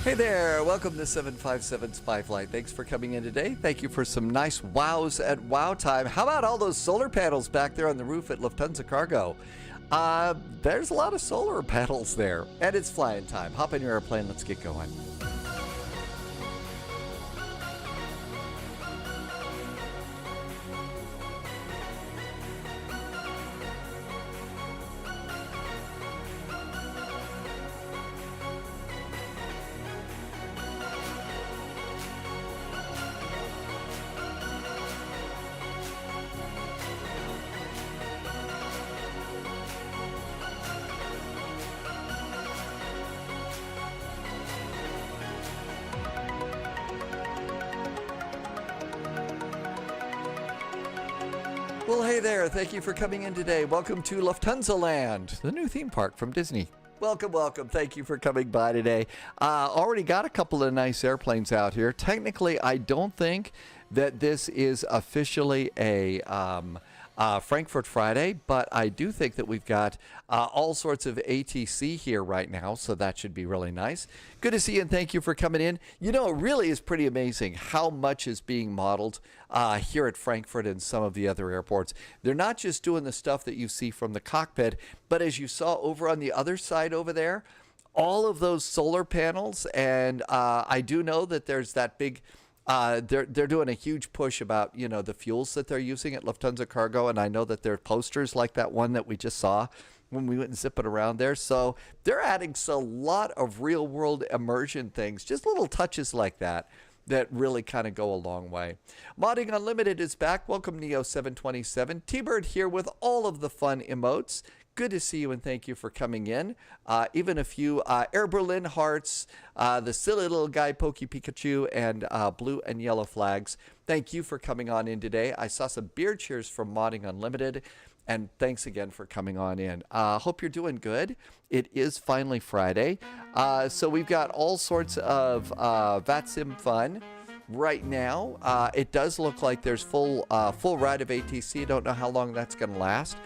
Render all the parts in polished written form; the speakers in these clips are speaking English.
Hey there, welcome to 757 Spy Flight. Thanks for coming in today. Thank you for some nice wows at wow time. How about all those solar panels back there on the roof at Lufthansa Cargo? There's a lot of solar panels there, and it's flying time. Hop in your airplane, let's get going. Well, hey there. Thank you for coming in today. Welcome to Lufthansa Land, the new theme park from Disney. Welcome, welcome. Thank you for coming by today. Already got a couple of nice airplanes out here. Technically, I don't think that this is officially a Frankfurt Friday, but I do think that we've got all sorts of ATC here right now, so that should be really nice. Good to see you, and thank you for coming in. You know, it really is pretty amazing how much is being modeled here at Frankfurt and some of the other airports. They're not just doing the stuff that you see from the cockpit, but as you saw over on the other side over there, all of those solar panels, and I do know that there's that big... They're doing a huge push about, you know, the fuels that they're using at Lufthansa Cargo, and I know that there are posters like that one that we just saw when we went and zipping around there. So they're adding a lot of real-world immersion things, just little touches like that really kind of go a long way. Modding Unlimited is back. Welcome, Neo727. T-Bird here with all of the fun emotes. Good to see you, and thank you for coming in. Even a few Air Berlin hearts, the silly little guy Pokey Pikachu, and blue and yellow flags. Thank you for coming on in today. I saw some beer cheers from Modding Unlimited, and thanks again for coming on in. Hope you're doing good. It is finally Friday, so we've got all sorts of VATSIM fun. Right now, it does look like there's full ride of ATC. Don't know how long that's going to last.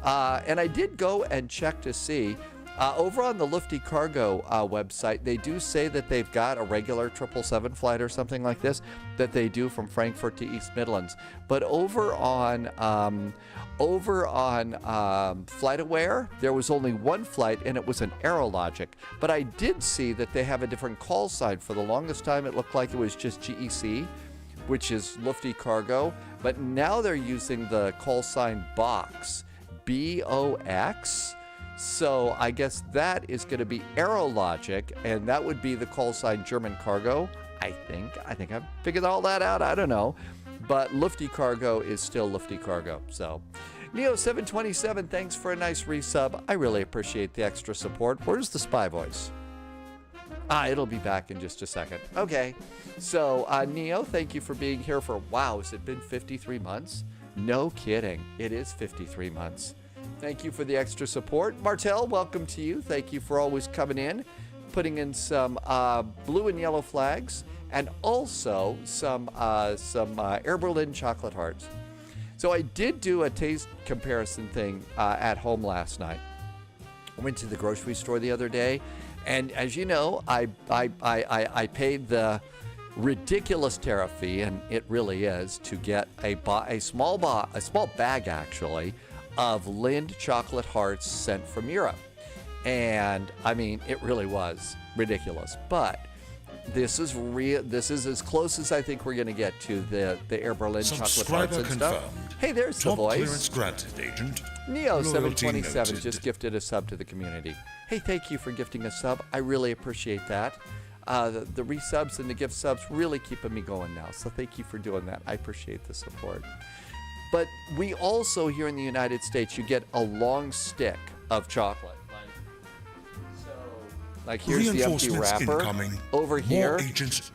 And I did go and check to see, over on the Lufty Cargo website, they do say that they've got a regular 777 flight or something like this that they do from Frankfurt to East Midlands. But over on FlightAware, there was only one flight, and it was an Aerologic. But I did see that they have a different call sign. For the longest time, it looked like it was just GEC, which is Lufty Cargo. But now they're using the call sign BOX, BOX. So I guess that is going to be Aerologic, and that would be the call sign German Cargo. I think I've figured all that out. I don't know. But Lufty Cargo is still Lufty Cargo. So Neo727, thanks for a nice resub. I really appreciate the extra support. Where's the spy voice? It'll be back in just a second. Okay. So Neo, thank you for being here for, wow, has it been 53 months? No kidding. It is 53 months. Thank you for the extra support. Martel, welcome to you. Thank you for always coming in, putting in some blue and yellow flags, and also some Air Berlin chocolate hearts. So I did do a taste comparison thing at home last night. I went to the grocery store the other day, and as you know, I paid the ridiculous tariff fee, and it really is, to get a small bag actually of Lind chocolate hearts sent from Europe. And I mean, it really was ridiculous, but this is real. This is as close as I think we're going to get to the Air Berlin chocolate hearts and stuff. Hey, there's the voice. Clearance granted, Agent. Neo727 just gifted a sub to the community. Hey, thank you for gifting a sub. I really appreciate that. The resubs and the gift subs really keeping me going now, so thank you for doing that. I appreciate the support. But we also, here in the United States, you get a long stick of chocolate. Like here's the empty wrapper. Over here,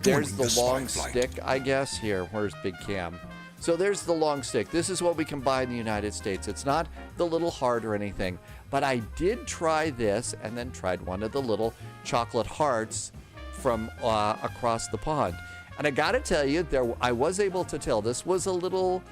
there's the long stick, I guess. Here, where's Big Cam? So there's the long stick. This is what we can buy in the United States. It's not the little heart or anything. But I did try this and then tried one of the little chocolate hearts from across the pond. And I got to tell you, I was able to tell this was a little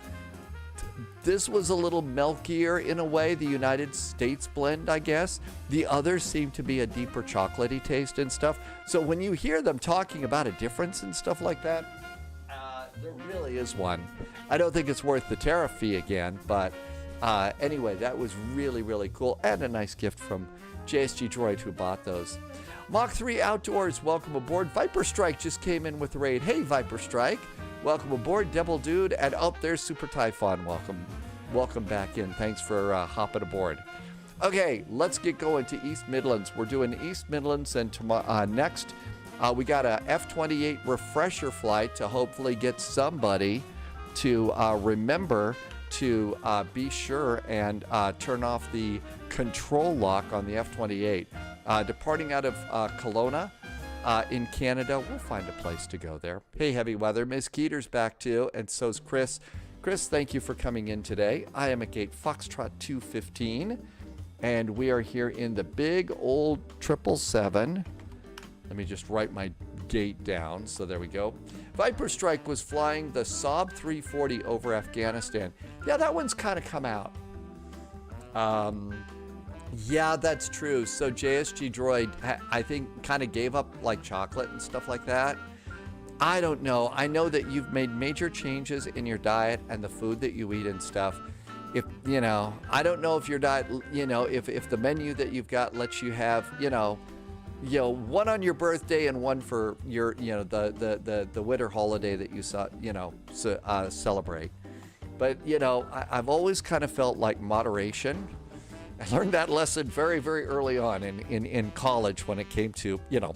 This was a little milkier in a way, the United States blend, I guess. The others seem to be a deeper chocolatey taste and stuff. So when you hear them talking about a difference and stuff like that, there really is one. I don't think it's worth the tariff fee again, but anyway, that was really, really cool. And a nice gift from JSG Droid who bought those. Mach 3 Outdoors, welcome aboard. Viper Strike just came in with the raid. Hey, Viper Strike. Welcome aboard, Devil Dude, and there's Super Typhon. Welcome back in. Thanks for hopping aboard. Okay, let's get going to East Midlands. We're doing East Midlands, and next we got a F-28 refresher flight to hopefully get somebody to remember to be sure and turn off the control lock on the F-28. Departing out of Kelowna. In Canada, we'll find a place to go there. Hey, Heavy Weather. Ms. Keeter's back too, and so's Chris. Chris, thank you for coming in today. I am at gate Foxtrot 215, and we are here in the big old 777. Let me just write my gate down. So there we go. Viper Strike was flying the Saab 340 over Afghanistan. Yeah, that one's kind of come out. Yeah, that's true. So JSG Droid, I think, kind of gave up like chocolate and stuff like that. I don't know. I know that you've made major changes in your diet and the food that you eat and stuff. If, you know, I don't know if your diet, you know, if the menu that you've got lets you have, you know, one on your birthday and one for your, you know, the winter holiday that you saw, you know, celebrate. But, you know, I've always kind of felt like moderation. I learned that lesson very, very early on in college when it came to, you know,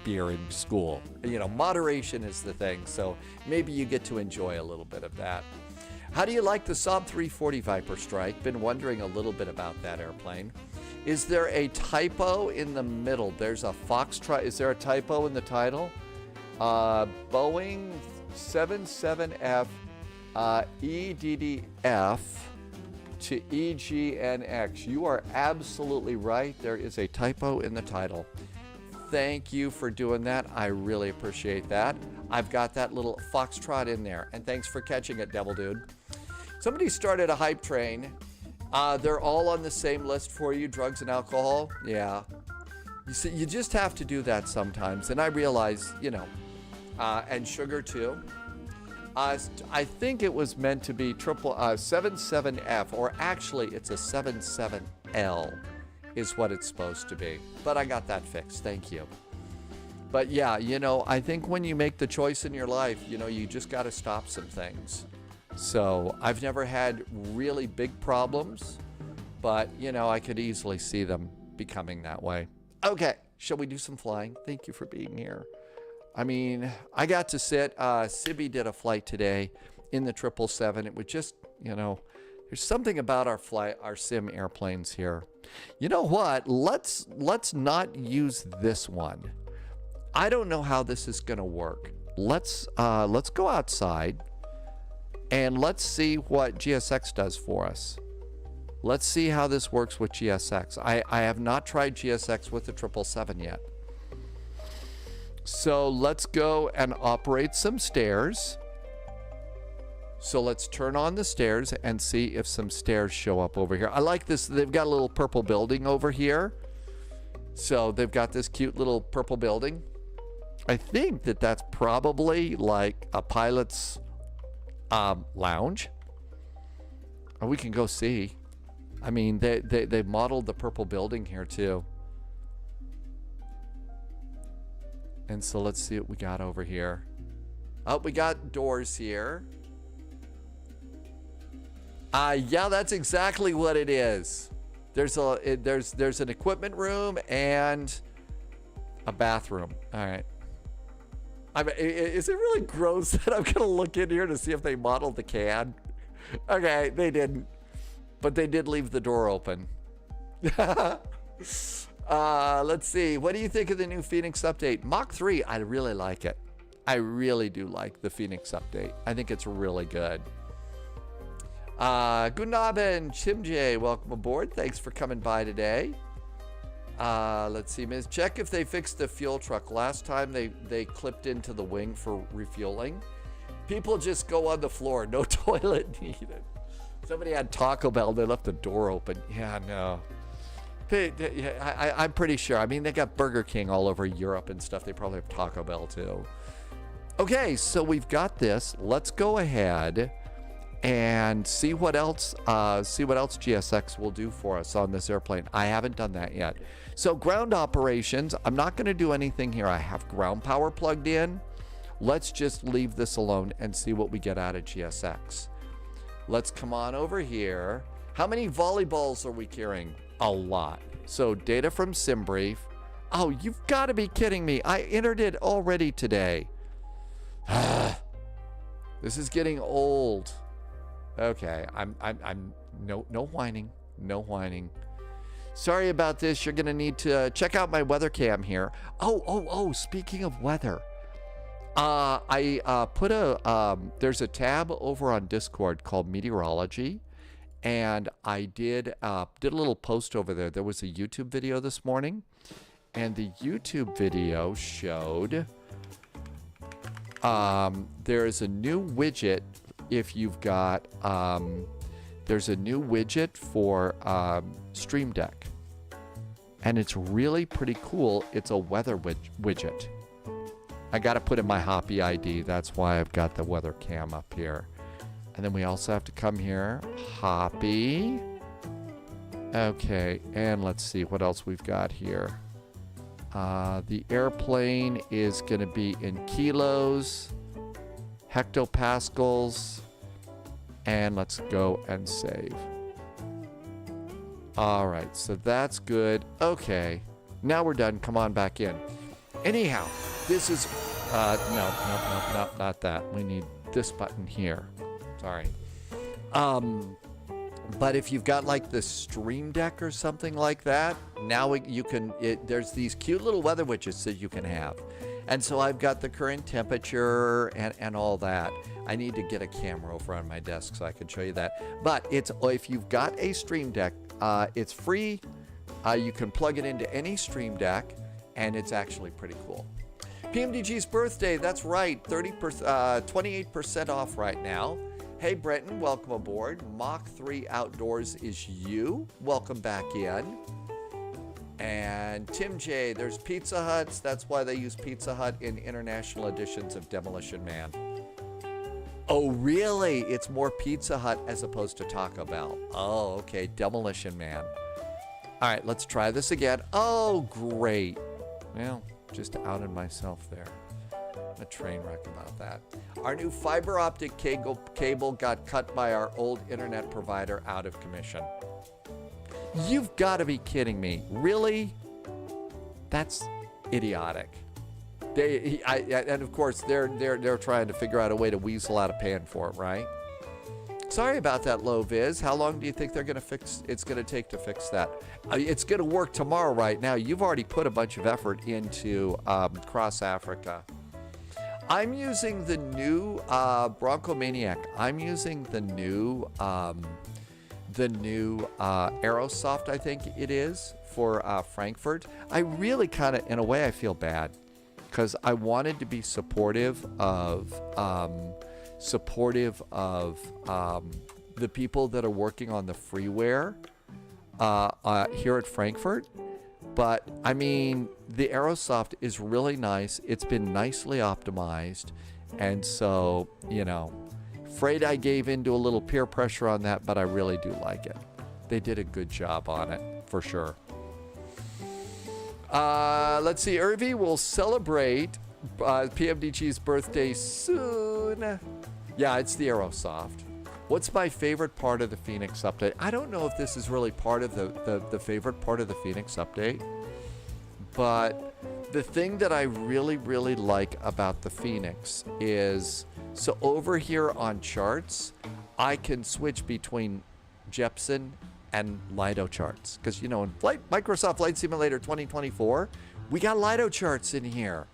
beer in school. You know, moderation is the thing. So maybe you get to enjoy a little bit of that. How do you like the Saab 340 Viper Strike? Been wondering a little bit about that airplane. Is there a typo in the middle? There's a Foxtrot. Is there a typo in the title? Boeing 77F EDDF to EGNX. You are absolutely right. There is a typo in the title. Thank you for doing that. I really appreciate that. I've got that little Foxtrot in there. And thanks for catching it, Devil Dude. Somebody started a hype train. They're all on the same list for you, drugs and alcohol. Yeah. You see, you just have to do that sometimes. And I realize, you know, and sugar too. I think it was meant to be 77F, or actually it's a 77L is what it's supposed to be. But I got that fixed. Thank you. But yeah, you know, I think when you make the choice in your life, you know, you just got to stop some things. So I've never had really big problems, but, you know, I could easily see them becoming that way. Okay, shall we do some flying? Thank you for being here. I mean, I got to sit, Sibby did a flight today in the 777. It was just, you know, there's something about our sim airplanes here. You know what? Let's not use this one. I don't know how this is going to work. Let's go outside and let's see what GSX does for us. Let's see how this works with GSX. I have not tried GSX with the 777 yet. So let's go and operate some stairs. So let's turn on the stairs and see if some stairs show up over here. I like this. They've got a little purple building over here. So they've got this cute little purple building. I think that that's probably like a pilot's lounge. Or we can go see. I mean, they modeled the purple building here too. And so let's see what we got over here. Oh, we got doors here. Yeah, that's exactly what it is. There's an equipment room and a bathroom. All right. Is it really gross that I'm gonna look in here to see if they modeled the can? Okay, they didn't, but they did leave the door open. Let's see. What do you think of the new Phoenix update? Mach 3, I really like it. I really do like the Phoenix update. I think it's really good. Guten Abend, Chimjay. Welcome aboard. Thanks for coming by today. Let's see, Ms. Check if they fixed the fuel truck. Last time they clipped into the wing for refueling. People just go on the floor. No toilet needed. Somebody had Taco Bell. They left the door open. Yeah, no. I'm pretty sure. I mean, they got Burger King all over Europe and stuff. They probably have Taco Bell too. Okay, so we've got this. Let's go ahead and see what else GSX will do for us on this airplane. I haven't done that yet. So ground operations, I'm not going to do anything here. I have ground power plugged in. Let's just leave this alone and see what we get out of GSX. Let's come on over here. How many volleyballs are we carrying? A lot. So data from SimBrief. Oh, you've got to be kidding me. I entered it already today. This is getting old. Okay, I'm no whining. No whining. Sorry about this. You're going to need to check out my weather cam here. Oh, speaking of weather. I put there's a tab over on Discord called Meteorology. And I did a little post over there. There was a YouTube video this morning, and the YouTube video showed there is a new widget if you've got there's a new widget for Stream Deck, and it's really pretty cool. It's a weather widget. I got to put in my Hoppy ID. That's why I've got the weather cam up here. And then we also have to come here, Hoppy. Okay, and let's see what else we've got here. The airplane is going to be in kilos, hectopascals, and let's go and save. All right, so that's good. Okay, now we're done. Come on back in. Anyhow, this is, no, not that. We need this button here. Sorry. But if you've got like the Stream Deck or something like that, now you can, there's these cute little weather widgets that you can have. And so I've got the current temperature and all that. I need to get a camera over on my desk so I can show you that. But if you've got a Stream Deck, it's free. You can plug it into any Stream Deck, and it's actually pretty cool. PMDG's birthday, that's right, 28% off right now. Hey Brenton, welcome aboard. Mach 3 Outdoors is you. Welcome back in. And Tim J, there's Pizza Huts. That's why they use Pizza Hut in international editions of Demolition Man. Oh, really? It's more Pizza Hut as opposed to Taco Bell. Oh, okay. Demolition Man. All right, let's try this again. Oh, great. Well, just outed myself there. A train wreck about that. Our new fiber optic cable got cut by our old internet provider out of commission. You've got to be kidding me. Really? That's idiotic. And of course they're trying to figure out a way to weasel out of paying for it, right? Sorry about that, low viz. How long do you think it's going to take to fix that? It's going to work tomorrow right now. You've already put a bunch of effort into Cross Africa. I'm using the new Broncomaniac. I'm using the new Aerosoft, I think it is, for Frankfurt. I really kind of, in a way, I feel bad because I wanted to be supportive of the people that are working on the freeware here at Frankfurt. But, I mean, the Aerosoft is really nice. It's been nicely optimized. And so, you know, afraid I gave into a little peer pressure on that, but I really do like it. They did a good job on it, for sure. Let's see. Irvi will celebrate PMDG's birthday soon. Yeah, it's the Aerosoft. What's my favorite part of the Phoenix update? I don't know if this is really part of the favorite part of the Phoenix update, but the thing that I really, really like about the Phoenix is, so over here on charts, I can switch between Jepson and Lido charts. Because, you know, in Microsoft Flight Simulator 2024, we got Lido charts in here.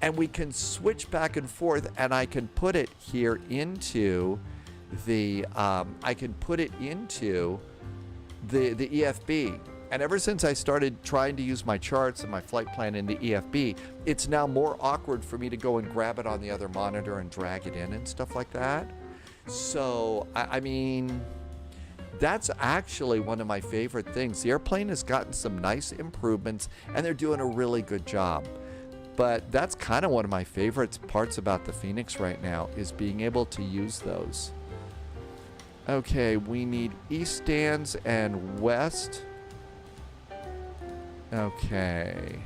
And we can switch back and forth, and I can put it here into the EFB. And ever since I started trying to use my charts and my flight plan in the EFB, it's now more awkward for me to go and grab it on the other monitor and drag it in and stuff like that. So, I mean, That's actually one of my favorite things. The airplane has gotten some nice improvements, and they're doing a really good job. But that's kind of one of my favorite parts about the Phoenix right now, is being able to use those. Okay, we need east stands and west. Okay.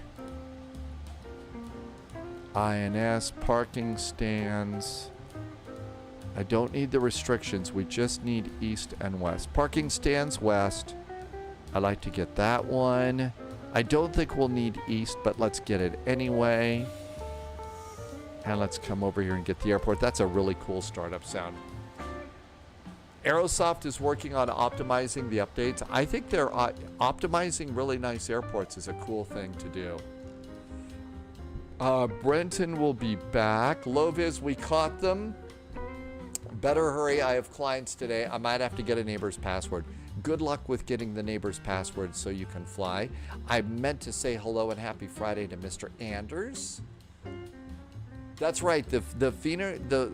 INS, parking stands. I don't need the restrictions. We just need east and west. Parking stands west. I like to get that one. I don't think we'll need east, but let's get it anyway. And let's come over here and get the airport. That's a really cool startup sound. Aerosoft is working on optimizing the updates. I think they're optimizing really nice airports is a cool thing to do. Brenton will be back. Loviz, we caught them. Better hurry. I have clients today. I might have to get a neighbor's password. Good luck with getting the neighbor's password so you can fly. I meant to say hello and happy Friday to Mr. Anders. That's right.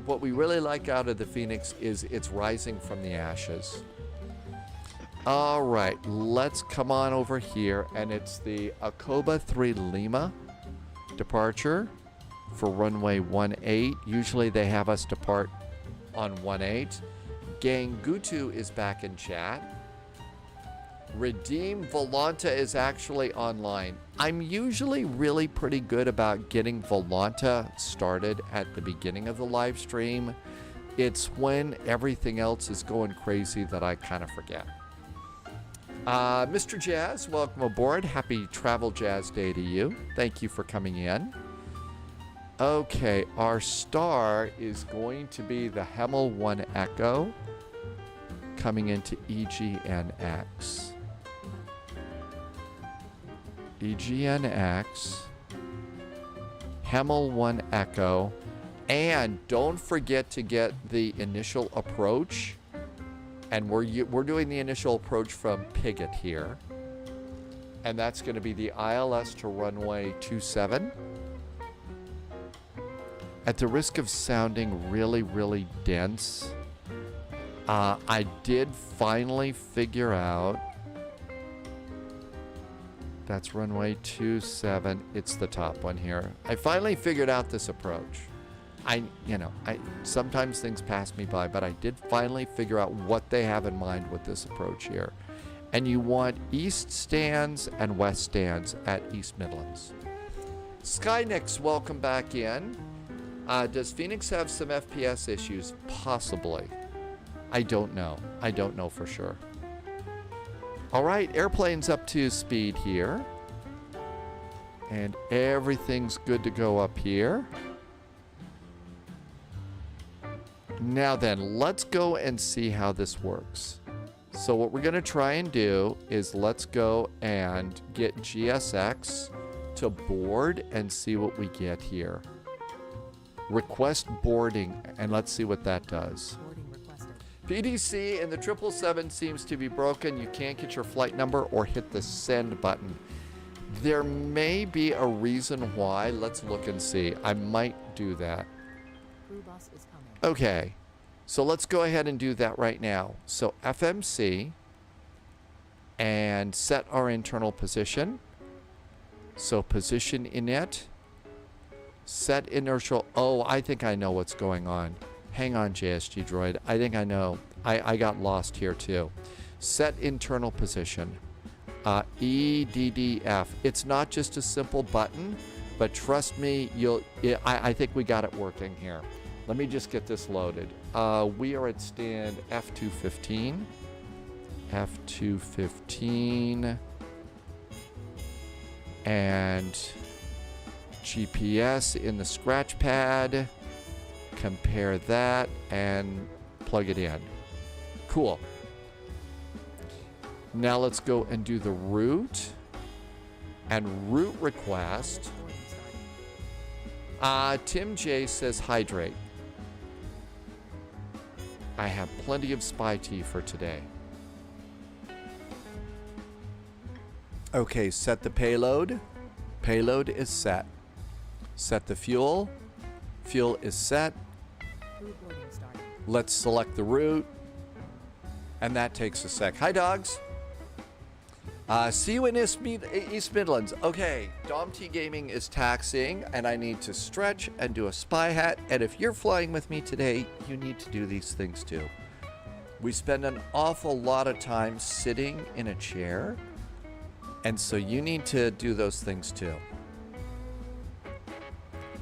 What we really like out of the Phoenix is it's rising from the ashes. All right, let's come on over here, and it's the Acoba 3 Lima departure for runway 18. Usually they have us depart on 18. Gangutu is back in chat. Redeem Volanta is actually online. I'm usually really pretty good about getting Volanta started at the beginning of the live stream. It's when everything else is going crazy that I kind of forget. Mr. Jazz, welcome aboard. Happy Travel Jazz Day to you. Thank you for coming in. Okay, our star is going to be the Hemel 1 Echo coming into EGNX. EGNX, Hemel 1 Echo, and don't forget to get the initial approach. And we're doing the initial approach from Pigot here, and that's going to be the ILS to runway 27. At the risk of sounding really, really dense, I did finally figure out. That's runway 27. It's the top one here. I finally figured out this approach. Sometimes things pass me by, but I did finally figure out what they have in mind with this approach here. And you want east stands and west stands at East Midlands. Skynix, welcome back in. Does Phoenix have some FPS issues? Possibly. I don't know. I don't know for sure. All right, airplane's up to speed here. And everything's good to go up here. Now then, let's go and see how this works. So what we're going to try and do is let's go and get GSX to board and see what we get here. Request boarding, and let's see what that does. PDC in the 777 seems to be broken. You can't get your flight number or hit the send button. There may be a reason why. Let's look and see. I might do that. Okay, so let's go ahead and do that right now. So FMC and set our internal position. So position init, set inertial. Oh, I think I know what's going on. Hang on, JSG Droid. I think I know. I got lost here too. Set internal position. EDDF. It's not just a simple button, but trust me, I think we got it working here. Let me just get this loaded. We are at stand F215. F215. And GPS in the scratch pad. Compare that and plug it in. Cool. Now let's go and do the route. And route request. Tim J says hydrate. I have plenty of spy tea for today. Okay, set the payload. Payload is set. Set the fuel. Fuel is set. Let's select the route. And that takes a sec. Hi, dogs. See you in East Midlands. Okay, Dom T Gaming is taxiing, and I need to stretch and do a spy hat. And if you're flying with me today, you need to do these things too. We spend an awful lot of time sitting in a chair, and so you need to do those things too.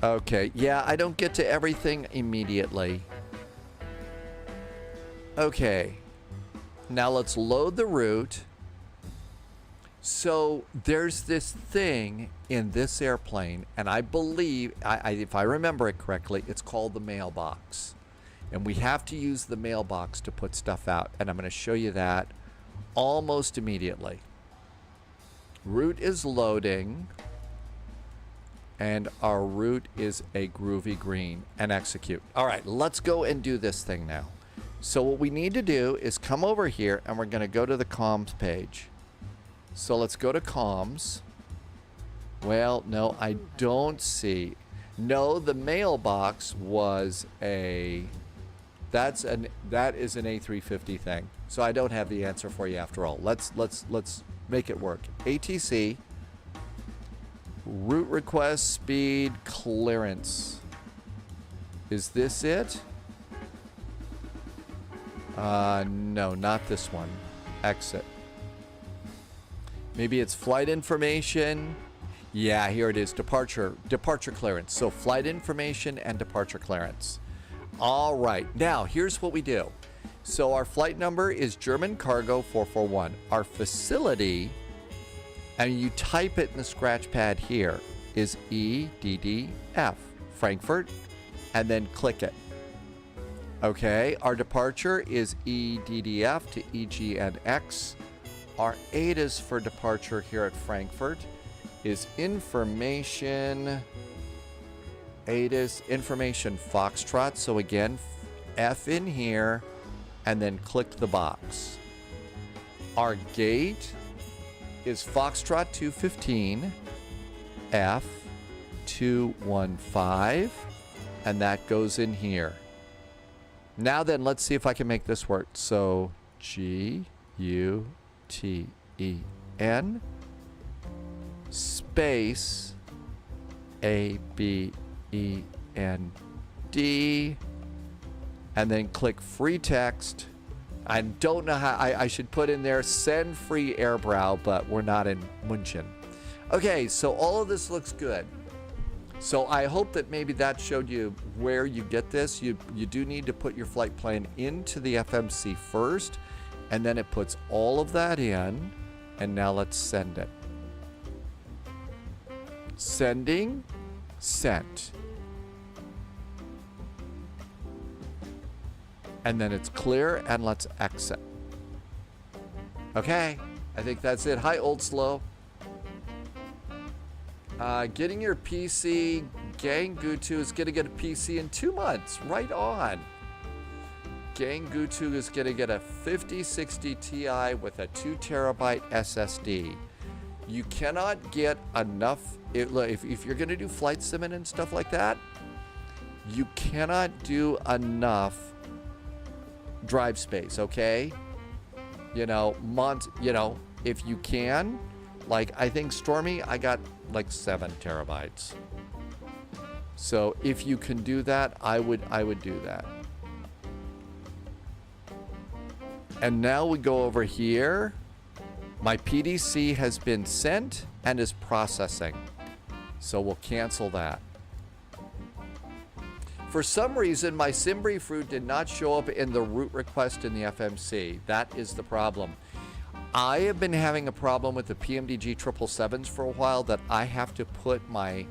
Okay, yeah, I don't get to everything immediately. Okay, now let's load the route. So there's this thing in this airplane, and I believe, if I remember it correctly, it's called the mailbox. And we have to use the mailbox to put stuff out, and I'm going to show you that almost immediately. Route is loading, and our route is a groovy green, and execute. All right, let's go and do this thing now. So what we need to do is come over here, and we're going to go to the comms page. So let's go to comms. Well, no, I don't see. No, the mailbox was a... that is an A350 thing. So I don't have the answer for you after all. Let's make it work. ATC, route request, speed, clearance. Is this it? No, not this one. Exit. Maybe it's flight information. Yeah, here it is. Departure clearance. So flight information and departure clearance. All right. Now, here's what we do. So our flight number is German Cargo 441. Our facility, and you type it in the scratch pad here, is EDDF, Frankfurt, and then click it. Okay. Our departure is EDDF to EGNX. Our ATIS for departure here at Frankfurt is information, ATIS, information Foxtrot. So again, F in here, and then click the box. Our gate is Foxtrot 215, F 215, and that goes in here. Now then, let's see if I can make this work. So GUTEN space ABEND, and then click free text. I don't know how I should put in there send free airbrow, but we're not in München. Okay, so all of this looks good. So I hope that maybe that showed you where you get this. You do need to put your flight plan into the FMC first, and then it puts all of that in, and now let's send it. Sending, sent. And then it's clear, and let's exit. Okay, I think that's it. Hi, Old Slow. Getting your PC, Gang Gutu is going to get a PC in 2 months. Right on. Gang Gutu is going to get a 5060 Ti with a 2 terabyte SSD. You cannot get enough, if you're going to do flight simming and stuff like that, you cannot do enough drive space, okay? You know, if you can, like I think Stormy, I got like 7 terabytes. So if you can do that, I would do that. And now we go over here. My PDC has been sent and is processing. So we'll cancel that. For some reason, my SimBrief route did not show up in the route request in the FMC. That is the problem. I have been having a problem with the PMDG 777s for a while that I have to put my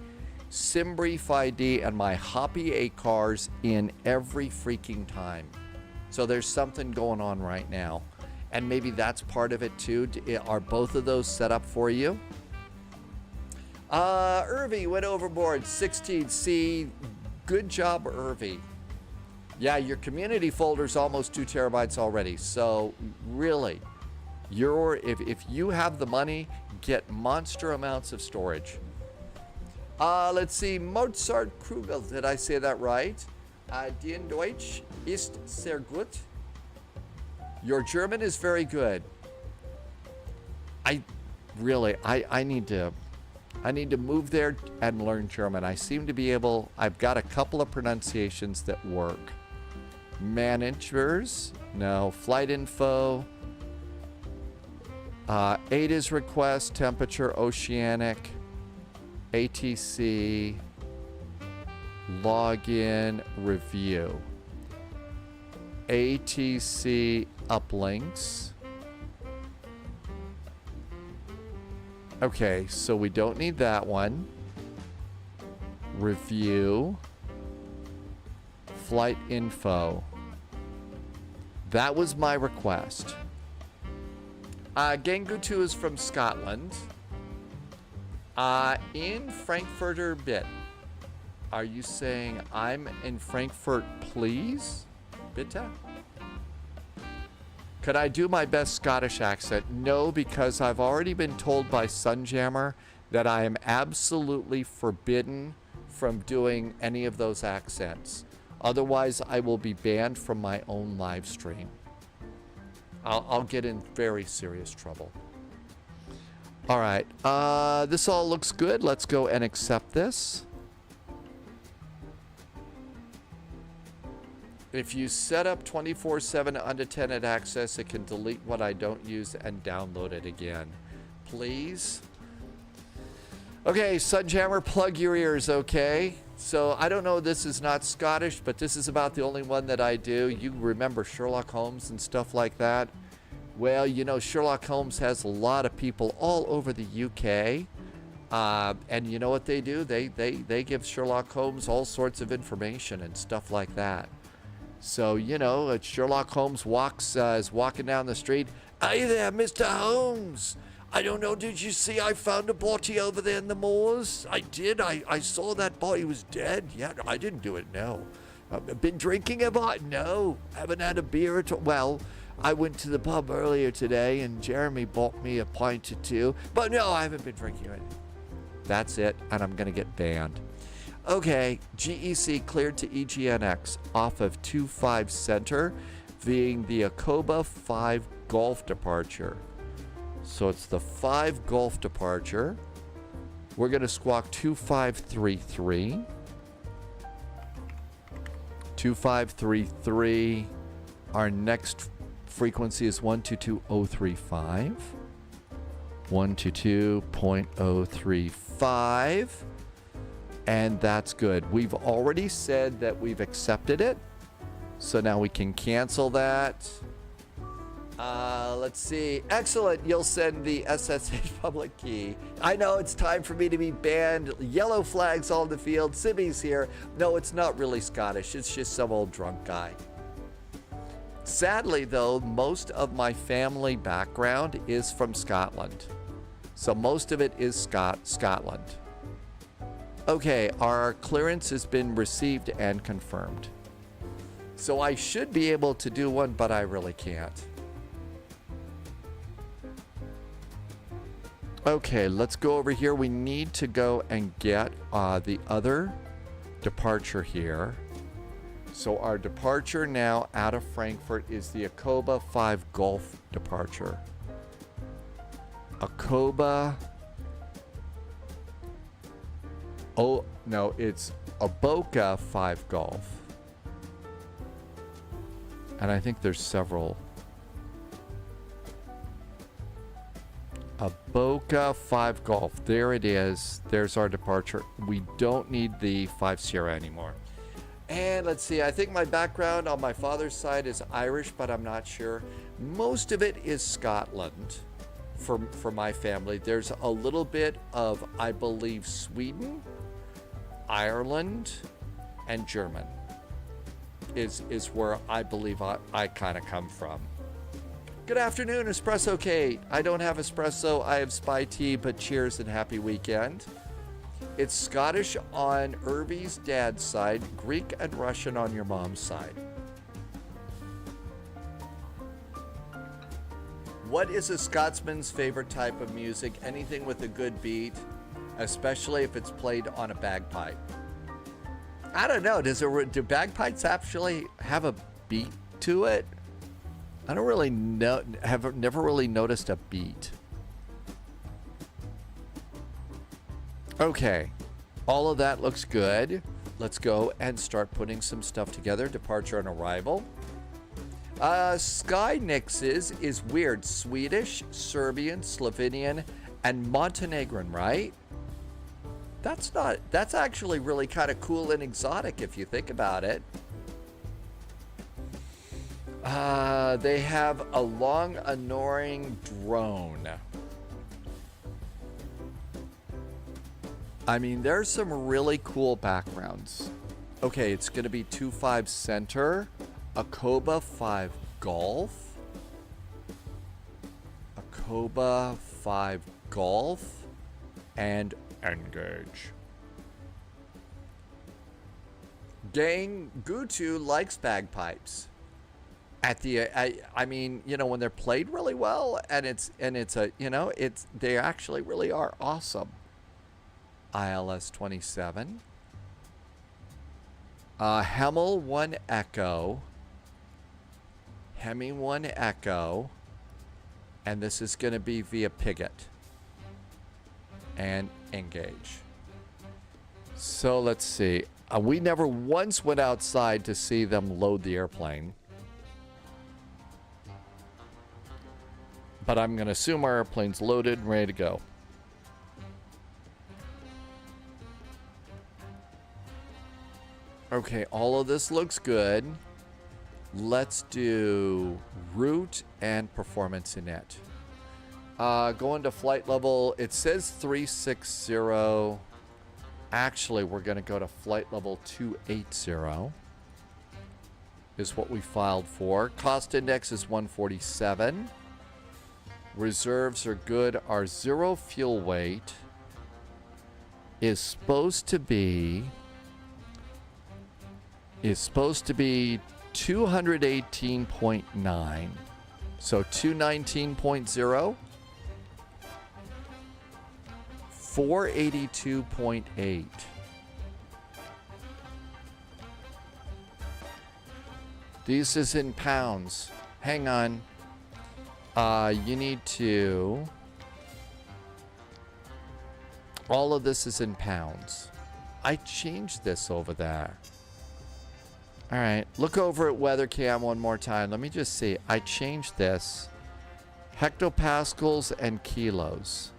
SimBrief ID and my Hoppy ACARs in every freaking time. So there's something going on right now. And maybe that's part of it too. Are both of those set up for you? Irvy went overboard, 16C. Good job, Irvy. Yeah, your community folder's almost 2 terabytes already. So really, if you have the money, get monster amounts of storage. Let's see, Mozart Krugel, did I say that right? Die Deutsch ist sehr gut. Your German is very good. I need to move there and learn German. I seem to be able, I've got a couple of pronunciations that work. Managers, no. Flight info, ADA's request, temperature, oceanic, ATC, login, review. ATC uplinks. Okay, so we don't need that one. Review. Flight info. That was my request. Gangutu is from Scotland. In Frankfurter bit. Are you saying I'm in Frankfurt, please? Bitte? Could I do my best Scottish accent? No, because I've already been told by Sunjammer that I am absolutely forbidden from doing any of those accents. Otherwise, I will be banned from my own live stream. I'll get in very serious trouble. All right, this all looks good. Let's go and accept this. If you set up 24/7 unintended access, it can delete what I don't use and download it again. Please? Okay, Sunjammer, plug your ears, okay? So I don't know, this is not Scottish, but this is about the only one that I do. You remember Sherlock Holmes and stuff like that? Well, you know, Sherlock Holmes has a lot of people all over the UK. And you know what they do? They give Sherlock Holmes all sorts of information and stuff like that. So, you know, Sherlock Holmes is walking down the street. Hey there, Mr. Holmes. I don't know, did you see I found a body over there in the moors? I did. I saw that body was dead. Yeah, I didn't do it, no. I've been drinking a lot? No. Haven't had a beer at all. Well, I went to the pub earlier today and Jeremy bought me a pint or two. But no, I haven't been drinking anything. That's it, and I'm going to get banned. Okay, GEC cleared to EGNX off of 25 Center, being the Akoba 5 Golf departure. So it's the 5 Golf departure. We're going to squawk 2533. 2533. Our next frequency is 122.035. 122.035. And that's good. We've already said that we've accepted it. So now we can cancel that. Let's see. Excellent. You'll send the SSH public key. I know it's time for me to be banned. Yellow flags all in the field. Sibby's here. No, it's not really Scottish. It's just some old drunk guy. Sadly, though, most of my family background is from Scotland. So most of it is Scotland. Okay, our clearance has been received and confirmed. So I should be able to do one, but I really can't. Okay, let's go over here. We need to go and get the other departure here. So our departure now out of Frankfurt is the Akoba 5 Golf departure. Akoba... Oh, no, it's Aboka 5 Golf. And I think there's several. Aboka 5 Golf. There it is. There's our departure. We don't need the 5 Sierra anymore. And let's see. I think my background on my father's side is Irish, but I'm not sure. Most of it is Scotland for my family. There's a little bit of, I believe, Sweden, Ireland, and German is where I believe I kind of come from. Good afternoon, Espresso Kate. I don't have espresso, I have spy tea, but cheers and happy weekend. It's Scottish on Irby's dad's side, Greek and Russian on your mom's side. What is a Scotsman's favorite type of music? Anything with a good beat, especially if it's played on a bagpipe. I don't know. Do bagpipes actually have a beat to it? I don't really know, have never really noticed a beat. Okay, all of that looks good. Let's go and start putting some stuff together. Departure and arrival. SkyNix's is weird. Swedish, Serbian, Slovenian, and Montenegrin, right? That's actually really kind of cool and exotic if you think about it. They have a long, annoying drone. I mean, there's some really cool backgrounds. Okay, it's going to be 2.5 center, a Koba 5 Golf, a Koba 5 Golf, and engage. Gang Gutu likes bagpipes. At the, I mean, you know, when they're played really well, and it's a, you know, they actually really are awesome. ILS 27. Hemel 1 Echo. Hemi 1 Echo. And this is going to be via Pigot. And engage. So let's see. We never once went outside to see them load the airplane. But I'm going to assume our airplane's loaded and ready to go. Okay, all of this looks good. Let's do route and performance in it. Going to flight level, it says 360. Actually, we're going to go to flight level 280 is what we filed for. Cost index is 147. Reserves are good. Our zero fuel weight is supposed to be 218.9. So 219.0, 482.8. This is in pounds. Hang on. You need to... All of this is in pounds. I changed this over there. All right, look over at WeatherCam one more time. Let me just see. I changed this. Hectopascals and kilos.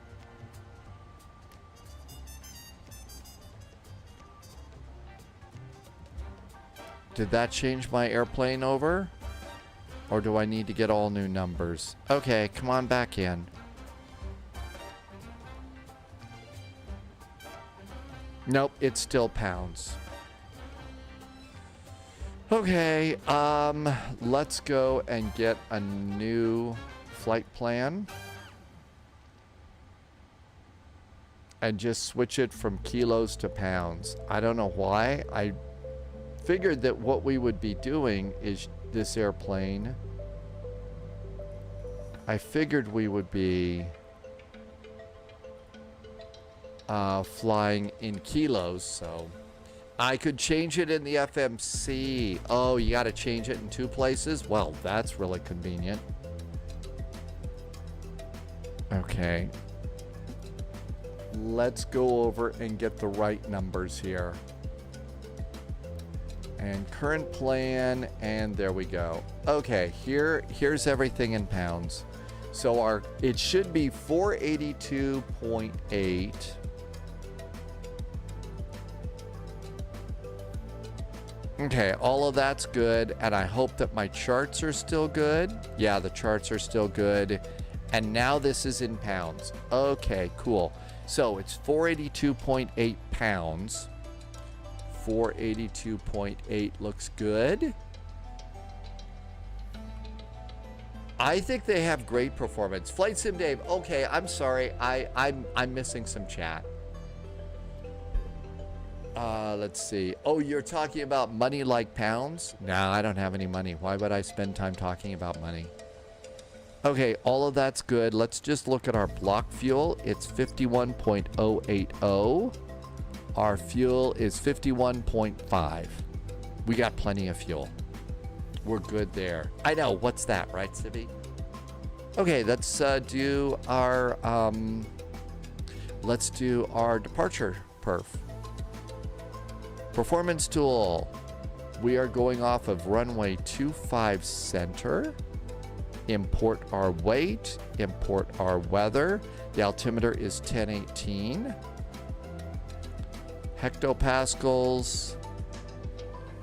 Did that change my airplane over? Or do I need to get all new numbers? Okay, come on back in. Nope, it's still pounds. Okay, let's go and get a new flight plan. And just switch it from kilos to pounds. I don't know why. I figured that what we would be doing is this airplane. I figured we would be flying in kilos, so I could change it in the FMC. Oh, you got to change it in two places? Well, that's really convenient. Okay. Let's go over and get the right numbers here. And current plan, and there we go. Okay, here's everything in pounds. So it should be 482.8. Okay, all of that's good, and I hope that my charts are still good. Yeah, the charts are still good. And now this is in pounds. Okay, cool. So it's 482.8 pounds. 482.8 looks good. I think they have great performance. Flight Sim Dave, okay, I'm sorry. I'm missing some chat. Let's see. Oh, you're talking about money like pounds? No, I don't have any money. Why would I spend time talking about money? Okay, all of that's good. Let's just look at our block fuel. It's 51.080. Our fuel is 51.5. We got plenty of fuel. We're good there. I know, what's that, right, Civi? Okay, let's do our departure perf. Performance tool. We are going off of runway 25 center. Import our weight, import our weather. The altimeter is 1018. Hectopascals,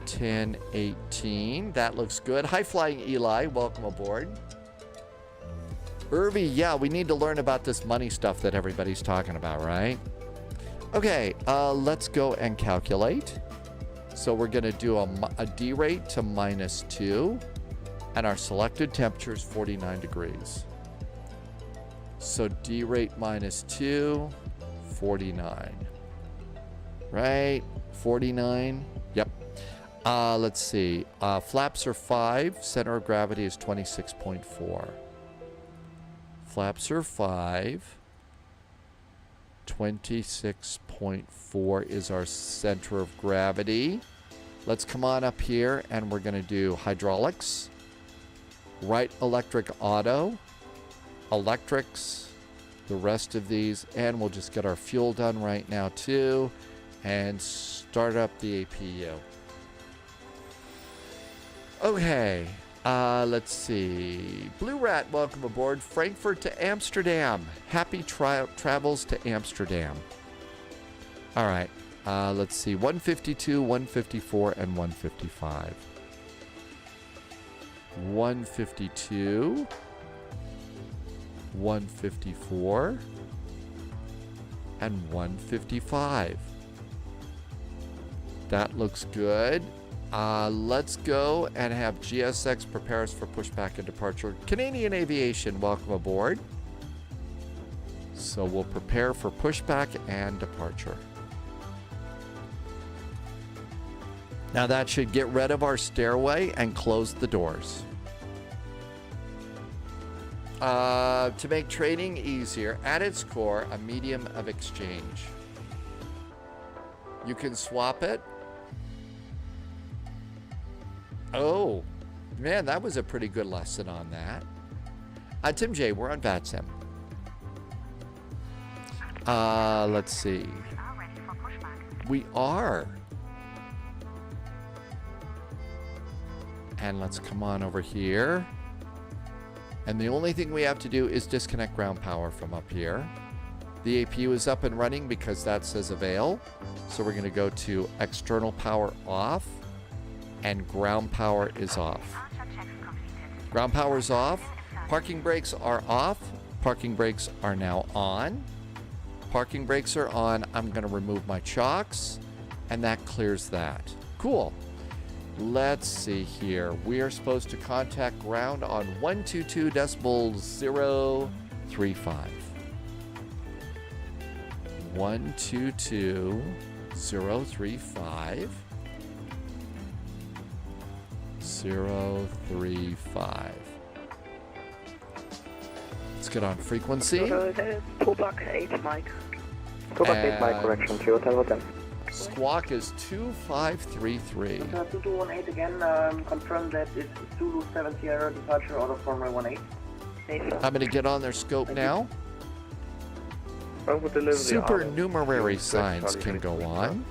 1018. That looks good. Hi, Flying Eli. Welcome aboard. Irvi, yeah, we need to learn about this money stuff that everybody's talking about, right? Okay, let's go and calculate. So we're going to do a D rate to -2, and our selected temperature is 49 degrees. So D rate -2, 49. Right? 49. Yep. Let's see. Flaps are 5. Center of gravity is 26.4. Flaps are 5. 26.4 is our center of gravity. Let's come on up here and we're going to do hydraulics. Right electric auto. Electrics. The rest of these. And we'll just get our fuel done right now too. And start up the APU. Okay. Let's see. Blue Rat, welcome aboard. Frankfurt to Amsterdam. Happy travels to Amsterdam. All right. Let's see. 152, 154, and 155. 152. 154. And 155. That looks good. Let's go and have GSX prepare us for pushback and departure. Canadian Aviation, welcome aboard. So we'll prepare for pushback and departure. Now that should get rid of our stairway and close the doors. To make trading easier, at its core, a medium of exchange. You can swap it. Oh, man, that was a pretty good lesson on that. Tim J, we're on VATSIM. Let's see. We are. And let's come on over here. And the only thing we have to do is disconnect ground power from up here. The APU is up and running because that says avail. So we're going to go to external power off. And ground power is off. Ground power is off. Parking brakes are off. Parking brakes are now on. Parking brakes are on. I'm going to remove my chocks. And that clears that. Cool. Let's see here. We are supposed to contact ground on 122.035. 122.035. 035. Let's get on frequency. Pushback 8 mic. Pushback 8 mic correction, 010. Squawk is 2533. 2218 again, confirm that it's Zulu 7 Sierra departure order from runway 18. I'm going to get on their scope now. Supernumerary signs can go on.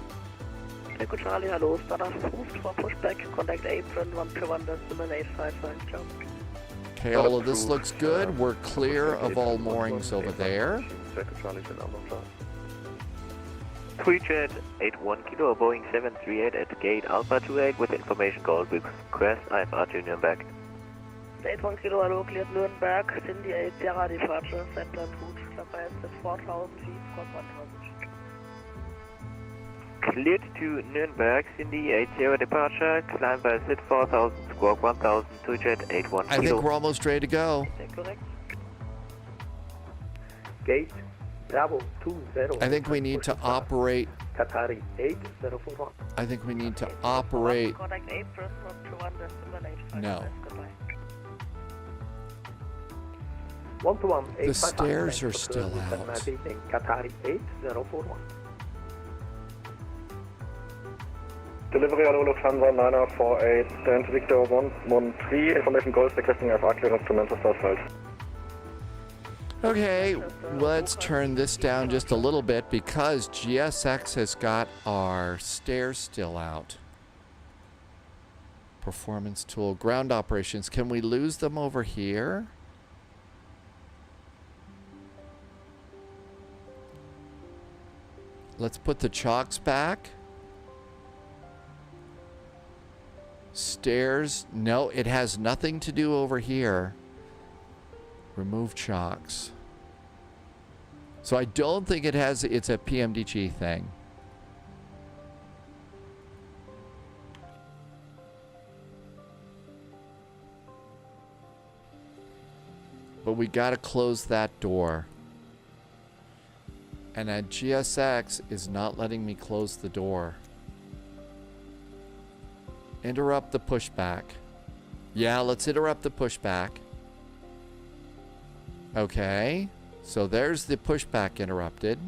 Echo Charlie, hello, Stardust approved for pushback, contact apron 121.855, ciao. Okay, all of this looks good. We're clear of all moorings over there. Pre-jet 81 Kilo, Boeing 738 at gate Alpha 28 with information call request IFR to Nürnberg. 81 Kilo, hello, cleared Nürnberg, Cindy 8 Sierra departure, center route, capacity 4,000 feet, squad 1,000 feet. Cleared to Nürnberg, Cindy 80 departure, climb by SID 4000, squawk 1000, 2jet 81 Kilo. I think we're almost ready to go. Correct. Gate Bravo 20. I think we need to operate. Qatari 8041. I think we need to operate. Contact apron 121.855. No. Goodbye. The stairs are still out. Qatari 8041. Delivery on Lufthansa 948, stand Victor 113, information goals requesting FR clearance to Manchester Asphalt. Okay, let's turn this down just a little bit because GSX has got our stairs still out. Performance tool, ground operations. Can we lose them over here? Let's put the chocks back. Stairs. No, it has nothing to do over here. Remove chocks. So I don't think it has, it's a PMDG thing. But we gotta close that door. And that GSX is not letting me close the door. Interrupt the pushback. Yeah, let's interrupt the pushback. Okay. So there's the pushback interrupted.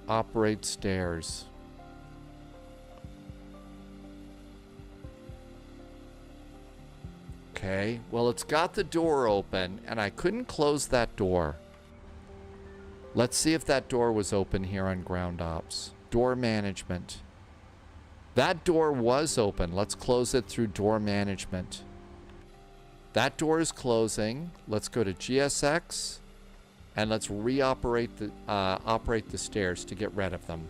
Operate stairs. Okay, well, it's got the door open, and I couldn't close that door. Let's see if that door was open here on ground ops. Door management. That door was open. Let's close it through door management. That door is closing. Let's go to GSX, and let's reoperate the operate the stairs to get rid of them.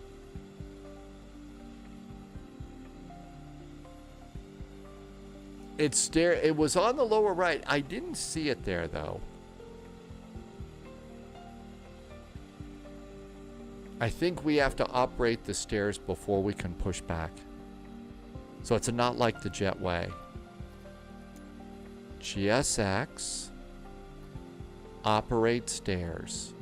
It was on the lower right. I didn't see it there though. I think we have to operate the stairs before we can push back. So it's not like the jetway. GSX. Operate stairs.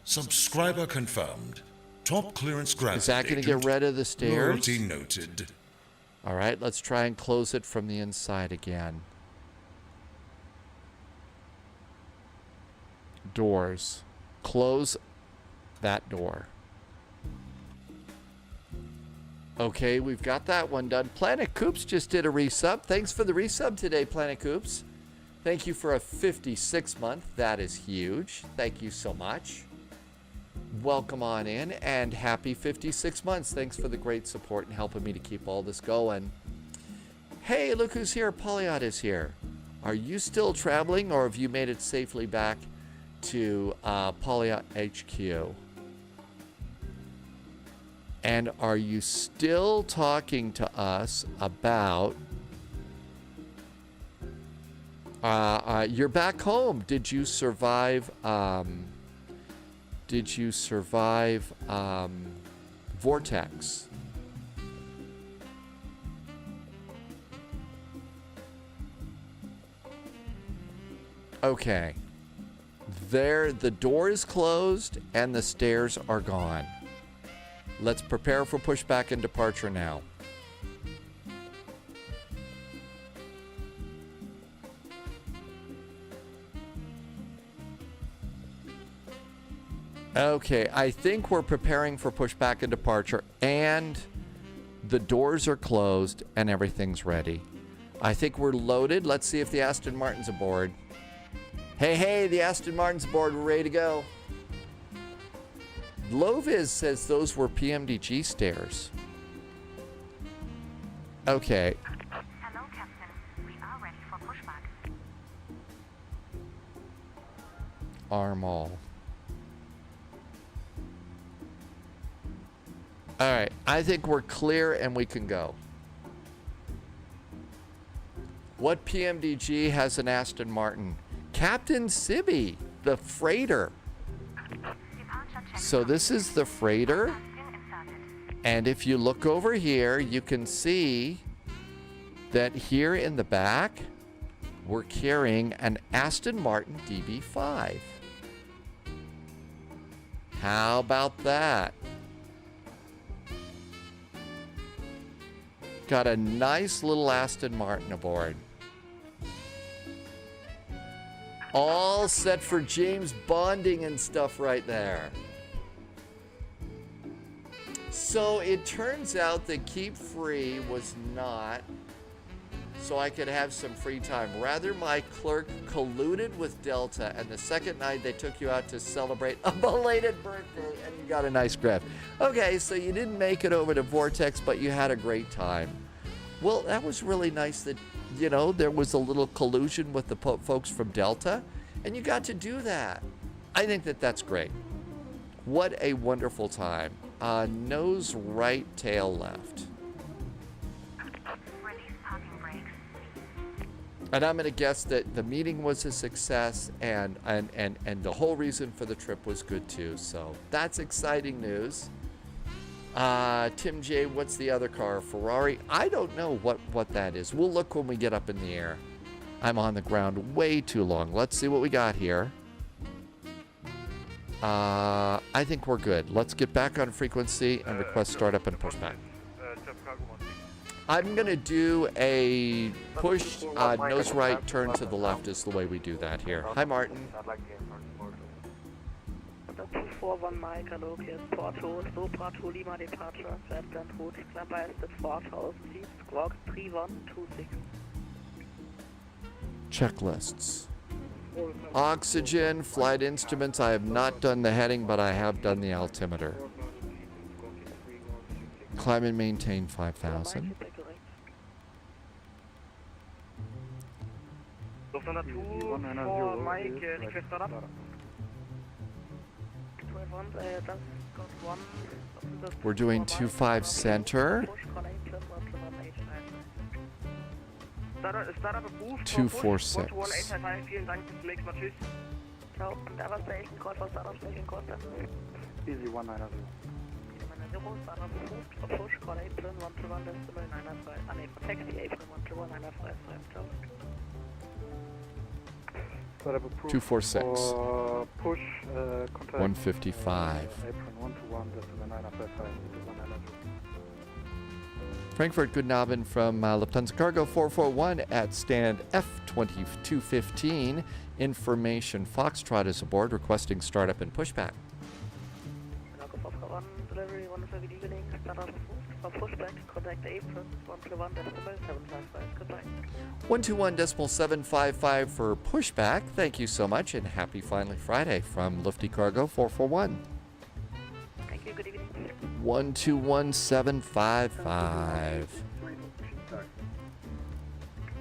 Subscriber confirmed. Top clearance granted. Is that going to get rid of the stairs? Loyalty noted. All right, let's try and close it from the inside again. Doors. Close that door. Okay, we've got that one done. Planet Coops just did a resub. Thanks for the resub today, Planet Coops. Thank you for a 56 month. That is huge. Thank you so much. Welcome on in and happy 56 months. Thanks for the great support and helping me to keep all this going. Hey, look who's here. Polyot is here. Are you still traveling or have you made it safely back to Polyot HQ? And are you still talking to us about you're back home? Did you survive Vortex? Okay. There, the door is closed and the stairs are gone. Let's prepare for pushback and departure now. Okay, I think we're preparing for pushback and departure, and the doors are closed and everything's ready. I think we're loaded. Let's see if the Aston Martin's aboard. Hey, the Aston Martin's aboard. We're ready to go. Loviz says those were PMDG stairs. Okay. Hello, Captain. We are ready for pushback. Arm all. All right, I think we're clear and we can go. What PMDG has an Aston Martin? Captain Sibby, the freighter. So this is the freighter. And if you look over here, you can see that here in the back, we're carrying an Aston Martin DB5. How about that? Got a nice little Aston Martin aboard. All set for James Bonding and stuff right there. So it turns out that Keep Free was not so I could have some free time. Rather, my clerk colluded with Delta, and the second night they took you out to celebrate a belated birthday, and you got a nice gift. Okay, so you didn't make it over to Vortex, but you had a great time. Well, that was really nice that, you know, there was a little collusion with the folks from Delta, and you got to do that. I think that that's great. What a wonderful time. Nose right, tail left. Release parking brakes. And I'm going to guess that the meeting was a success, and the whole reason for the trip was good too. So that's exciting news. Tim J, what's the other car? Ferrari? I don't know what that is. We'll look when we get up in the air. I'm on the ground way too long. Let's see what we got here. I think we're good. Let's get back on frequency and request startup and pushback. I'm going to do a push nose right, turn to the left is the way we do that here. Hi, Martin. 241 Mike, hello, here's Porto, Sopra to Lima departure, Flatland route, Klapper is at 4,000 feet, squawk 3126. Checklists. Oxygen, flight instruments. I have not done the heading, but I have done the altimeter. Climb and maintain 5,000. Lufthansa 2 Mike, request startup. We're doing 25 center. 246. Easy 190. Startup approved 246. for push, contact 155. apron 121, decimal 955, 190. Frankfurt, Guten Abend from Lufthansa Cargo 441 at stand F2215. Information Foxtrot is aboard, requesting startup and pushback. Delivery 1 good evening, startup approved for pushback, contact apron 121.755, goodbye. 121.755 for pushback. Thank you so much, and happy finally Friday from Lufty Cargo 441. Thank you, good evening. 121.755.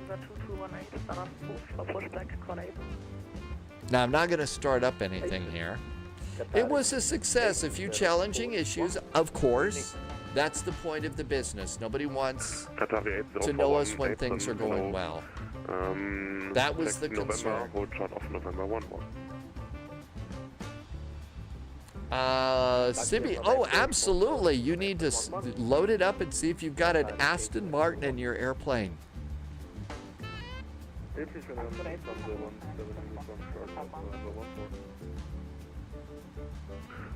2218, startup approved for pushback, call apron. Now, I'm not going to start up anything here. It was a success. A few challenging issues, of course. That's the point of the business. Nobody wants to know us when things are going well. That was the concern. Sibby, oh, absolutely. You need to load it up and see if you've got an Aston Martin in your airplane.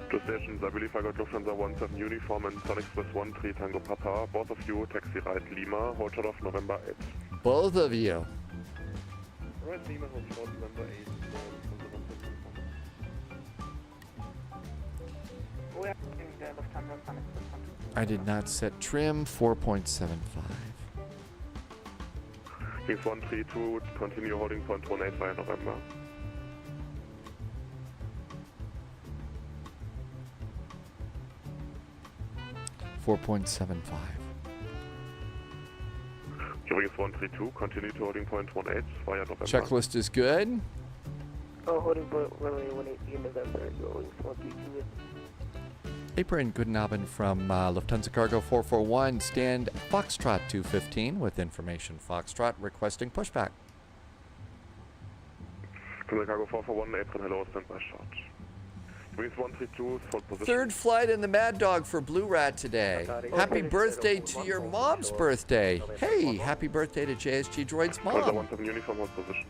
To station, Sabili Fargot Lufthansa 17 Uniform and Sun Express 13 Tango Papa. Both of you, taxi right Lima, hold short of November 8. Both of you. Right, Lima, hold short November 8. I did not set trim 4.75. Wings 132, continue holding point 18 via November. .75. Wings 132, continue to holding point 18 via November. Checklist is good. Oh, holding point runway 18 November, Wings 132. Apron, Guten Abend from Lufthansa Cargo 441, stand Foxtrot 215 with information Foxtrot requesting pushback. Lufthansa Cargo 441, apron, hello, stand by short. Wings 132, full position. Third flight in the Mad Dog for Blue Rat today. Happy birthday to your mom's birthday. Hey, happy birthday to JSG Droid's mom. 17 uniform, hold position.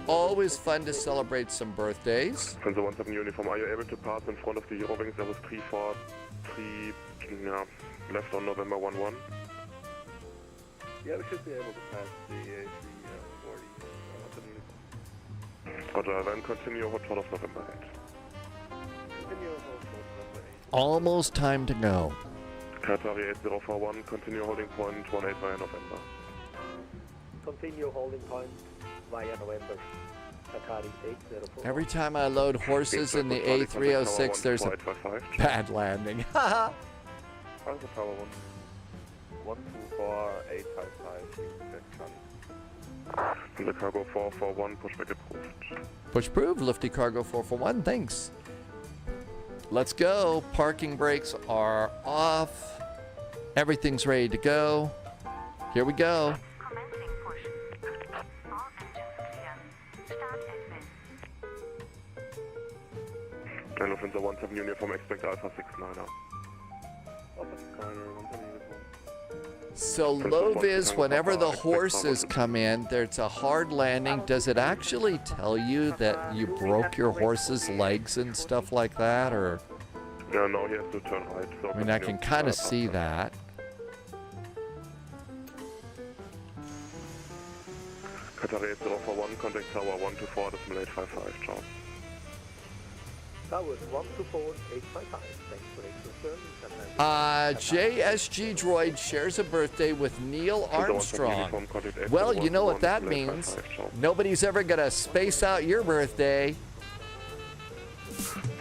Always fun to celebrate some birthdays. Lufthansa 17 uniform, are you able to pass in front of the Eurowings Airbus 343, left on November 11? Yeah, we should be able to pass the A340 Roger, then continue hot shot of November 8. Continue hot shot of November 8. Almost time to go. Qatari 8041, continue holding point 18 via November. Continue holding point via November. Qatari 804. Every time I load horses in the A306, there's a bad landing. Haha. Frankfurt Tower 124-855, the cargo 441, pushback approved. Push proof, lifty cargo 441, thanks. Let's go. Parking brakes are off. Everything's ready to go. Here we go. Commencing push. All engines clear. Start advance. And Lufthansa 17 uniform, expect Alpha 69er. So low vis, whenever the horses come in, there's a hard landing. Does it actually tell you that you broke your horse's legs and stuff like that, or? Yeah, no, he has to turn right. So I mean, I can kind of see that. Qatari 8041, contact tower 124.855, ciao. Tower 124.855. Thanks for the return. JSG Droid shares a birthday with Neil Armstrong. Well, you know what that means. Nobody's ever going to space out your birthday.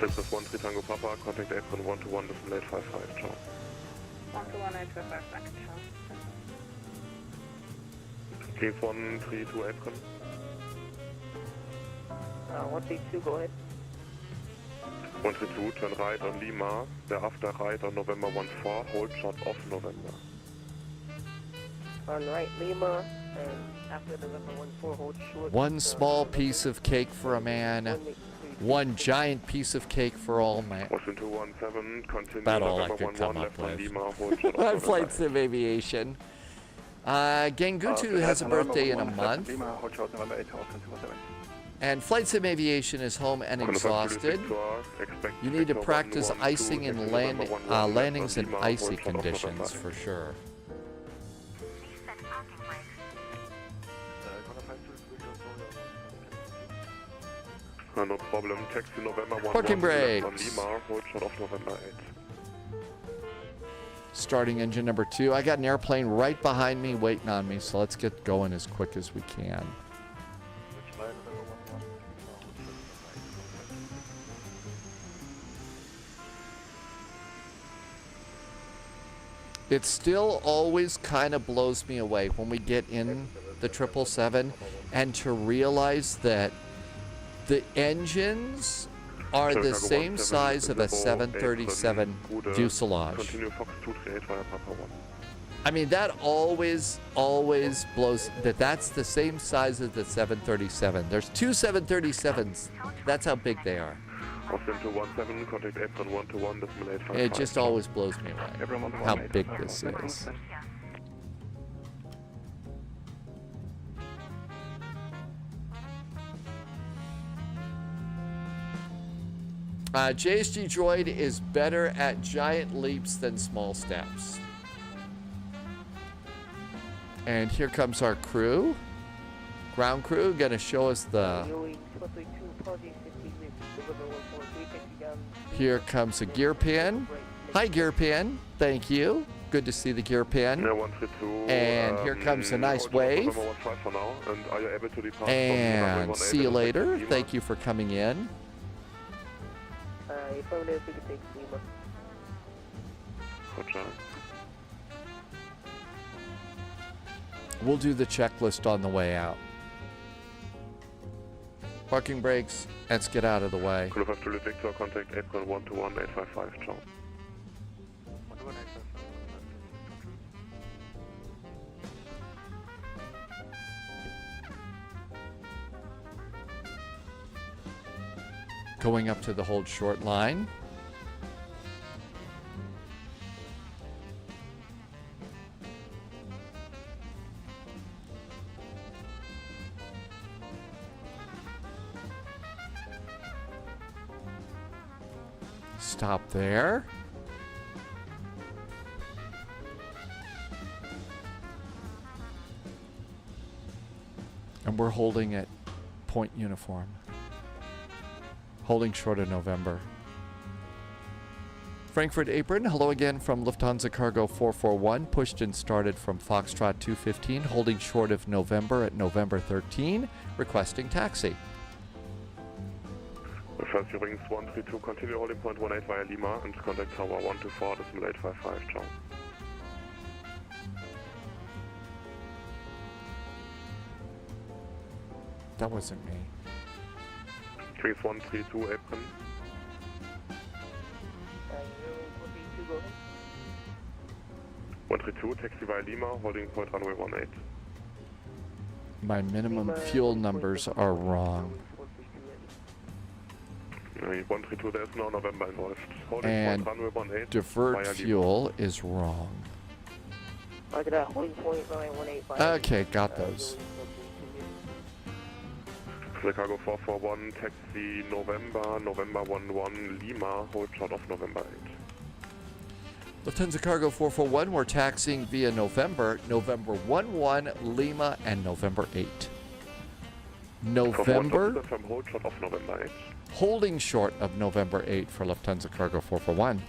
613 Tango Papa, contact apron 121.855, ciao. 121.855, danke, ciao. Please 132 apron. 132, go ahead. 132, turn right on Lima, thereafter right on November 14, hold shot off November. On right, Lima, and after November 14, hold short. One small piece of cake for a man. One giant piece of cake for all men. Washington 217, continue About all I November could come 11, up left on with. Lima, hold shot off On November. Flight Sim Aviation. Gangutu has a birthday in a month. And Flight Sim Aviation is home and exhausted. You need to practice icing and landings in icy conditions for sure. Set parking brakes. No problem, taxi November 11, Parking left on brakes. Lima, hold shot off November 8. Starting engine number 2. I got an airplane right behind me waiting on me, so let's get going as quick as we can. It still always kind of blows me away when we get in the 777 and to realize that the engines are the same size of a 737 fuselage. Continue Fox 238 via Papa 1. I mean, that always blows that's the same size as the 737. There's two 737s. That's how big they are. Austin 217, contact apron 121.855. It just always blows me away how big this is. JSG Droid is better at giant leaps than small steps. And here comes our crew. Ground crew gonna show us the... Here comes a gear pin. Hi, gear pin. Thank you. Good to see the gear pin. Yeah, 132, And here comes a nice wave. for now, and are you able to depart And see you later. Thank you for coming in. Affirmative, we can take Lima. Roger. We'll do the checklist on the way out. Parking brakes. Let's get out of the way. Kilo 5 Juliet Victor, contact apron 121.855, ciao. Going up to the hold short line. Stop there. And we're holding at point uniform. Holding short of November. Frankfurt apron, hello again from Lufthansa Cargo 441, pushed and started from Foxtrot 215, holding short of November at November 13, requesting taxi. First Eurings 132, continue holding point 18 via Lima and contact tower 124, 855, ciao. That wasn't me. Trees 132, apron. 132, taxi via Lima, holding point runway 18. My minimum fuel numbers are wrong. 132, there's no November involved. Holding And point runway 18. divert fuel is wrong. Okay, got those. Chicago 441, taxi November 11, Lima, hold short of November 8. Lufthansa Cargo 441, we're taxiing via November 11, Lima, and November 8. November, From hold short of November 8. holding short of November 8 for Lufthansa Cargo 441.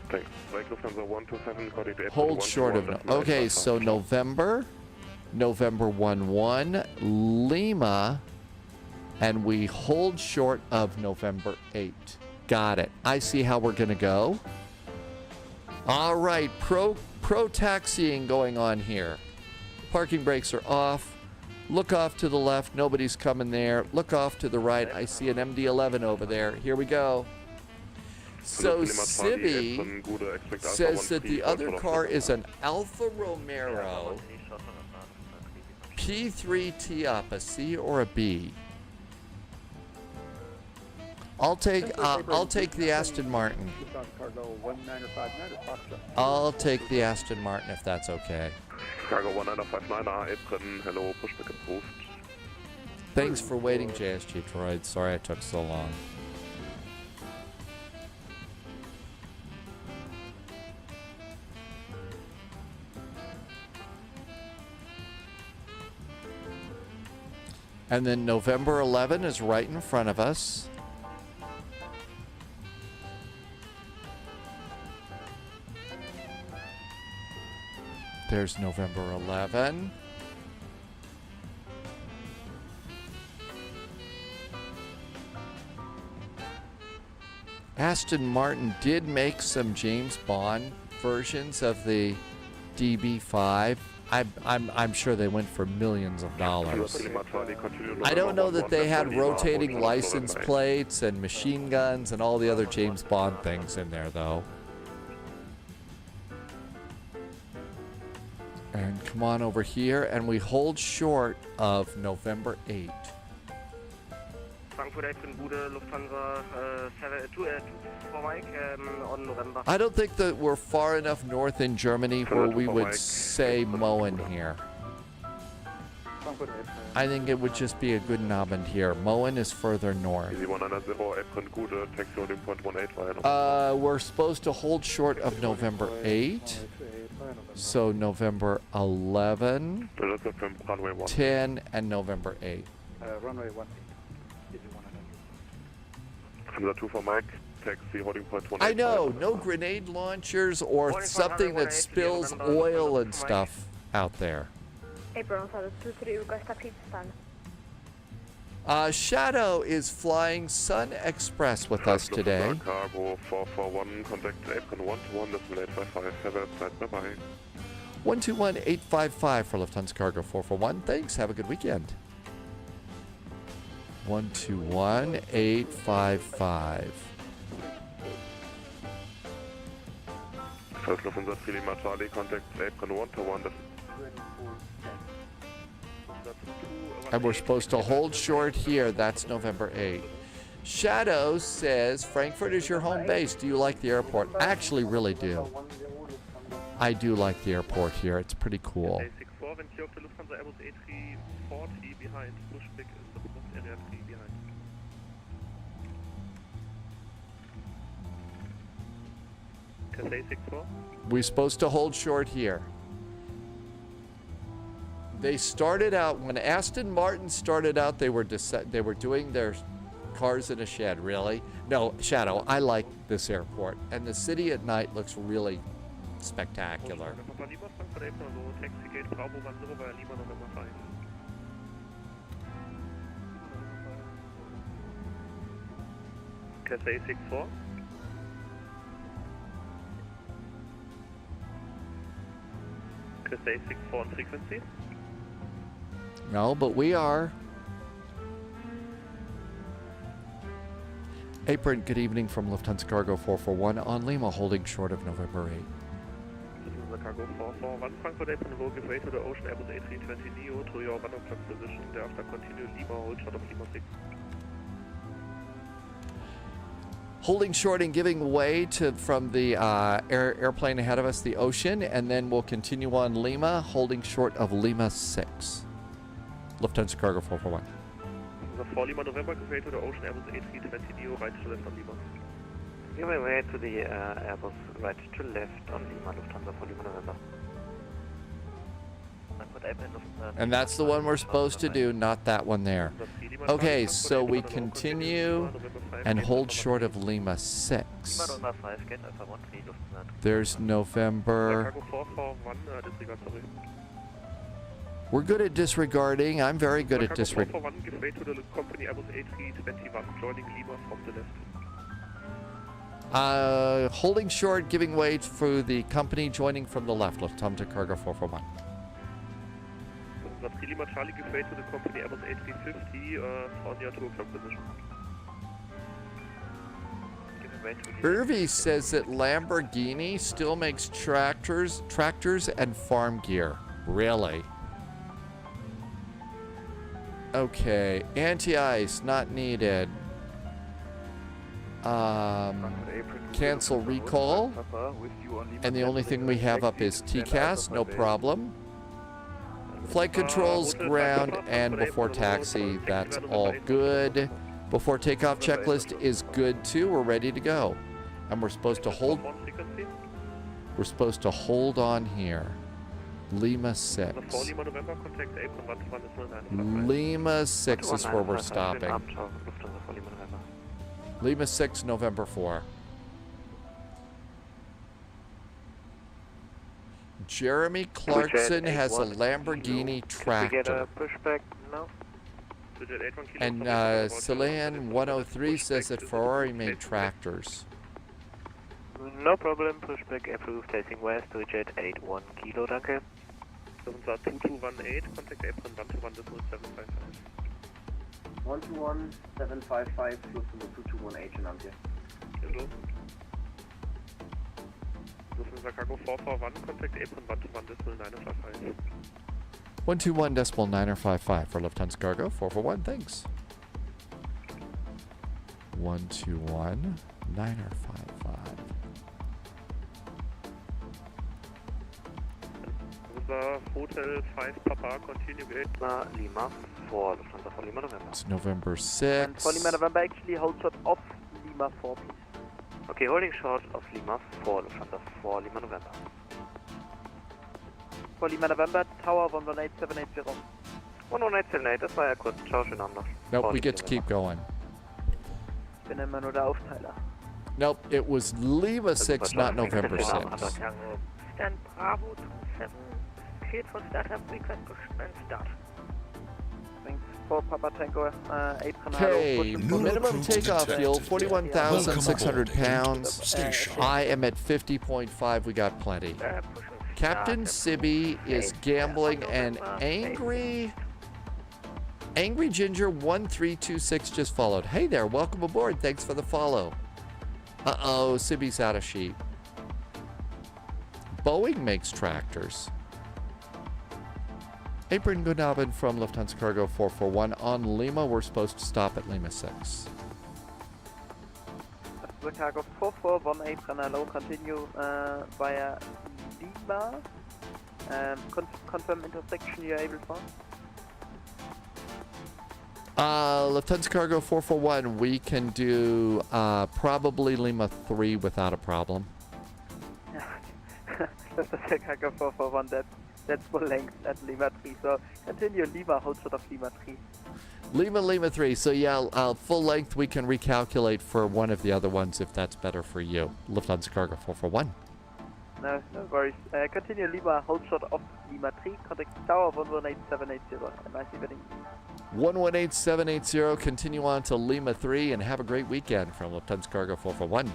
Thanks. Break Lufthansa 127, coordinate 8. Hold short of, okay, so November 11, Lima, and we hold short of November 8. Got it. I see how we're going to go. All right, pro taxiing going on here. Parking brakes are off. Look off to the left. Nobody's coming there. Look off to the right. I see an MD-11 over there. Here we go. So Sibby says that the other car is an Alfa Romero P3 T-Up, a C or a B? I'll take the Aston Martin. I'll take the Aston Martin if that's okay. Cargo 1959, apron, hello, pushback approved. Thanks for waiting, JSG Droid. Sorry I took so long. And then November 11 is right in front of us. There's November 11. Aston Martin did make some James Bond versions of the DB5. I'm sure they went for millions of dollars. I don't know that they had rotating license plates and machine guns and all the other James Bond things in there, though. And come on over here, and we hold short of November 8. Frankfurt apron, Bude, Lufthansa 24 Mike on November. I don't think that we're far enough north in Germany where we would say Moen here. I think it would just be a good Nabend here. Moen is further north. We're supposed to hold short of November 8. So November 11, 10, and November 8. Runway 18. I know, no grenade launchers or something that spills oil and stuff out there. Shadow is flying Sun Express with us today. Cargo 441, contact apron 121, bye-bye. 121-855 for Lufthansa Cargo 441. Thanks, have a good weekend. 121-855. First Lufthansa 3 Lima Charlie, contact apron 121. And we're supposed to hold short here. That's November 8. Shadow says, Frankfurt is your home base. Do you like the airport? I actually really do. I do like the airport here. It's pretty cool. We're supposed to hold short here. They started out when Aston Martin started out. They were doing their cars in a shed. Really? No, Shadow. I like this airport, and the city at night looks really spectacular. Papa Lima, Frankfurt April, so taxi gate Bravo 10 via Lima November 5. Cathay 64. Cathay 64 on frequency. No, but we are. Apron, good evening from Lufthansa Cargo 441 on Lima, holding short of November 8. This is the cargo 441 Frankfurt April, will give way to the Ocean Airbus A320 Neo to your 1 o'clock position. Thereafter continue Lima, hold short of Lima 6. Holding short and giving way from the airplane ahead of us, the Ocean, and then we'll continue on Lima, holding short of Lima 6. Lufthansa Cargo 441. The 4 Lima November, give way to the Ocean Airbus A320 Neo, right to left on Lima. Give way to the Airbus right to left on Lima, Lufthansa 4 Lima November. And that's the one we're supposed to do, not that one there. Okay, so we continue and hold short of Lima 6. There's November. Cargo 441, disregard, sorry. We're good at disregarding. I'm very good at disregarding. Cargo 441, give way to the company Airbus A321, joining Lima from the left. Holding short, giving way for the company joining from the left. Lufthansa Cargo 441. The 3 Lima Charlie, give way to the company Airbus A350 on your 2 o'clock position. Irvi says that Lamborghini still makes tractors and farm gear. Really? Okay, anti-ice not needed. Cancel recall. And the only thing we have up is TCAS, no problem. Flight controls, ground, and before taxi, that's all good. Before takeoff checklist is good too. We're ready to go. And we're supposed to hold on here. Lima 6. Lima 6 is where we're stopping. Lima 6, November 4. Jeremy Clarkson has a Lamborghini tractor. Pushback now. And Celan 103 says that Ferrari made tractors. No problem, pushback approved, facing west, reach 81 Kilo, danke. 2218, contact apron 121.755. 121.755, Fluss nummer 2218 am hier. Hello. Lufthansa Cargo 441, contact apron 121.955. 121.955 for Lufthansa Cargo 441, thanks. 121.955. Hotel 5 Papa, continue gate. Lima 4, Lufthansa 4 Lima November. It's November 6. And for Lima November, actually hold short of Lima 4, please. Okay, holding short of Lima 4, Lufthansa 4 Lima November. For Lima November, Tower 118.780. 118.78, das war ja kurz. Ciao, schönen Abend noch. Nope, we get to keep going. Ich bin immer nur der Aufteiler. Nope, it was Lima 6, not November 6. Stand Bravo 27, cleared for startup, request and start. Thanks for Papa Tango, apron. Okay, minimum crew to takeoff detect. fuel, 41,600 Welcome aboard, pounds. Stay sharp. I am at 50.5, we got plenty. Captain Sibby is gambling and angry. Angry Ginger 1326 just followed. Hey there, welcome aboard. Thanks for the follow. Uh-oh, Sibby's out of sheet. Boeing makes tractors. Apron Gunabin from Lufthansa Cargo 441 on Lima. We're supposed to stop at Lima 6. The cargo 441 apron, hello, continue via Lima. Confirm intersection you're able for. Lufthansa Cargo 441, we can do probably Lima 3 without a problem. Lufthansa Cargo 441, that That's full length at Lima 3. So continue Lima, hold short of Lima 3. Lima 3. So yeah, full length we can recalculate for one of the other ones if that's better for you. Lufthansa Cargo 441. No worries. Continue Lima, hold short of Lima 3. Contact tower 118780. Nice evening. 118780. Continue on to Lima 3 and have a great weekend from Lufthansa Cargo 441.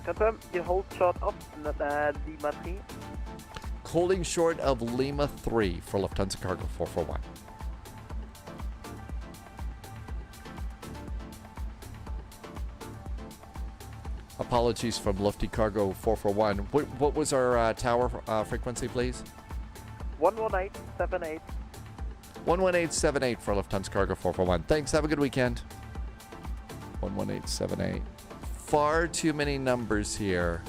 Confirm you hold short of Lima 3. Holding short of Lima 3 for Lufthansa Cargo 441. Apologies from Lufty Cargo 441. What was our tower frequency, please? 11878. 11878 for Lufthansa Cargo 441. Thanks. Have a good weekend. 11878. Far too many numbers here.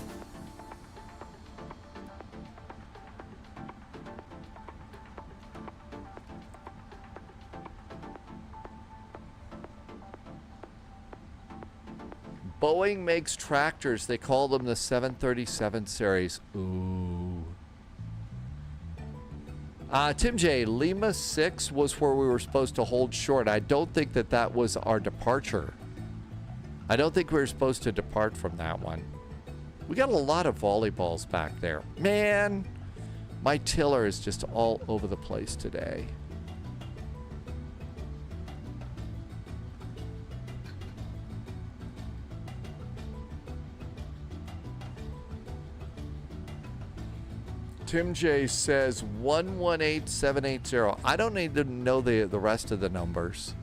Boeing makes tractors. They call them the 737 series. Ooh. Tim J, Lima 6 was where we were supposed to hold short. I don't think that was our departure. I don't think we were supposed to depart from that one. We got a lot of volleyballs back there. Man, my tiller is just all over the place today. Tim J says 118780. I don't need to know the rest of the numbers.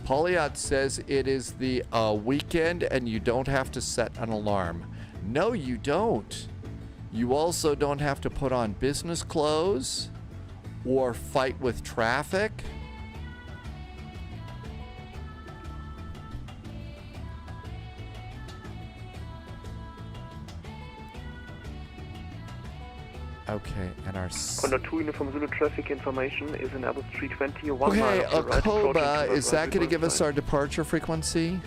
Polyot says it is the weekend and you don't have to set an alarm. No, you don't. You also don't have to put on business clothes or fight with traffic. Okay, and our... Condor 2 Uniform Zulu traffic information is in Airbus 320. Okay, Akoba, is that going to give us our departure frequency?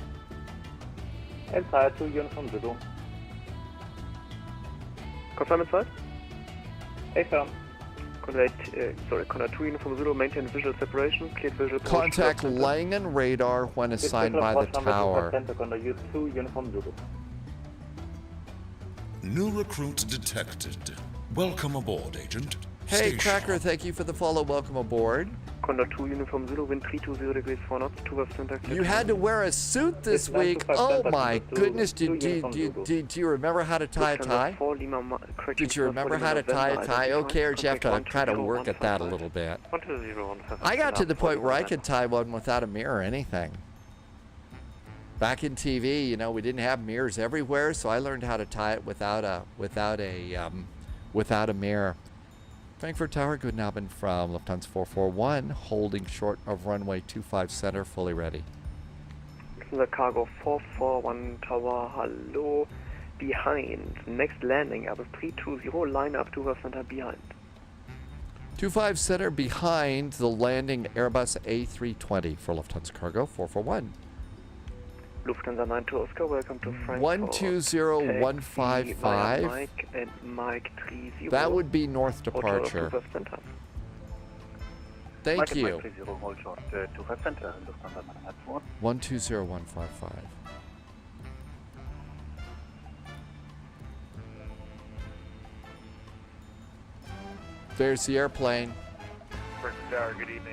Inside 2 Uniform Zulu. Confirm inside? Affirm. Condor 2 Uniform Zulu, maintain visual separation, clear visual... Contact Langen radar when assigned by the tower. Condor 2 Uniform Zulu. New recruit detected. Welcome aboard, Agent. Hey, Stay Cracker, sharp. thank you for the follow. Welcome aboard. Condor 2 Uniform Zulu, wind 320 degrees 4 knots, 2 of center. You had to wear a suit this week. Oh my goodness. Do you remember how to tie a tie? Did you remember how to tie a tie? Okay, or did you have to kind of work at that a little bit? I got to the point where I could tie one without a mirror or anything. Back in TV, you know, we didn't have mirrors everywhere, so I learned how to tie it without a mirror. Frankfurt Tower, good Abend from Lufthansa 441, holding short of runway 25 center, fully ready. The cargo 441 Tower, hello, behind. Next landing, Airbus 320, line up 2 center behind. 25 center behind the landing Airbus A320 for Lufthansa Cargo 441. Lufthansa 9 to Oscar, welcome to Frankfurt. 120155. Mike and Mike 30. That would be north departure. Thank you. 120155. There's the airplane. Good evening.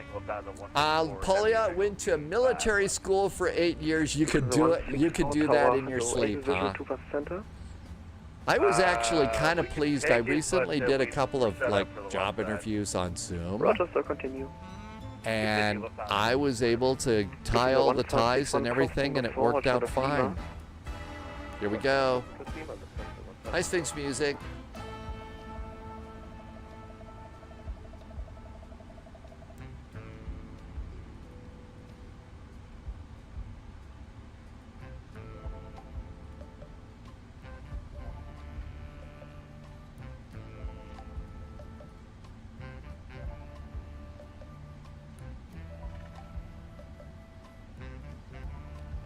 Polia went to military school for 8 years. You could do it. You could do that in your sleep, huh? I was actually kind of pleased. I recently did a couple of job interviews on Zoom. Roger, continue. And I was able to tie all the ties and everything, and it worked out fine. Here we go. Nice things, music.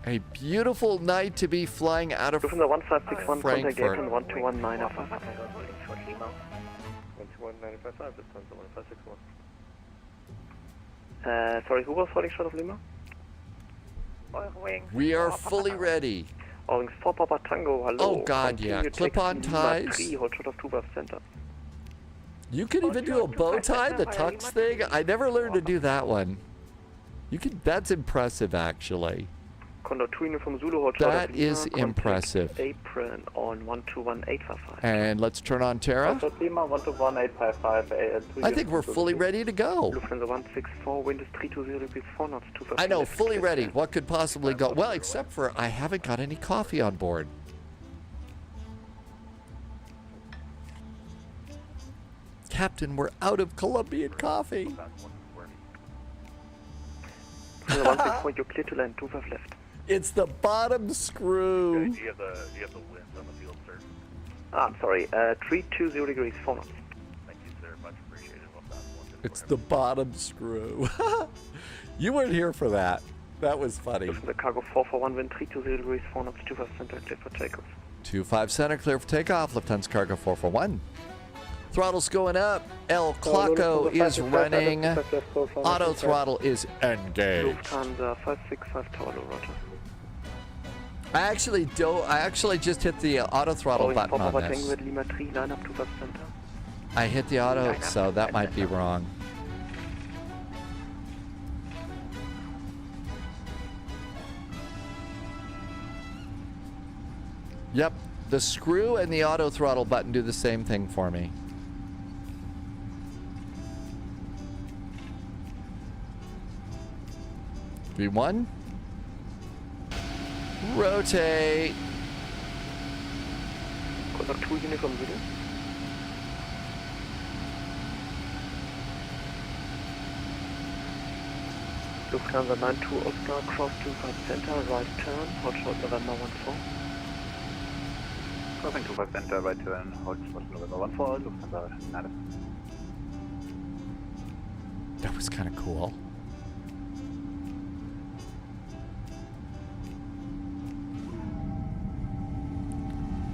A beautiful night to be flying out of Lufthansa 1561, contact Frankfurt. Airplane 1219 Alpha. 121.955, Lufthansa 1561. Sorry, who was holding short of Lima? We are fully ready. Wings 4 Papa Tango, hello. Oh, God, yeah. Clip-on ties. 3, hold short of 2 Buff Center. You can even do a bow tie, the tux thing. I never learned to do that one. You can. That's impressive, actually. Condor 2 Uniform Zulu, hold short That of Lima. is Contact impressive. Apron on 121855. And let's turn on Terra. Lima 121855. I think we're fully ready to go. Lufthansa 164, wind is 320 degrees 4 knots, 2 I know, fully ready. What could possibly go? Well, except for I haven't got any coffee on board. Captain, we're out of Colombian coffee. Lufthansa 164, you're clear to land, 2 left. It's the bottom screw. Do you have the winds on the field, sir? I'm sorry, 320 degrees 4 knots. Thank you, sir. Much appreciated. It's the bottom screw. You weren't here for that. That was funny. The cargo 441, wind 320 degrees 4 knots, 25 center, clear for takeoff. 25 center, clear for takeoff. Lufthansa cargo 441. Throttle's going up. El Clocko is running. Auto throttle is engaged. Lufthansa 565, Tower, roger. I actually just hit the auto throttle button on this. Lima 3, line up 25 center. I hit the auto, so that might be wrong. Yep, the screw and the auto throttle button do the same thing for me. V1. Rotate. Contact 2 Uniform Zulu. Lufthansa 92 Oscar, cross 25 center, right turn, hold short November 14. Crossing 25 center, right turn, hold short November 14, Lufthansa 9. That was kind of cool.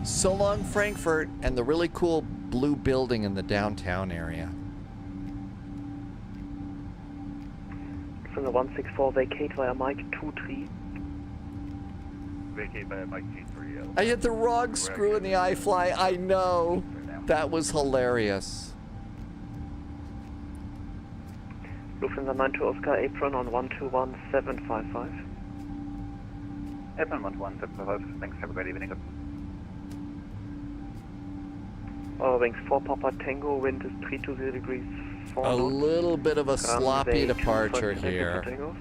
So long, Frankfurt, and the really cool blue building in the downtown area. Lufthansa 164, vacate via Mike 23. Vacate by Mike G3. I hit the wrong screw in the iFly. I know. That was hilarious. Lufthansa 92 Oscar, apron on 121755. Apron 11755, thanks, have a great evening. Wings 4 Papa Tango, wind is 320 degrees 4 A knots. little bit of a sloppy Runway departure 25 here. for takeoff.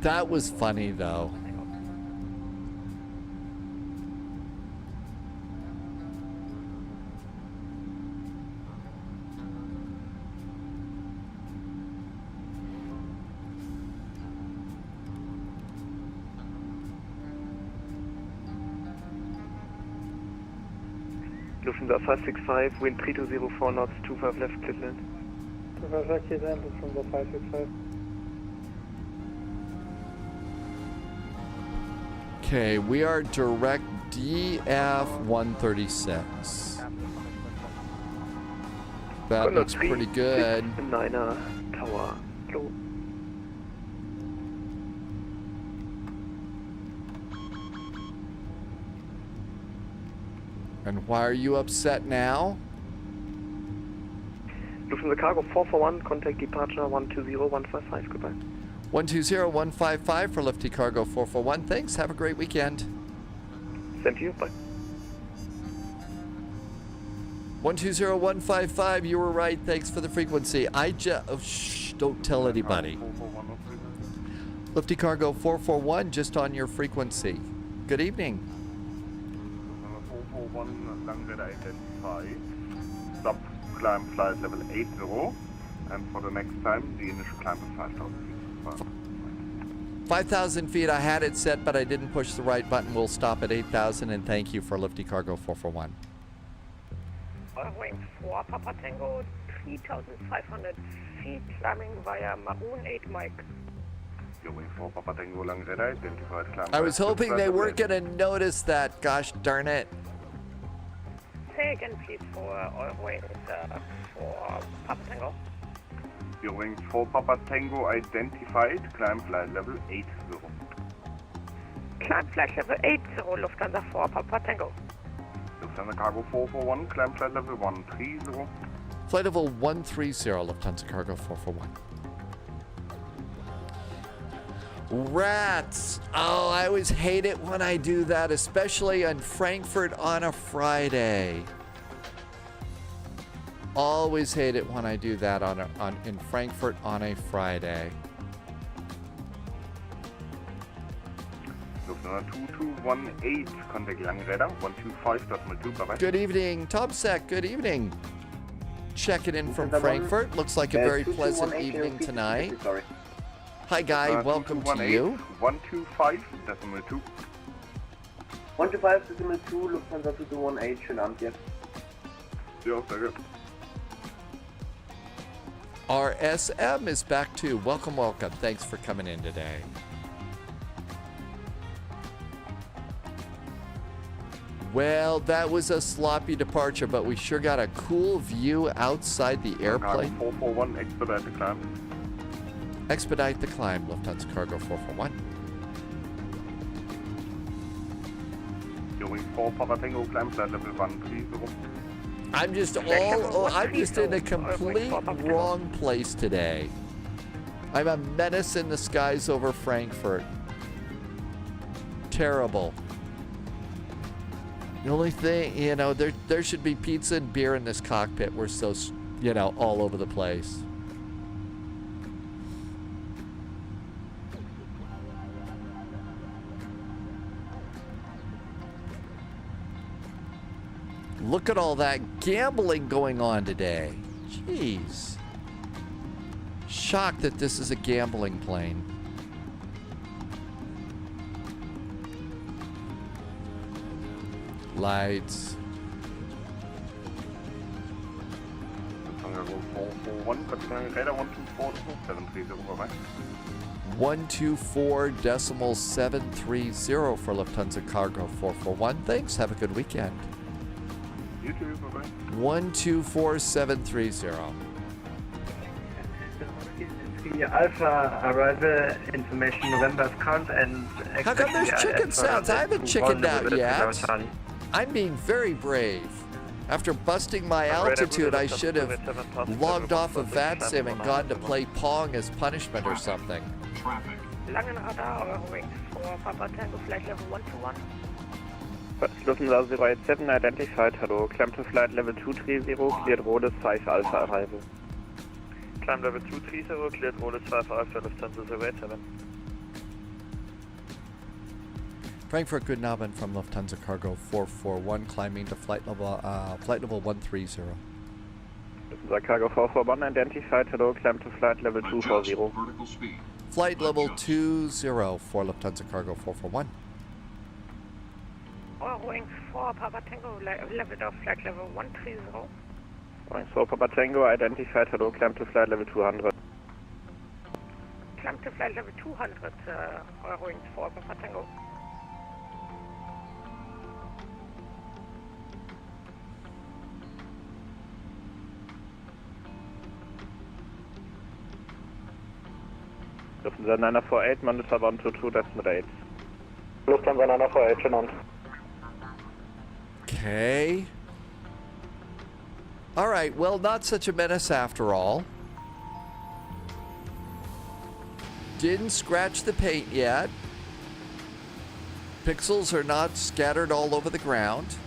That was funny, though. Lufthansa 565, wind 3204 4 knots, 25 left, clear land. 25 left, clear land, Lufthansa 565. Okay, we are direct DF 136. That looks pretty good. 9er Tower, low. And why are you upset now? Lufthansa cargo 441, contact departure 120155, goodbye. 120155 for Lifty Cargo 441. Thanks, have a great weekend. Same to you, bye. 120155, you were right. Thanks for the frequency. Shh, don't tell anybody. Lifty Cargo 441, just on your frequency. Good evening. 441, landed identified. Stop, climb flight level 80. And for the next time, the initial climb is 5,000 feet. 5,000 feet, I had it set, but I didn't push the right button. We'll stop at 8,000, and thank you for Lifty Cargo 441. Wings 4 Papa Tango, 3,500 feet, climbing via Maroon 8 Mike. You're wing 4 Papa Tango Lang Red, identified climb. I was hoping they weren't going to notice that. Gosh darn it. Say again, please, for Eurowings for Papa Tango. You're wing 4 Papa Tango identified, climb flight level 80. Climb flight level 80, Lufthansa 4 Papa Tango. Lufthansa Cargo 441, climb flight level 130. Flight level 130, Lufthansa Cargo 441. Rats! Oh, I always hate it when I do that, especially in Frankfurt on a Friday. Always hate it when I do that in Frankfurt on a Friday. Lufthansa 2218, contact Langräder 125.2, bye bye. Good evening, Tomsek. Good evening. Checking in from Frankfurt. Looks like a very pleasant evening tonight. Hi, Guy. Welcome to you. 125.2. 125.2, Lufthansa 2218, schönen Abend dir. Ja, danke. RSM is back too. Welcome, welcome. Thanks for coming in today. Well, that was a sloppy departure, but we sure got a cool view outside the airplane. 441, expedite the climb. Expedite the climb, Lufthansa Cargo 441. You're wing 4 Papa Tango, climb flight level 130. I'm just in a complete wrong place today. I'm a menace in the skies over Frankfurt. Terrible. The only thing, you know, there should be pizza and beer in this cockpit. We're so, you know, all over the place. Look at all that gambling going on today. Jeez. Shocked that this is a gambling plane. Lights. 124.730 for Lufthansa Cargo 441. Thanks. Have a good weekend. You too, bye-bye. 124.730. Alpha arrival information November current and how come there's chicken sounds? I haven't chickened out yet. I'm being very brave. After busting my altitude, I should have logged off of VATSIM and gone to play Pong as punishment or something. Langenradar, Eurowings for Papa Tango, flight level 121. Lufthansa 087 identified, hello, climb to flight level 230, cleared roll 5 Alpha arrival. Climb level 230, cleared roll 5 Alpha, Lufthansa 087. Frankfurt Goodnaben from Lufthansa Cargo 441, climbing to flight level 130. Lufthansa Cargo 441 identified, hello, climb to flight level 240. Flight level 20 for Lufthansa Cargo 441. Eurowings 4 Papa Tango, level of flight level 130. Eurowings 4 Papa Tango identified, hello, climb to flight level 200. Climb to flight level 200, Eurowings 4 Papa Tango. Lufthansa 948, monitor 122, decimal 8. Lufthansa 948, schönen Abend. Okay. All right, well, not such a menace after all. Didn't scratch the paint yet. Pixels are not scattered all over the ground.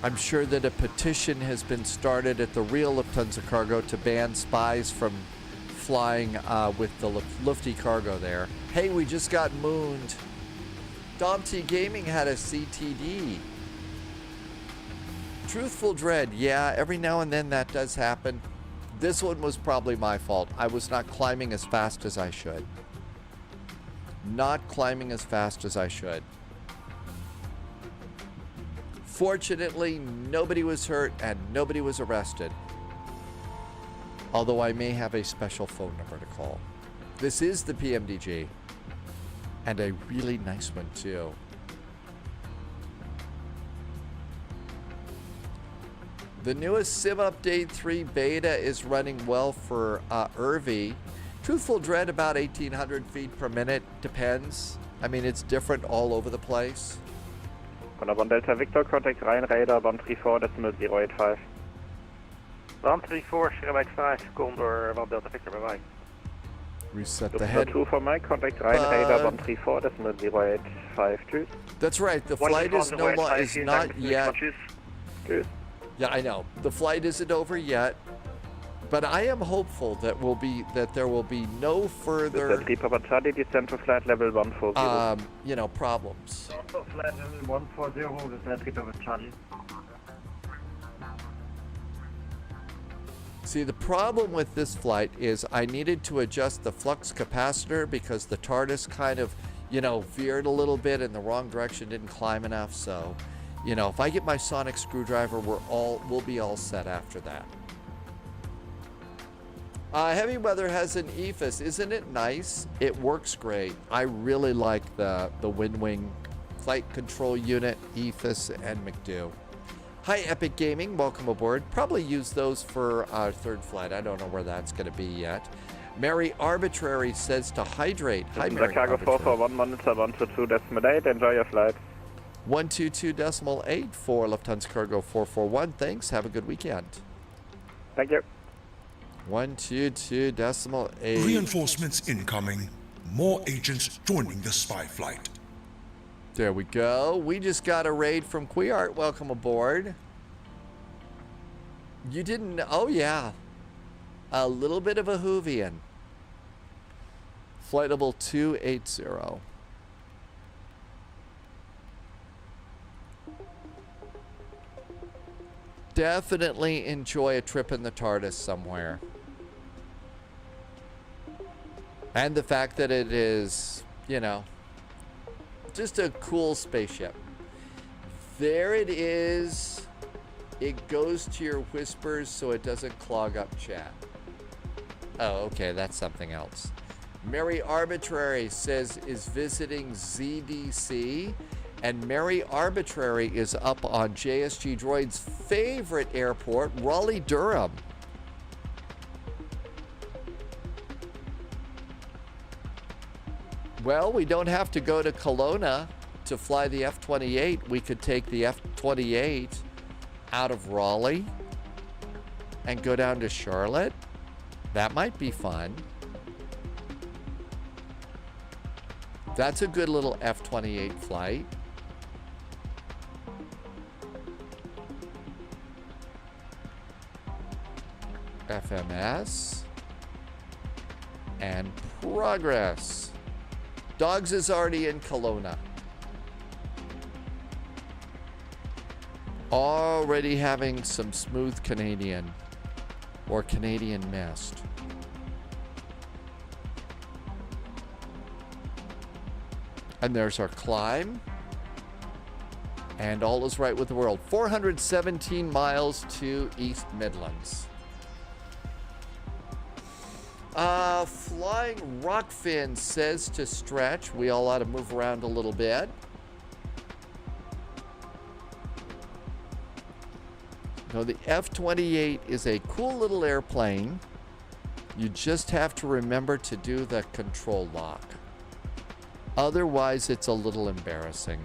I'm sure that a petition has been started at the real Lufthansa Cargo to ban spies from flying with the Lufty Cargo there. Hey, we just got mooned. Domty Gaming had a CTD. Truthful Dread, yeah, every now and then that does happen. This one was probably my fault. I was not climbing as fast as I should. Not climbing as fast as I should. Fortunately, nobody was hurt and nobody was arrested. Although I may have a special phone number to call. This is the PMDG. And a really nice one, too. The newest Sim Update 3 beta is running well for Irvi. Truthful Dread about 1,800 feet per minute. Depends. I mean, it's different all over the place. Wunderbar, Delta Victor, contact Ryan Radar, bomb 34, decimal 085. Bomb 34, 085, Condor, bomb Delta Victor, bye-bye. Reset the head. 2 for Mike, contact Ryan Radar, bomb 34, decimal 085, tschüss. That's right, the flight is not yet. Tschüss. Yeah, I know. The flight isn't over yet. But I am hopeful that there will be no further descend to flight level 140. you know, problems. Flight level 140, descend to Charlie. See, the problem with this flight is I needed to adjust the flux capacitor because the TARDIS kind of, you know, veered a little bit in the wrong direction, didn't climb enough. So, you know, if I get my sonic screwdriver, we'll be all set after that. Heavy Weather has an EFIS. Isn't it nice? It works great. I really like the WinWing flight control unit, EFIS, and McDo. Hi, Epic Gaming. Welcome aboard. Probably use those for our third flight. I don't know where that's going to be yet. Mary Arbitrary says to hydrate. Hi, Mary Chicago Arbitrary. 441, monitor 122.8. Enjoy your flight. 122.8 for Lufthansa Cargo 441. Thanks. Have a good weekend. Thank you. 122.8. Reinforcements incoming. More agents joining the spy flight. There we go. We just got a raid from Quiart. Welcome aboard. You didn't... Oh, yeah. A little bit of a Hoovian. Flight level 280. Definitely enjoy a trip in the TARDIS somewhere. And the fact that it is, you know, just a cool spaceship. There it is. It goes to your whispers so it doesn't clog up chat. Oh, okay, that's something else. Mary Arbitrary says is visiting ZDC. And Mary Arbitrary is up on JSG Droid's favorite airport, Raleigh-Durham. Well, we don't have to go to Kelowna to fly the F-28. We could take the F-28 out of Raleigh and go down to Charlotte. That might be fun. That's a good little F-28 flight. FMS and progress. Dogs is already in Kelowna. Already having some smooth Canadian or Canadian mist. And there's our climb. And all is right with the world. 417 miles to East Midlands. Flying Rockfin says to stretch. We all ought to move around a little bit. No, the F-28 is a cool little airplane. You just have to remember to do the control lock. Otherwise, it's a little embarrassing.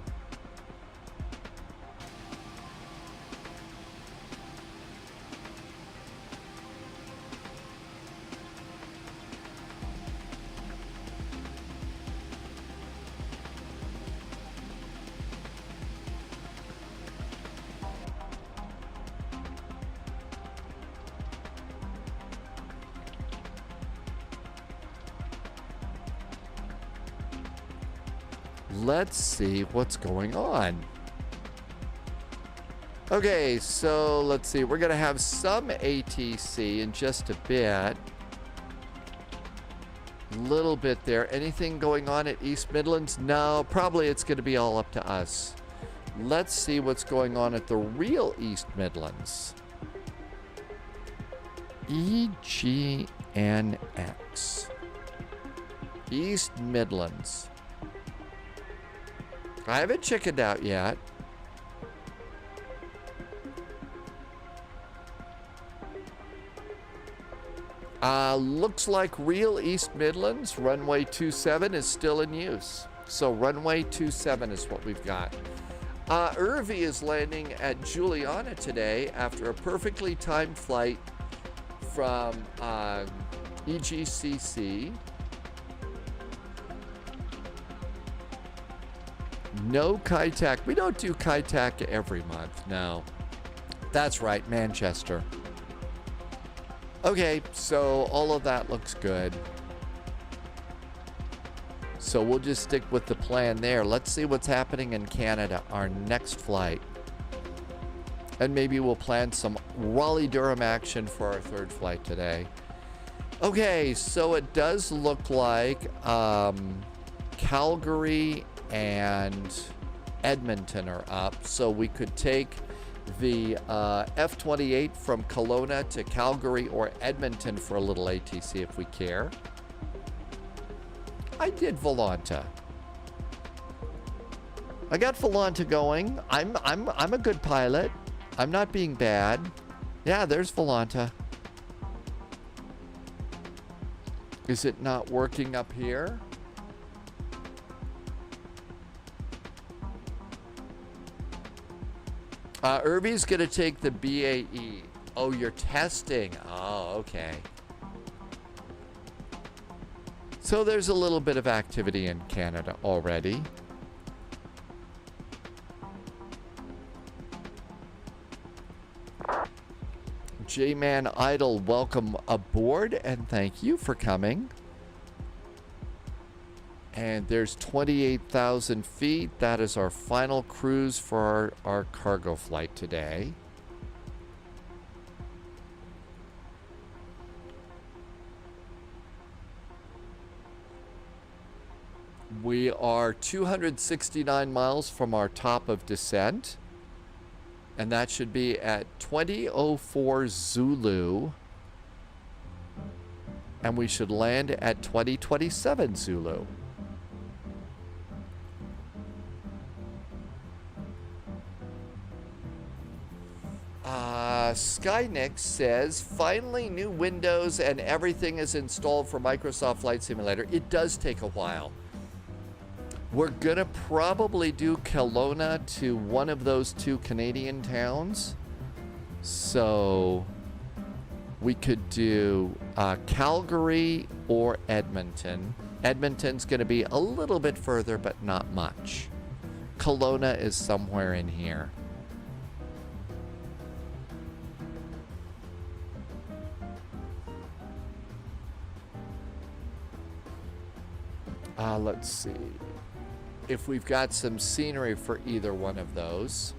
Let's see what's going on. Okay, so let's see. We're going to have some ATC in just a bit. Little bit there. Anything going on at East Midlands? No, probably it's going to be all up to us. Let's see what's going on at the real East Midlands. EGNX. East Midlands. I haven't chickened out yet. Looks like real East Midlands, runway 27 is still in use. So runway 27 is what we've got. Irvi is landing at Juliana today after a perfectly timed flight from EGCC. No Kitac. We don't do Kitac every month, no. That's right, Manchester. Okay, so all of that looks good. So we'll just stick with the plan there. Let's see what's happening in Canada, our next flight. And maybe we'll plan some Raleigh-Durham action for our third flight today. Okay, so it does look like Calgary and Edmonton are up. So we could take the F-28 from Kelowna to Calgary or Edmonton for a little ATC if we care. I did Volanta. I got Volanta going. I'm a good pilot. I'm not being bad. Yeah, there's Volanta. Is it not working up here? Irvy's gonna take the BAE. Oh, you're testing. Oh, okay. So there's a little bit of activity in Canada already. J-Man Idol, welcome aboard and thank you for coming. And there's 28,000 feet. That is our final cruise for our cargo flight today. We are 269 miles from our top of descent. And that should be at 2004 Zulu. And we should land at 2027 Zulu. Skynix says, finally new Windows and everything is installed for Microsoft Flight Simulator. It does take a while. We're gonna probably do Kelowna to one of those two Canadian towns. So we could do Calgary or Edmonton. Edmonton's gonna be a little bit further, but not much. Kelowna is somewhere in here. Let's see if we've got some scenery for either one of those.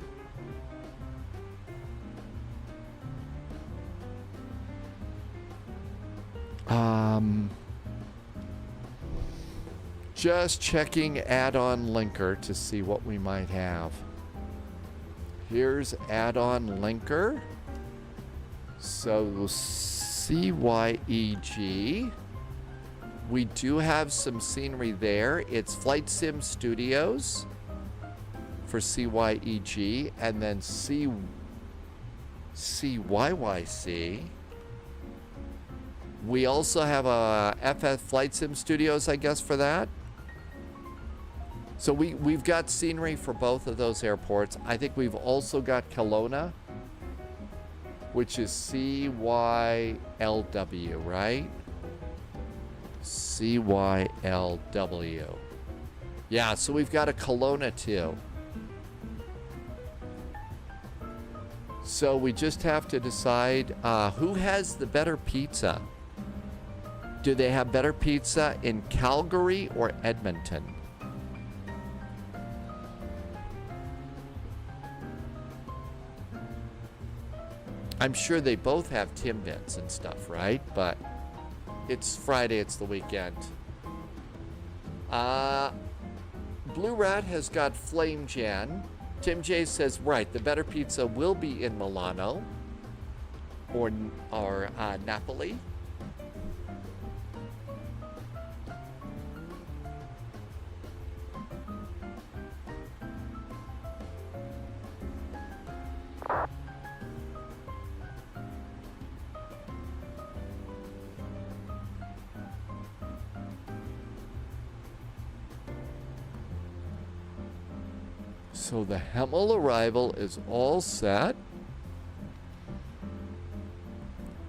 Just checking add-on linker to see what we might have. Here's add-on linker. So CYEG. We do have some scenery there. It's Flight Sim Studios for CYEG, and then CYYC. We also have a FF Flight Sim Studios, I guess, for that. So we've got scenery for both of those airports. I think we've also got Kelowna, which is CYLW, right? CYLW. Yeah, so we've got a Kelowna too. So we just have to decide who has the better pizza. Do they have better pizza in Calgary or Edmonton? I'm sure they both have Timbits and stuff, right? But it's Friday, it's the weekend. Blue Rat has got Flame Gen. Tim J says, right, the better pizza will be in Milano or Napoli. So the Hemel arrival is all set.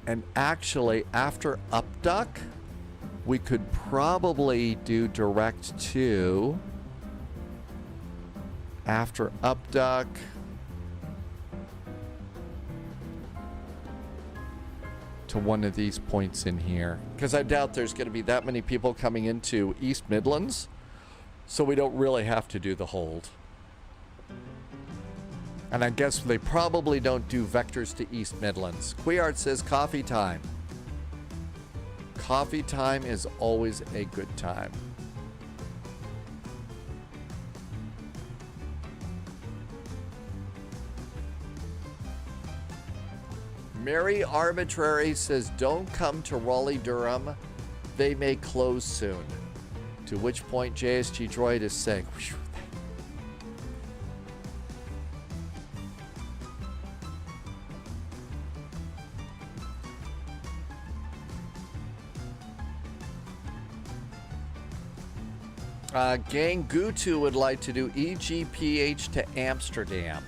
And actually, after upduck, we could probably do direct to, after upduck, to one of these points in here. Because I doubt there's going to be that many people coming into East Midlands, so we don't really have to do the hold. And I guess they probably don't do vectors to East Midlands. Queart says coffee time. Coffee time is always a good time. Mary Arbitrary says don't come to Raleigh-Durham. They may close soon. To which point JSG Droid is saying, whew, Gang Gutu would like to do EGPH to Amsterdam.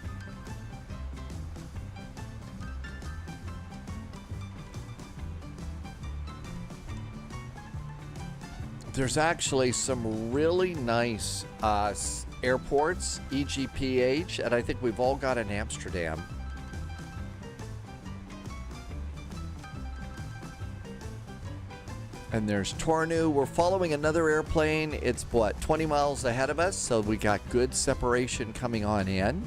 There's actually some really nice airports, EGPH, and I think we've all got in Amsterdam. And there's Tornu. We're following another airplane. It's what, 20 miles ahead of us, so we got good separation coming on in.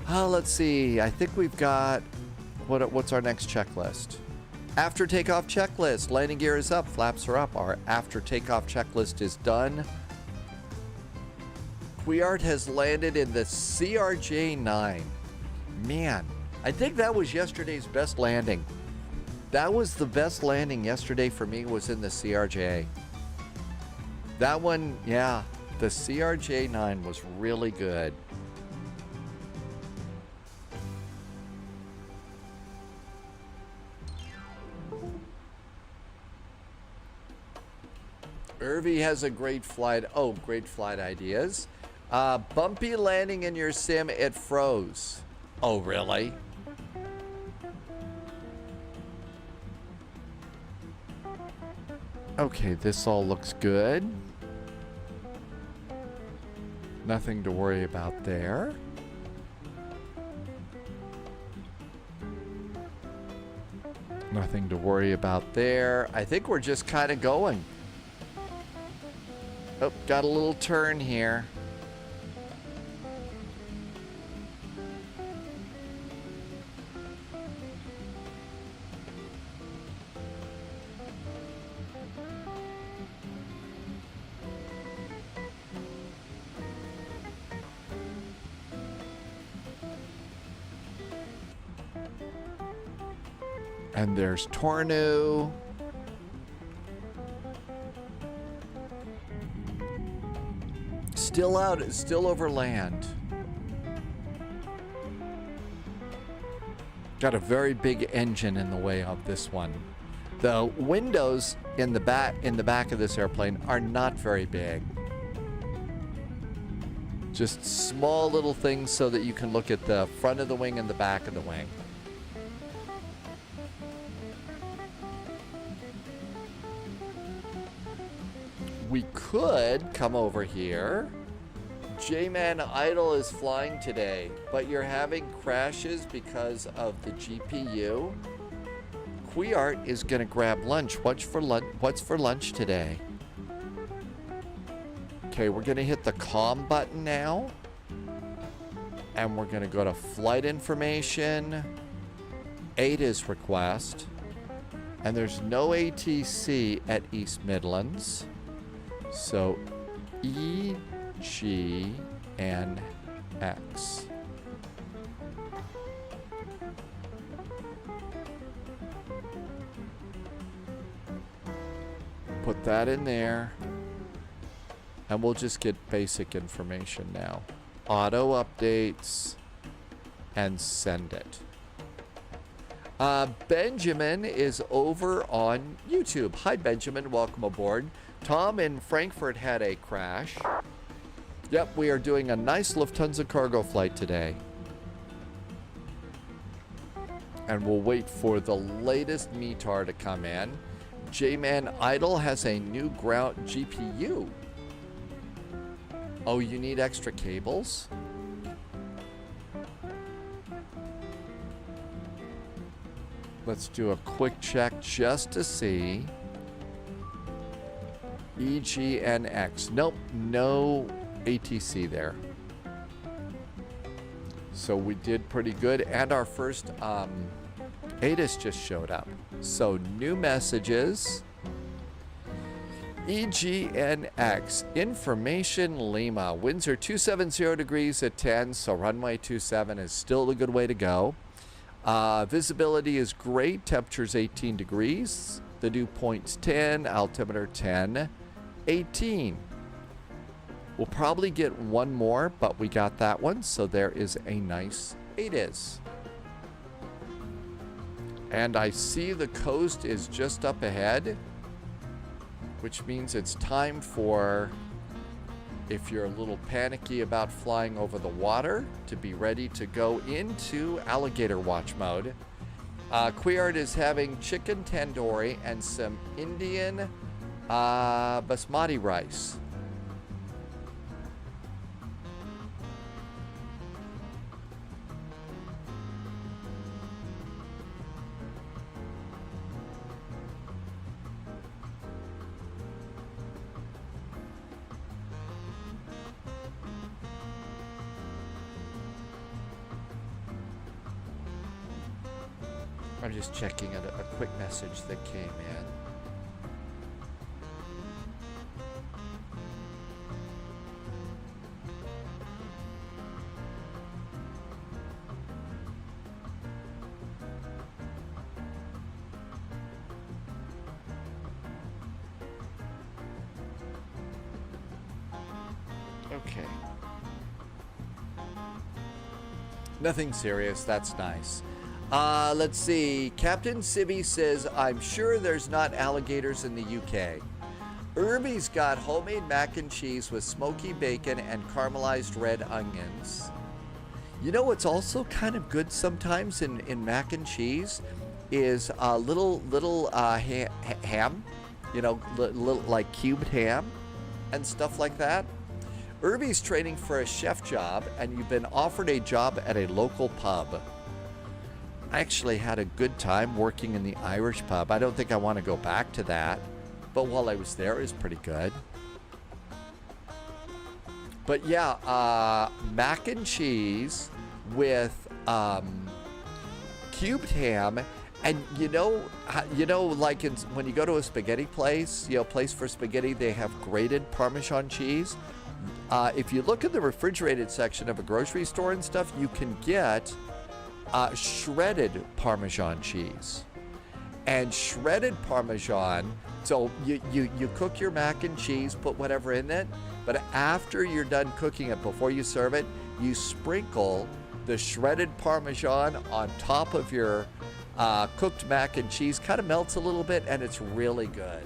Let's see. I think we've got what's our next checklist? After takeoff checklist. Landing gear is up, flaps are up. Our after takeoff checklist is done. Queart has landed in the CRJ-9. Man, I think that was yesterday's best landing. That was the best landing yesterday for me, was in the CRJ. That one, yeah, the CRJ-9 was really good. Irvi has a great flight. Oh, great flight ideas. Bumpy landing in your sim, it froze. Oh, really? Okay, this all looks good. Nothing to worry about there. Nothing to worry about there. I think we're just kind of going. Oh, got a little turn here. And there's Tornu. Still out, still over land. Got a very big engine in the way of this one. The windows in the back of this airplane are not very big. Just small little things so that you can look at the front of the wing and the back of the wing. We could come over here. J-Man Idle is flying today, but you're having crashes because of the GPU. Queart is gonna grab lunch. What's for lunch today? Okay, we're gonna hit the COM button now. And we're gonna go to flight information, ATIS request, and there's no ATC at East Midlands. So EGNX EGNX. Put that in there. And we'll just get basic information now. Auto updates. And send it. Benjamin is over on YouTube. Hi, Benjamin. Welcome aboard. Tom in Frankfurt had a crash. Yep, we are doing a nice Lufthansa cargo flight today. And we'll wait for the latest METAR to come in. J-Man Idle has a new ground GPU. Oh, you need extra cables? Let's do a quick check just to see. EGNX. Nope, no ATC there. So we did pretty good. And our first ATIS just showed up. So new messages. EGNX. Information Lima. Winds are 270 degrees at 10. So runway 27 is still a good way to go. Visibility is great. Temperature's 18 degrees. The dew point's 10. Altimeter 10. 18. We'll probably get one more, but we got that one. So there is a nice ATIS. And I see the coast is just up ahead, which means it's time for, if you're a little panicky about flying over the water, to be ready to go into alligator watch mode. Quiard is having chicken tandoori and some Indian basmati rice. I'm just checking a quick message that came in. Okay. Nothing serious. That's nice. Let's see. Captain Sibby says, I'm sure there's not alligators in the UK. Irby's got homemade mac and cheese with smoky bacon and caramelized red onions. You know what's also kind of good sometimes in mac and cheese is a little ham, you know, little like cubed ham and stuff like that. Irby's training for a chef job, and you've been offered a job at a local pub. I actually had a good time working in the Irish pub. I don't think I want to go back to that. But while I was there, it was pretty good. But yeah, mac and cheese with cubed ham. And you know, like when you go to a spaghetti place, place for spaghetti, they have grated Parmesan cheese. If you look at the refrigerated section of a grocery store and stuff, you can get shredded Parmesan cheese. And shredded Parmesan, so you cook your mac and cheese, put whatever in it, but after you're done cooking it, before you serve it, you sprinkle the shredded Parmesan on top of your cooked mac and cheese. Kind of melts a little bit, and it's really good.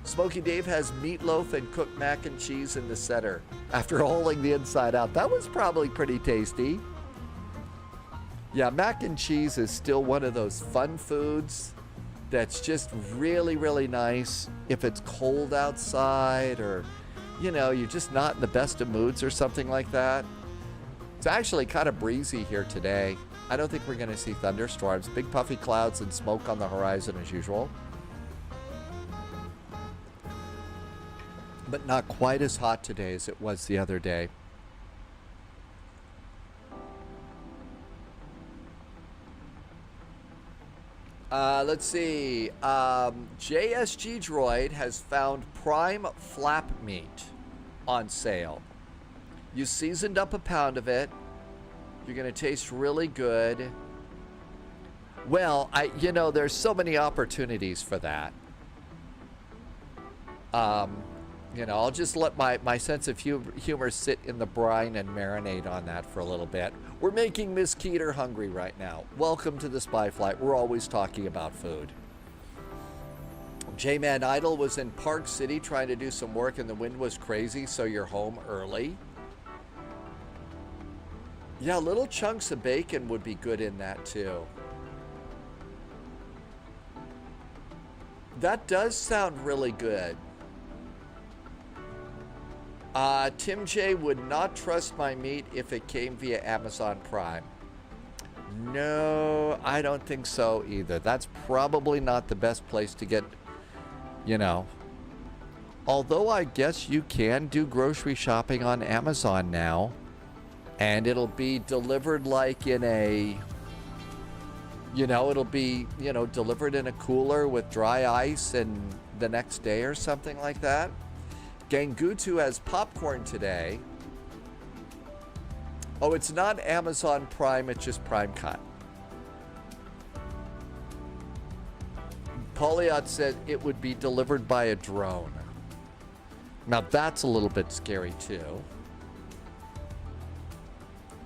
Smokey Dave has meatloaf and cooked mac and cheese in the center after holding the inside out. That was probably pretty tasty. Yeah, mac and cheese is still one of those fun foods that's just really, really nice if it's cold outside, or, you're just not in the best of moods or something like that. It's actually kind of breezy here today. I don't think we're going to see thunderstorms. Big puffy clouds and smoke on the horizon as usual. But not quite as hot today as it was the other day. Let's see. JSG Droid has found prime flap meat on sale. You seasoned up a pound of it. You're going to taste really good. Well, there's so many opportunities for that. I'll just let my sense of humor sit in the brine and marinate on that for a little bit. We're making Miss Keeter hungry right now. Welcome to the Spy Flight. We're always talking about food. J-Man Idol was in Park City trying to do some work and the wind was crazy, so you're home early. Yeah, little chunks of bacon would be good in that too. That does sound really good. Tim J would not trust my meat if it came via Amazon Prime. No, I don't think so either. That's probably not the best place to get, Although I guess you can do grocery shopping on Amazon now. And it'll be delivered like in a, it'll be, delivered in a cooler with dry ice and the next day or something like that. Gangutu has popcorn today. Oh, it's not Amazon Prime, it's just Prime Cut. Poliot said it would be delivered by a drone. Now that's a little bit scary too,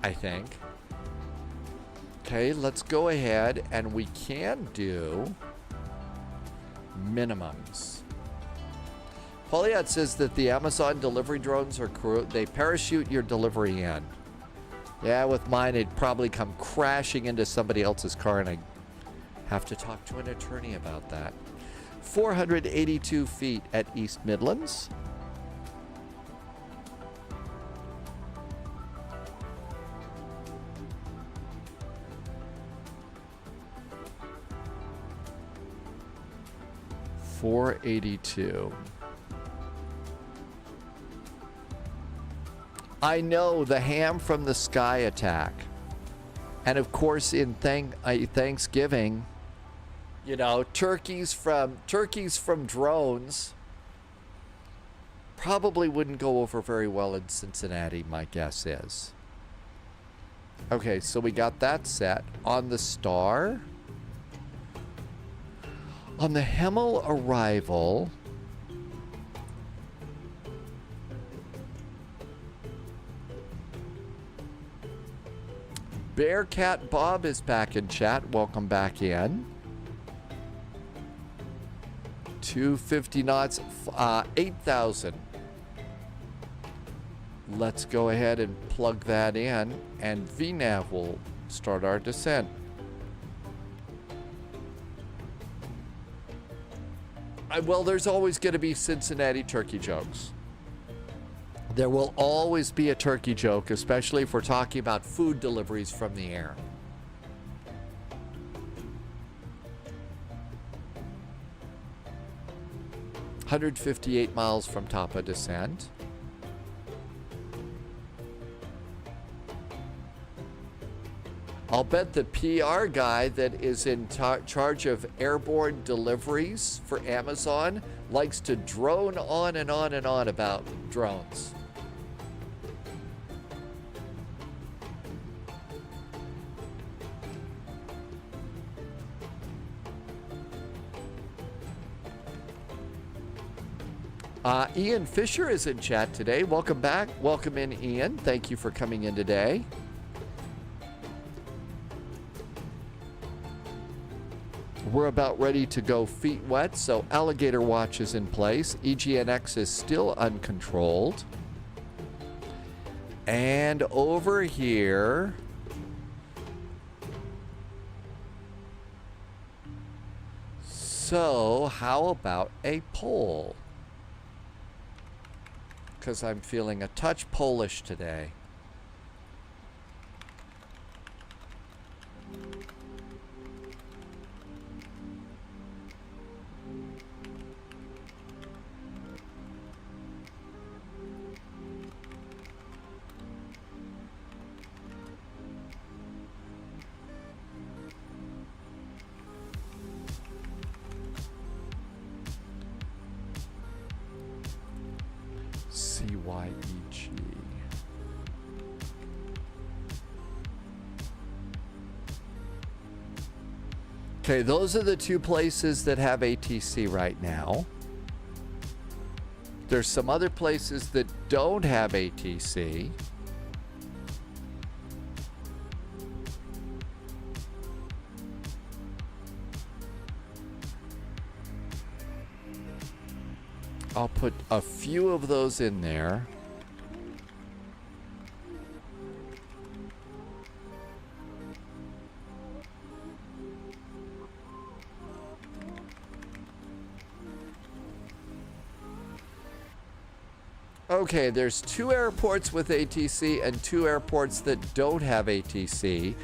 I think. Okay, let's go ahead and we can do minimums. Poliat says that the Amazon delivery drones are they parachute your delivery in. Yeah, with mine, it'd probably come crashing into somebody else's car, and I have to talk to an attorney about that. 482 feet at East Midlands. .482. I know, the ham from the sky attack. And of course in Thanksgiving, turkeys from drones probably wouldn't go over very well in Cincinnati, my guess is. Okay, so we got that set. On the Star, on the Hemel arrival, Bearcat Bob is back in chat. Welcome back in. 250 knots, 8,000. Let's go ahead and plug that in, and VNAV will start our descent. Well, there's always going to be Cincinnati turkey jokes. There will always be a turkey joke, especially if we're talking about food deliveries from the air. .158 miles from top of descent. I'll bet the PR guy that is in charge of airborne deliveries for Amazon likes to drone on and on and on about drones. Ian Fisher is in chat today. Welcome back. Welcome in, Ian. Thank you for coming in today. We're about ready to go feet wet, so alligator watch is in place. EGNX is still uncontrolled. And over here, so how about a poll? Because I'm feeling a touch Polish today. CYEG. Okay, those are the two places that have ATC right now. There's some other places that don't have ATC. I'll put a few of those in there. Okay, there's 2 airports with ATC and 2 airports that don't have ATC.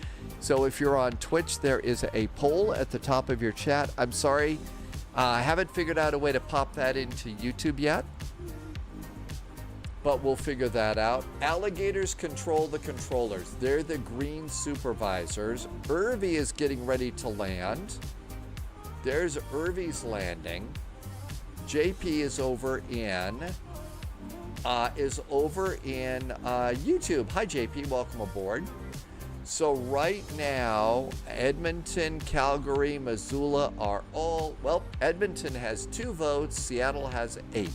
So if you're on Twitch, there is a poll at the top of your chat. I'm sorry, I haven't figured out a way to pop that into YouTube yet, but we'll figure that out. Alligators control the controllers. They're the green supervisors. Irvy is getting ready to land. There's Irvy's landing. JP is over in YouTube. Hi, JP. Welcome aboard. So right now, Edmonton, Calgary, Missoula are all, well, Edmonton has 2 votes. Seattle has 8.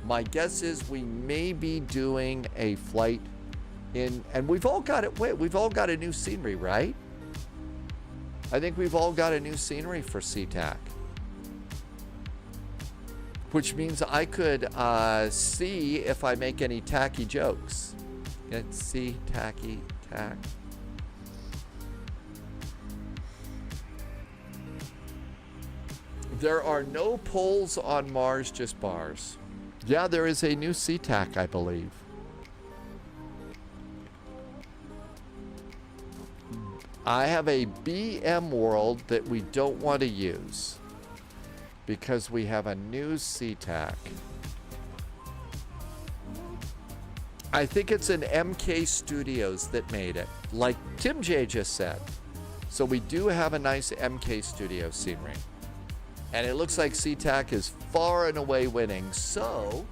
My guess is we may be doing a flight in, and we've all got it. Wait, we've all got a new scenery, right? I think we've all got a new scenery for CTAC. Which means I could see if I make any tacky jokes. Let's see, tacky, tack. There are no poles on Mars, just bars. Yeah, there is a new CTAC, I believe. I have a BM world that we don't want to use, because we have a new CTAC. I think it's an MK Studios that made it, like Tim J just said. So we do have a nice MK Studio scenery. And it looks like CTAC is far and away winning. So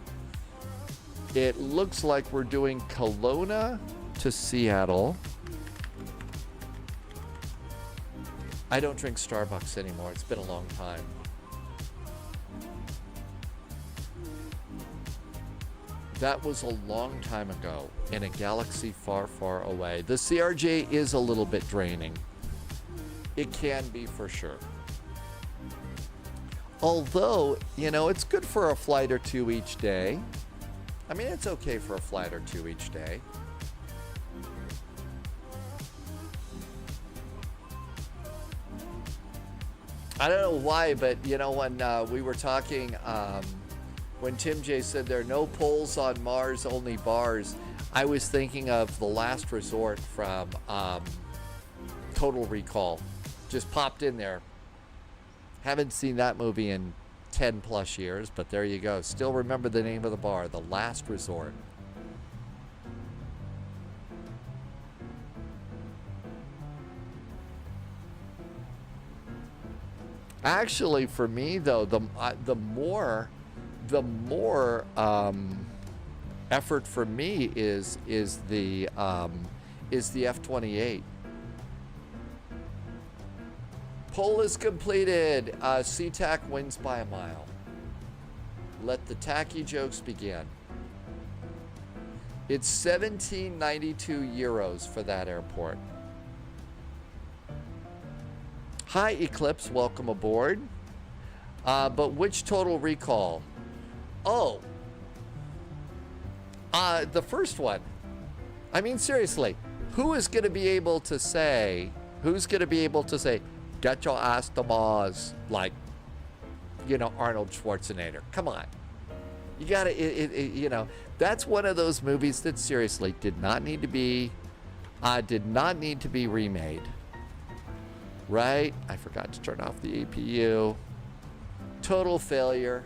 it looks like we're doing Kelowna to Seattle. I don't drink Starbucks anymore. It's been a long time. That was a long time ago in a galaxy far, far away. The CRJ is a little bit draining. It can be for sure. Although, you know, it's good for a flight or 2 each day. I mean, it's okay for a flight or 2 each day. I don't know why, but you know, when we were talking, when Tim J said there are no poles on Mars, only bars, I was thinking of The Last Resort from Total Recall. Just popped in there. Haven't seen that movie in 10 plus years, but there you go. Still remember the name of the bar, The Last Resort. Actually, for me though, the more effort for me is the F-28. Poll is completed. CTAC wins by a mile. Let the tacky jokes begin. It's 1792 euros for that airport. Hi, Eclipse. Welcome aboard. But which total recall? Oh. The first one. I mean, seriously, who is going to be able to say, get your ass to Mars, like, you know, Arnold Schwarzenegger? Come on. You got to, you know, that's one of those movies that seriously did not need to be remade. Right? I forgot to turn off the APU. Total failure.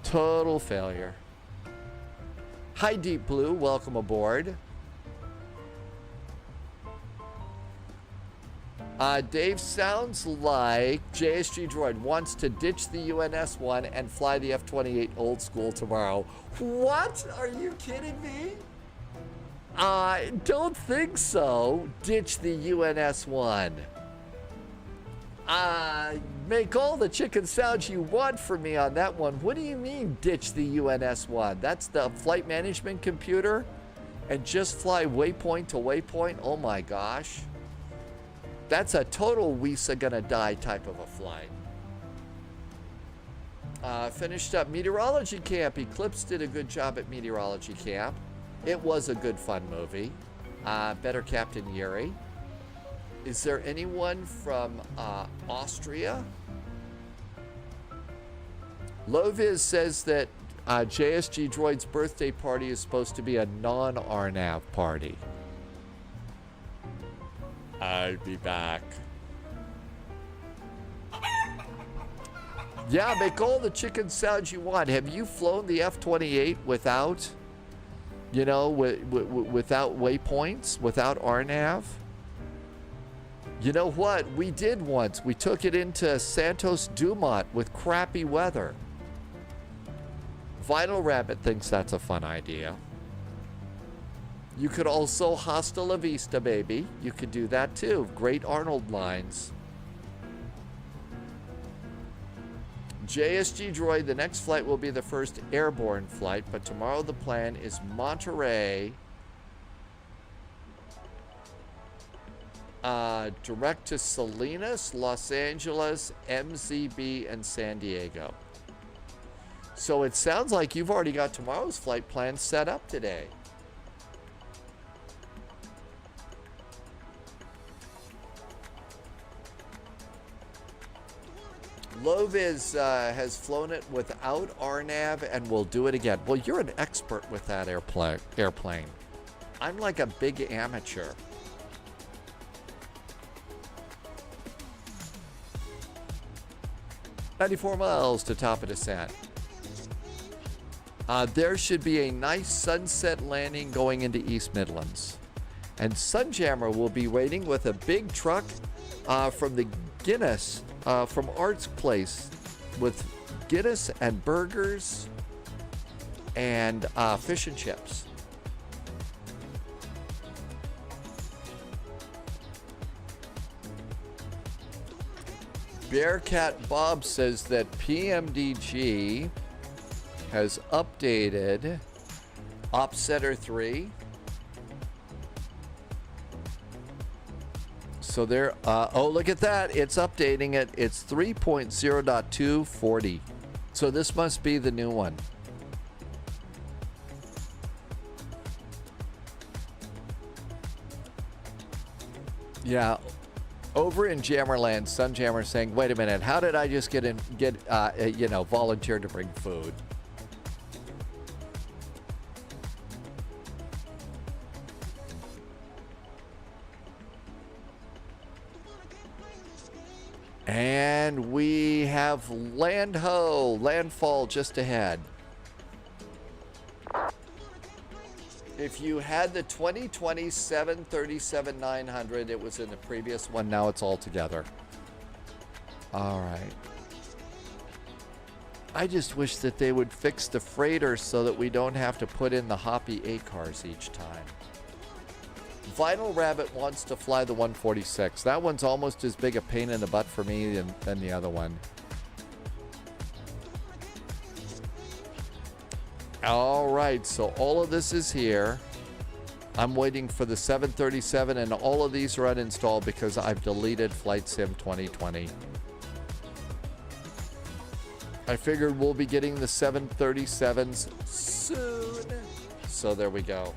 Total failure. Hi, Deep Blue. Welcome aboard. Dave, sounds like JSG Droid wants to ditch the UNS-1 and fly the F-28 old school tomorrow. What? Are you kidding me? I don't think so. Ditch the UNS-1. Make all the chicken sounds you want for me on that one. What do you mean, ditch the UNS-1? That's the flight management computer? And just fly waypoint to waypoint? Oh my gosh. That's a total Weesa gonna die type of a flight. Finished up meteorology camp. Eclipse did a good job at meteorology camp. It was a good fun movie. Better Captain Yuri. Is there anyone from Austria? Loviz says that JSG Droid's birthday party is supposed to be a non-RNAV party. I'll be back. Yeah, make all the chicken sounds you want. Have you flown the F-28 without, you know, without waypoints, without RNAV? You know what? We did once. We took it into Santos Dumont with crappy weather. Vinyl Rabbit thinks that's a fun idea. You could also Hasta La Vista, baby. You could do that too. Great Arnold lines. JSG Droid, the next flight will be the first airborne flight, but tomorrow the plan is Monterey, direct to Salinas, Los Angeles, MZB, and San Diego. So it sounds like you've already got tomorrow's flight plan set up today. Loviz has flown it without RNAV and will do it again. Well, you're an expert with that airplane. I'm like a big amateur. "94 miles to top of descent." There should be a nice sunset landing going into East Midlands. And Sunjammer will be waiting with a big truck from the Guinness, from Art's Place, with Guinness and burgers and fish and chips. Bearcat Bob says that PMDG has updated Op Center 3. So there, oh, look at that. It's updating it. It's 3.0.240. So this must be the new one. Yeah. Over in Jammerland, Sunjammer saying, wait a minute, how did I just get volunteer to bring food? And we have landfall just ahead. If you had the 2020 737-900, it was in the previous one. Now it's all together. All right. I just wish that they would fix the freighter so that we don't have to put in the Hoppy A cars each time. Vinyl Rabbit wants to fly the 146. That one's almost as big a pain in the butt for me than the other one. All right, so all of this is here. I'm waiting for the 737, and all of these are uninstalled because I've deleted Flight Sim 2020. I figured we'll be getting the 737s soon. So there we go.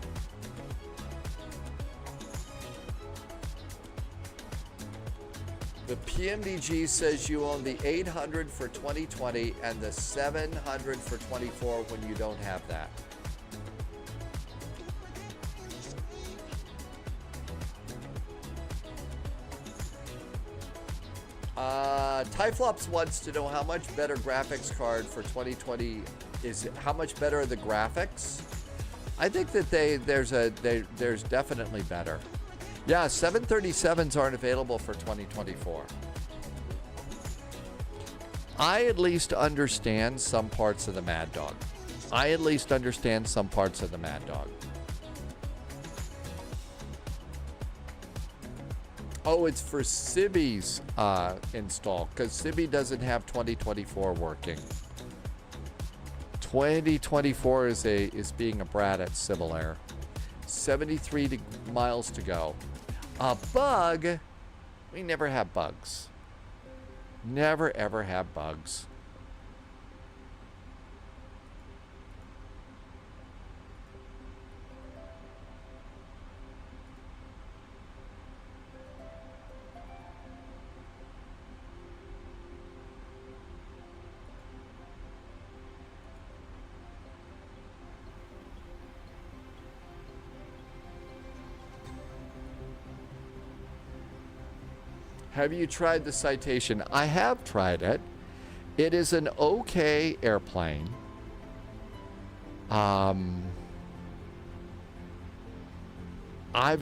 The PMDG says you own the 800 for 2020 and the 700 for 24 when you don't have that. Tyflops wants to know how much better graphics card for 2020 is. How much better are the graphics? I think that there's definitely better. Yeah, 737s aren't available for 2024. I at least understand some parts of the Mad Dog. Oh, it's for Sibby's install, because Sibby doesn't have 2024 working. 2024 is being a brat at Civil Air. 73 miles to go. A bug? We never have bugs. Never ever have bugs. Have you tried the Citation? I have tried it. It is an okay airplane. I've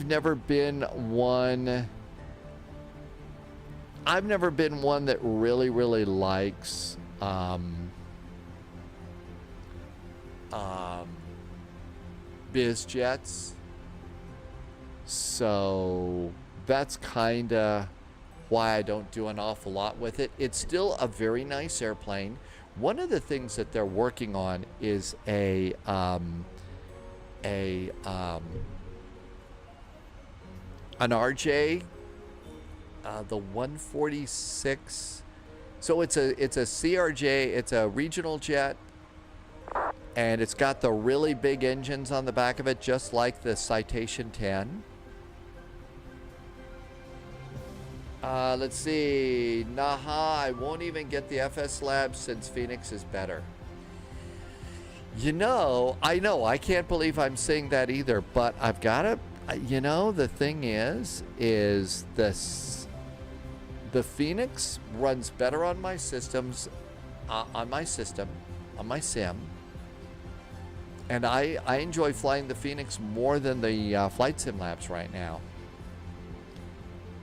never been one that really likes biz jets. So that's kind of why I don't do an awful lot with it. It's still a very nice airplane. One of the things that they're working on is an RJ, the 146. So it's a CRJ. It's a regional jet, and it's got the really big engines on the back of it, just like the Citation 10. Let's see. Naha, I won't even get the FS Labs since Phoenix is better. You know, I can't believe I'm saying that either, but I've got to, you know, the thing is this, the Phoenix runs better on my systems, on my sim, and I enjoy flying the Phoenix more than the Flight Sim Labs right now.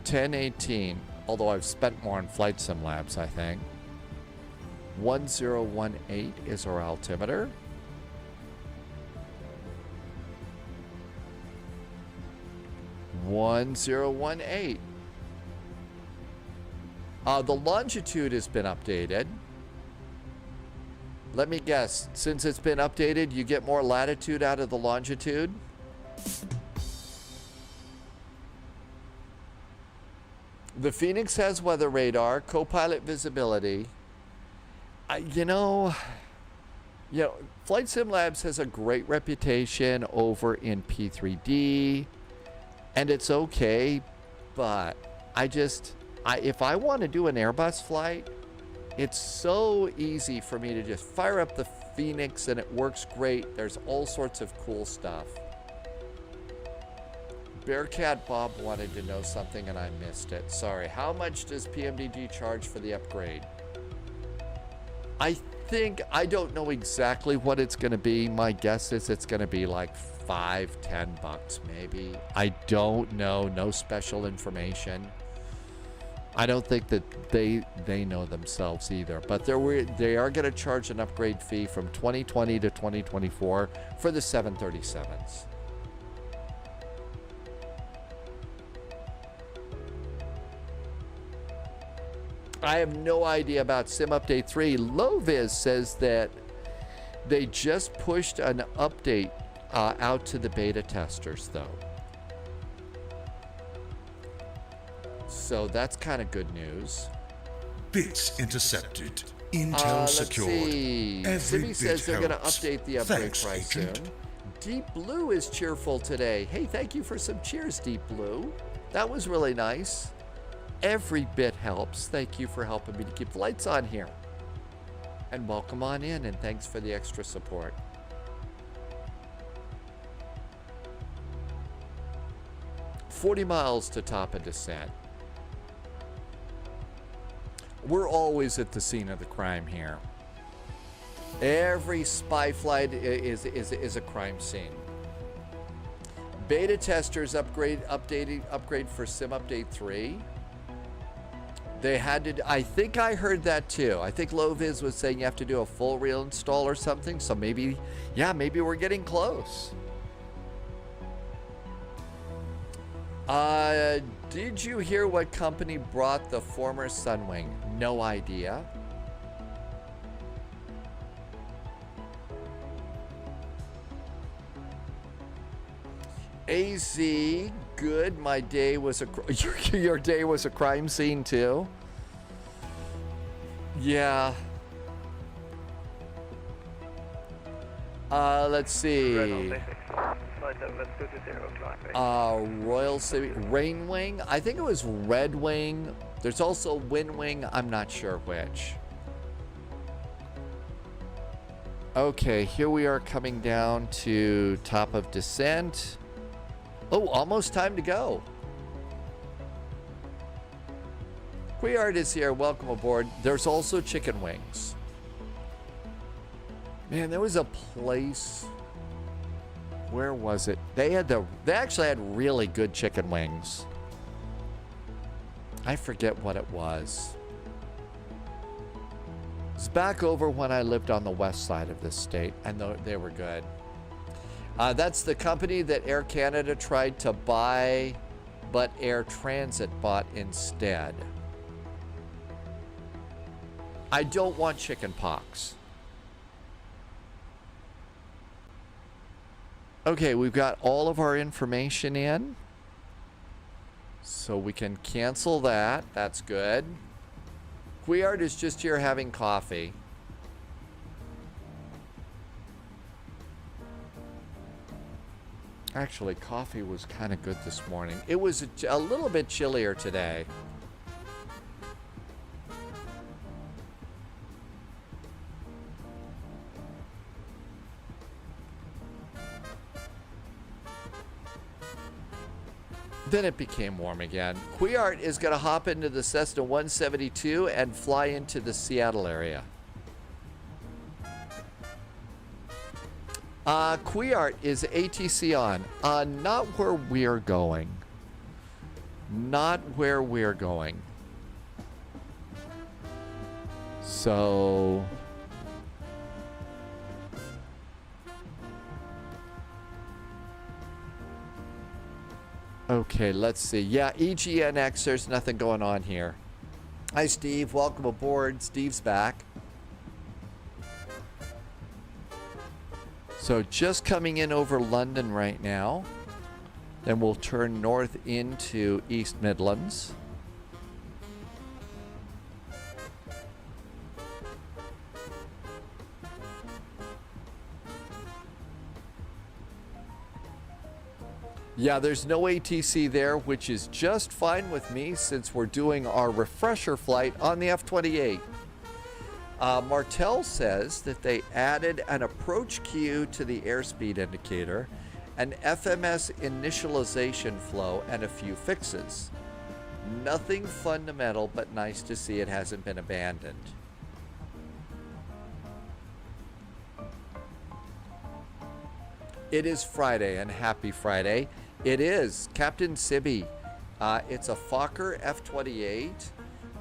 1018, although I've spent more on Flight Sim Labs, I think. 1018 is our altimeter. (1018). The longitude has been updated. Let me guess, since it's been updated, you get more latitude out of the longitude? The Phoenix has weather radar, co-pilot visibility. You know, Flight Sim Labs has a great reputation over in P3D, and it's okay, but if I want to do an Airbus flight, it's so easy for me to just fire up the Phoenix and it works great. There's all sorts of cool stuff. Bearcat Bob wanted to know something and I missed it. Sorry. How much does PMDG charge for the upgrade? I don't know exactly what it's going to be. My guess is it's going to be like $5-10 maybe. I don't know. No special information. I don't think that they know themselves either. But they are going to charge an upgrade fee from 2020 to 2024 for the 737s. I have no idea about Sim Update 3. Loviz says that they just pushed an update out to the beta testers, though. So that's kind of good news. Bits intercepted. Intel secured. Every Sibby bit says they're going to helps. update the upgrade Thanks, price Agent. soon. Deep Blue is cheerful today. Hey, thank you for some cheers, Deep Blue. That was really nice. Every bit helps. Thank you for helping me to keep the lights on here. And welcome on in, and thanks for the extra support. $40 miles to top of descent. We're always at the scene of the crime here. Every spy flight is a crime scene. Beta testers upgrade for Sim Update 3. They had to, I think I heard that too. I think Loviz was saying you have to do a full reinstall or something. So maybe, yeah, maybe we're getting close. Did you hear what company brought the former Sunwing? No idea. AZ, good. My day was your day was a crime scene too. Yeah. Let's see. Royal City, Rain Wing. I think it was Red Wing. There's also Wind Wing. I'm not sure which. Okay, here we are coming down to top of descent. Oh, almost time to go. Queard is here. Welcome aboard. There's also chicken wings. Man, there was a place. Where was it? They actually had really good chicken wings. I forget what it was. It's back over when I lived on the west side of this state, and they were good. That's the company that Air Canada tried to buy, but Air Transit bought instead. I don't want chicken pox. Okay, we've got all of our information in. So we can cancel that. That's good. Queard is just here having coffee. Actually, coffee was kind of good this morning. It was a little bit chillier today. Then it became warm again. Queart is going to hop into the Cessna 172 and fly into the Seattle area. Queart is ATC on. Not where we're going. Not where we're going. So... Okay, let's see. Yeah, EGNX, there's nothing going on here. Hi, Steve. Welcome aboard. Steve's back. So just coming in over London right now. Then we'll turn north into East Midlands. Yeah, there's no ATC there, which is just fine with me since we're doing our refresher flight on the F-28. Martel says that they added an approach cue to the airspeed indicator, an FMS initialization flow, and a few fixes. Nothing fundamental, but nice to see it hasn't been abandoned. It is Friday, and happy Friday. It is. Captain Sibby. It's a Fokker F-28,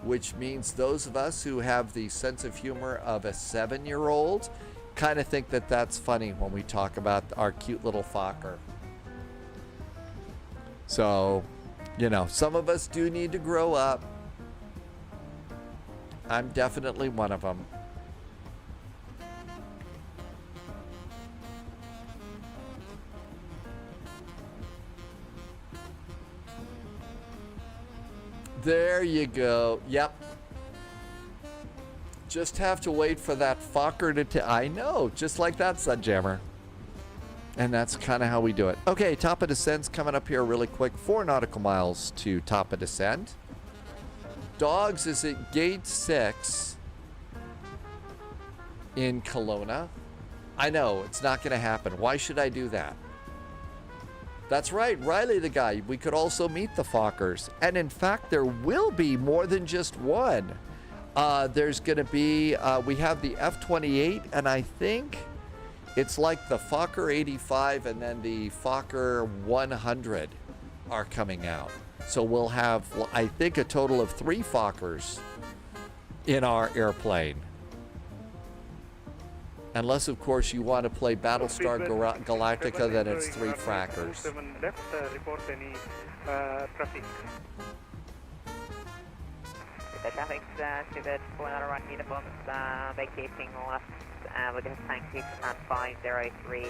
which means those of us who have the sense of humor of a 7-year-old kind of think that that's funny when we talk about our cute little Fokker. So, you know, some of us do need to grow up. I'm definitely one of them. There you go. Yep. Just have to wait for that Fokker to... I know. Just like that, Sunjammer. And that's kind of how we do it. Okay, top of descent's coming up here really quick. 4 nautical miles to top of descent. Dogs is at gate 6 in Kelowna. I know. It's not going to happen. Why should I do that? That's right, Riley the guy. We could also meet the Fokkers. And in fact, there will be more than just one. There's going to be, we have the F-28, and I think it's like the Fokker 85 and then the Fokker 100 are coming out. So we'll have, I think, a total of 3 Fokkers in our airplane. Unless, of course, you want to play Battlestar Galactica, then it's 3 frackers. 7 left, report any traffic. The traffic's Super 401 uniforms vacating left with a taxi at 503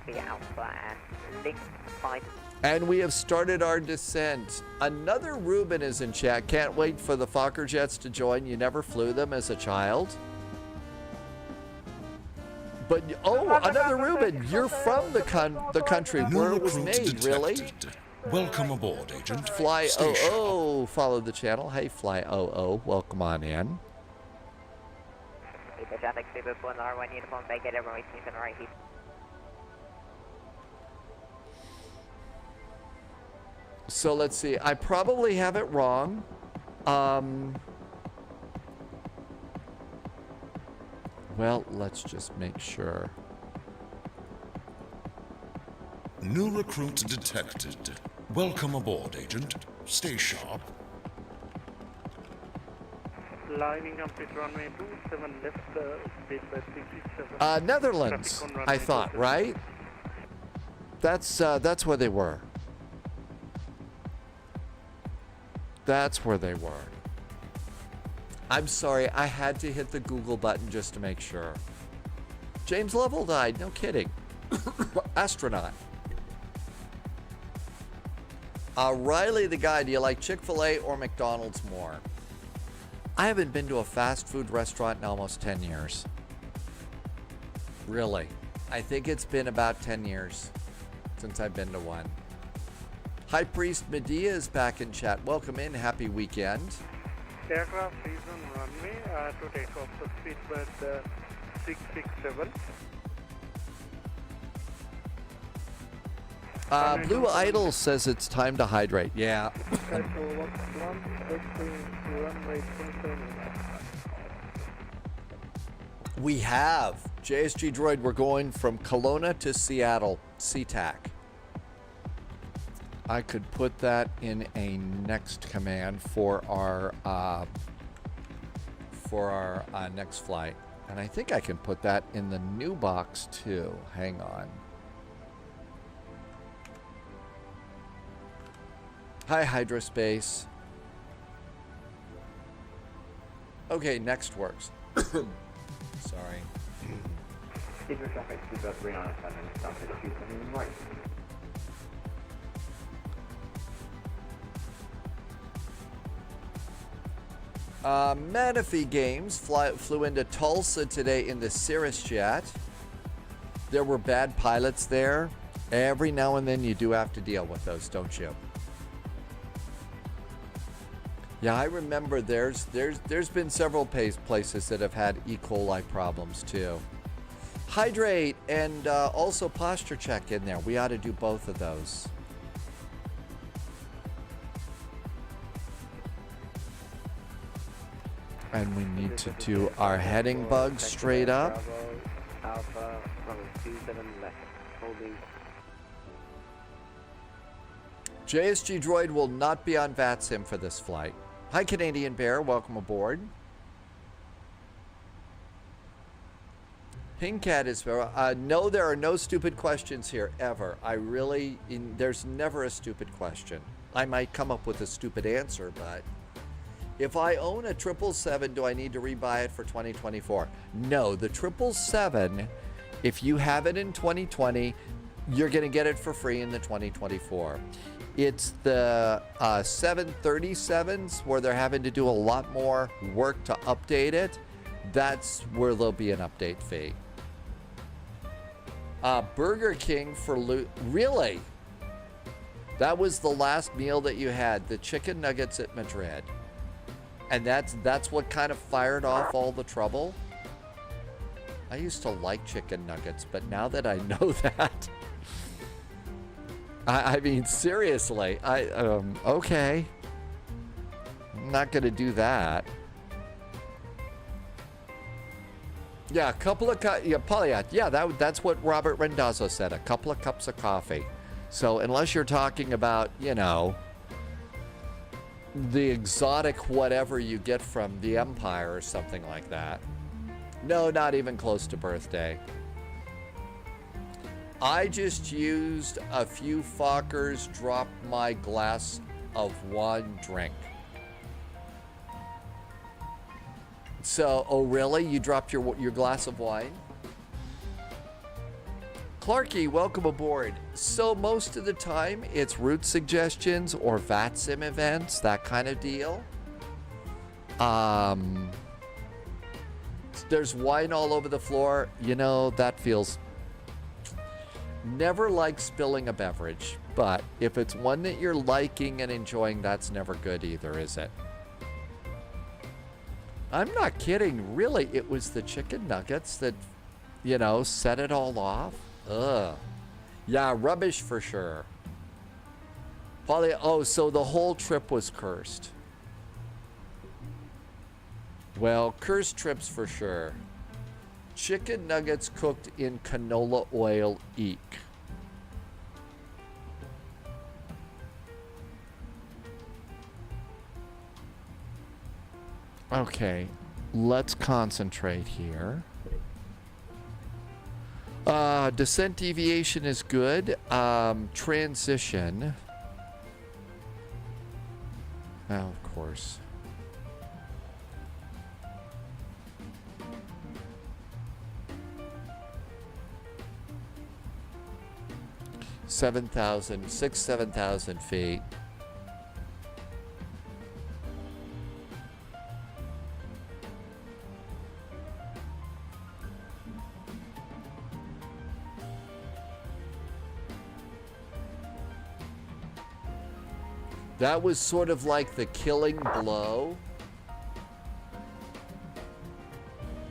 via Alpha and link 5. And we have started our descent. Another Ruben is in chat. Can't wait for the Fokker jets to join. You never flew them as a child. But, oh, another Ruben. You're from the country where it was made, really? Welcome aboard, Agent. Fly Stay OO followed the channel. Hey, Fly OO, welcome on in. The traffic Super 401 uniform vacated everyone seems in right. So let's see. I probably have it wrong. Well, let's just make sure. New recruit detected. Welcome aboard, Agent. Stay sharp. Lining up with runway 27 left, space by 367. Netherlands, I thought, right? That's where they were. That's where they were. I'm sorry, I had to hit the Google button just to make sure. James Lovell died, no kidding. Astronaut. Riley the guy, do you like Chick-fil-A or McDonald's more? I haven't been to a fast food restaurant in almost 10 years. Really. I think it's been about 10 years since I've been to one. High Priest Medea is back in chat. Welcome in. Happy weekend. Aircraft is on runway to take off the speed bird 667. Blue Idol says it's time to hydrate. Yeah. We have. JSG Droid, we're going from Kelowna to Seattle. CTAC. I could put that in a next command for our next flight. And I think I can put that in the new box too. Hang on. Hi, Hydrospace. Okay, next works. Sorry. Secret traffic, Super 397, stop at 270 right. Manaphy Games flew into Tulsa today in the Cirrus jet. There were bad pilots there. Every now and then you do have to deal with those, don't you? Yeah, I remember there's been several places that have had E. coli problems too. Hydrate and also posture check in there. We ought to do both of those. And we need to do our heading bug straight up. Alpha, runway 27 left, holding. JSG Droid will not be on VATSIM for this flight. Hi, Canadian Bear. Welcome aboard. Pingcat is... no, there are no stupid questions here, ever. There's never a stupid question. I might come up with a stupid answer, but... If I own a 777, do I need to rebuy it for 2024? No, the 777, if you have it in 2020, you're going to get it for free in the 2024. It's the 737s where they're having to do a lot more work to update it. That's where there'll be an update fee. Burger King for really? That was the last meal that you had, the chicken nuggets at Madrid. And that's what kind of fired off all the trouble? I used to like chicken nuggets, but now that I know that... I mean, seriously, okay. I'm not going to do that. Yeah, a couple of Polyat. Yeah, that's what Robert Rendazzo said, a couple of cups of coffee. So unless you're talking about, you know, the exotic whatever you get from the Empire or something like that, No, not even close to birthday. I just used a few Fockers, dropped my glass of one drink. So, oh really? You dropped your glass of wine? Clarky, welcome aboard. So most of the time, it's route suggestions or VATSIM events, that kind of deal. There's wine all over the floor. You know, that feels... Never like spilling a beverage, but if it's one that you're liking and enjoying, that's never good either, is it? I'm not kidding. Really, it was the chicken nuggets that, you know, set it all off. Ugh. Yeah, rubbish for sure. Oh, so the whole trip was cursed. Well, cursed trips for sure. Chicken nuggets cooked in canola oil, eek. Okay, let's concentrate here. Descent deviation is good. Transition. Oh, of course. Seven thousand, 7,000 feet. That was sort of like the killing blow.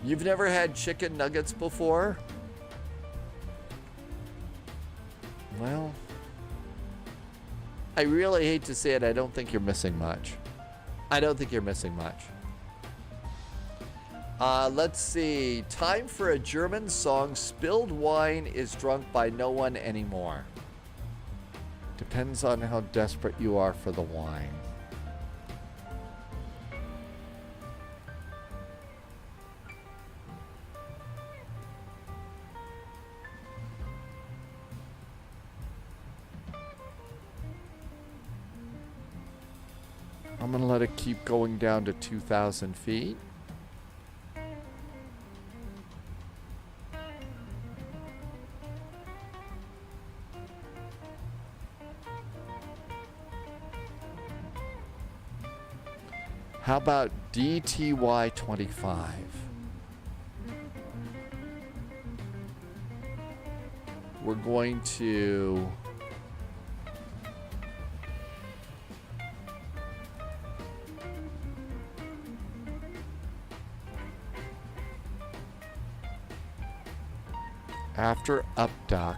You've never had chicken nuggets before? Well, I really hate to say it, I don't think you're missing much. I don't think you're missing much. Let's see. Time for a German song. Spilled wine is drunk by no one anymore. Depends on how desperate you are for the wine. I'm gonna let it keep going down to 2,000 feet. How about DTY 25? We're going to... After updock,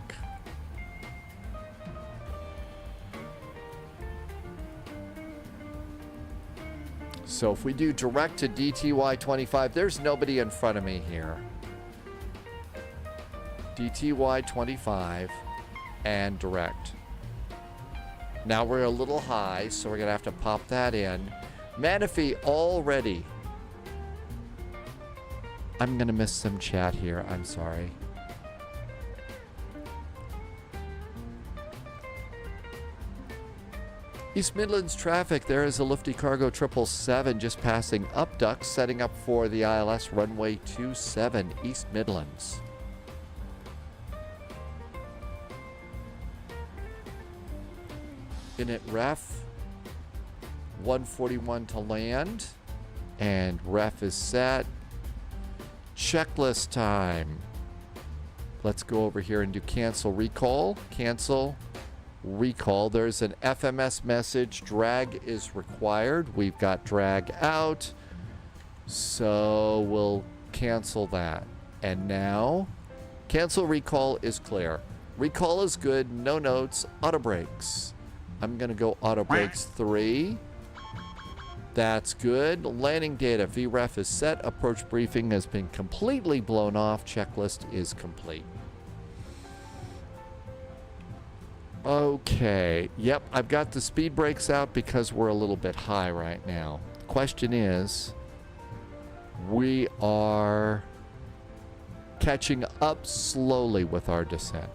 so if we do direct to DTY 25, there's nobody in front of me here. DTY 25 and direct. Now we're a little high, so we're gonna have to pop that in. Manaphy already. I'm gonna miss some chat here, I'm sorry. East Midlands traffic, there is a Lifty Cargo 777 just passing upduct, setting up for the ILS runway 27, East Midlands. Init ref, 141 to land, and ref is set. Checklist time. Let's go over here and do cancel recall, cancel. Recall. There's an FMS message. Drag is required. We've got drag out. So we'll cancel that. And now, cancel recall is clear. Recall is good. No notes. Auto brakes. I'm going to go auto brakes 3. That's good. Landing data. VREF is set. Approach briefing has been completely blown off. Checklist is complete. Okay, yep, I've got the speed brakes out because we're a little bit high right now. Question is, we are catching up slowly with our descent.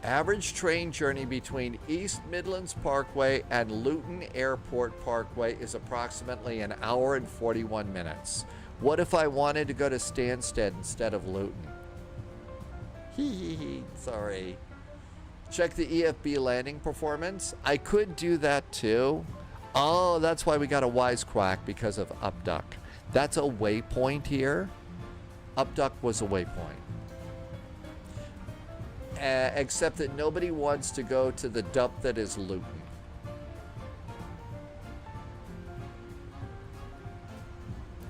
Average train journey between East Midlands Parkway and Luton Airport Parkway is approximately an hour and 41 minutes. What if I wanted to go to Stansted instead of Luton? Sorry. Check the EFB landing performance. I could do that too. Oh, that's why we got a wisecrack, because of upduck. That's a waypoint here. Upduck was a waypoint. Except that nobody wants to go to the dump that is Luton.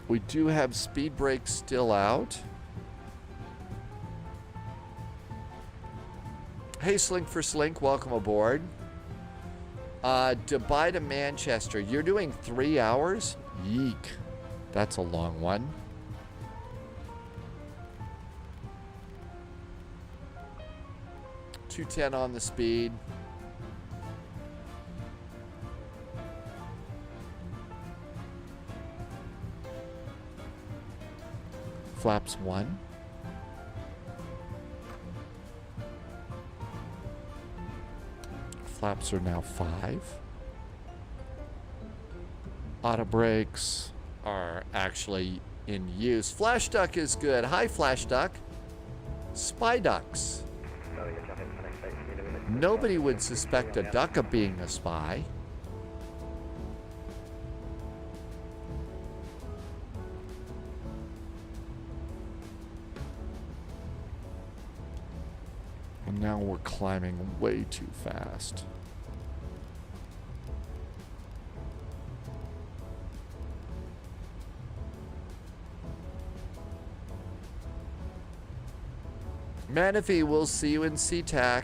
We do have speed brakes still out. Hey, Slink for Slink, welcome aboard. Dubai to Manchester. You're doing 3 hours? Yeek. That's a long one. .210 on the speed. Flaps 1. Flaps are now 5. Auto brakes are actually in use. Flash duck is good. Hi, Flash duck. Spy ducks. Nobody would suspect a duck of being a spy. And now we're climbing way too fast. Manaphy, we'll see you in SeaTac.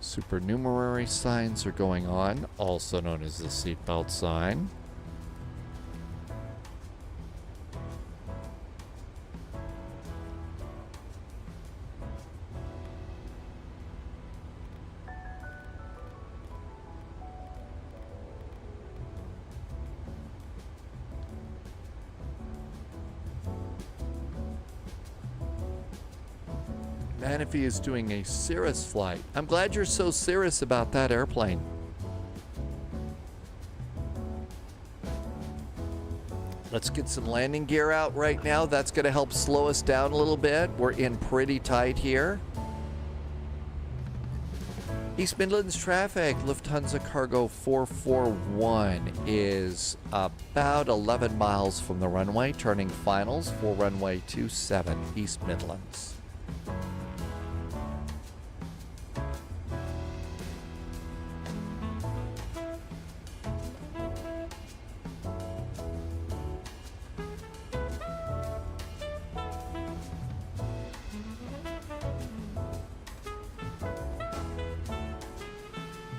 Supernumerary signs are going on, also known as the seatbelt sign. Manaphy is doing a Cirrus flight. I'm glad you're so serious about that airplane. Let's get some landing gear out right now. That's going to help slow us down a little bit. We're in pretty tight here. East Midlands traffic, Lufthansa Cargo 441 is about 11 miles from the runway, turning finals for runway 27, East Midlands.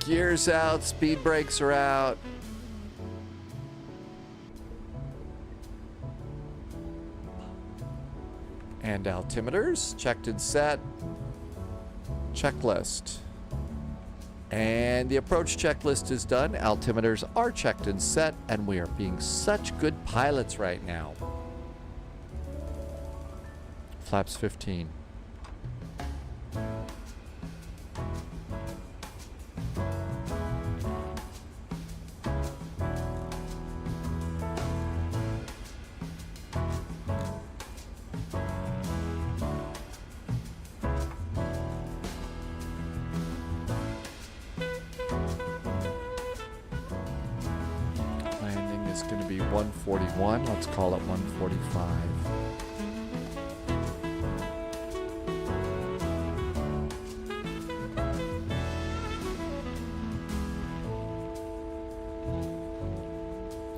Gears out, speed brakes are out. And altimeters, checked and set. Checklist. And the approach checklist is done. Altimeters are checked and set, and we are being such good pilots right now. Flaps 15. Landing is going to be 141. Let's call it 145.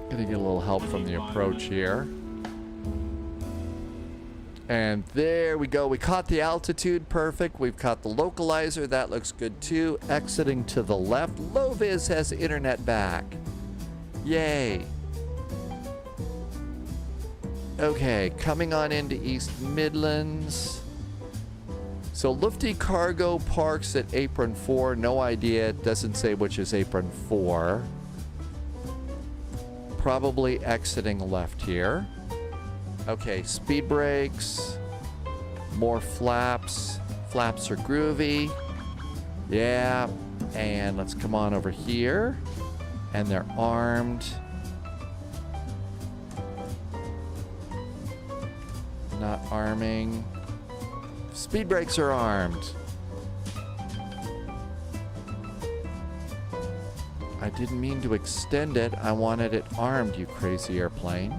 Gonna get a little help from the approach here. And there we go. We caught the altitude perfect. We've caught the localizer. That looks good too. Exiting to the left. Low-vis has internet back. Yay. Okay, coming on into East Midlands. So Lufty Cargo parks at apron 4. No idea. It doesn't say which is apron 4. Probably exiting left here. Okay, speed brakes. More flaps. Flaps are groovy. Yeah. And let's come on over here. And they're armed. Not arming. Speed brakes are armed. I didn't mean to extend it. I wanted it armed, you crazy airplane.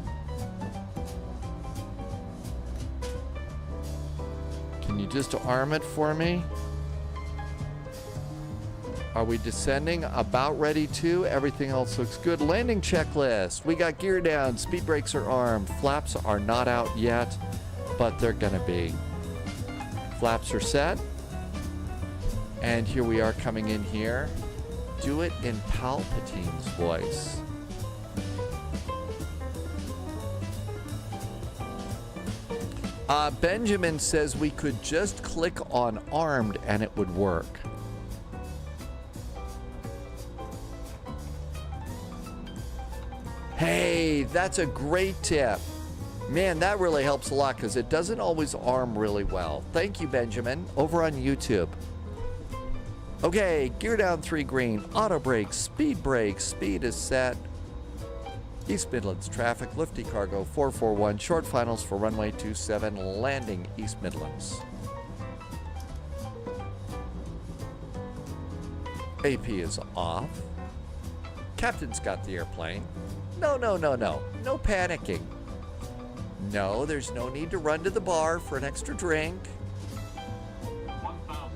Can you just arm it for me? Are we descending? About ready to. Everything else looks good. Landing checklist. We got gear down. Speed brakes are armed. Flaps are not out yet, but they're gonna be. Flaps are set. And here we are coming in here. Do it in Palpatine's voice. Benjamin says we could just click on armed and it would work. Hey, that's a great tip. Man, that really helps a lot because it doesn't always arm really well. Thank you, Benjamin. Over on YouTube. Okay, gear down 3 green. Auto brakes, speed brakes. Speed is set. East Midlands traffic, Lifty Cargo 441. Short finals for runway 27. Landing East Midlands. AP is off. Captain's got the airplane. No. No panicking. No, there's no need to run to the bar for an extra drink. 1,000.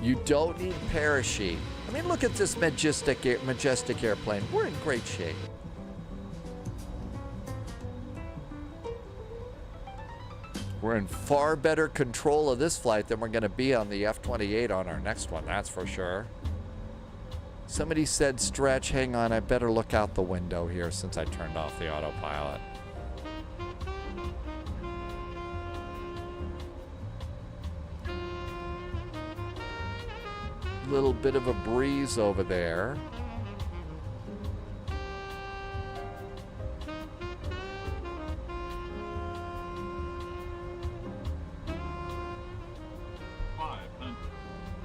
You don't need parachute. I mean, look at this majestic airplane. We're in great shape. We're in far better control of this flight than we're going to be on the F-28 on our next one, that's for sure. Somebody said stretch. Hang on, I better look out the window here since I turned off the autopilot. Little bit of a breeze over there.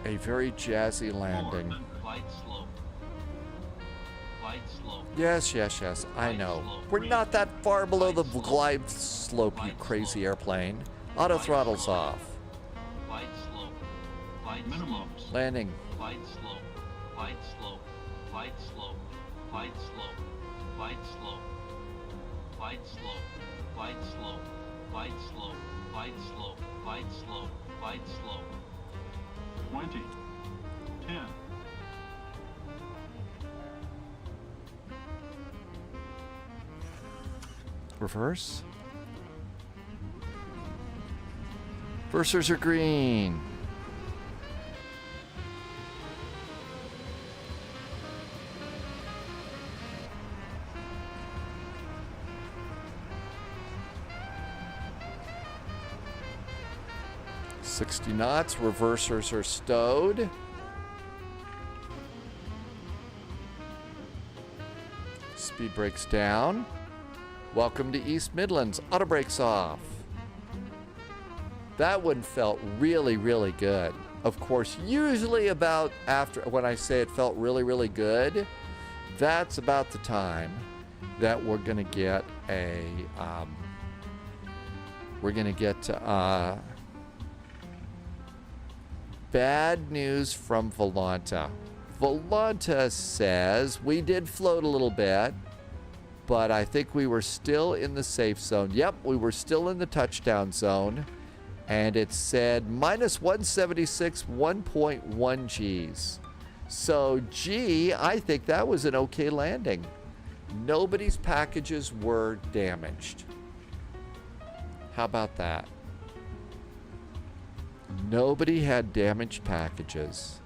A very jazzy landing. Yes. I know. We're not that far below the glide slope, you crazy airplane. Auto throttle's off. Landing. Reverse. Reversers are green. $60 knots. Reversers are stowed. Speed brakes down. Welcome to East Midlands. Auto brakes off. That one felt really, really good. Of course, usually about after, when I say it felt really, really good, that's about the time that we're going to get a, bad news from Volanta. Volanta says we did float a little bit, but I think we were still in the safe zone. Yep, we were still in the touchdown zone. And it said minus 176, 1.1 Gs. So, G, I think that was an okay landing. Nobody's packages were damaged. How about that? Nobody had damaged packages.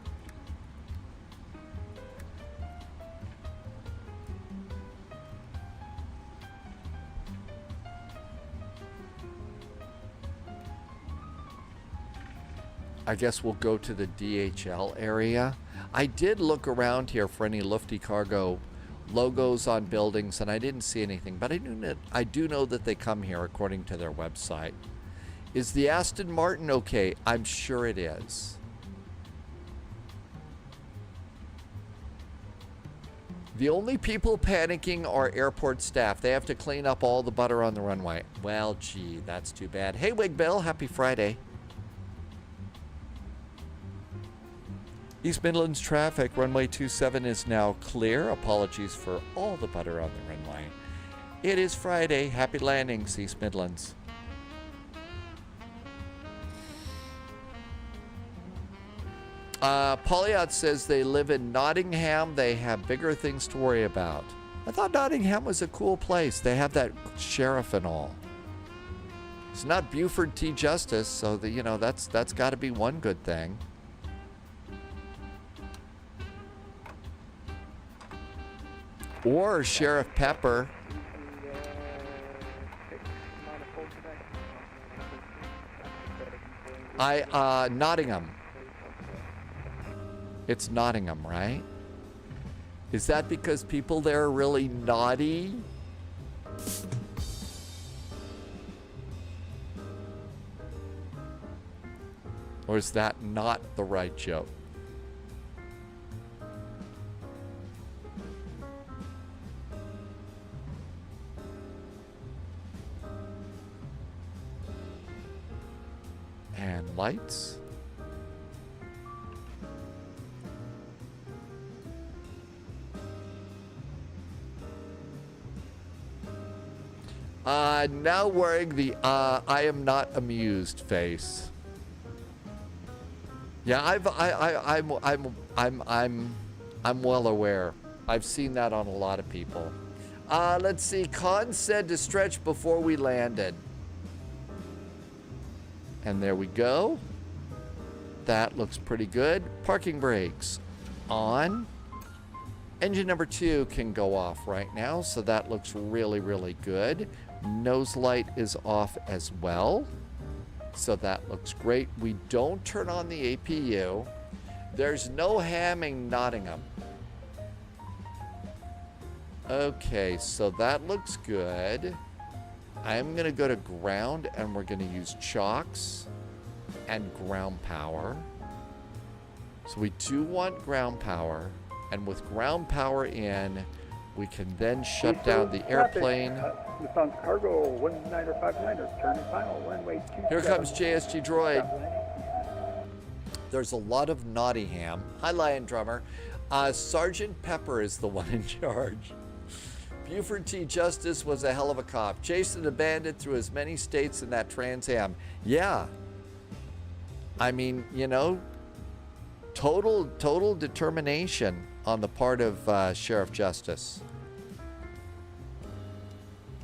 I guess we'll go to the DHL area. I did look around here for any Lufty Cargo logos on buildings, and I didn't see anything, but I do know that they come here according to their website. Is the Aston Martin okay? I'm sure it is. The only people panicking are airport staff. They have to clean up all the butter on the runway. Well, gee, that's too bad. Hey, Wig Bill, happy Friday. East Midlands traffic, runway 27 is now clear. Apologies for all the butter on the runway. It is Friday. Happy landings, East Midlands. Polyot says they live in Nottingham. They have bigger things to worry about. I thought Nottingham was a cool place. They have that sheriff and all. It's not Buford T. Justice, so that's got to be one good thing. Or Sheriff Pepper. Nottingham. It's Nottingham, right? Is that because people there are really naughty? Or is that not the right joke? And lights. Now wearing the I am not amused face. Yeah, I'm well aware. I've seen that on a lot of people. Let's see. Con said to stretch before we landed. And there we go. That looks pretty good. Parking brakes on. Engine number 2 can go off right now, so that looks really, really good. Nose light is off as well, so that looks great. We don't turn on the APU. There's no hamming Nottingham. Okay, so that looks good. I'm going to go to ground, and we're going to use chocks and ground power. So we do want ground power, and with ground power in, we can then shut down the airplane. Lufthansa Cargo 1959er, turn final, runway 27. Here comes JSG Droid. There's a lot of Nottingham. Hi, Lion Drummer. Sergeant Pepper is the one in charge. Buford T. Justice was a hell of a cop. Chasing a bandit through as many states in that Trans Am. Yeah. I mean, total determination on the part of Sheriff Justice.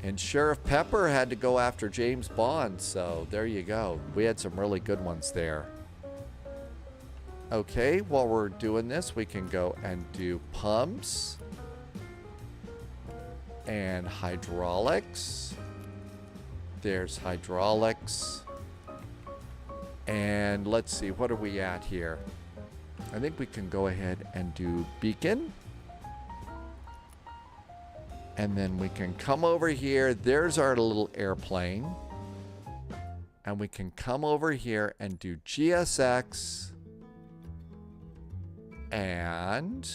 And Sheriff Pepper had to go after James Bond, so there you go. We had some really good ones there. Okay, while we're doing this, we can go and do pumps and hydraulics. There's hydraulics. And let's see, what are we at here? I think we can go ahead and do beacon. And then we can come over here. There's our little airplane. And we can come over here and do GSX. And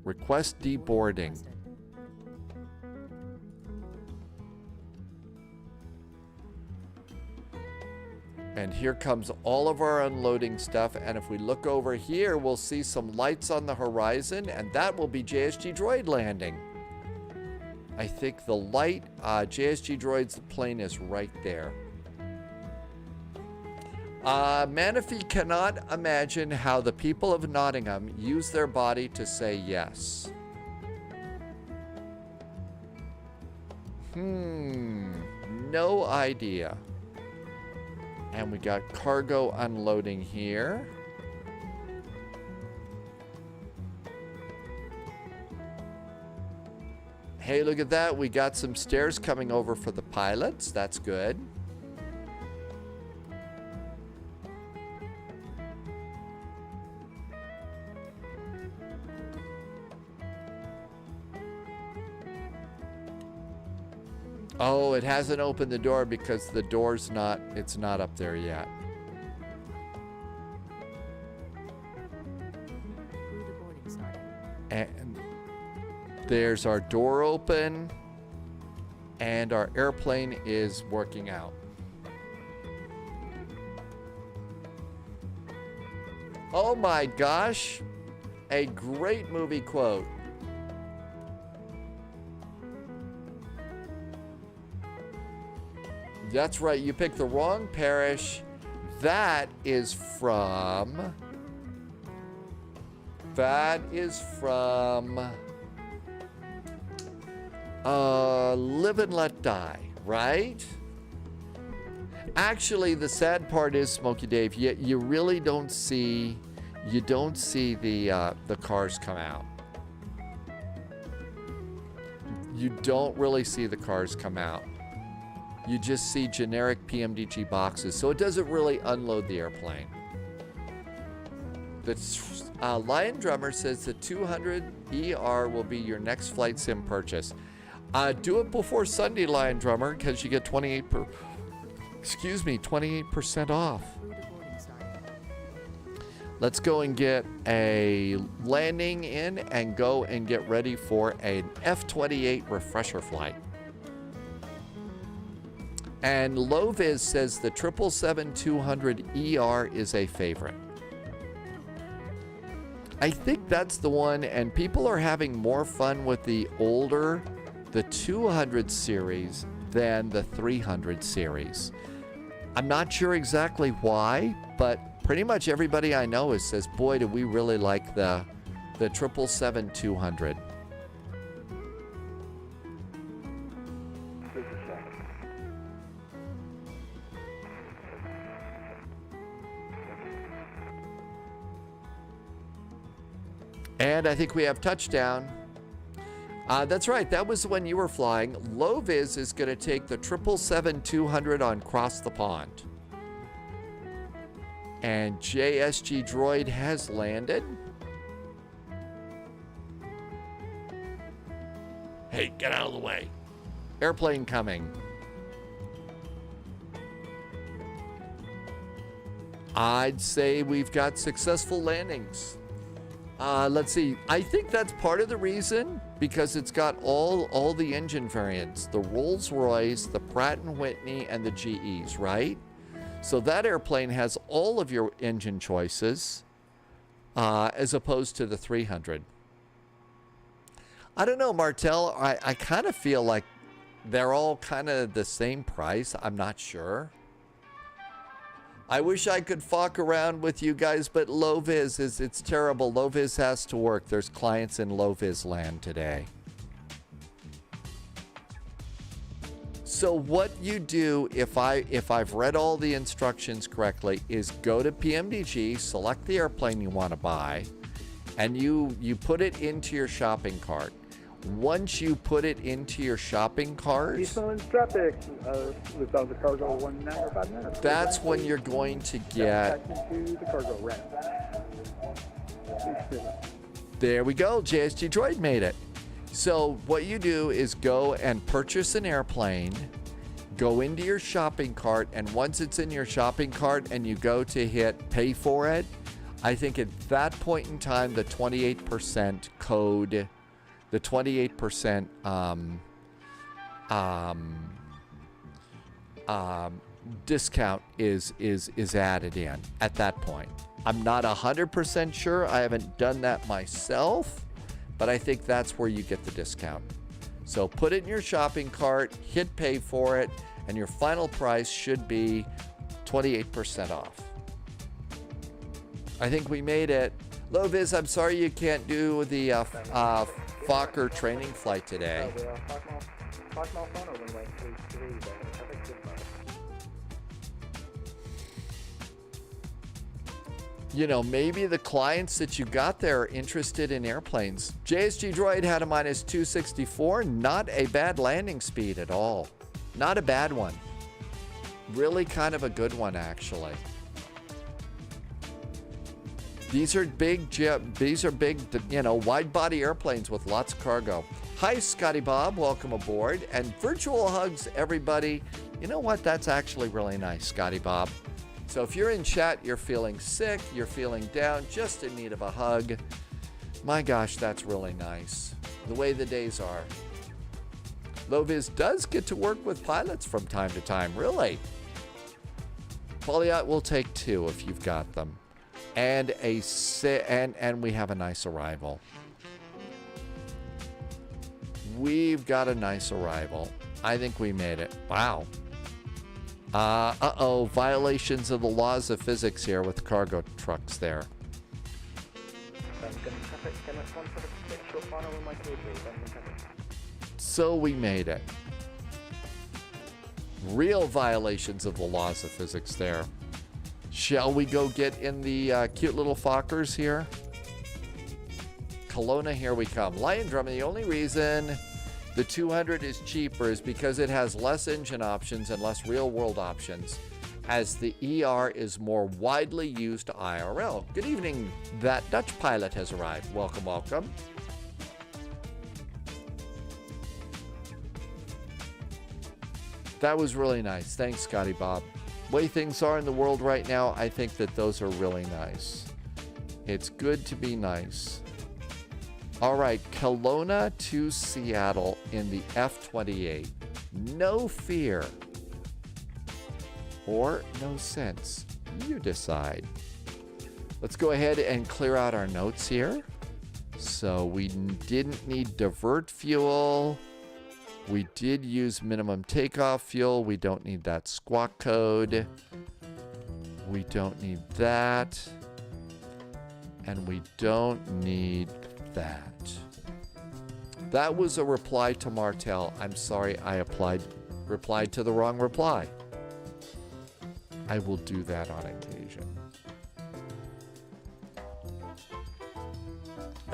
request deboarding. And here comes all of our unloading stuff. And if we look over here, we'll see some lights on the horizon, and that will be JSG Droid landing. I think the light, JSG Droid's plane is right there. Manaphy cannot imagine how the people of Nottingham use their body to say yes. No idea. And we got cargo unloading here. Hey, look at that. We got some stairs coming over for the pilots. That's good. Oh, it hasn't opened the door because the door's not, it's not up there yet. And there's our door open, and our airplane is working out. Oh my gosh, a great movie quote. That's right, you picked the wrong parish. That is from Live and Let Die, right? Actually, the sad part is, Smokey Dave, you really don't see, the cars come out. You don't really see the cars come out. You just see generic PMDG boxes, so it doesn't really unload the airplane. The Lion Drummer says the 200 ER will be your next flight sim purchase. Do it before Sunday, Lion Drummer, because you get 28% off. Let's go and get a landing in and go and get ready for an F-28 refresher flight. And Loviz says the 777-200 ER is a favorite. I think that's the one, and people are having more fun with the older, the 200 series than the 300 series. I'm not sure exactly why, but pretty much everybody I know says, boy, do we really like the 777-200. And I think we have touchdown. That's right, that was when you were flying. Loviz is going to take the 777-200 on Cross the Pond. And JSG Droid has landed. Hey, get out of the way. Airplane coming. I'd say we've got successful landings. Let's see. I think that's part of the reason, because it's got all the engine variants, the Rolls-Royce, the Pratt & Whitney, and the GEs, right? So that airplane has all of your engine choices, as opposed to the 300. I don't know, Martel. I kind of feel like they're all kind of the same price. I'm not sure. I wish I could fuck around with you guys, but Loviz it's terrible. Loviz has to work. There's clients in Loviz land today. So what you do, if I've read all the instructions correctly, is go to PMDG, select the airplane you want to buy, and you put it into your shopping cart. Once you put it into your shopping cart, that's when you're going to get. There we go. JSG Droid made it. So what you do is go and purchase an airplane, go into your shopping cart, and once it's in your shopping cart and you go to hit pay for it, I think at that point in time, the 28% code, the 28% discount is added in at that point. I'm not 100% sure. I haven't done that myself, but I think that's where you get the discount. So put it in your shopping cart, hit pay for it, and your final price should be 28% off. I think we made it. Loviz, I'm sorry you can't do the Fokker training flight today. You know, maybe the clients that you got there are interested in airplanes. JSG Droid had a minus 264. Not a bad landing speed at all. Not a bad one. Really kind of a good one, actually. These are big, you know, wide body airplanes with lots of cargo. Hi, Scotty Bob. Welcome aboard. And virtual hugs, everybody. You know what? That's actually really nice, Scotty Bob. So if you're in chat, you're feeling sick, you're feeling down, just in need of a hug, my gosh, that's really nice. The way the days are. Loviz does get to work with pilots from time to time, really. Polyot will take 2 if you've got them. And and we have a nice arrival. We've got a nice arrival. I think we made it. Wow. Uh-oh, violations of the laws of physics here with cargo trucks there. So we made it. Real violations of the laws of physics there. Shall we go get in the cute little Fokkers here? Kelowna, here we come. Lion Drum, the only reason the 200 is cheaper is because it has less engine options and less real-world options, as the ER is more widely used IRL. Good evening. That Dutch pilot has arrived. Welcome, welcome. That was really nice. Thanks, Scotty Bob. Way things are in the world right now, I think that those are really nice. It's good to be nice. All right, Kelowna to Seattle in the F-28. No fear. Or no sense. You decide. Let's go ahead and clear out our notes here. So we didn't need divert fuel. We did use minimum takeoff fuel. We don't need that squawk code. We don't need that. And we don't need that. That was a reply to Martel. I'm sorry, I replied to the wrong reply. I will do that on occasion.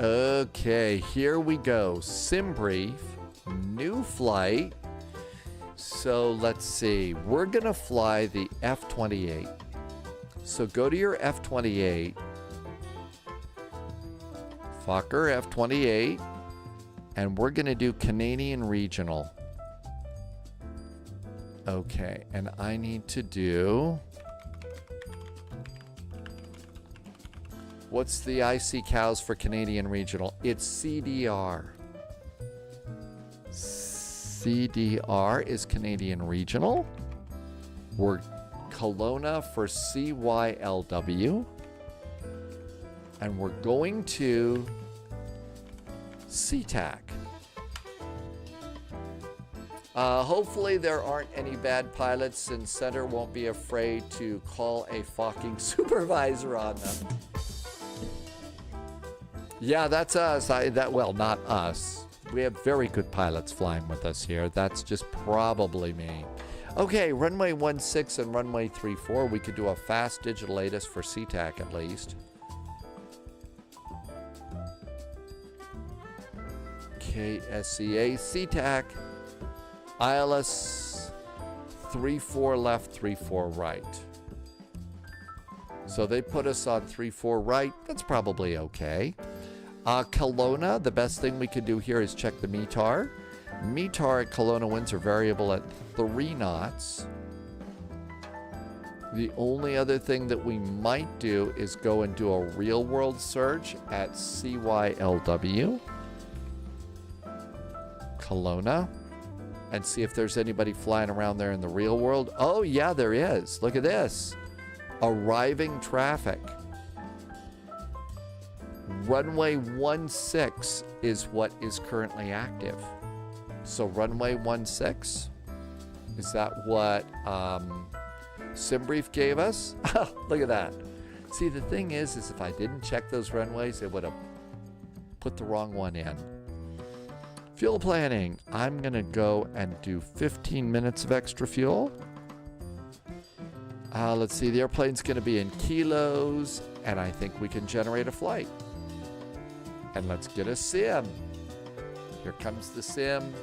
Okay, here we go. Sim brief, new flight. So let's see. We're gonna fly the F-28. So go to your F-28. Fokker F-28. And we're gonna do Canadian Regional. Okay, and I need to do... What's the IC cows for Canadian Regional? It's CDR. CDR is Canadian Regional. We're Kelowna for CYLW. And we're going to CTAC. Hopefully there aren't any bad pilots and Center won't be afraid to call a fucking supervisor on them. Yeah, that's us. Well, not us. We have very good pilots flying with us here. That's just probably me. Okay, runway 16 and runway 34. We could do a fast digital latest for CTAC at least. KSCA, CTAC, ILS 34 left, 34 right. So they put us on 34 right. That's probably okay. Kelowna, the best thing we could do here is check the METAR. METAR at Kelowna winds are variable at 3 knots. The only other thing that we might do is go and do a real world search at CYLW. Kelowna. And see if there's anybody flying around there in the real world. Oh yeah, there is. Look at this. Arriving traffic. Runway 16 is what is currently active. So runway 16, is that what SimBrief gave us? Look at that. See, the thing is if I didn't check those runways, it would have put the wrong one in. Fuel planning. I'm going to go and do 15 minutes of extra fuel. Let's see, the airplane's going to be in kilos, and I think we can generate a flight. And let's get a sim. Here comes the sim.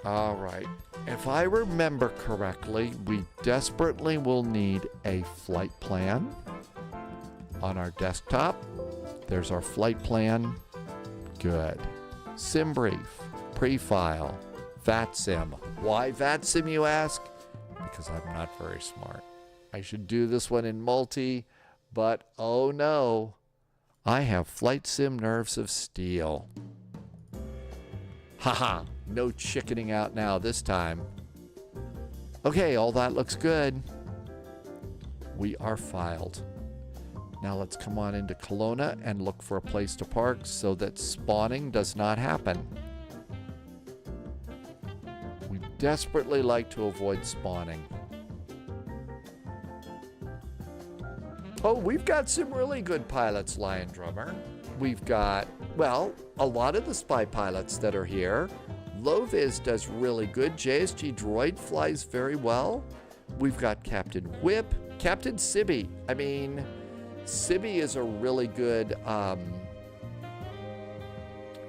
All right. If I remember correctly, we desperately will need a flight plan on our desktop. There's our flight plan. Good. Sim brief, pre-file, VATSIM. Why VATSIM, you ask? Because I'm not very smart. I should do this one in multi, but oh no, I have flight sim nerves of steel. Haha, no chickening out now this time. Okay, all that looks good. We are filed. Now let's come on into Kelowna and look for a place to park so that spawning does not happen. We desperately like to avoid spawning. Oh, we've got some really good pilots, Lion Drummer. We've got, well, a lot of the spy pilots that are here. Loviz does really good. JSG Droid flies very well. We've got Captain Whip, Captain Sibby. I mean, Sibby is a really good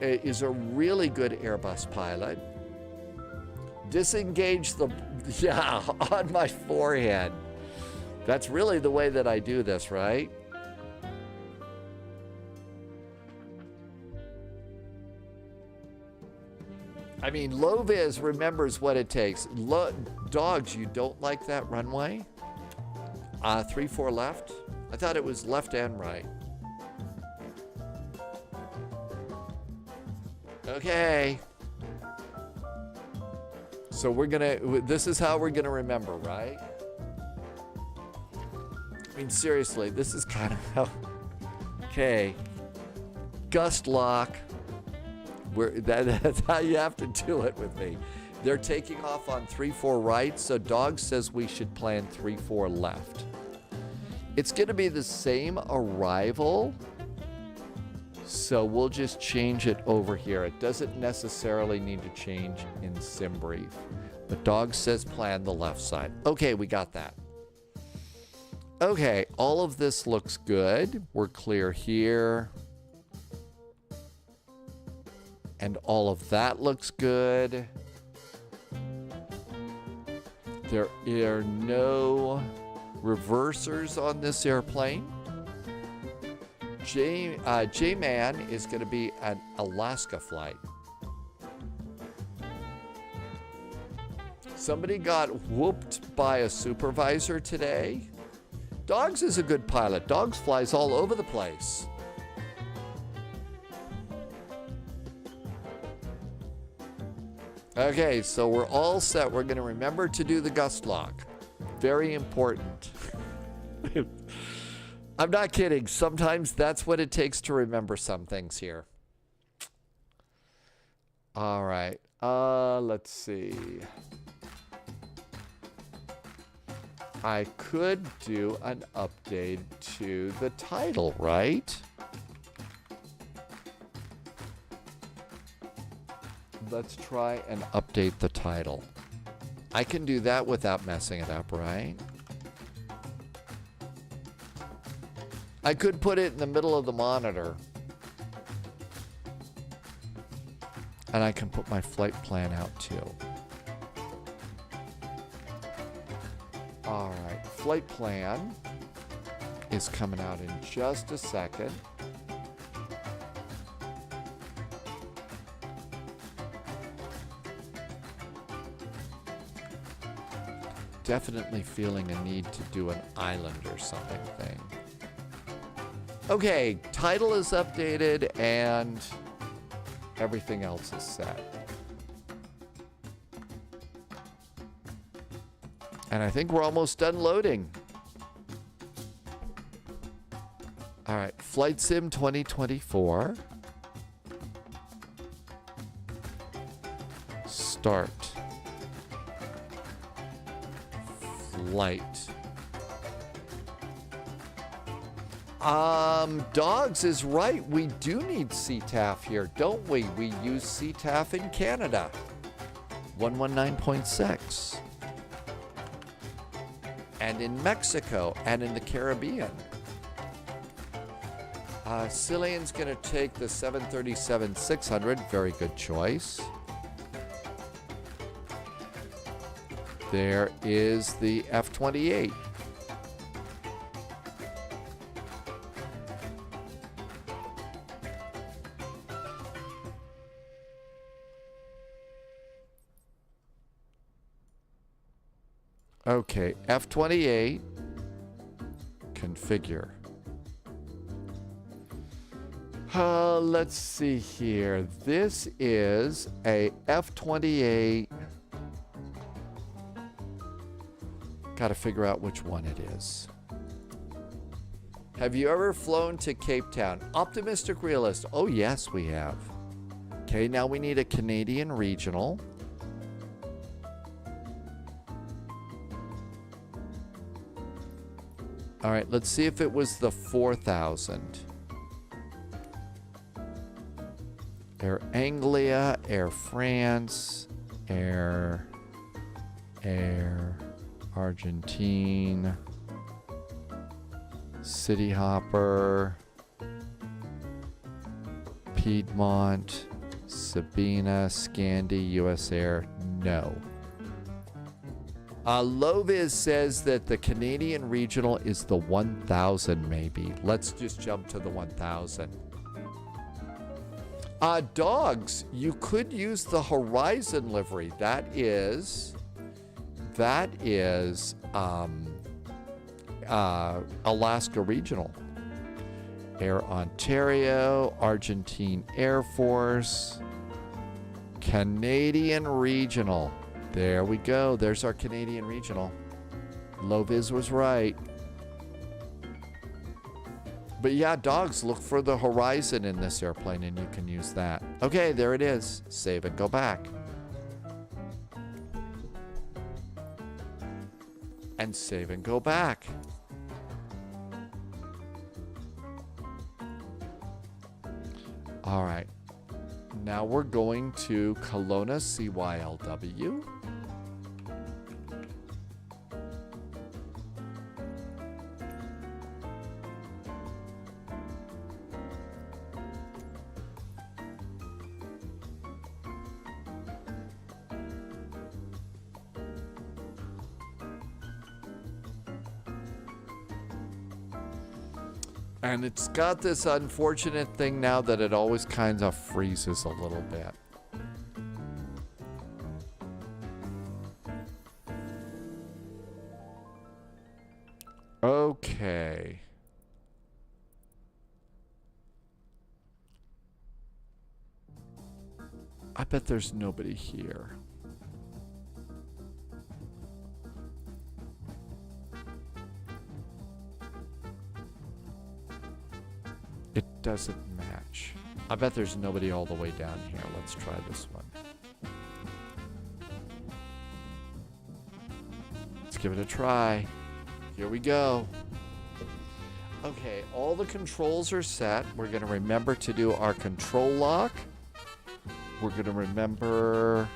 Airbus pilot. Disengage the, yeah, on my forehead. That's really the way that I do this, right? I mean, Loviz remembers what it takes. Dogs, you don't like that runway? 3-4 left? I thought it was left and right. Okay. So this is how we're gonna remember, right? I mean, seriously, this is kind of how, okay. Gust lock. That's how you have to do it with me. They're taking off on 3-4 right, so Dog says we should plan 3-4 left. It's going to be the same arrival, so we'll just change it over here. It doesn't necessarily need to change in SimBrief, but Dog says plan the left side. Okay, we got that. Okay, all of this looks good. We're clear here. And all of that looks good. There are no reversers on this airplane. J-Man is going to be an Alaska flight. Somebody got whooped by a supervisor today. Dogs is a good pilot. Dogs flies all over the place. Okay, so we're all set. We're going to remember to do the gust lock. Very important. I'm not kidding. Sometimes that's what it takes to remember some things here. All right. Let's see. I could do an update to the title, right? Let's try and update the title. I can do that without messing it up, right? I could put it in the middle of the monitor. And I can put my flight plan out too. All right, flight plan is coming out in just a second. Definitely feeling a need to do an island or something thing. Okay, title is updated and everything else is set. And I think we're almost done loading. All right, Flight Sim 2024. Start. Flight. Dogs is right. We do need CTAF here, don't we? We use CTAF in Canada. 119.6. And in Mexico and in the Caribbean. Cillian's going to take the 737-600. Very good choice. There is the F-28. Okay, F-28. Configure. Let's see here. This is a F-28. Got to figure out which one it is. Have you ever flown to Cape Town? Optimistic realist. Oh, yes, we have. Okay, now we need a Canadian regional. All right, let's see if it was the 4000. Air Anglia, Air France, Air Argentine, City Hopper, Piedmont, Sabina, Scandi, US Air, no. Loviz says that the Canadian regional is the 1000 maybe. Let's just jump to the 1000. Dogs, you could use the Horizon livery. That is Alaska Regional. Air Ontario, Argentine Air Force, Canadian Regional. There we go. There's our Canadian Regional. Loviz was right. But yeah, dogs, look for the Horizon in this airplane and you can use that. Okay, there it is. Save and go back. And save and go back. All right. Now we're going to Kelowna CYLW. And it's got this unfortunate thing now that it always kind of freezes a little bit. Okay. I bet there's nobody here. It doesn't match. I bet there's nobody all the way down here. Let's try this one. Let's give it a try. Here we go. Okay, all the controls are set. We're going to remember to do our control lock. We're going to remember...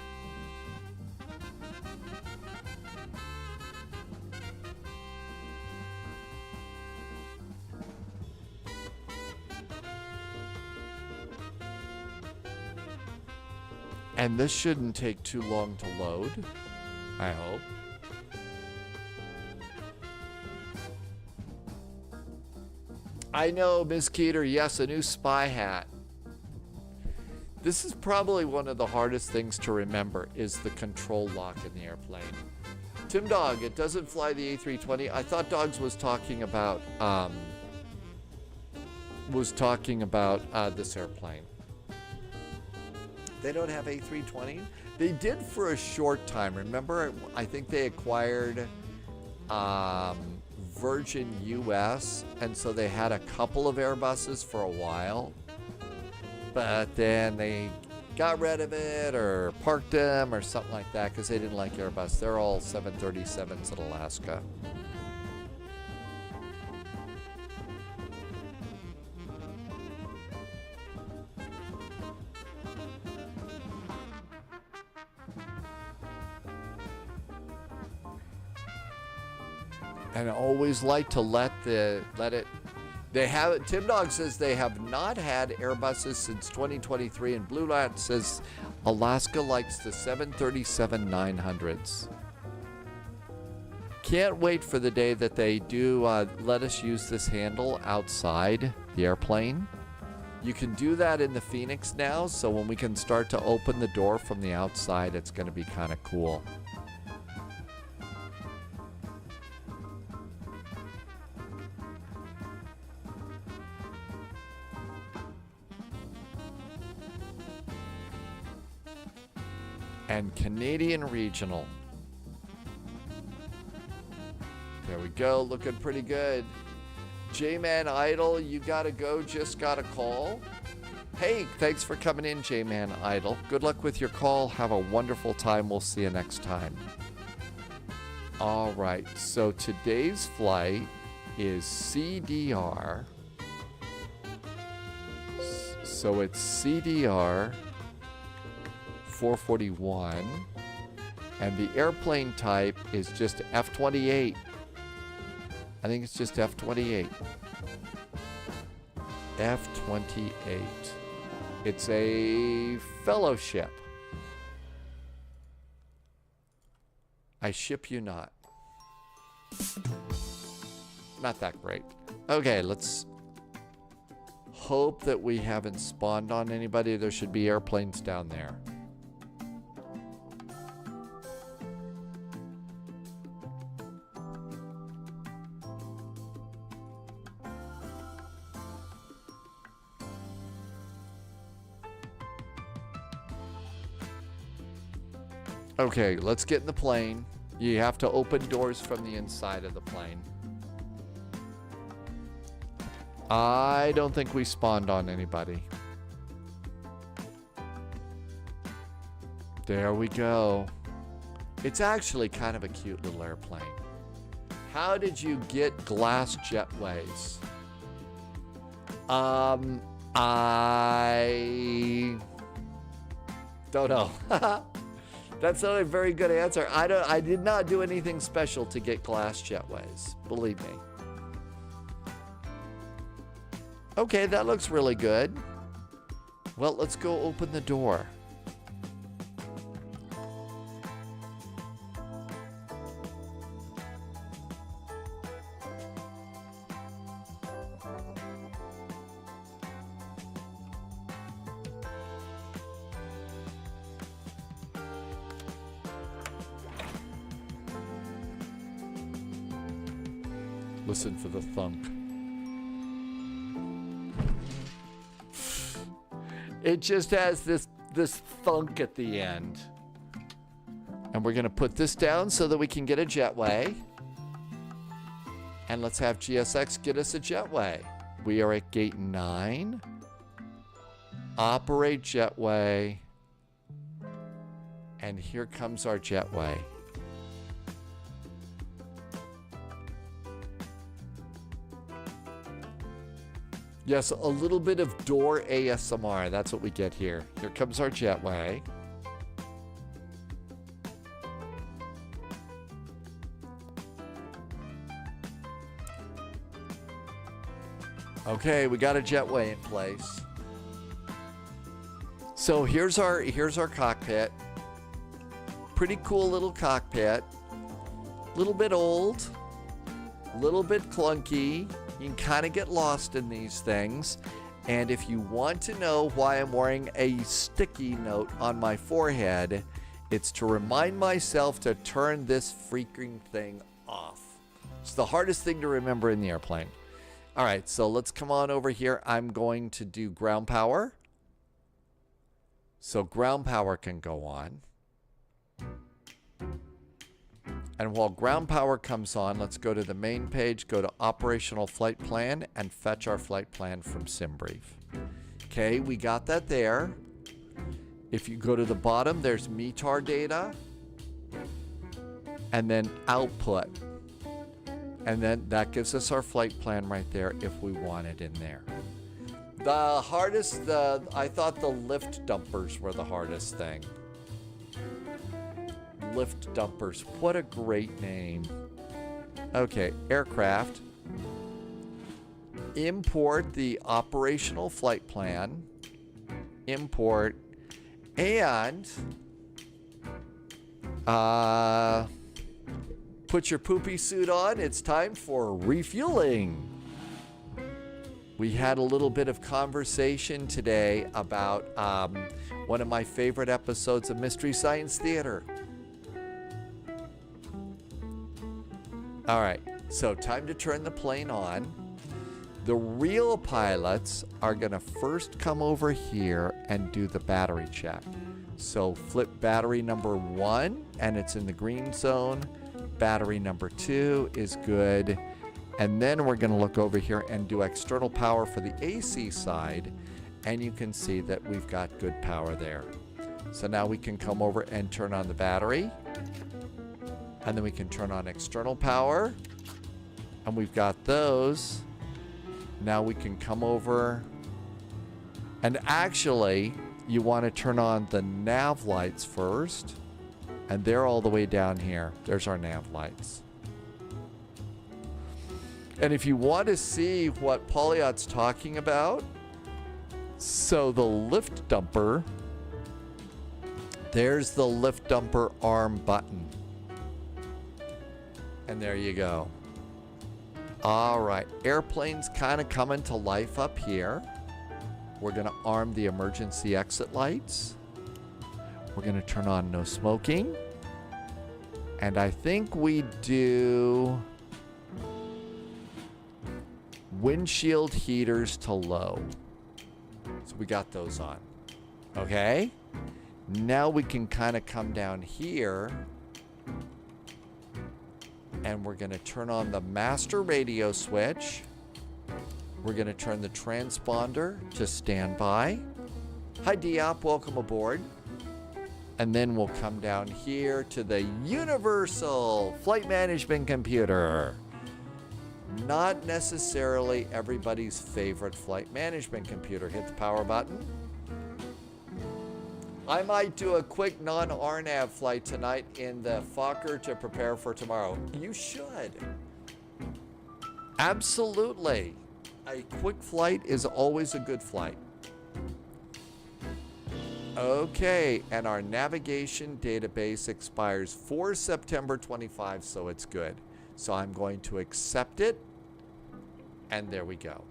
And this shouldn't take too long to load, I hope. I know, Ms. Keeter, yes, a new spy hat. This is probably one of the hardest things to remember, is the control lock in the airplane. Tim Dog, it doesn't fly the A320. I thought Dogs was talking about this airplane. They don't have A320. They did for a short time. Remember, I think they acquired Virgin US, and so they had a couple of Airbuses for a while. But then they got rid of it or parked them or something like that because they didn't like Airbus. They're all 737s at Alaska. And I always like to let it. They have. Tim Dog says they have not had Airbuses since 2023, and Blue Light says Alaska likes the 737-900s. Can't wait for the day that they do let us use this handle outside the airplane. You can do that in the Phoenix now, so when we can start to open the door from the outside, it's going to be kind of cool. and Canadian Regional. There we go, looking pretty good. J-Man Idol, you gotta go, just got a call. Hey, thanks for coming in, J-Man Idol. Good luck with your call. Have a wonderful time. We'll see you next time. All right, so today's flight is CDR. So it's CDR 441. And the airplane type is just F-28. I think it's just F-28. F-28. It's a fellowship. I ship you not. Not that great. Okay, let's hope that we haven't spawned on anybody. There should be airplanes down there. Okay, let's get in the plane. You have to open doors from the inside of the plane. I don't think we spawned on anybody. There we go. It's actually kind of a cute little airplane. How did you get glass jetways? I don't know. That's not a very good answer. I did not do anything special to get glass jetways. Believe me. Okay, that looks really good. Well, let's go open the door. Listen for the thunk. It just has this thunk at the end. And we're going to put this down so that we can get a jetway. And let's have GSX get us a jetway. We are at gate 9. Operate jetway. And here comes our jetway. Yes, a little bit of door ASMR. That's what we get here. Here comes our jetway. Okay, we got a jetway in place. So here's our cockpit. Pretty cool little cockpit. Little bit old. Little bit clunky. You can kind of get lost in these things. And if you want to know why I'm wearing a sticky note on my forehead, it's to remind myself to turn this freaking thing off. It's the hardest thing to remember in the airplane. All right, so let's come on over here. I'm going to do ground power. So ground power can go on. And while ground power comes on, let's go to the main page, go to operational flight plan, and fetch our flight plan from SimBrief. Okay, we got that there. If you go to the bottom, there's METAR data, and then output. And then that gives us our flight plan right there if we want it in there. The hardest, I thought the lift dumpers were the hardest thing. Lift dumpers. What a great name. Okay, aircraft. Import the operational flight plan. Import. And put your poopy suit on. It's time for refueling. We had a little bit of conversation today about one of my favorite episodes of Mystery Science Theater. All right, so time to turn the plane on. The real pilots are going to first come over here and do the battery check. So flip battery number 1, and it's in the green zone. Battery number 2 is good. And then we're going to look over here and do external power for the AC side. And you can see that we've got good power there. So now we can come over and turn on the battery. And then we can turn on external power. And we've got those. Now we can come over. And actually, you want to turn on the nav lights first. And they're all the way down here. There's our nav lights. And if you want to see what Polyot's talking about, so the lift dumper, there's the lift dumper arm button. And there you go. All right, airplane's kind of coming to life up here. We're going to arm the emergency exit lights. We're going to turn on no smoking. And I think we do windshield heaters to low. So we got those on. Okay. Now we can kind of come down here. And we're going to turn on the master radio switch. We're going to turn the transponder to standby. Hi Diop, welcome aboard. And then we'll come down here to the universal flight management computer. Not necessarily everybody's favorite flight management computer. Hit the power button. I might do a quick non-RNAV flight tonight in the Fokker to prepare for tomorrow. You should. Absolutely. A quick flight is always a good flight. Okay, and our navigation database expires 4 September 25, so it's good. So I'm going to accept it, and there we go.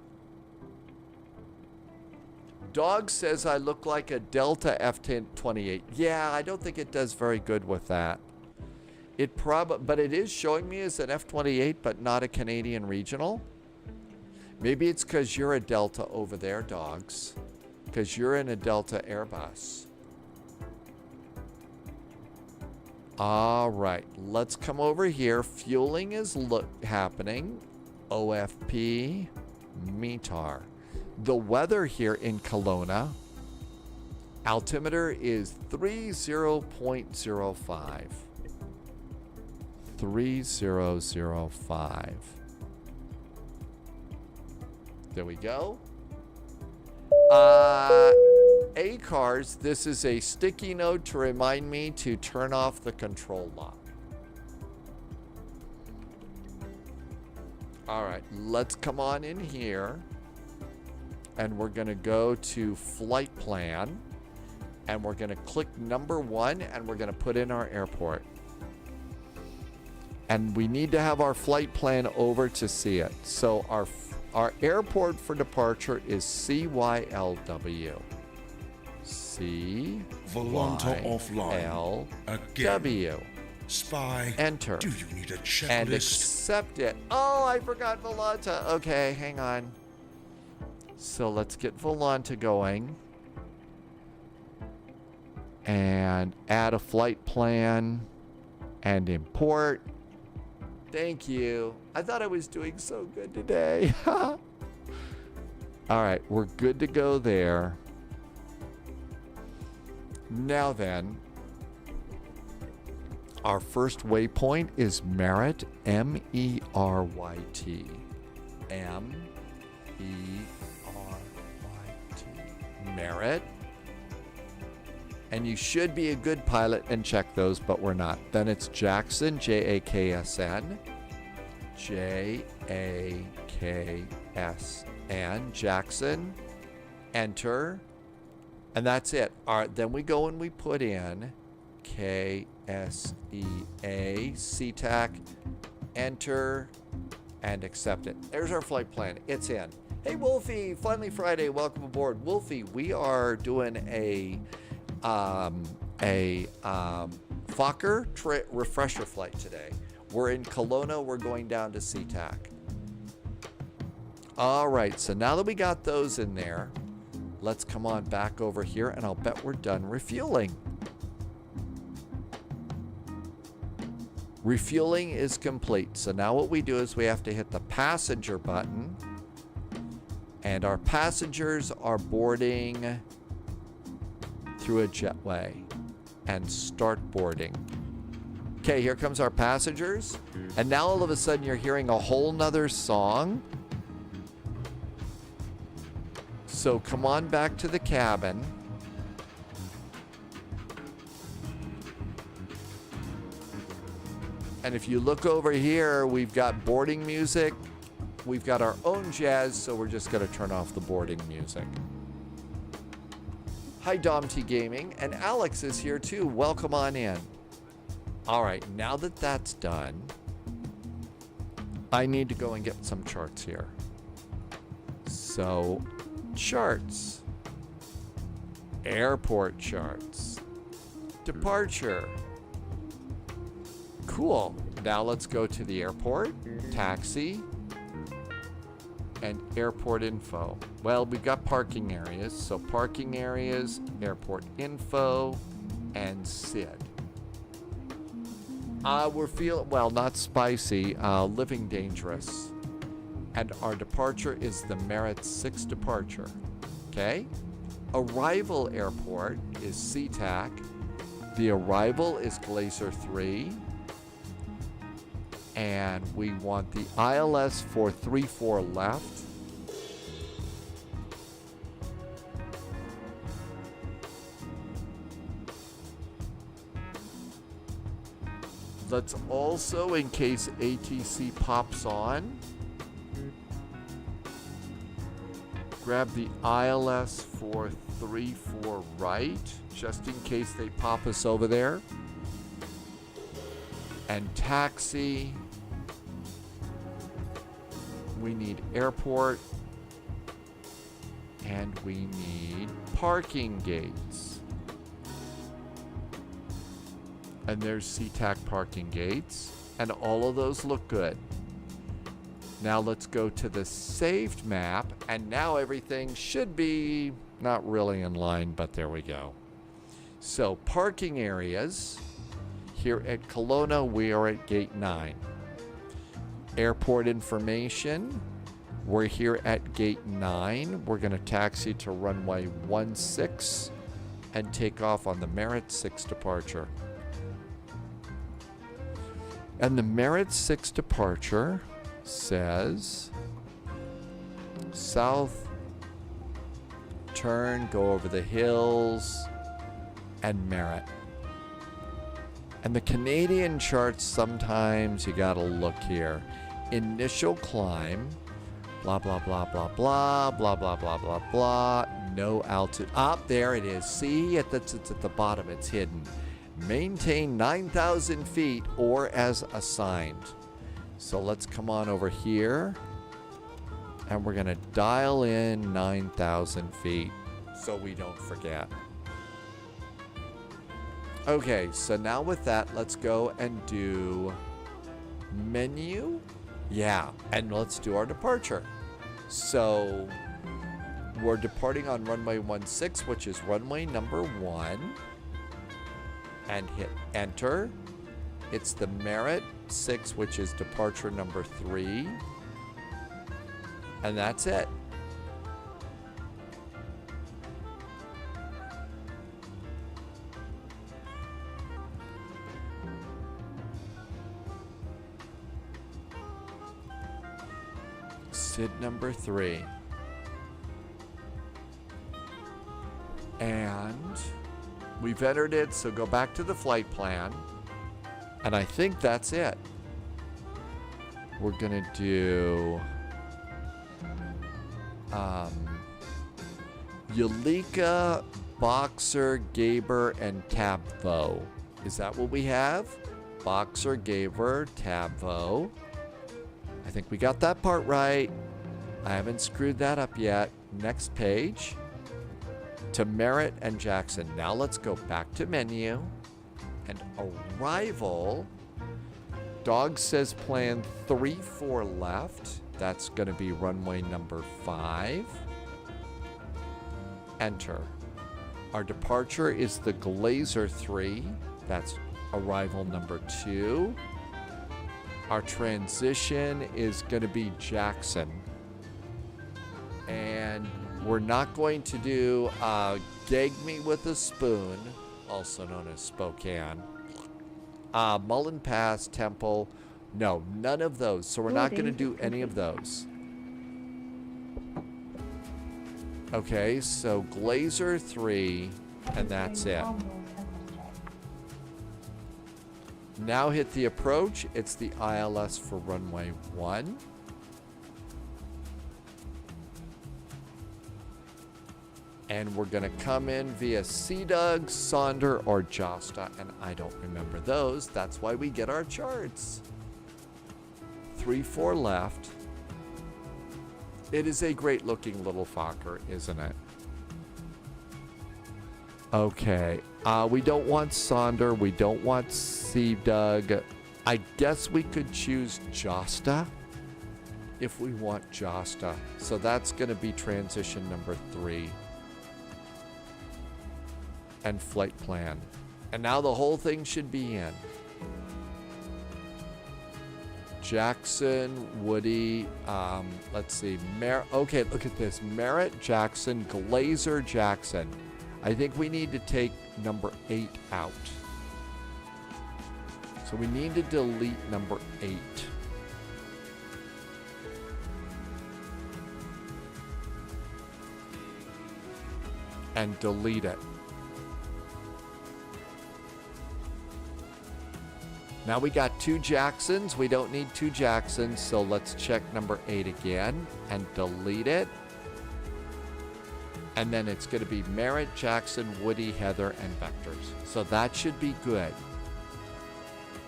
Dog says I look like a Delta F-28. Yeah, I don't think it does very good with that. But it is showing me as an F-28, but not a Canadian regional. Maybe it's because you're a Delta over there, Dogs. Because you're in a Delta Airbus. All right, let's come over here. Fueling is happening. OFP, METAR. The weather here in Kelowna, altimeter is 30.05. 3005. There we go. ACARS, this is a sticky note to remind me to turn off the control lock. All right, let's come on in here. And we're going to go to flight plan. And we're going to click number 1 and we're going to put in our airport. And we need to have our flight plan over to see it. So our airport for departure is CYLW. Volanta offline. CYLW. Spy. Enter. Do you need a checklist? And accept it. Oh, I forgot Volanta. Okay, hang on. So let's get Volanta going. And add a flight plan. And import. Thank you. I thought I was doing so good today. All right, we're good to go there. Now then, our first waypoint is Merritt, M-E-R-Y-T. M-E-R-Y-T. Merritt. And you should be a good pilot and check those, but we're not. Then it's Jackson, J-A-K-S-N. J-A-K-S-N. Jackson. Enter. And that's it. All right, then we go and we put in K-S-E-A, CTAC, enter, and accept it. There's our flight plan. It's in. Hey, Wolfie, finally Friday. Welcome aboard. Wolfie, we are doing a Fokker refresher flight today. We're in Kelowna. We're going down to CTAC. All right, so now that we got those in there, let's come on back over here, and I'll bet we're done refueling. Refueling is complete. So now what we do is we have to hit the passenger button. And our passengers are boarding through a jetway. And start boarding. Okay, here comes our passengers. And now all of a sudden you're hearing a whole nother song. So come on back to the cabin. And if you look over here, we've got boarding music. We've got our own jazz, so we're just going to turn off the boarding music. Hi, Dom T Gaming. And Alex is here too. Welcome on in. All right, now that that's done, I need to go and get some charts here. So, charts. Airport charts. Departure. Cool. Now let's go to the airport, taxi, and airport info. Well, we've got parking areas. So parking areas, airport info, and SID. We're feeling, well, not spicy, living dangerous. And our departure is the Merit 6 departure. Okay? Arrival airport is SeaTac. The arrival is Glacier 3. And we want the ILS 434 left. Let's also, in case ATC pops on, grab the ILS 434 right, just in case they pop us over there. And taxi. We need airport. And we need parking gates. And there's SeaTac parking gates. And all of those look good. Now let's go to the saved map. And now everything should be not really in line, but there we go. So parking areas. Here at Kelowna, we are at gate 9. Airport information. We're here at gate 9. We're going to taxi to runway 16 and take off on the Merit 6 departure. And the Merit 6 departure says south, turn, go over the hills, and Merit. And the Canadian charts, sometimes you gotta look here. Initial climb, blah, blah, blah, blah, blah, blah, blah, blah, blah, blah. No altitude. Up there it is. See, it's at the bottom. It's hidden. Maintain 9,000 feet or as assigned. So let's come on over here. And we're gonna dial in 9,000 feet so we don't forget. Okay, so now with that, let's go and do menu. Yeah, and let's do our departure. So we're departing on runway 16, which is runway number 1. And hit enter. It's the Merit 6, which is departure number 3. And that's it. SID number 3. And we've entered it, so go back to the flight plan. And I think that's it. We're gonna do Eureka, Boxer, Gaber, and Tabvo. Is that what we have? Boxer, Gaber, Tabvo. I think we got that part right. I haven't screwed that up yet. Next page. To Merritt and Jackson. Now let's go back to menu. And arrival. Dog says plan 34 left. That's going to be runway number 5. Enter. Our departure is the Glacier 3. That's arrival number 2. Our transition is going to be Jackson. And we're not going to do Gag Me with a Spoon, also known as Spokane. Mullen Pass, Temple. No, none of those. So we're not going to do any of those. Okay, so Glazer 3, and that's it. Now hit the approach. It's the ILS for runway 1. And we're going to come in via CDUG, Sonder, or Josta. And I don't remember those. That's why we get our charts. 3-4 left. It is a great looking little Fokker, isn't it? Okay. We don't want Sonder. We don't want CDUG. I guess we could choose Josta if we want Josta. So that's going to be transition number 3. And flight plan. And now the whole thing should be in. Jackson, Woody, let's see, okay, look at this. Merritt, Jackson, Glazer, Jackson. I think we need to take number 8 out. So we need to delete number 8. And delete it. Now we got 2 Jacksons. We don't need 2 Jacksons, so let's check number 8 again and delete it. And then it's going to be Merritt, Jackson, Woody, Heather, and Vectors. So that should be good.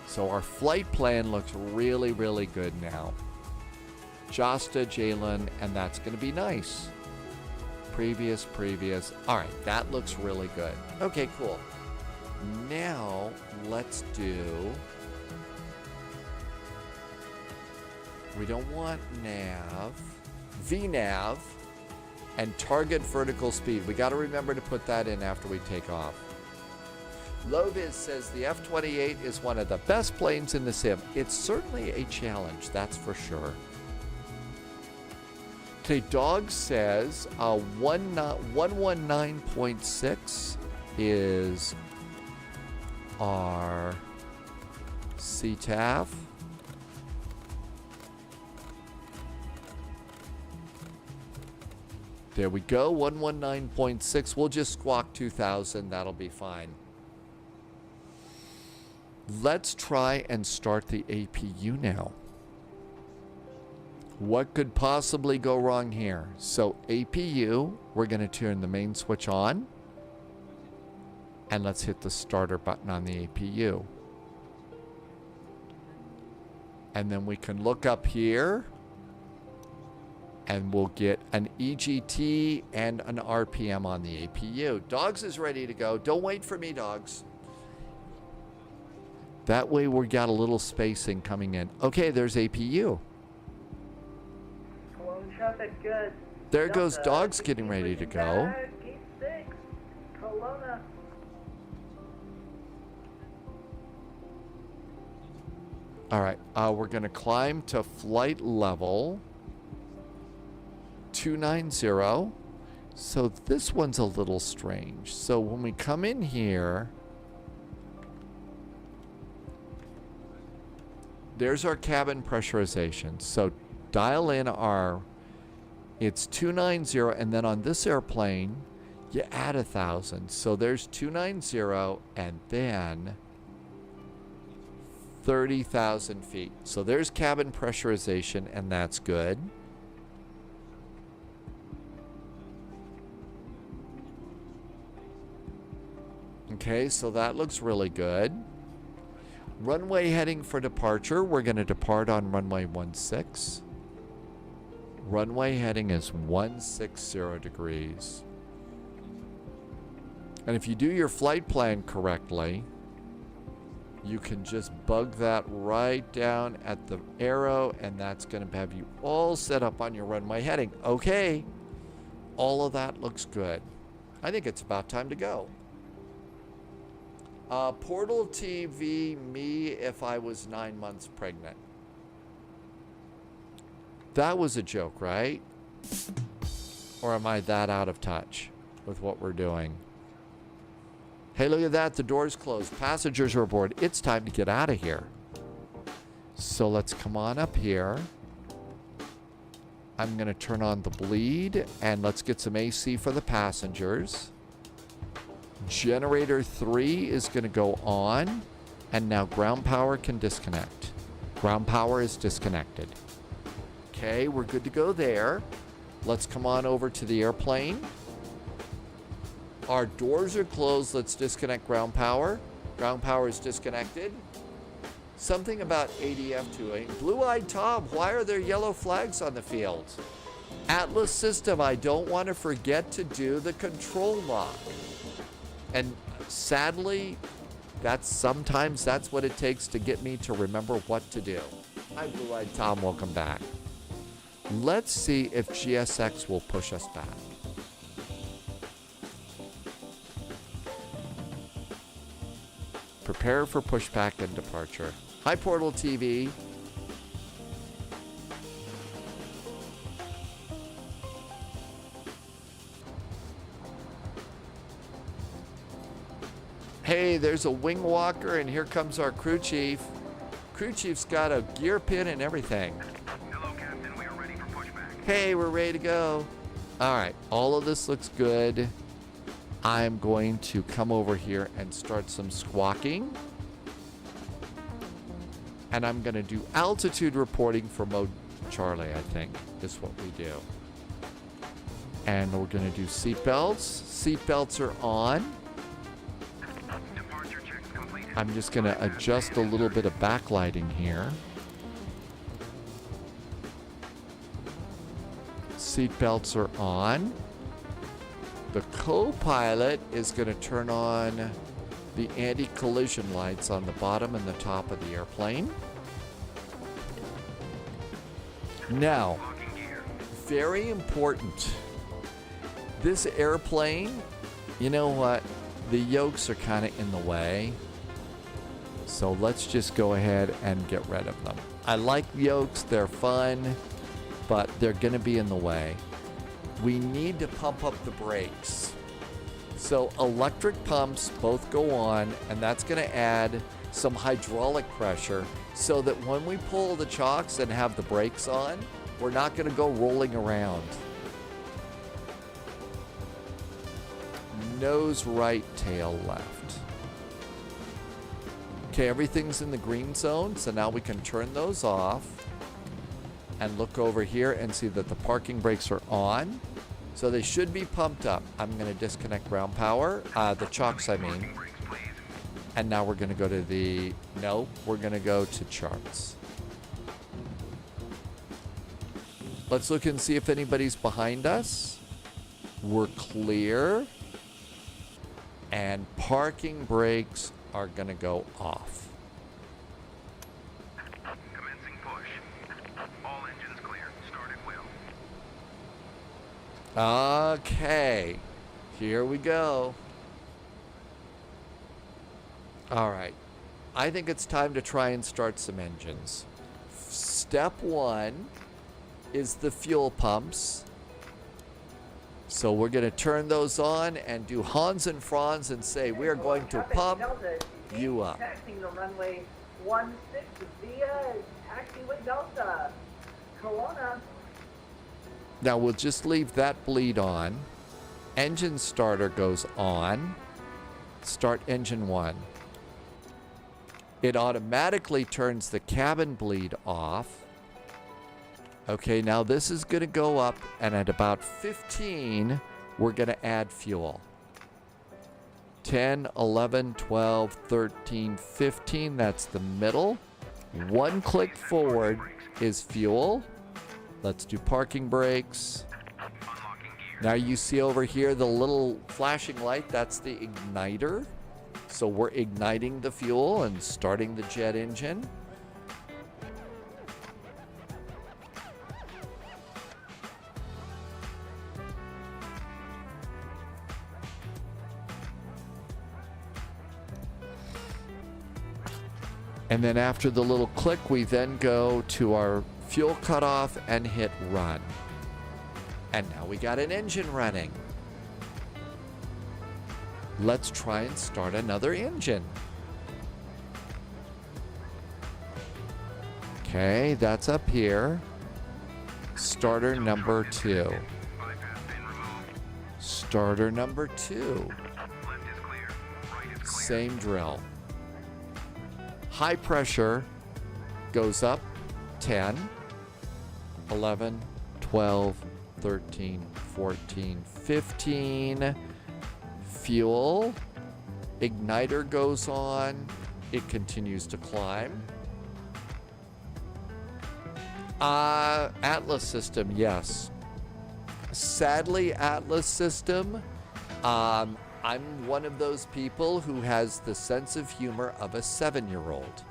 So our flight plan looks really, really good now. Josta, Jalen, and that's going to be nice. Previous. All right, that looks really good. Okay, cool. Now let's do... We don't want nav, VNav, and target vertical speed. We got to remember to put that in after we take off. Loviz says the F-28 is one of the best planes in the sim. It's certainly a challenge, that's for sure. Okay, Dog says 119.6 is our CTAF. There we go, 119.6. We'll just squawk 2,000. That'll be fine. Let's try and start the APU now. What could possibly go wrong here? So APU, we're going to turn the main switch on. And let's hit the starter button on the APU. And then we can look up here. And we'll get an EGT and an RPM on the APU. Dogs is ready to go. Don't wait for me, Dogs. That way we got a little spacing coming in. Okay, there's APU. Cologne traffic, good. There goes Dogs getting ready to go. Gate 6, Kelowna. All right, we're going to climb to flight level 290. So this one's a little strange. So when we come in here, there's our cabin pressurization. So dial in it's 290, and then on this airplane, you add 1,000. So there's 290, and then 30,000 feet. So there's cabin pressurization, and that's good. Okay, so that looks really good. Runway heading for departure. We're going to depart on runway 16. Runway heading is 160 degrees. And if you do your flight plan correctly, you can just bug that right down at the arrow, and that's going to have you all set up on your runway heading. Okay, all of that looks good. I think it's about time to go. Portal TV, me if I was 9 months pregnant. That was a joke, right? Or am I that out of touch with what we're doing? Hey, look at that. The door's closed. Passengers are aboard. It's time to get out of here. So let's come on up here. I'm going to turn on the bleed and let's get some AC for the passengers. Generator 3 is going to go on and now ground power can disconnect. Ground power is disconnected. Okay, we're good to go there. Let's come on over to the airplane. Our doors are closed. Let's disconnect ground power. Ground power is disconnected. Something about ADF 2. Blue-eyed Tom, why are there yellow flags on the field? Atlas system, I don't want to forget to do the control lock. And sadly, sometimes that's what it takes to get me to remember what to do. Hi, Blue-eyed Tom, welcome back. Let's see if GSX will push us back. Prepare for pushback and departure. Hi, Portal TV. Hey, there's a wing walker, and here comes our crew chief. Crew chief's got a gear pin and everything. Hello, Captain. We are ready for pushback. Hey, we're ready to go. All right, all of this looks good. I'm going to come over here and start some squawking. And I'm going to do altitude reporting for mode Charlie, I think, is what we do. And we're going to do seatbelts. Seatbelts are on. Departure checks completed. I'm just going to adjust a little bit of backlighting here. Seatbelts are on. The co-pilot is going to turn on the anti-collision lights on the bottom and the top of the airplane. Now, very important. This airplane, you know what? The yokes are kind of in the way. So let's just go ahead and get rid of them. I like yokes, they're fun, but they're going to be in the way. We need to pump up the brakes. So electric pumps both go on, and that's going to add some hydraulic pressure so that when we pull the chocks and have the brakes on, we're not going to go rolling around. Nose right, tail left. Okay, everything's in the green zone, so now we can turn those off and look over here and see that the parking brakes are on. So they should be pumped up. I'm going to disconnect ground power, the chocks I mean. And now we're going to go to we're going to go to charts. Let's look and see if anybody's behind us. We're clear. And parking brakes are going to go off. Commencing push. All engines clear. Start at will. Okay. Here we go. All right. I think it's time to try and start some engines. Step 1 is the fuel pumps. So we're going to turn those on and do Hans and Franz and say we are going to pump you up. Taxiing the runway 16 via taxiway Delta. Kelowna. Now we'll just leave that bleed on. Engine starter goes on. Start engine 1. It automatically turns the cabin bleed off. Okay, now this is going to go up, and at about 15, we're going to add fuel. 10, 11, 12, 13, 15, that's the middle. 1 click forward is fuel. Let's do parking brakes. Now you see over here the little flashing light, that's the igniter. So we're igniting the fuel and starting the jet engine. And then after the little click, we then go to our fuel cutoff, and hit run. And now we got an engine running. Let's try and start another engine. Okay, that's up here. Starter number 2. Starter number 2. Same drill. High pressure goes up 10, 11, 12, 13, 14, 15. Fuel. Igniter goes on. It continues to climb. Atlas system, yes. Sadly, Atlas system, I'm one of those people who has the sense of humor of a 7-year-old.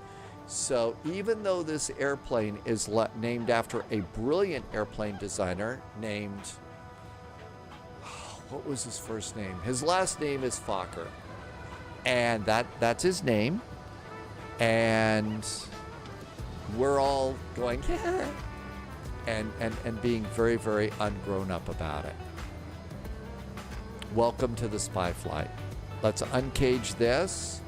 So even though this airplane is named after a brilliant airplane designer named, what was his first name? His last name is Fokker. And that's his name. And we're all going, yeah, and being very, very ungrown up about it. Welcome to the spy flight. Let's uncage this.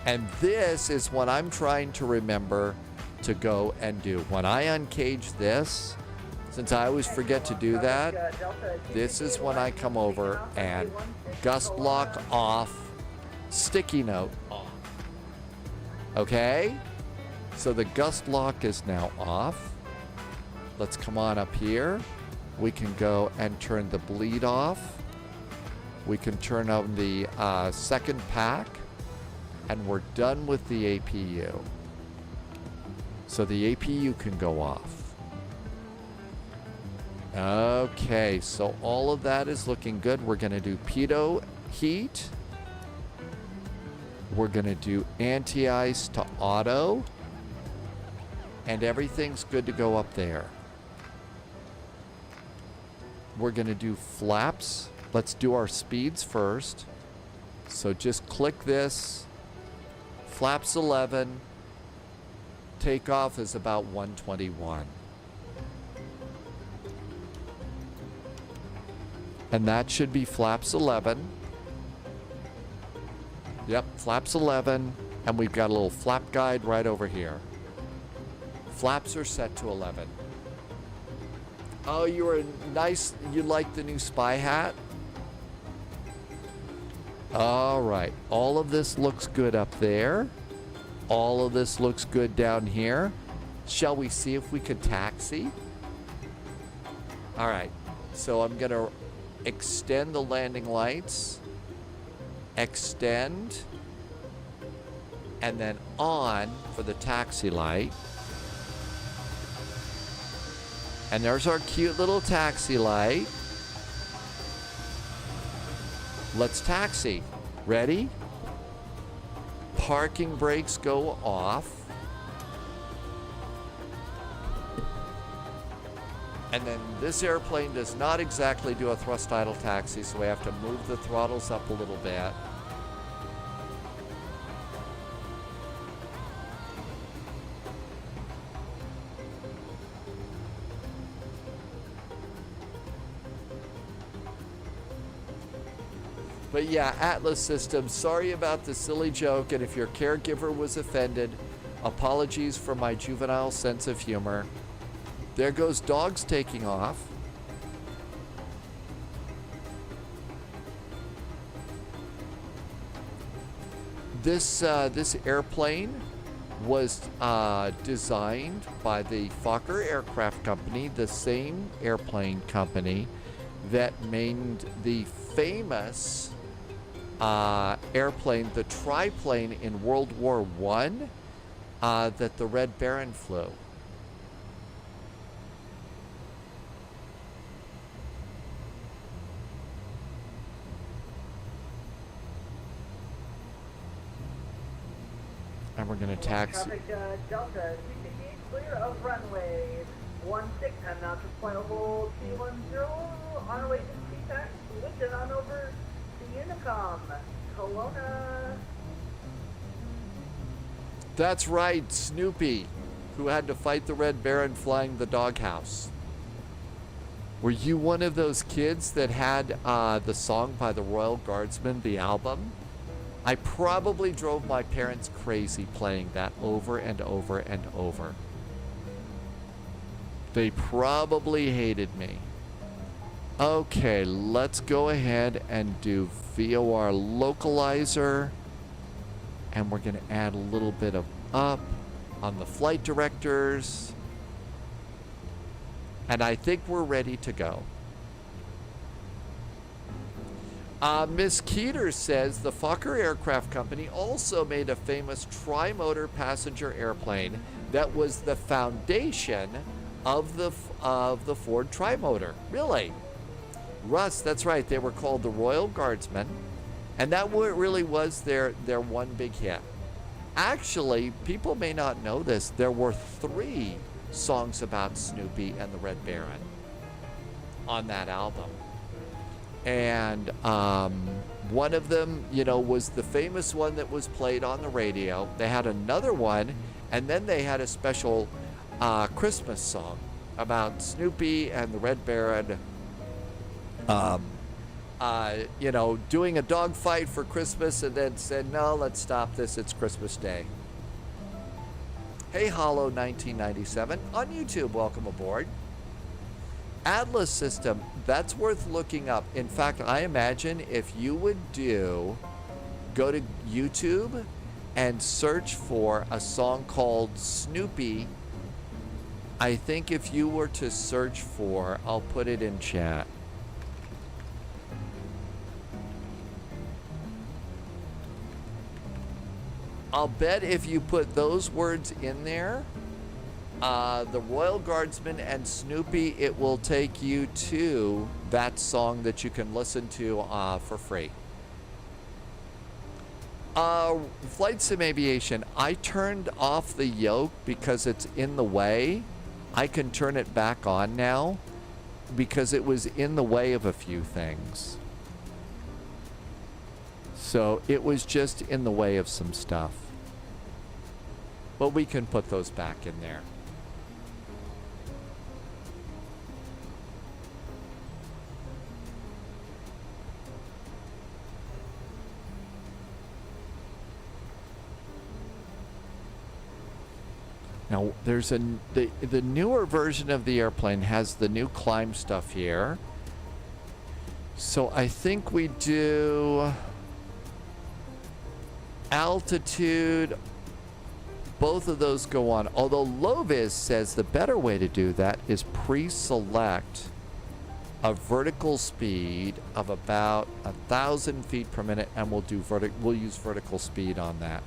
And this is what I'm trying to remember to go and do. When I uncage this, since I always forget to do that, this is when I come over and gust lock off, sticky note off. Okay? So the gust lock is now off. Let's come on up here. We can go and turn the bleed off. We can turn on the second pack. And we're done with the APU. So the APU can go off. Okay, so all of that is looking good. We're going to do pitot heat. We're going to do anti-ice to auto. And everything's good to go up there. We're going to do flaps. Let's do our speeds first. So just click this. Flaps 11. Takeoff is about 121. And that should be flaps 11. Yep, flaps 11. And we've got a little flap guide right over here. Flaps are set to 11. Oh, you were nice. You like the new spy hat? All right. All of this looks good up there. All of this looks good down here. Shall we see if we could taxi? All right. So I'm going to extend the landing lights. Extend. And then on for the taxi light. And there's our cute little taxi light. Let's taxi. Ready? Parking brakes go off. And then this airplane does not exactly do a thrust idle taxi, so we have to move the throttles up a little bit. But yeah, Atlas system, sorry about the silly joke, and if your caregiver was offended, apologies for my juvenile sense of humor. There goes dogs taking off. This airplane was designed by the Fokker Aircraft Company, the same airplane company that made the famous airplane, the triplane in World War I, that the Red Baron flew. And we're going to taxi. Traffic Delta 368 clear of runway 16 and now to final hold C10 on our way to CTAC. Switching on over to Unicom, Kelowna. That's right, Snoopy. who had to fight the Red Baron flying the doghouse? Were you one of those kids that had the song by the Royal Guardsmen, the album? I probably drove my parents crazy playing that over and over and over. They probably hated me. Okay, let's go ahead and do VOR localizer. And we're going to add a little bit of up on the flight directors. And I think we're ready to go. Miss Keeter says the Fokker Aircraft Company also made a famous tri-motor passenger airplane that was the foundation of the Ford tri-motor. Really? Russ, that's right. They were called the Royal Guardsmen, and that really was their one big hit. Actually, people may not know this. There were 3 songs about Snoopy and the Red Baron on that album. And one of them, you know, was the famous one that was played on the radio. They had another one, and then they had a special Christmas song about Snoopy and the Red Baron, you know, doing a dogfight for Christmas, and then said, no, let's stop this. It's Christmas Day. Hey, Hollow 1997 on YouTube. Welcome aboard. Atlas system, that's worth looking up. In fact, I imagine if you would go to YouTube and search for a song called Snoopy. I think if you were to search for, I'll put it in chat. I'll bet if you put those words in there, the Royal Guardsmen and Snoopy, it will take you to that song that you can listen to for free. Flight Sim Aviation, I turned off the yoke because it's in the way. I can turn it back on now because it was in the way of a few things. So it was just in the way of some stuff. But we can put those back in there. Now, there's the newer version of the airplane has the new climb stuff here. So I think we do altitude. Both of those go on. Although Lovis says the better way to do that is pre-select a vertical speed of about 1,000 feet per minute, and we'll use vertical speed on that.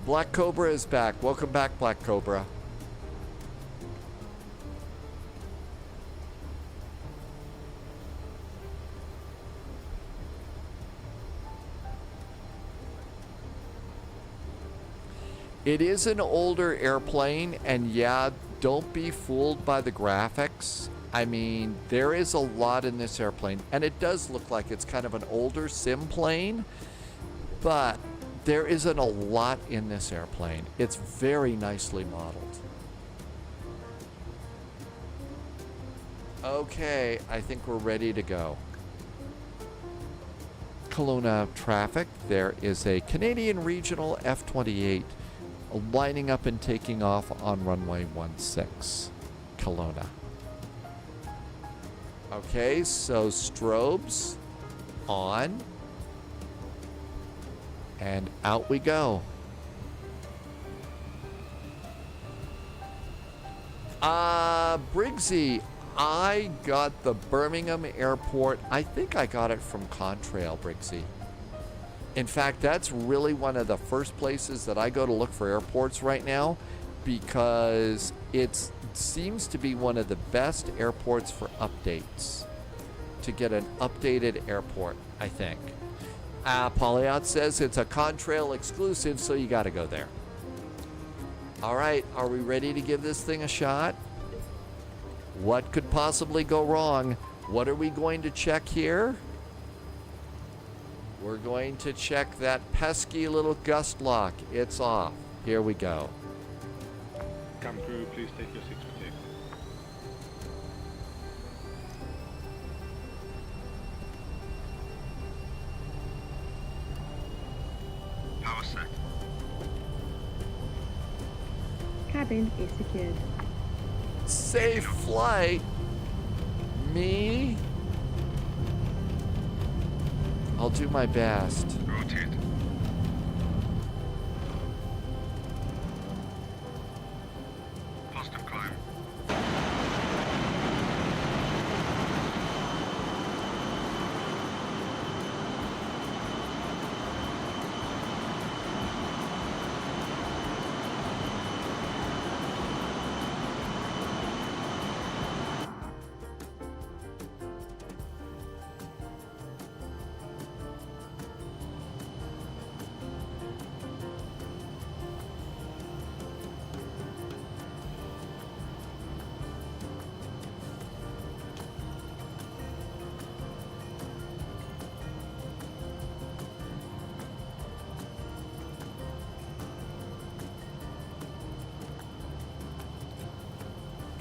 Black Cobra is back. Welcome back, Black Cobra. It is an older airplane, and yeah, don't be fooled by the graphics. I mean, there is a lot in this airplane, and it does look like it's kind of an older sim plane, but there isn't a lot in this airplane. It's very nicely modeled. Okay, I think we're ready to go. Kelowna traffic. There is a Canadian Regional F-28 lining up and taking off on runway 16, Kelowna. Okay, so strobes on. And out we go. Briggsy, I got the Birmingham Airport. I think I got it from Contrail, Briggsy. In fact, that's really one of the first places that I go to look for airports right now, because it seems to be one of the best airports for updates. To get an updated airport, I think. Polyot says it's a Contrail exclusive, so you got to go there. All right, are we ready to give this thing a shot? What could possibly go wrong? What are we going to check here? We're going to check that pesky little gust lock. It's off. Here we go. Come through, please take your seats for takeoff. Power set. Cabin is secured. Safe flight. Me? I'll do my best. Rotate. Positive climb.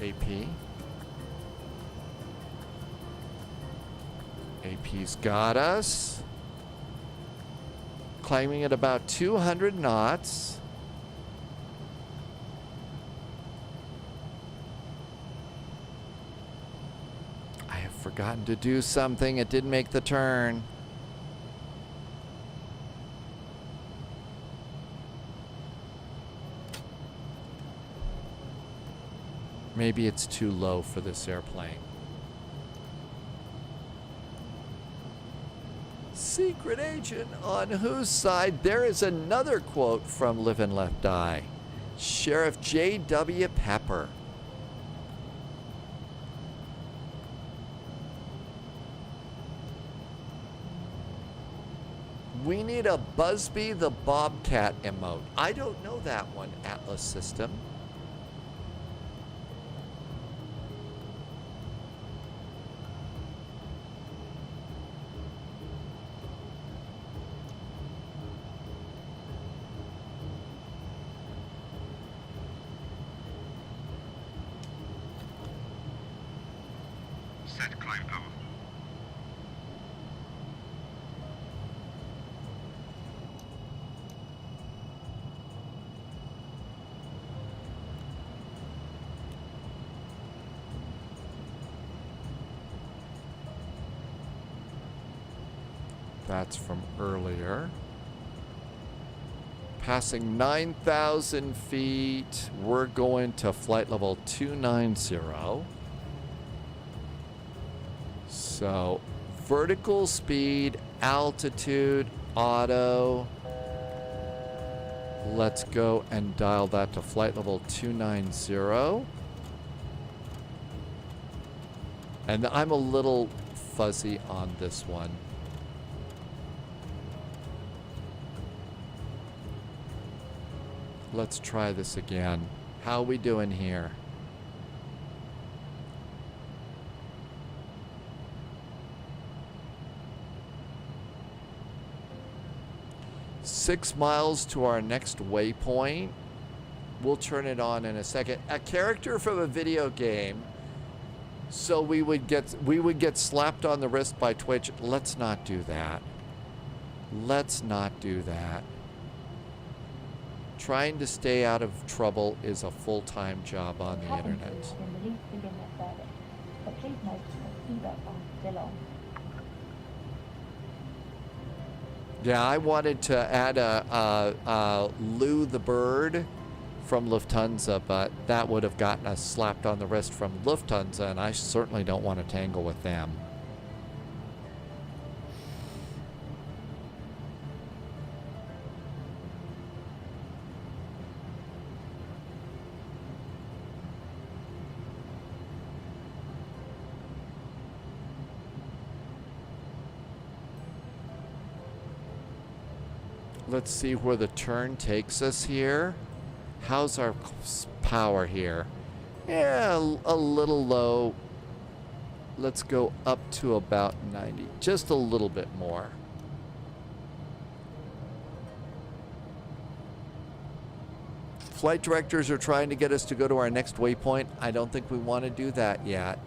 AP. AP's got us. Climbing at about 200 knots. I have forgotten to do something. It didn't make the turn. Maybe it's too low for this airplane. Secret agent on whose side? There is another quote from Live and Let Die. Sheriff J.W. Pepper. We need a Busby the Bobcat emote. I don't know that one, Atlas System. Set climb power. That's from earlier. Passing 9,000 feet. We're going to flight level 290. So, vertical speed, altitude, auto. Let's go and dial that to flight level 290. And I'm a little fuzzy on this one. Let's try this again. How are we doing here? Six miles to our next waypoint. We'll turn it on in a second. A character from a video game. So we would get slapped on the wrist by Twitch. Let's not do that. Let's not do that. Trying to stay out of trouble is a full-time job on the internet. Yeah, I wanted to add a Lou the Bird from Lufthansa, but that would have gotten us slapped on the wrist from Lufthansa, and I certainly don't want to tangle with them. Let's see where the turn takes us here. How's our power here? Yeah, a little low. Let's go up to about 90. Just a little bit more. Flight directors are trying to get us to go to our next waypoint. I don't think we want to do that yet.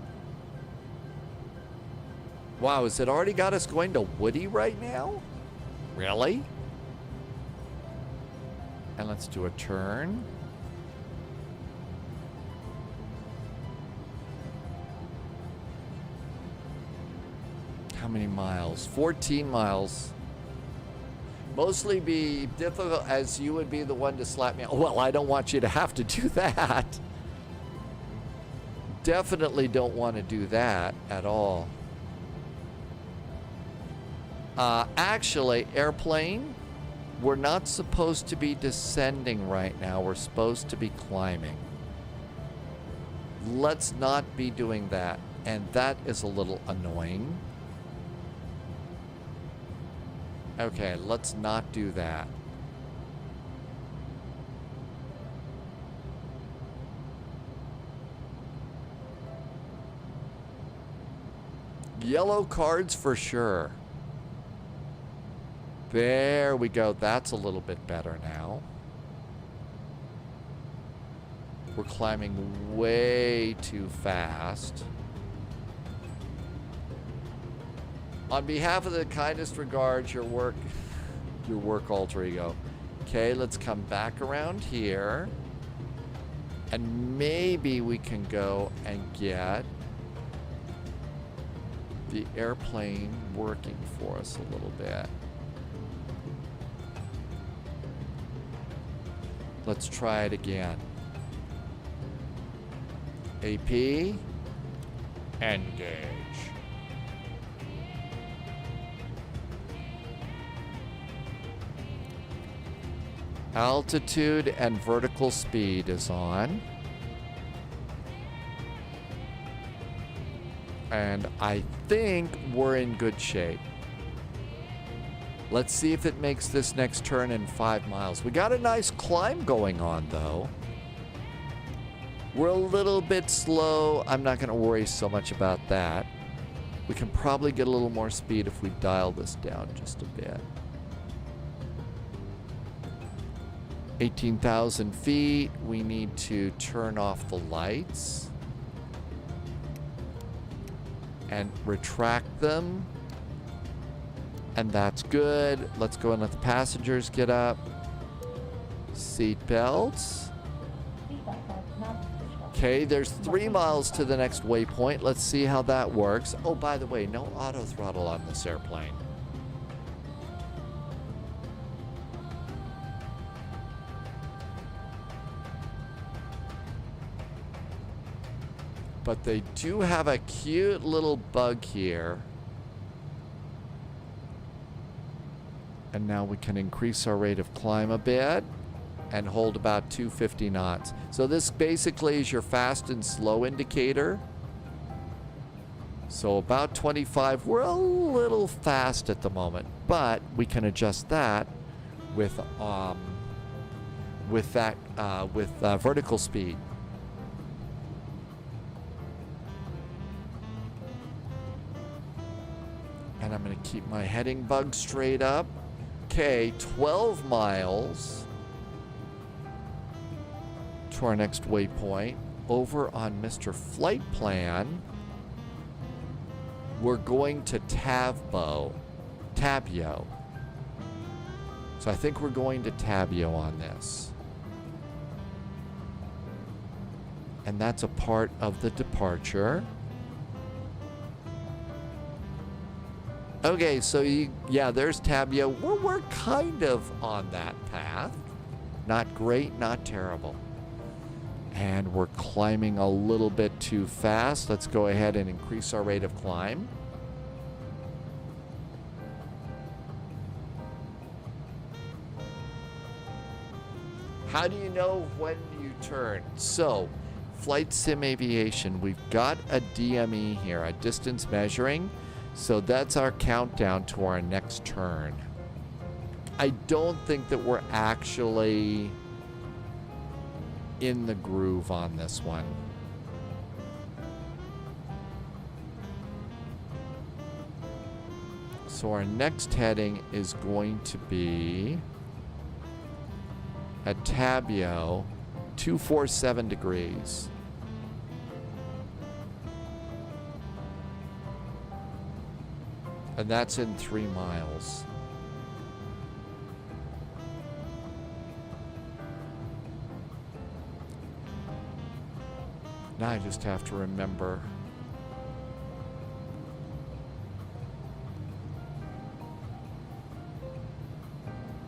Wow, has it already got us going to Woody right now? Really? And let's do a turn. How many miles? 14 miles. Mostly be difficult as you would be the one to slap me. Well, I don't want you to have to do that. Definitely don't want to do that at all. Actually, airplane, we're not supposed to be descending right now. We're supposed to be climbing. Let's not be doing that. And that is a little annoying. Okay, let's not do that. Yellow cards for sure. There we go. That's a little bit better now. We're climbing way too fast. On behalf of the kindest regards, your work alter ego. Okay, let's come back around here. And maybe we can go and get the airplane working for us a little bit. Let's try it again. AP, engage. Altitude and vertical speed is on. And I think we're in good shape. Let's see if it makes this next turn in 5 miles. We got a nice climb going on, though. We're a little bit slow. I'm not going to worry so much about that. We can probably get a little more speed if we dial this down just a bit. 18,000 feet. We need to turn off the lights and retract them. And that's good. Let's go and let the passengers get up. Seat belts. Okay, there's 3 miles to the next waypoint. Let's see how that works. Oh, by the way, no auto throttle on this airplane. But they do have a cute little bug here. And now we can increase our rate of climb a bit and hold about 250 knots. So this basically is your fast and slow indicator. So about 25. We're a little fast at the moment, but we can adjust that with vertical speed. And I'm going to keep my heading bug straight up. Okay, 12 miles to our next waypoint. Over on Mr. Flight Plan, we're going to Tabio. So I think we're going to Tabio on this. And that's a part of the departure. Okay, so yeah, there's Tabio. We're kind of on that path. Not great, not terrible. And we're climbing a little bit too fast. Let's go ahead and increase our rate of climb. How do you know when you turn? So, Flight Sim Aviation, we've got a DME here, a distance measuring. So that's our countdown to our next turn. I don't think that we're actually in the groove on this one. So our next heading is going to be at Tabio, 247 degrees. And that's in 3 miles. Now I just have to remember.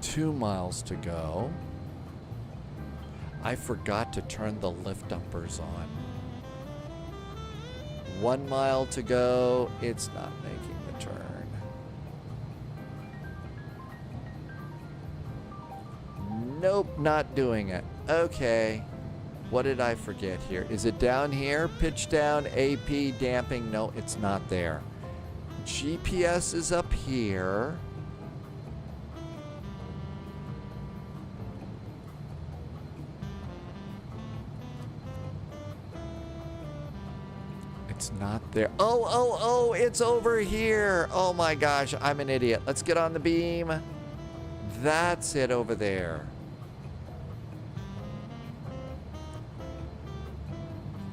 Two miles to go. I forgot to turn the lift dumpers on. 1 mile to go. It's not making the turn. Nope, not doing it. Okay. What did I forget here? Is it down here? Pitch down, AP, damping. No, it's not there. GPS is up here. It's not there. Oh, it's over here. Oh my gosh, I'm an idiot. Let's get on the beam. That's it over there.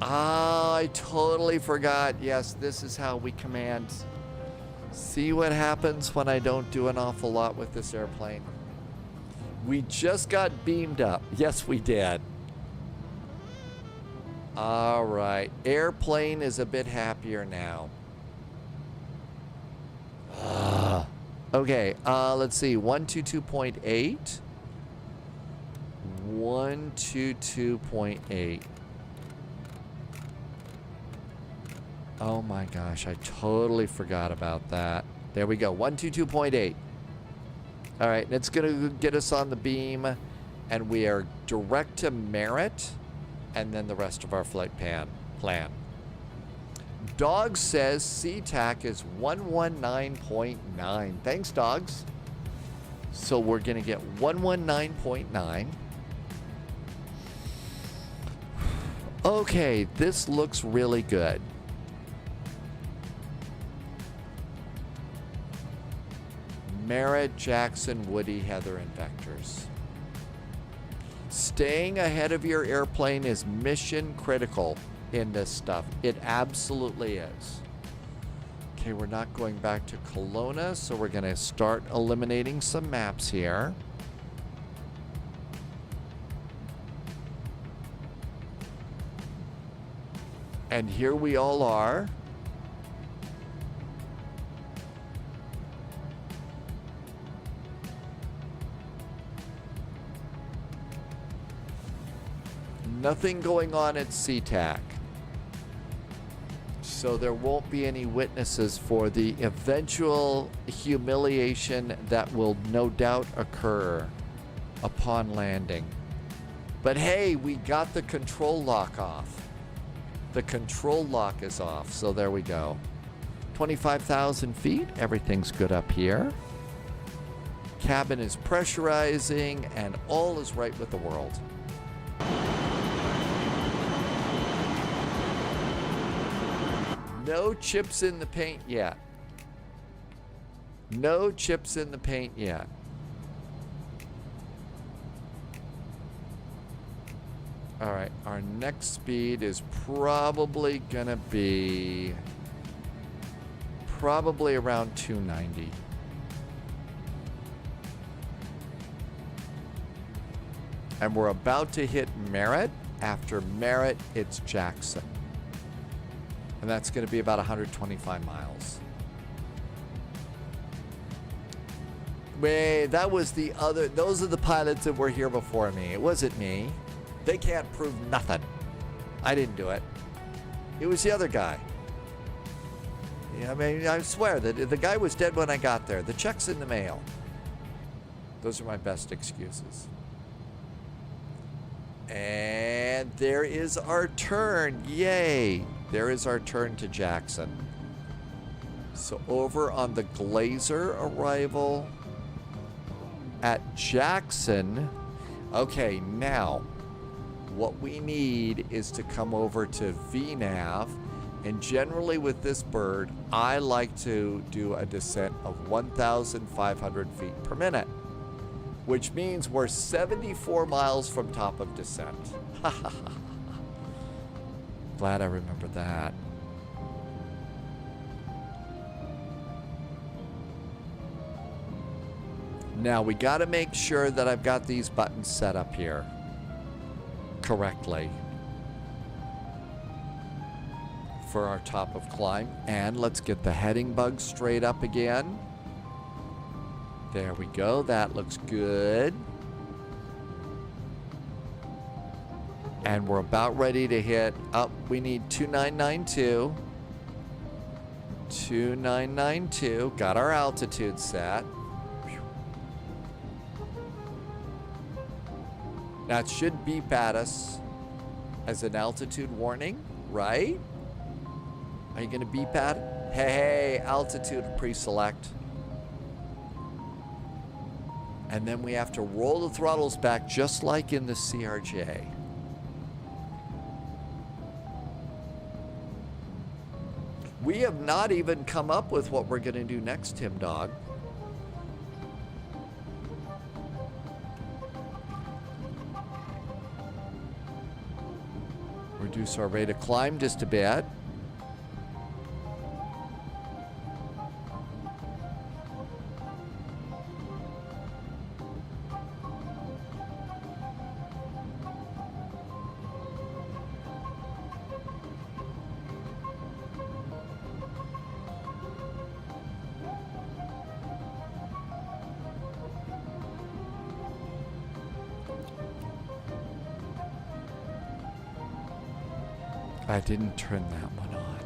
Ah, I totally forgot. Yes, this is how we command. See what happens when I don't do an awful lot with this airplane. We just got beamed up. Yes, we did. All right. Airplane is a bit happier now. Okay, let's see. 122.8. 122.8. Oh my gosh, I totally forgot about that. There we go, 122.8. All right, it's gonna get us on the beam, and we are direct to Merritt, and then the rest of our flight plan. Dog says CTAC is 119.9. Thanks, Dogs. So we're gonna get 119.9. Okay, this looks really good. Merritt, Jackson, Woody, Heather, and Vectors. Staying ahead of your airplane is mission critical in this stuff. It absolutely is. Okay, we're not going back to Kelowna, so we're going to start eliminating some maps here. And here we all are. Nothing going on at CTAC. So there won't be any witnesses for the eventual humiliation that will no doubt occur upon landing. But hey, we got the control lock off. The control lock is off, so there we go. 25,000 feet, everything's good up here. Cabin is pressurizing, and all is right with the world. No chips in the paint yet. No chips in the paint yet. All right, our next speed is probably gonna be around 290. And we're about to hit Merritt. After Merritt, it's Jackson. And that's going to be about 125 miles. Wait, that was the other. Those are the pilots that were here before me. It wasn't me. They can't prove nothing. I didn't do it. It was the other guy. Yeah, I mean, I swear that the guy was dead when I got there. The check's in the mail. Those are my best excuses. And there is our turn. Yay. There is our turn to Jackson. So over on the Glazer arrival at Jackson. Okay, now what we need is to come over to VNAV. And generally with this bird, I like to do a descent of 1,500 feet per minute, which means we're 74 miles from top of descent. Glad I remembered that. Now we got to make sure that I've got these buttons set up here correctly for our top of climb. And let's get the heading bug straight up again. There we go. That looks good. And we're about ready to hit up. We need 2992. 2992. Got our altitude set. Now it should beep at us as an altitude warning, right? Are you gonna beep at it? Hey, altitude pre-select. And then we have to roll the throttles back just like in the CRJ. We have not even come up with what we're gonna do next, Tim Dog. Reduce our rate of climb just a bit. I didn't turn that one on.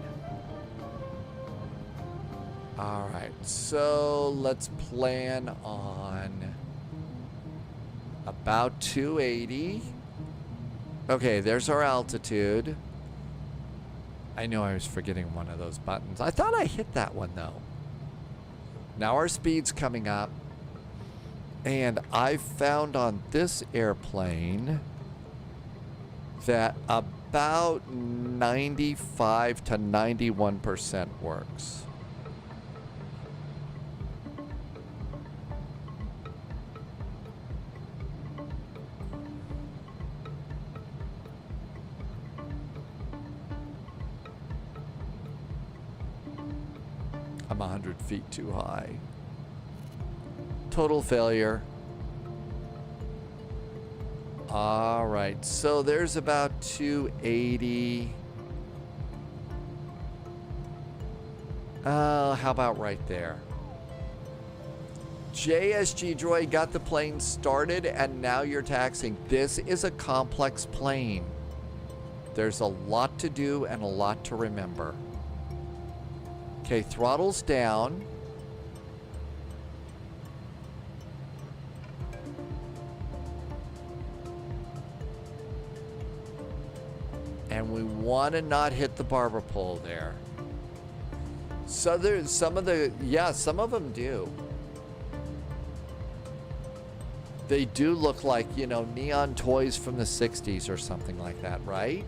All right, so let's plan on about 280. Okay, there's our altitude. I know I was forgetting one of those buttons. I thought I hit that one though. Now our speed's coming up. And I found on this airplane that about 95 to 91% works. I'm 100 feet too high. Total failure. All right, so there's about 280. How about right there? JSG Droid got the plane started and now you're taxiing. This is a complex plane. There's a lot to do and a lot to remember. Okay, throttles down. And we want to not hit the barber pole there. So there's some of them do. They do look like, you know, neon toys from the 60s or something like that, right?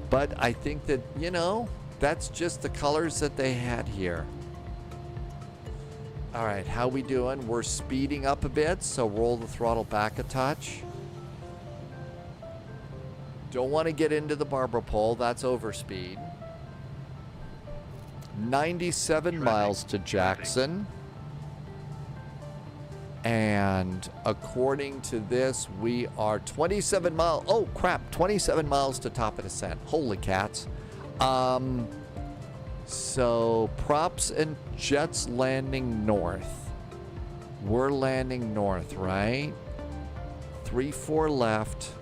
But I think that, you know, that's just the colors that they had here. All right, how we doing? We're speeding up a bit, so roll the throttle back a touch. Don't want to get into the barber pole, that's overspeed. 97 miles to Jackson. And according to this, we are 27 miles. Oh crap, 27 miles to top of descent. Holy cats. So props and jets landing north. We're landing north, right? 3-4 left.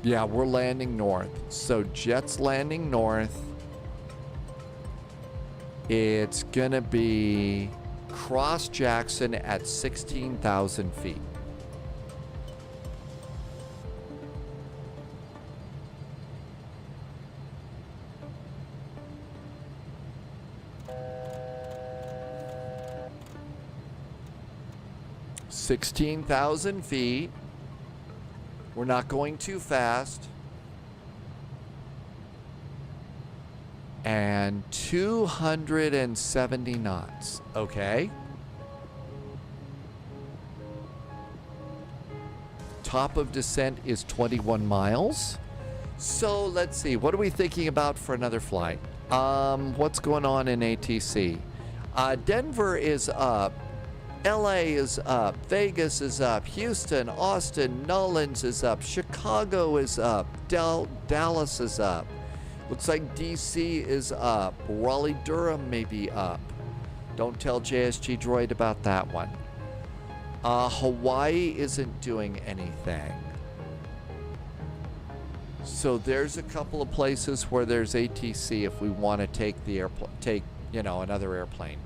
Yeah, we're landing north. So jets landing north. It's gonna be cross Jackson at 16,000 feet. $16,000 feet. We're not going too fast. And 270 knots. Okay. Top of descent is 21 miles. So let's see. What are we thinking about for another flight? What's going on in ATC? Denver is up. LA is up. Vegas is up. Houston, Austin, Nolens is up. Chicago is up. Dallas is up. Looks like DC is up. Raleigh-Durham may be up. Don't tell JSG Droid about that one. Hawaii isn't doing anything. So there's a couple of places where there's ATC if we want to take the another airplane.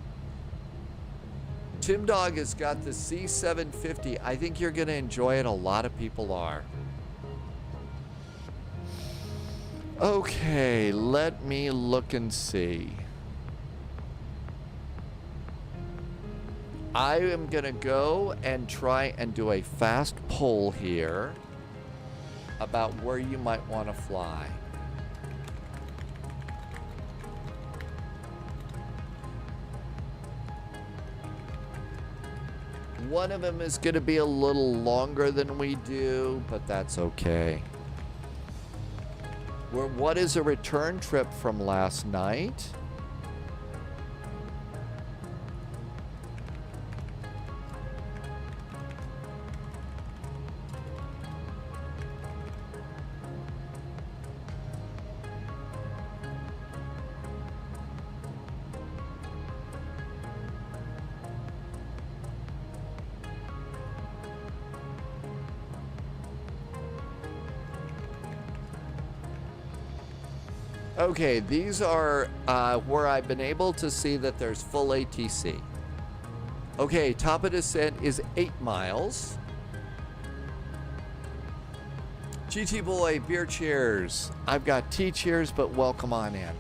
Tim Dog has got the C750. I think you're going to enjoy it. A lot of people are. Okay, let me look and see. I am going to go and try and do a fast poll here about where you might want to fly. One of them is going to be a little longer than we do, but that's okay. What is a return trip from last night? Okay, these are where I've been able to see that there's full ATC. Okay, top of descent is 8 miles. GT Boy, beer cheers. I've got tea cheers, but welcome on in.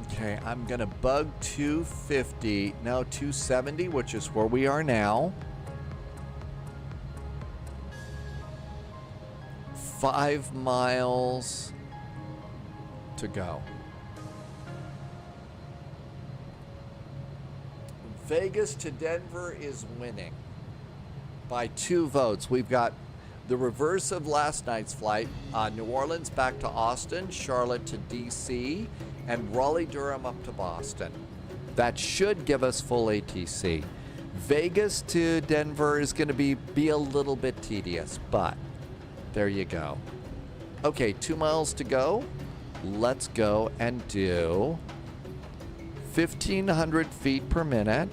Okay, I'm gonna bug 250, no, 270, which is where we are now. 5 miles to go. Vegas to Denver is winning by 2 votes. We've got the reverse of last night's flight. New Orleans back to Austin, Charlotte to DC, and Raleigh-Durham up to Boston. That should give us full ATC. Vegas to Denver is going to be a little bit tedious, but there you go. Okay, 2 miles to go. Let's go and do 1,500 feet per minute.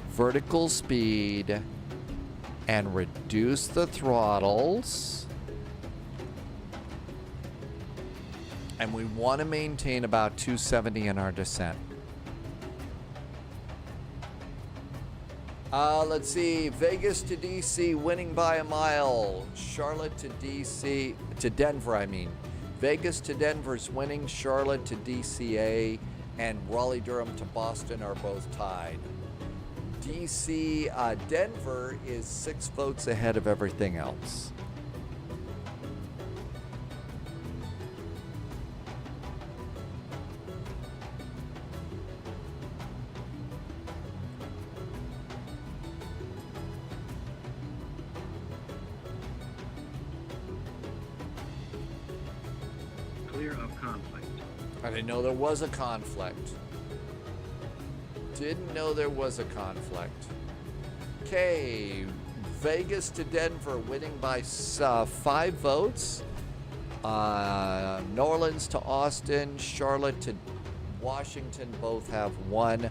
Vertical speed. And reduce the throttles. And we want to maintain about 270 in our descent. Let's see, Vegas to DC winning by a mile. Charlotte to DC, to Denver, I mean. Vegas to Denver's winning. Charlotte to DCA and Raleigh-Durham to Boston are both tied. DC, Denver is 6 votes ahead of everything else. I didn't know there was a conflict. Didn't know there was a conflict. Okay, Vegas to Denver winning by 5 votes. New Orleans to Austin, Charlotte to Washington both have 1.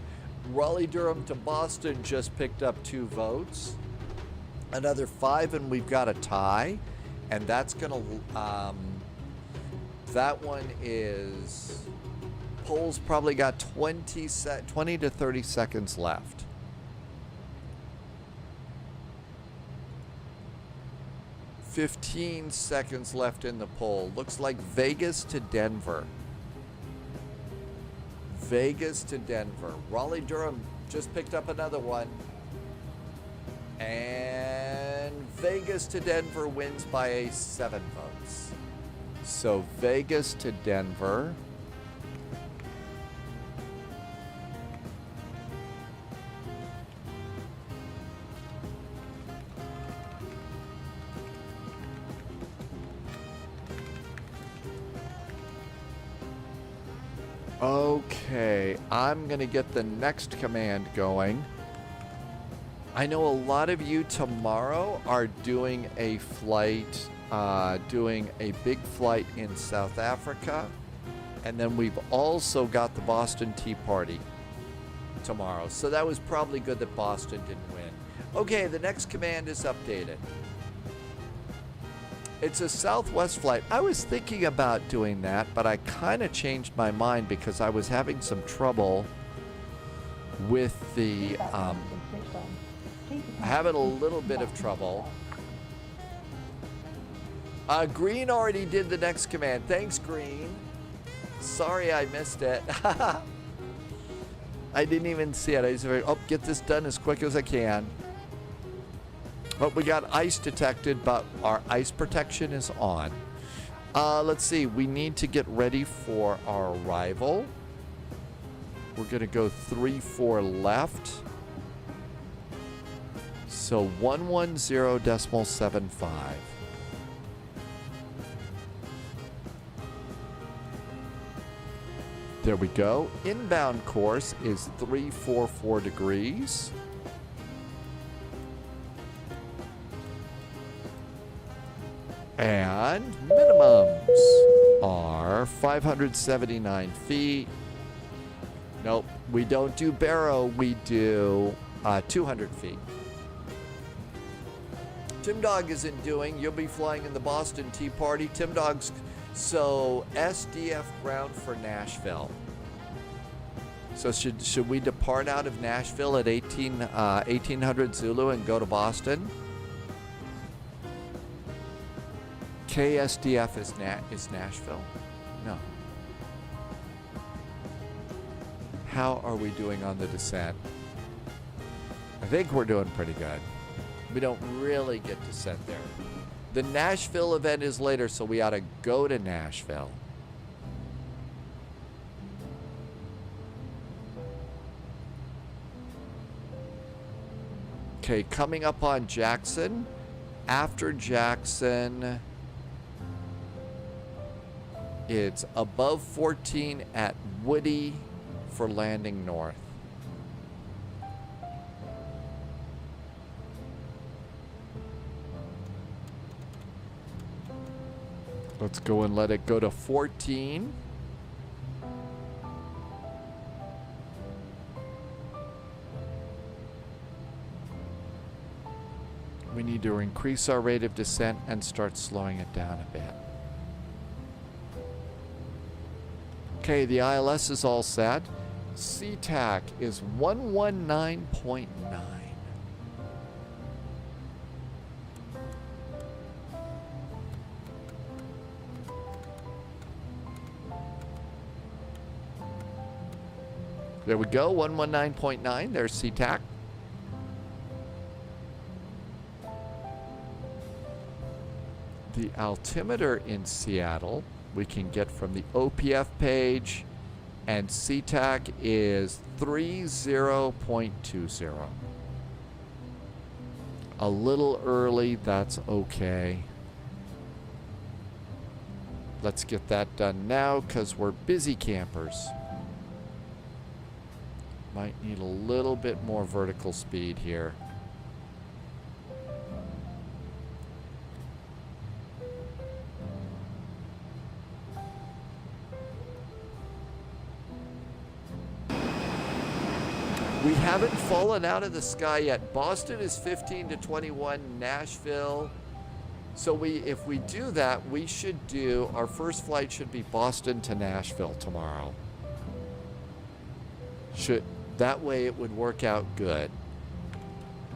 Raleigh-Durham to Boston just picked up 2 votes. Another 5 and we've got a tie. And that's gonna, that one is, polls probably got 20 to 30 seconds left. $15 seconds left in the poll. Looks like Vegas to Denver. Vegas to Denver. Raleigh-Durham just picked up another one. And Vegas to Denver wins by a 7 votes. So Vegas to Denver. Okay, I'm going to get the next command going. I know a lot of you tomorrow are doing a flight, doing a big flight in South Africa. And then we've also got the Boston Tea Party tomorrow. So that was probably good that Boston didn't win. Okay, the next command is updated. It's a Southwest flight. I was thinking about doing that, but I kind of changed my mind because I was having some trouble with the, having a little bit of trouble. Green already did the next command. Thanks, Green. Sorry I missed it. I didn't even see it. I just figured, oh, get this done as quick as I can. But we got ice detected, but our ice protection is on. Let's see. We need to get ready for our arrival. We're going to go 3-4 left. So 110.75. There we go. Inbound course is 344 degrees. And minimums are 579 feet. Nope, we don't do Barrow, we do 200 feet. Tim Dog isn't doing, you'll be flying in the Boston Tea Party. Tim Dog's, so SDF ground for Nashville. So should we depart out of Nashville at 1800 Zulu and go to Boston? KSDF is Nashville? No. How are we doing on the descent? I think we're doing pretty good. We don't really get descent there. The Nashville event is later, so we ought to go to Nashville. Okay, coming up on Jackson. After Jackson, it's above 14 at Woody for landing north. Let's go and let it go to 14. We need to increase our rate of descent and start slowing it down a bit. Okay, the ILS is all set. CTAC is 119.9. There we go, 119.9. There's CTAC. The altimeter in Seattle we can get from the OPF page, and CTAC is 30.20. A little early, that's okay. Let's get that done now because we're busy campers. Might need a little bit more vertical speed here. We haven't fallen out of the sky yet. Boston is 15 to 21, Nashville. So if we do that, we should do, our first flight should be Boston to Nashville tomorrow. That way it would work out good.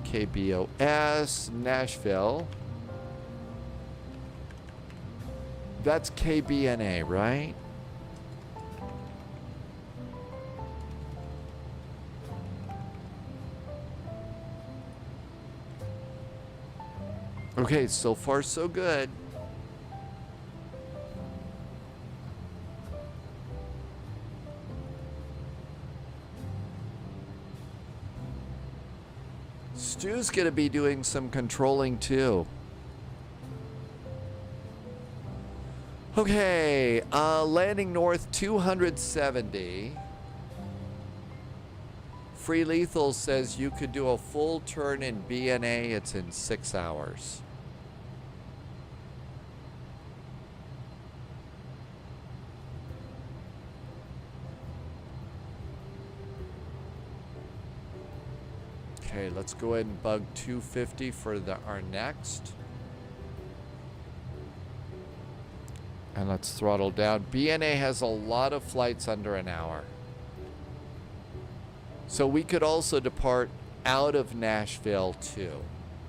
KBOS, Nashville. That's KBNA, right? Okay, so far so good. Stu's going to be doing some controlling too. Okay, landing north 270. Free Lethal says you could do a full turn in BNA. It's in 6 hours. Okay, let's go ahead and bug 250 for our next. And let's throttle down. BNA has a lot of flights under an hour. So we could also depart out of Nashville too.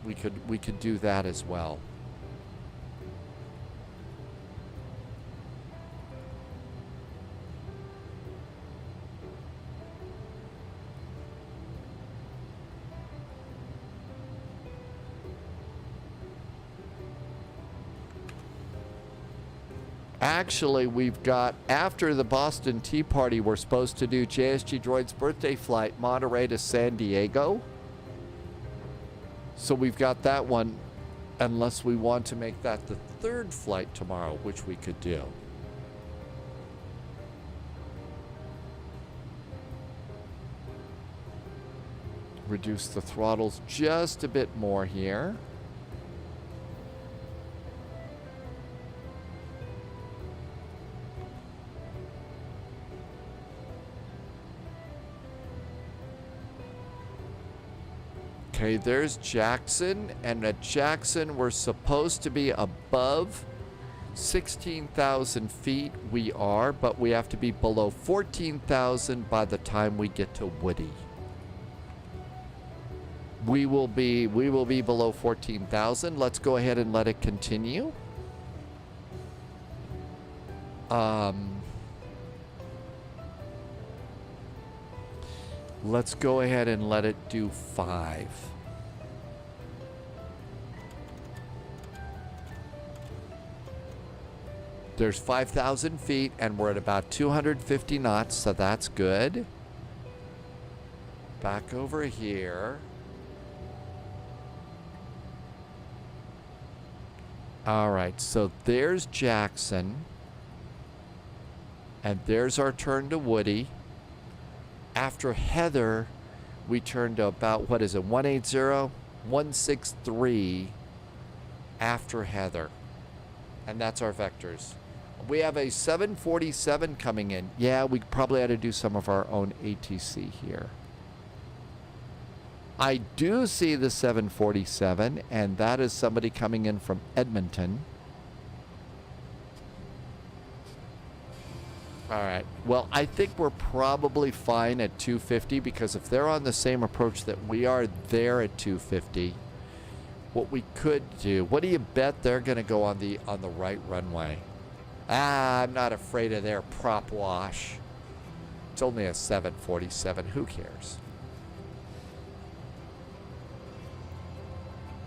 We could do that as well. Actually, we've got, after the Boston Tea Party, we're supposed to do JSG Droid's birthday flight, Monterey to San Diego. So we've got that one, unless we want to make that the third flight tomorrow, which we could do. Reduce the throttles just a bit more here. Okay, there's Jackson, and at Jackson we're supposed to be above 16,000 feet. We are, but we have to be below 14,000 by the time we get to Woody. We will be below 14,000. Let's go ahead and let it continue. Let's go ahead and let it do 5. There's 5,000 feet, and we're at about 250 knots, so that's good. Back over here. All right, so there's Jackson. And there's our turn to Woody. After Heather, we turn to about, what is it, 180, 163 after Heather. And that's our vectors. We have a 747 coming in. Yeah, we probably ought to do some of our own ATC here. I do see the 747, and that is somebody coming in from Edmonton. All right. Well, I think we're probably fine at 250, because if they're on the same approach that we are, they're at 250. What we could do, what do you bet they're going to go on the right runway? I'm not afraid of their prop wash. It's only a 747. Who cares?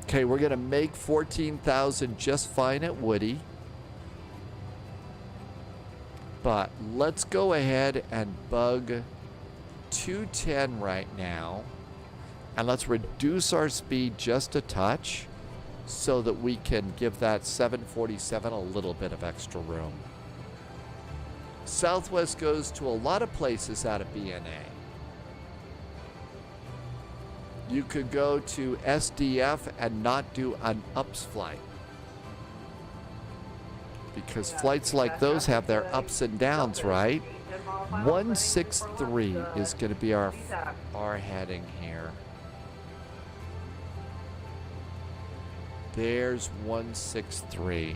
Okay, we're going to make 14,000 just fine at Woody. But let's go ahead and bug 210 right now. And let's reduce our speed just a touch so that we can give that 747 a little bit of extra room. Southwest goes to a lot of places out of BNA. You could go to SDF and not do an UPS flight, because flights like those have their ups and downs, right? 163 is going to be our heading here. There's 163.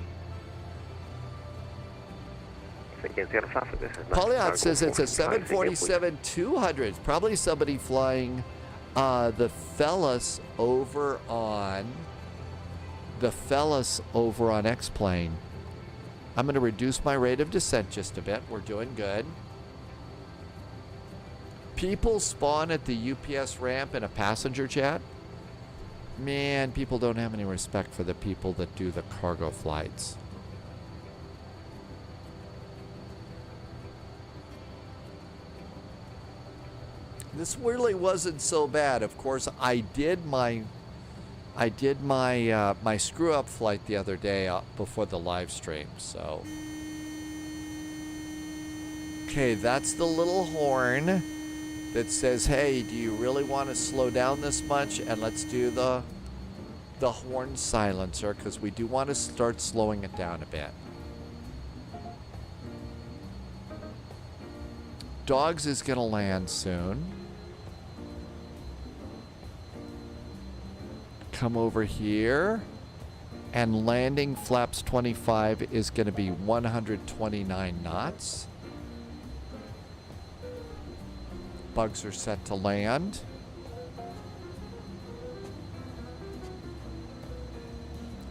Polyot says it's a 747-200. Probably somebody flying the Fellas over on X-Plane. I'm going to reduce my rate of descent just a bit. We're doing good. People spawn at the UPS ramp in a passenger jet. Man, people don't have any respect for the people that do the cargo flights. This really wasn't so bad. Of course, I did my my screw up flight the other day before the live stream. So, okay, that's the little horn that says, "Hey, do you really want to slow down this much?" And let's do the horn silencer, because we do want to start slowing it down a bit. Dogs is gonna land soon. Come over here, and landing flaps 25 is going to be 129 knots. Bugs are set to land.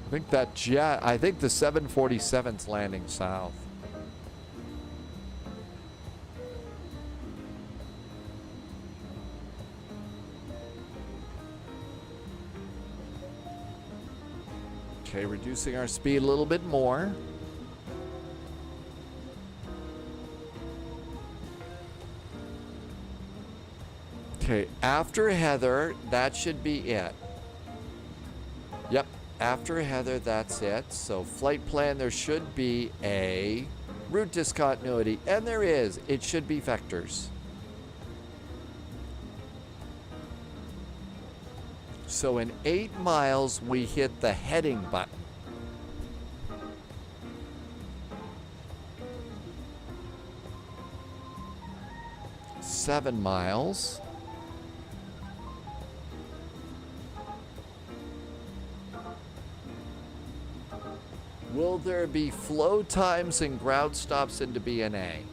I think that jet, I think the 747's landing south. Okay, reducing our speed a little bit more. Okay, after Heather, that should be it. Yep, after Heather, that's it. So flight plan, there should be a route discontinuity, and there is. It should be vectors. So in 8 miles, we hit the heading button. Seven miles. Will there be flow times and ground stops into BNA?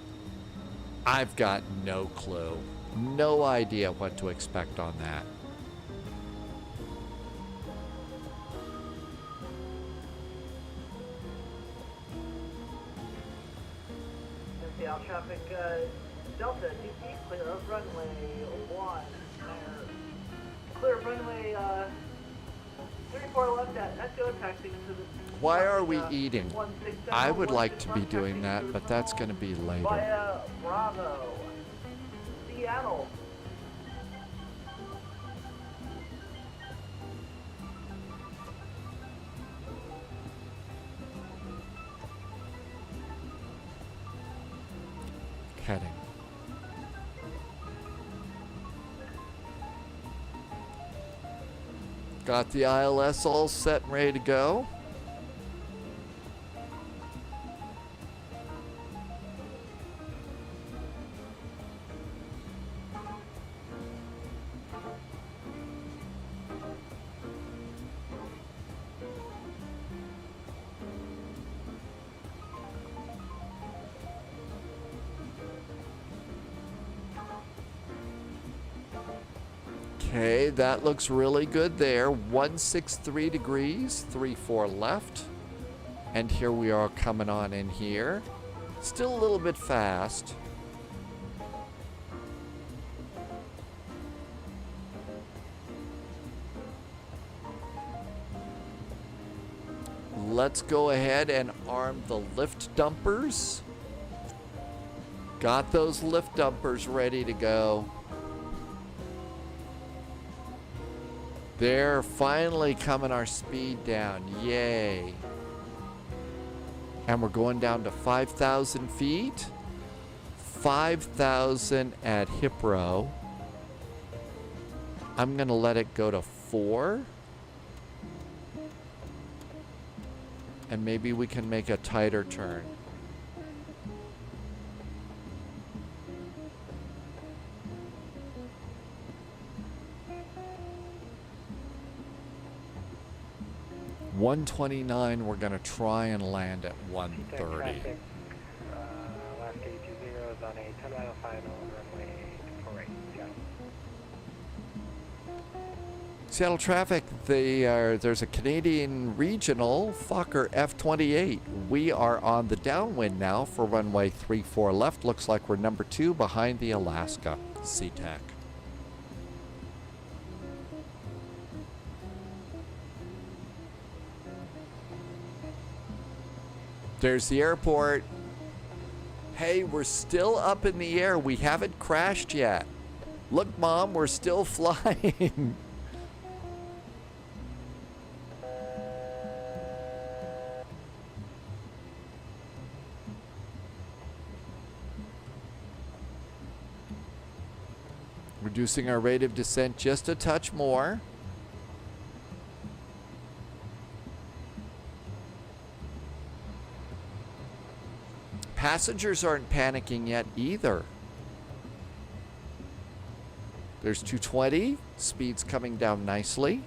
I've got no clue. No idea what to expect on that. Traffic, Delta, DC, clear of runway 1, clear of runway 34 left at Echo, taxiing into the... Why are we eating? I would like to be doing that, but that's going to be later. Via Bravo, Seattle. Heading. Got the ILS all set and ready to go. Okay, that looks really good there. 163 degrees, 34 left. And here we are coming on in here. Still a little bit fast. Let's go ahead and arm the lift dumpers. Got those lift dumpers ready to go. They're finally coming our speed down. Yay. And we're going down to 5,000 feet. 5,000 at Hipro. I'm going to let it go to 4. And maybe we can make a tighter turn. $129, we're going to try and land at 130. Last 820 is on a 10-mile final runway 48, Seattle. Seattle traffic, there's a Canadian regional Fokker F-28. We are on the downwind now for runway 34 left. Looks like we're number 2 behind the Alaska SeaTac. There's the airport. Hey, we're still up in the air. We haven't crashed yet. Look, Mom, we're still flying. Reducing our rate of descent just a touch more. Passengers aren't panicking yet either. There's 220. Speed's coming down nicely.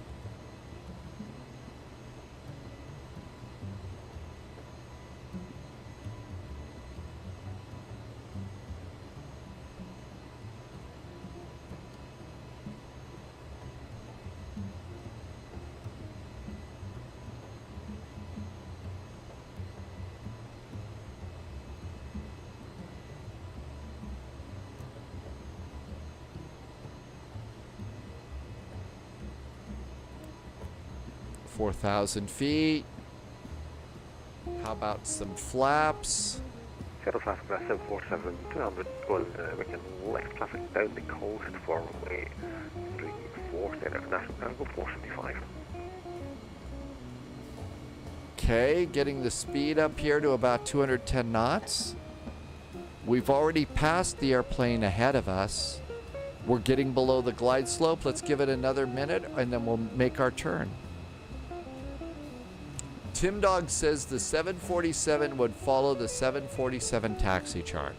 ,4,000 feet. How about some flaps? Shadow fast grass 747 200, well, we can left traffic down the coast for runway 34, international cargo 475. Okay, getting the speed up here to about 210 knots. We've already passed the airplane ahead of us. We're getting below the glide slope. Let's give it another minute and then we'll make our turn. Tim Dog says the 747 would follow the 747 taxi chart.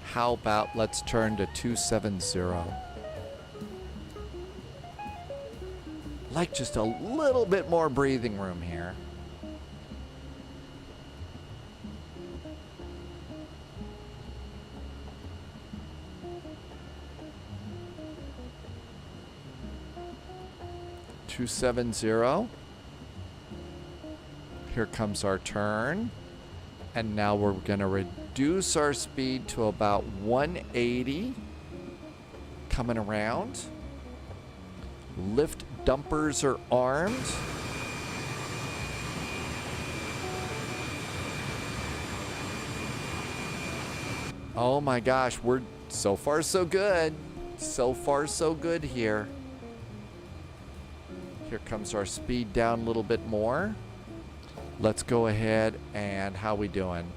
How about let's turn to 270? Like just a little bit more breathing room here. .270. Here comes our turn. And now we're going to reduce our speed to about 180. Coming around. Lift dumpers are armed. Oh my gosh, we're so far so good. So far so good here. Here comes our speed down a little bit more. Let's go ahead and how we doing?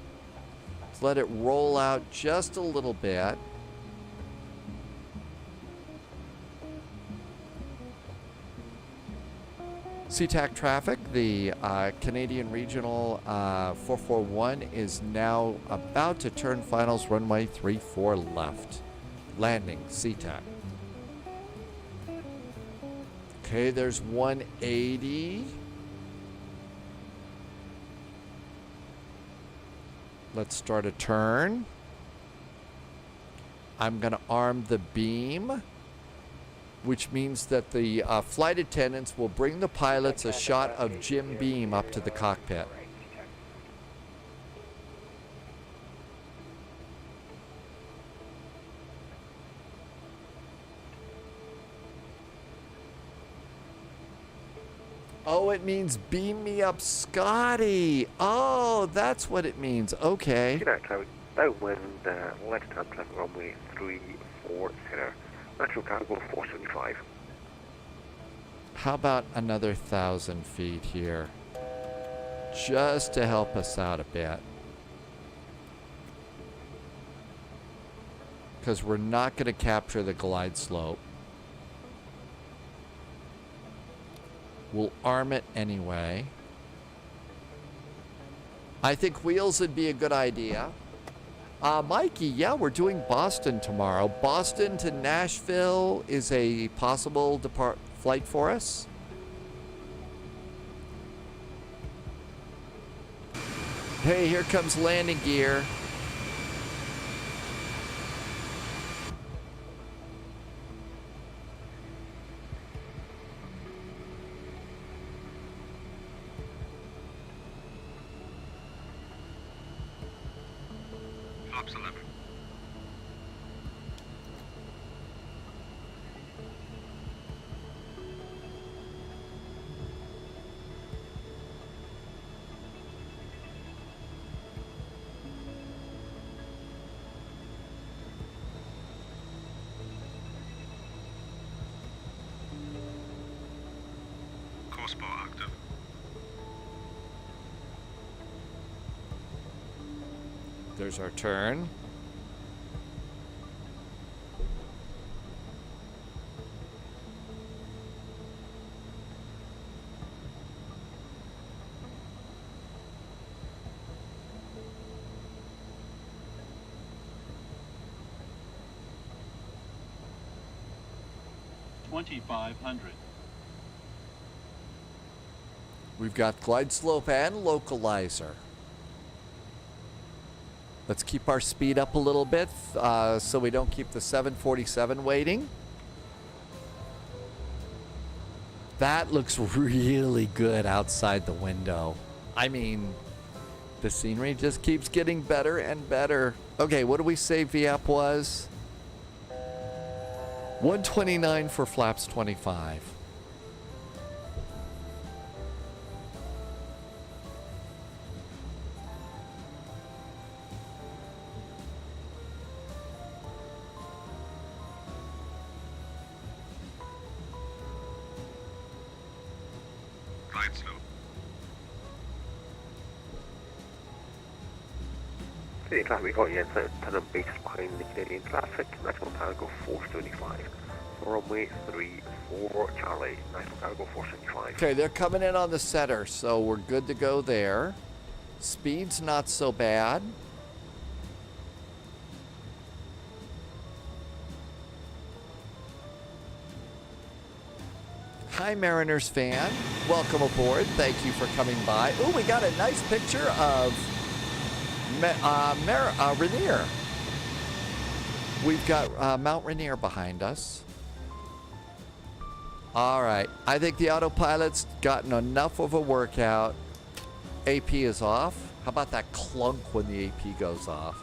Let's let it roll out just a little bit. SeaTac traffic, the Canadian Regional 441 is now about to turn finals runway 34 left. Landing, SeaTac. Okay, there's 180. Let's start a turn. I'm going to arm the beam, which means that the flight attendants will bring the pilots a shot of Jim Beam up to the cockpit. Oh, it means beam me up, Scotty. Oh, that's what it means. Okay. Downwind, left-hand traffic runway 34 center. Natural cargo 475. How about another 1,000 feet here? Just to help us out a bit. Because we're not going to capture the glide slope. We'll arm it anyway. I think wheels would be a good idea. Mikey, yeah, we're doing Boston tomorrow. Boston to Nashville is a possible flight for us. Hey, here comes landing gear. Flaps 11. Course bar active. There's our turn. We've got glide slope and localizer. Let's keep our speed up a little bit so we don't keep the 747 waiting. That looks really good outside the window. I mean, the scenery just keeps getting better and better. Okay, what do we say VAP was? 129 for flaps 25. Glide slope. Canadian traffic got you inside tunnel base behind the Canadian traffic. National cargo 475. Runway 34 Charlie. National cargo 475. Okay, they're coming in on the center, so we're good to go there. Speed's not so bad. Hi, Mariners fan. Welcome aboard. Thank you for coming by. Oh, we got a nice picture of Rainier. We've got Mount Rainier behind us. All right. I think the autopilot's gotten enough of a workout. AP is off. How about that clunk when the AP goes off?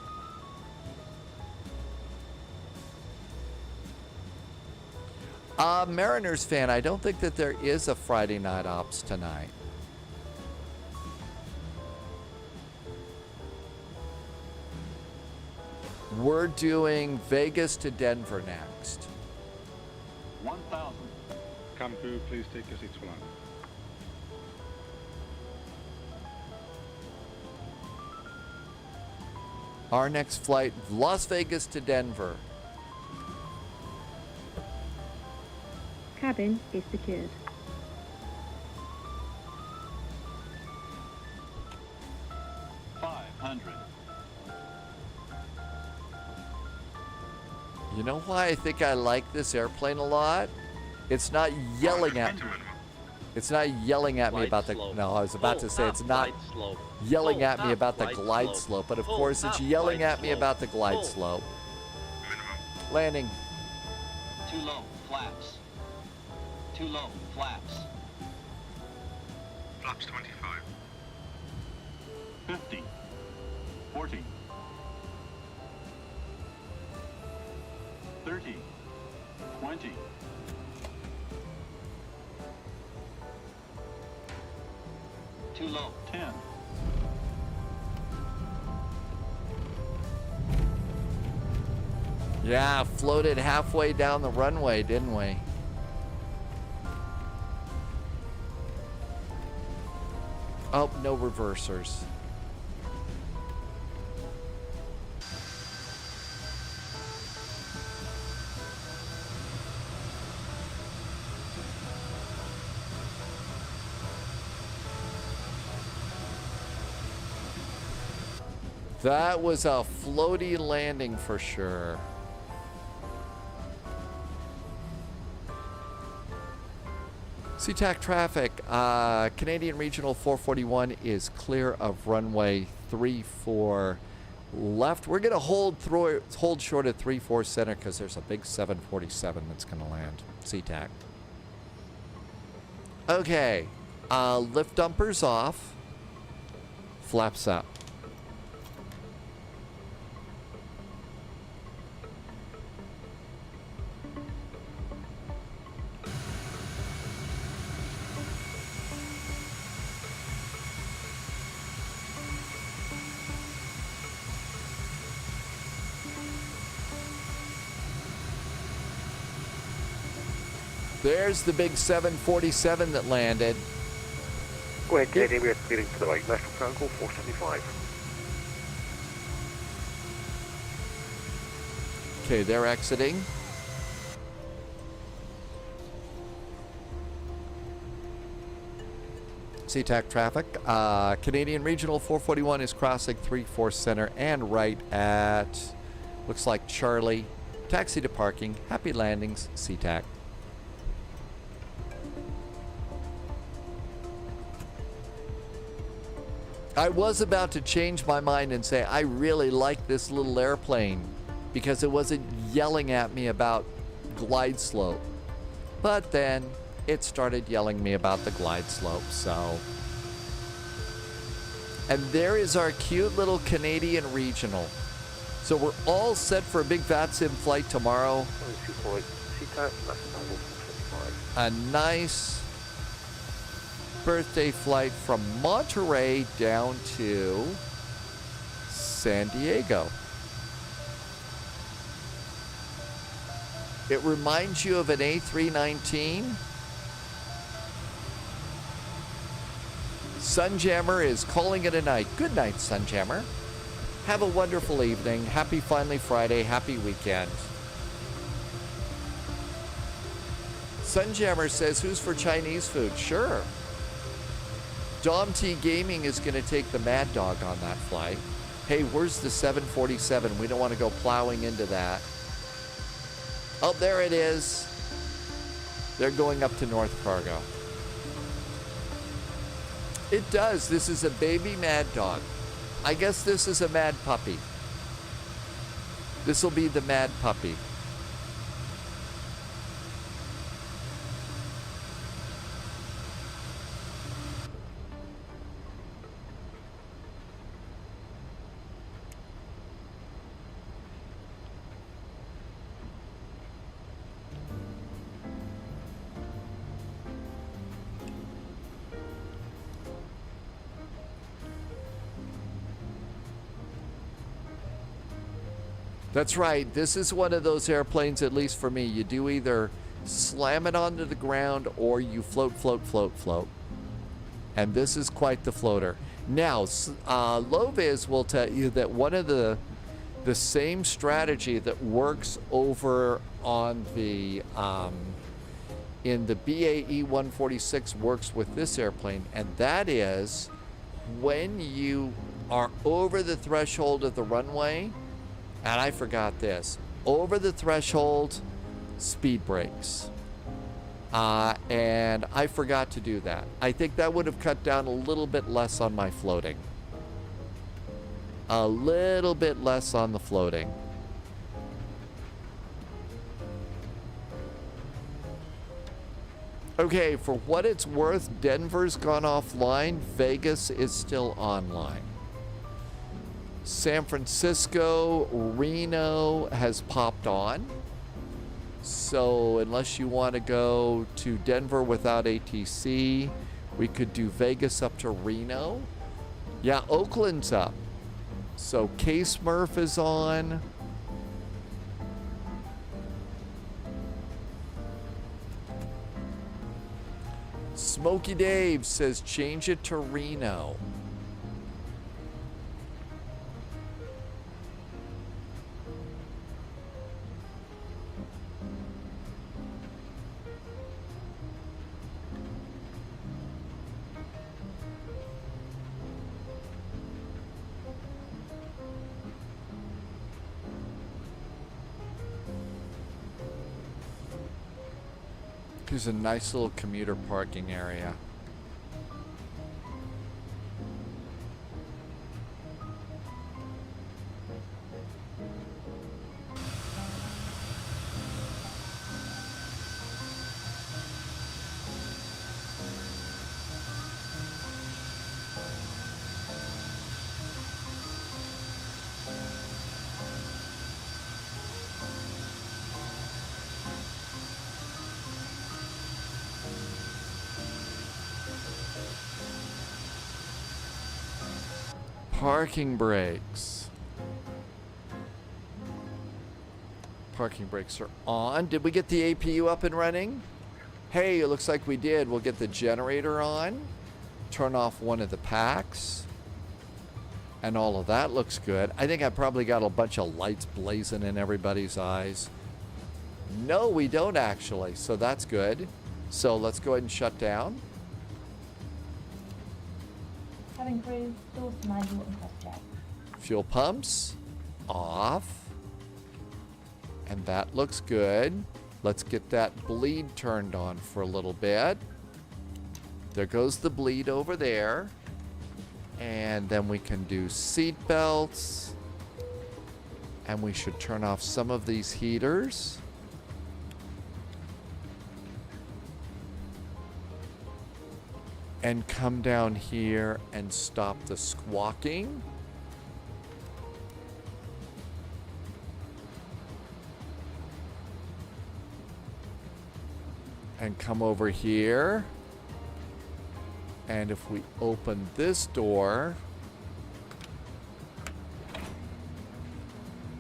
Mariners fan, I don't think that there is a Friday night ops tonight. We're doing Vegas to Denver next. 1,000. Come through, please take your seats for line. Our next flight, Las Vegas to Denver. Cabin is secured. You know why I think I like this airplane a lot? It's not yelling at me. It's not yelling at me about the... No, I was about to say it's not yelling at me about the glide slope, but of course it's yelling at me about the glide slope. Landing. Too low, flaps. Too low, flaps. Flaps 25. 50. 40. 30. 20. Too low, 10. Yeah, floated halfway down the runway, didn't we? Oh, no reversers. That was a floaty landing for sure. SeaTac traffic, Canadian Regional 441 is clear of runway 34 left. We're going to hold short at 34 center because there's a big 747 that's going to land. SeaTac. Okay, lift dumpers off, flaps up. There's the big 747 that landed. Go ahead, Canadian, we are clearing to the right, National Cargo 475. Okay, they're exiting. SeaTac traffic. Canadian Regional 441 is crossing 3-4 center and right at, looks like Charlie. Taxi to parking. Happy landings, SeaTac. I was about to change my mind and say I really like this little airplane because it wasn't yelling at me about glide slope. But then it started yelling me about the glide slope, so. And there is our cute little Canadian Regional. So we're all set for a big VATSIM flight tomorrow. A nice birthday flight from Monterey down to San Diego. It reminds you of an A319. Sunjammer is calling it a night. Good night, Sunjammer. Have a wonderful evening. Happy Finally Friday. Happy weekend. Sunjammer says, who's for Chinese food? Sure. Dom T Gaming is going to take the Mad Dog on that flight. Hey, where's the 747? We don't want to go plowing into that. Oh, there it is. They're going up to North Cargo. It does. This is a baby Mad Dog. I guess this is a Mad Puppy. This will be the Mad Puppy. That's right. This is one of those airplanes, at least for me, you do either slam it onto the ground or you float, float, float, float. And this is quite the floater. Now, Loviz will tell you that one of the same strategy that works over on the in the BAE 146 works with this airplane, and that is when you are over the threshold of the runway. And I forgot this. Over the threshold, speed brakes. And I forgot to do that. I think that would have cut down a little bit less on my floating. A little bit less on the floating. Okay, for what it's worth, Denver's gone offline. Vegas is still online. San Francisco, Reno has popped on. So unless you want to go to Denver without ATC, we could do Vegas up to Reno. Yeah, Oakland's up. So Case Murph is on. Smokey Dave says change it to Reno. Here's a nice little commuter parking area. Parking brakes. Parking brakes are on. Did we get the APU up and running? Hey, it looks like we did. We'll get the generator on, turn off one of the packs, and all of that looks good. I think I probably got a bunch of lights blazing in everybody's eyes. No, we don't actually, so that's good. So let's go ahead and shut down. Cabin crew, doors to manual and cross check. Fuel pumps off. And that looks good. Let's get that bleed turned on for a little bit. There goes the bleed over there. And then we can do seat belts. And we should turn off some of these heaters. And come down here and stop the squawking. And come over here. And if we open this door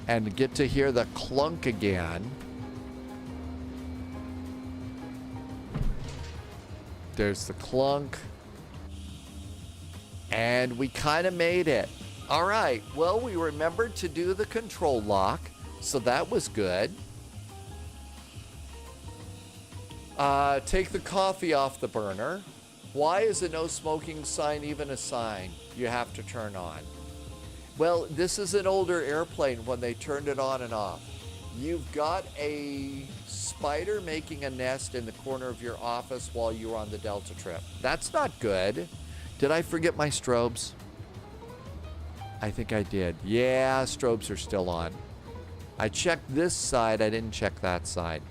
and get to hear the clunk again. There's the clunk. And we kind of made it. All right. Well, we remembered to do the control lock, so that was good. Take the coffee off the burner. Why is a no smoking sign even a sign you have to turn on? Well, this is an older airplane when they turned it on and off. You've got a spider making a nest in the corner of your office while you were on the Delta trip. That's not good. Did I forget my strobes? I think I did. Yeah, strobes are still on. I checked this side, I didn't check that side.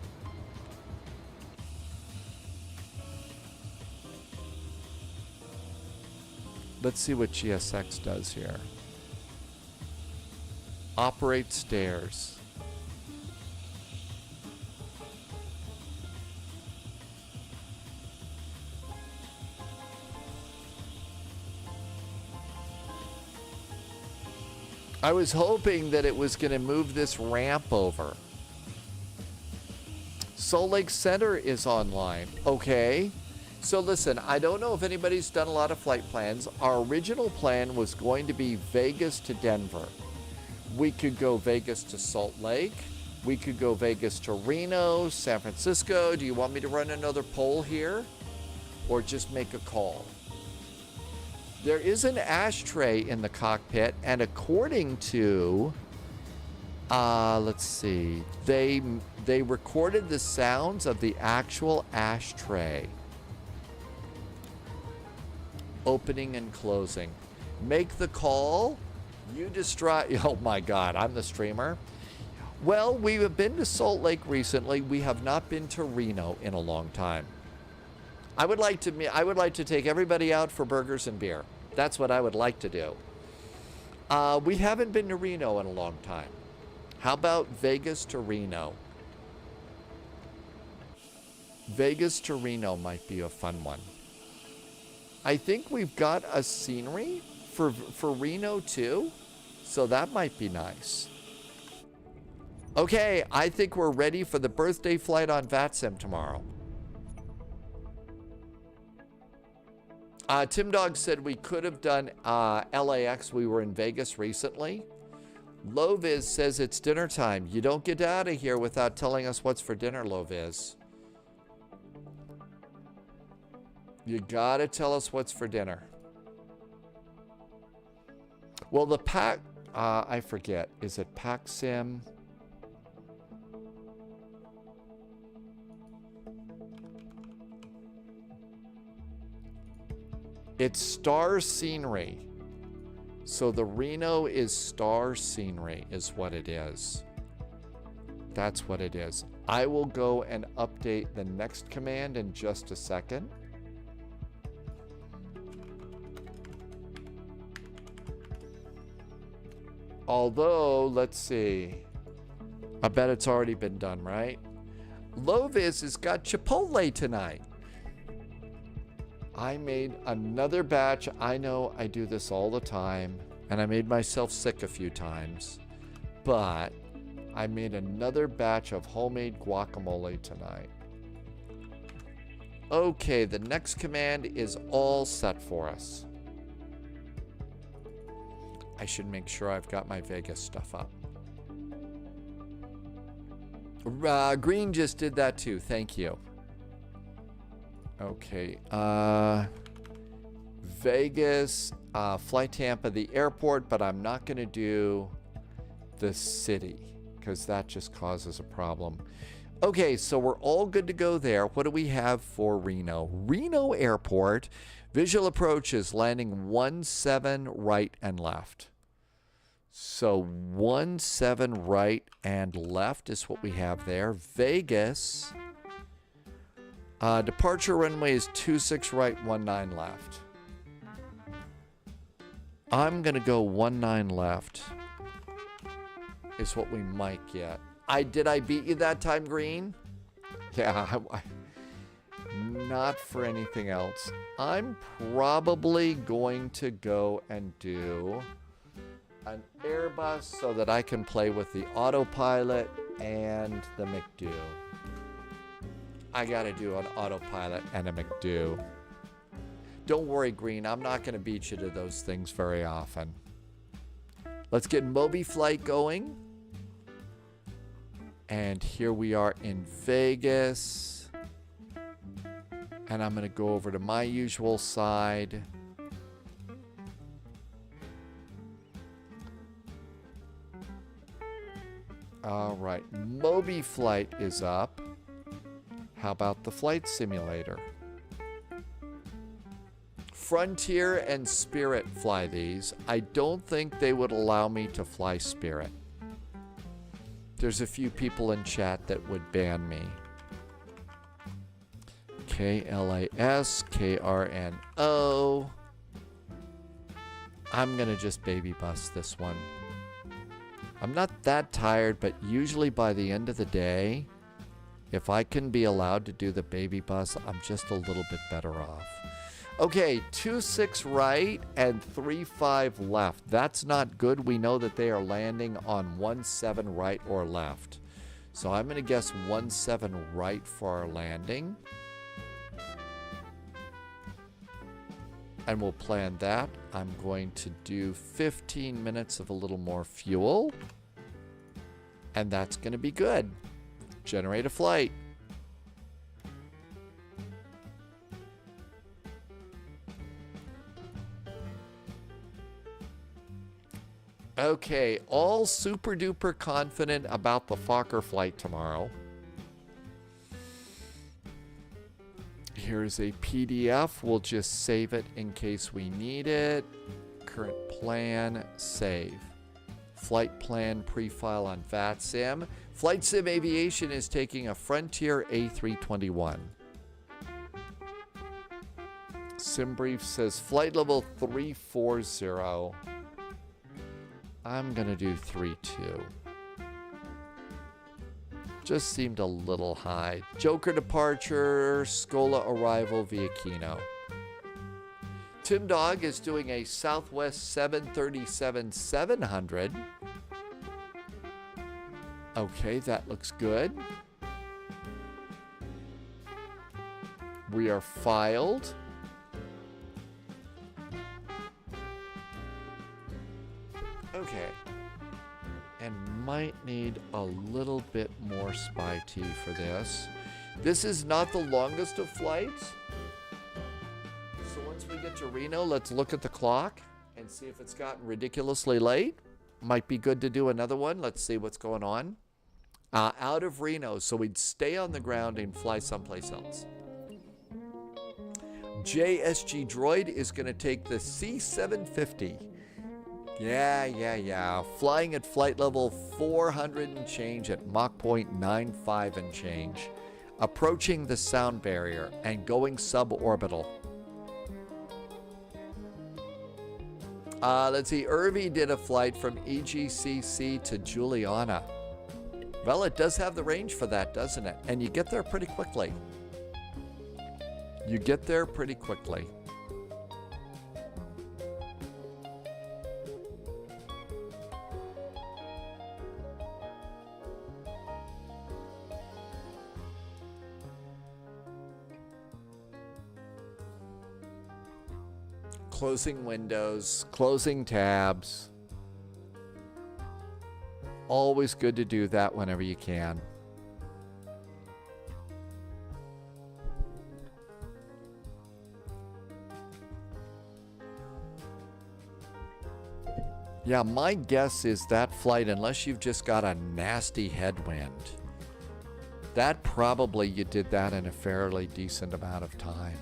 Let's see what GSX does here. Operate stairs. I was hoping that it was going to move this ramp over. Salt Lake Center is online. Okay. So listen, I don't know if anybody's done a lot of flight plans. Our original plan was going to be Vegas to Denver. We could go Vegas to Salt Lake. We could go Vegas to Reno, San Francisco. Do you want me to run another poll here? Or just make a call? There is an ashtray in the cockpit, and according to, let's see, they recorded the sounds of the actual ashtray. Opening and closing. Make the call. You distract. Oh my God, I'm the streamer. Well, we have been to Salt Lake recently. We have not been to Reno in a long time. I would like to take everybody out for burgers and beer. That's what I would like to do. We haven't been to Reno in a long time. How about Vegas to Reno? Vegas to Reno might be a fun one. I think we've got a scenery for Reno too, so that might be nice. Okay, I think we're ready for the birthday flight on VATSIM tomorrow. Tim Dog said we could have done LAX. We were in Vegas recently. Loviz says it's dinner time. You don't get out of here without telling us what's for dinner, Loviz. You gotta tell us what's for dinner. Well, the pack, I forget. Is it PACSIM? It's star scenery. So the Reno is star scenery is what it is. That's what it is. I will go and update the next command in just a second. Although, let's see. I bet it's already been done, right? Lovis has got Chipotle tonight. I made another batch. I know I do this all the time, and I made myself sick a few times, but I made another batch of homemade guacamole tonight. Okay, the next command is all set for us. I should make sure I've got my Vegas stuff up. Green just did that too. Thank you. Okay. Vegas, Flight Tampa, the airport, but I'm not going to do the city because that just causes a problem. Okay, so we're all good to go there. What do we have for Reno? Reno Airport, visual approach is landing 17 right and left. So 17 right and left is what we have there. Vegas, departure runway is 26 right, 19 left. I'm going to go 19 left is what we might get. Did I beat you that time, Green? Yeah, not for anything else. I'm probably going to go and do an Airbus so that I can play with the autopilot and the McDo. I gotta do an autopilot and a McDo. Don't worry, Green, I'm not gonna beat you to those things very often. Let's get Moby Flight going. And here we are in Vegas. And I'm gonna go over to my usual side. All right, Moby Flight is up. How about the flight simulator? Frontier and Spirit fly these. I don't think they would allow me to fly Spirit. There's a few people in chat that would ban me. KLAS, KRNO. I'm gonna just baby bus this one. I'm not that tired, but usually by the end of the day, if I can be allowed to do the baby bus, I'm just a little bit better off. Okay, 26 right and 35 left. That's not good. We know that they are landing on 17 right or left. So I'm going to guess 17 right for our landing. And we'll plan that. I'm going to do 15 minutes of a little more fuel. And that's going to be good. Generate a flight. Okay, all super duper confident about the Fokker flight tomorrow. Here's a PDF. We'll just save it in case we need it. Current plan, save. Flight plan pre-file on VATSIM. Flight Sim Aviation is taking a Frontier A321. SimBrief says flight level 340. I'm going to do 32. Just seemed a little high. Joker departure, Scola arrival via Kino. Tim Dog is doing a Southwest 737-700. Okay, that looks good. We are filed. Okay. And might need a little bit more spy tea for this. This is not the longest of flights. So once we get to Reno, let's look at the clock and see if it's gotten ridiculously late. Might be good to do another one. Let's see what's going on. Out of Reno, so we'd stay on the ground and fly someplace else. JSG Droid is going to take the C750. Yeah. Flying at flight level 400 and change at Mach 0.95 and change. Approaching the sound barrier and going suborbital. Let's see. Irvi did a flight from EGCC to Juliana. Well, it does have the range for that, doesn't it? And you get there pretty quickly. closing windows, closing tabs. Always good to do that whenever you can. Yeah, my guess is that flight, unless you've just got a nasty headwind, that probably you did that in a fairly decent amount of time.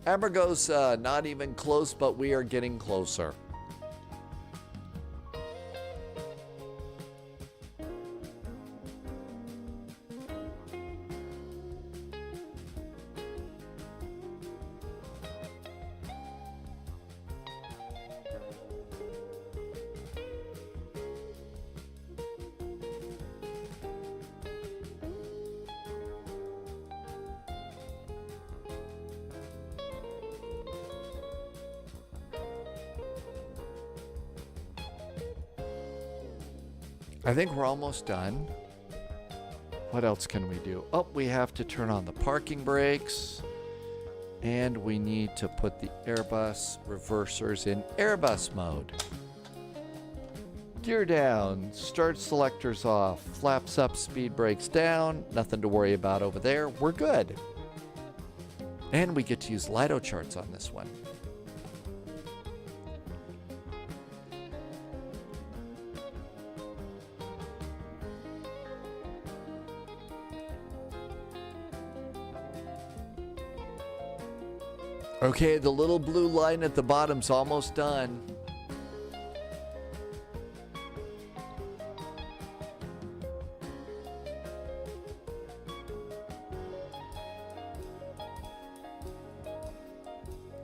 Amber goes, not even close, but we are getting closer. I think we're almost done. What else can we do? Oh, we have to turn on the parking brakes. And we need to put the Airbus reversers in Airbus mode. Gear down, start selectors off, flaps up, speed brakes down. Nothing to worry about over there. We're good. And we get to use Lido charts on this one. Okay, the little blue line at the bottom's almost done.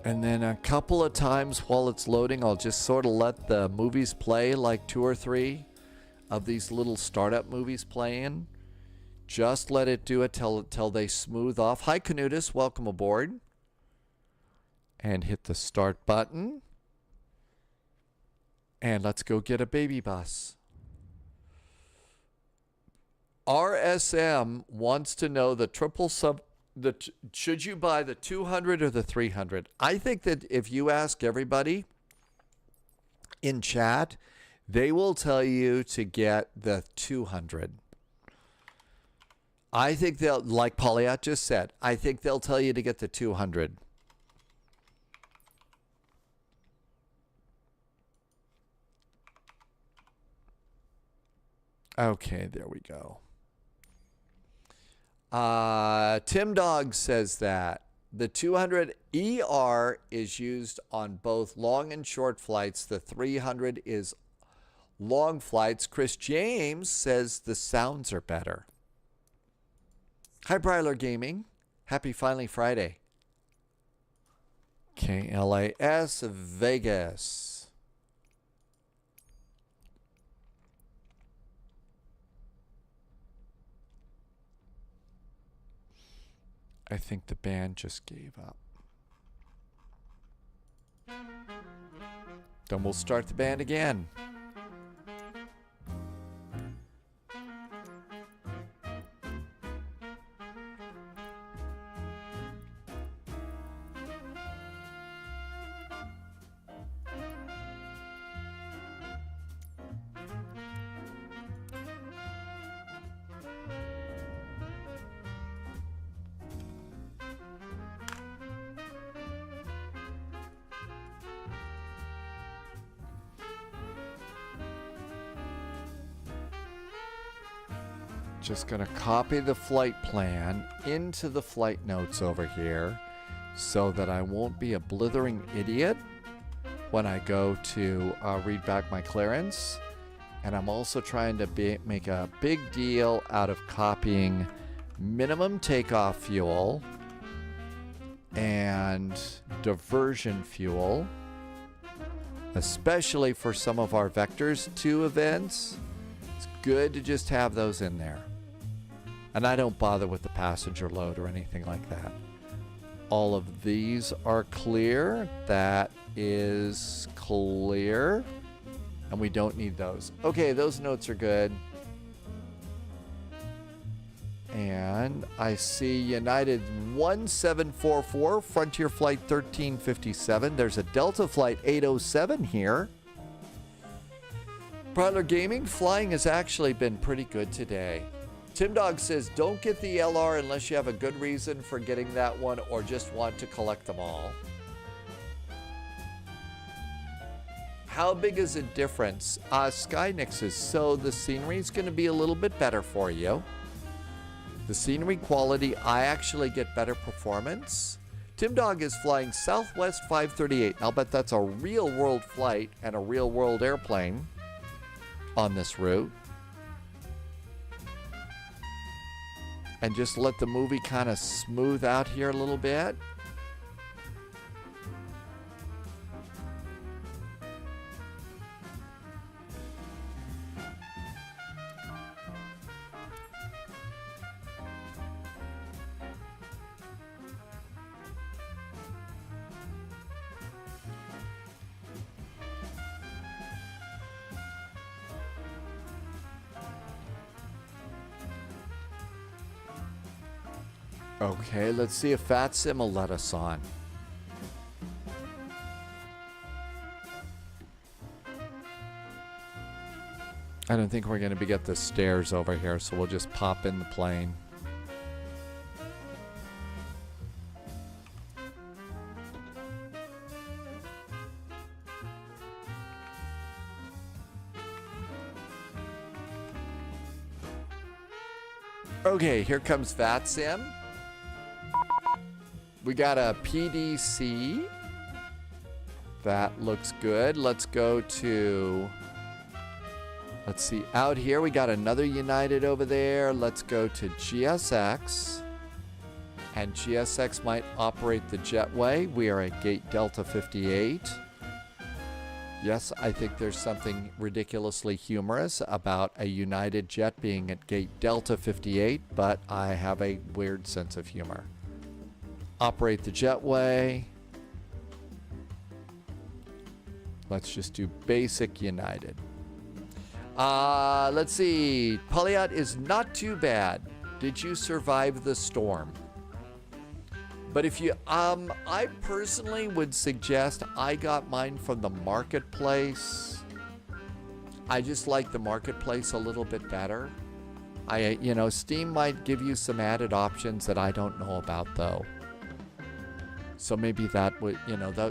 And then a couple of times while it's loading, I'll just sort of let the movies play, like 2 or 3 of these little startup movies playing. Just let it do it till they smooth off. Hi, Canutus, welcome aboard. And hit the start button. And let's go get a baby bus. RSM wants to know the triple sub. Should you buy the 200 or the 300? I think that if you ask everybody in chat, they will tell you to get the 200. I think they'll, like Polyat just said, I think they'll tell you to get the 200. Okay, there we go. Tim Dog says that the 200 ER is used on both long and short flights. The 300 is long flights. Chris James says the sounds are better. Hi, Bryler Gaming. Happy Finally Friday. KLAS Vegas. I think the band just gave up. Then we'll start the band again. Just going to copy the flight plan into the flight notes over here so that I won't be a blithering idiot when I go to read back my clearance. And I'm also trying to make a big deal out of copying minimum takeoff fuel and diversion fuel, especially for some of our Vectors 2 events. It's good to just have those in there. And I don't bother with the passenger load or anything like that. All of these are clear. That is clear. And we don't need those. Okay, those notes are good. And I see United 1744, Frontier Flight 1357. There's a Delta Flight 807 here. Prowler Gaming, flying has actually been pretty good today. Tim Dog says, don't get the LR unless you have a good reason for getting that one or just want to collect them all. How big is the difference? Skynix is so the scenery is going to be a little bit better for you. The scenery quality, I actually get better performance. Tim Dog is flying Southwest 538. I'll bet that's a real world flight and a real world airplane on this route. And just let the movie kind of smooth out here a little bit. Okay, let's see if VATSIM will let us on. I don't think we're going to get the stairs over here, so we'll just pop in the plane. Okay, here comes VATSIM. We got a PDC. That looks good. Let's go to... Let's see. Out here, we got another United over there. Let's go to GSX. And GSX might operate the jetway. We are at gate Delta 58. Yes, I think there's something ridiculously humorous about a United jet being at gate Delta 58, but I have a weird sense of humor. Operate the jetway. Let's just do basic United. Let's see. Polyat is not too bad. Did you survive the storm? But if you, I personally would suggest I got mine from the marketplace. I just like the marketplace a little bit better. Steam might give you some added options that I don't know about though. So maybe that would,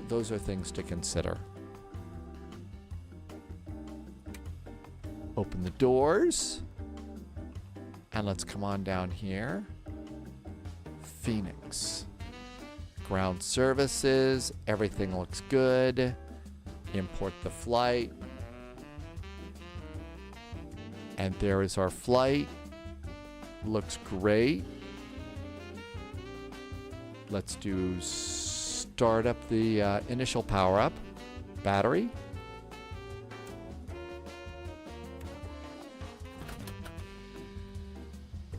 those are things to consider. Open the doors. And let's come on down here. Phoenix. Ground services. Everything looks good. Import the flight. And there is our flight. Looks great. Let's do start up the initial power up. Battery.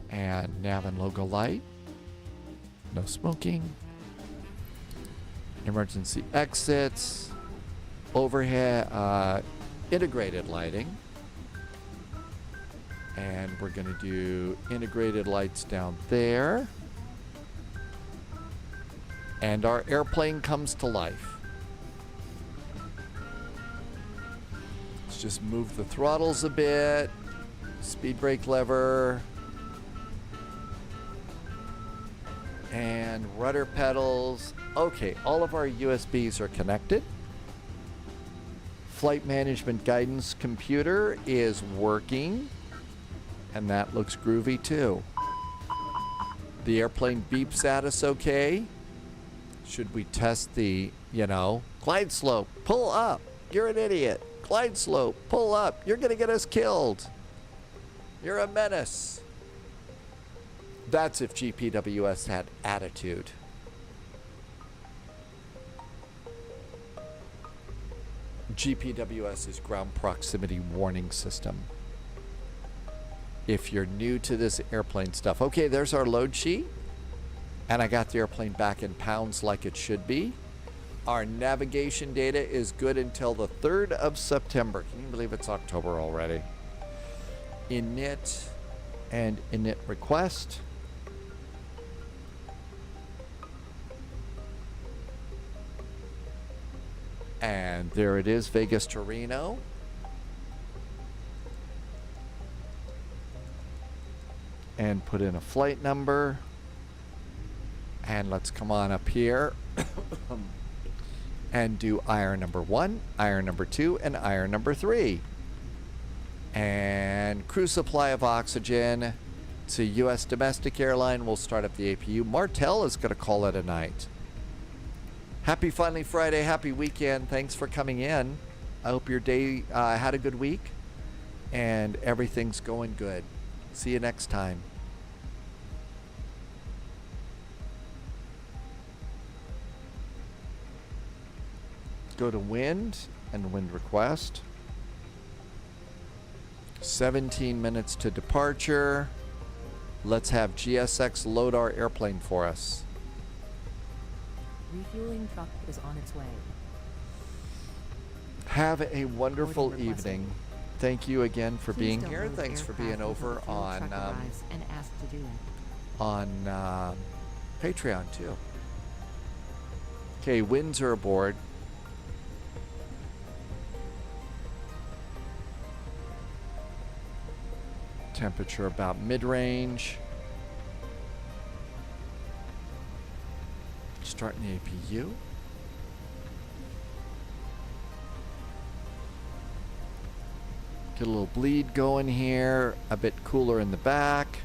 And nav and logo light. No smoking. Emergency exits. Overhead integrated lighting. And we're going to do integrated lights down there. And our airplane comes to life. Let's just move the throttles a bit. Speed brake lever. And rudder pedals. Okay, all of our USBs are connected. Flight management guidance computer is working. And that looks groovy too. The airplane beeps at us okay. Should we test the, glide slope? Pull up. You're an idiot. Glide slope. Pull up. You're going to get us killed. You're a menace. That's if GPWS had attitude. GPWS is ground proximity warning system. If you're new to this airplane stuff. Okay, there's our load sheet. And I got the airplane back in pounds like it should be. Our navigation data is good until the 3rd of September. Can you believe it's October already? Init and init request. And there it is, Vegas to Reno. And put in a flight number. And let's come on up here and do IR number 1, IR number 2, and IR number 3. And crew supply of oxygen. It's a U.S. domestic airline. We'll start up the APU. Martel is going to call it a night. Happy Finally Friday. Happy weekend. Thanks for coming in. I hope your day had a good week and everything's going good. See you next time. Go to wind and wind request. 17 minutes to departure. Let's have GSX load our airplane for us. Refueling truck is on its way. Have a wonderful evening. Thank you again for being here. Thanks for being over on Patreon too. Okay, winds are aboard. Temperature about mid-range. Starting the APU. Get a little bleed going here. A bit cooler in the back.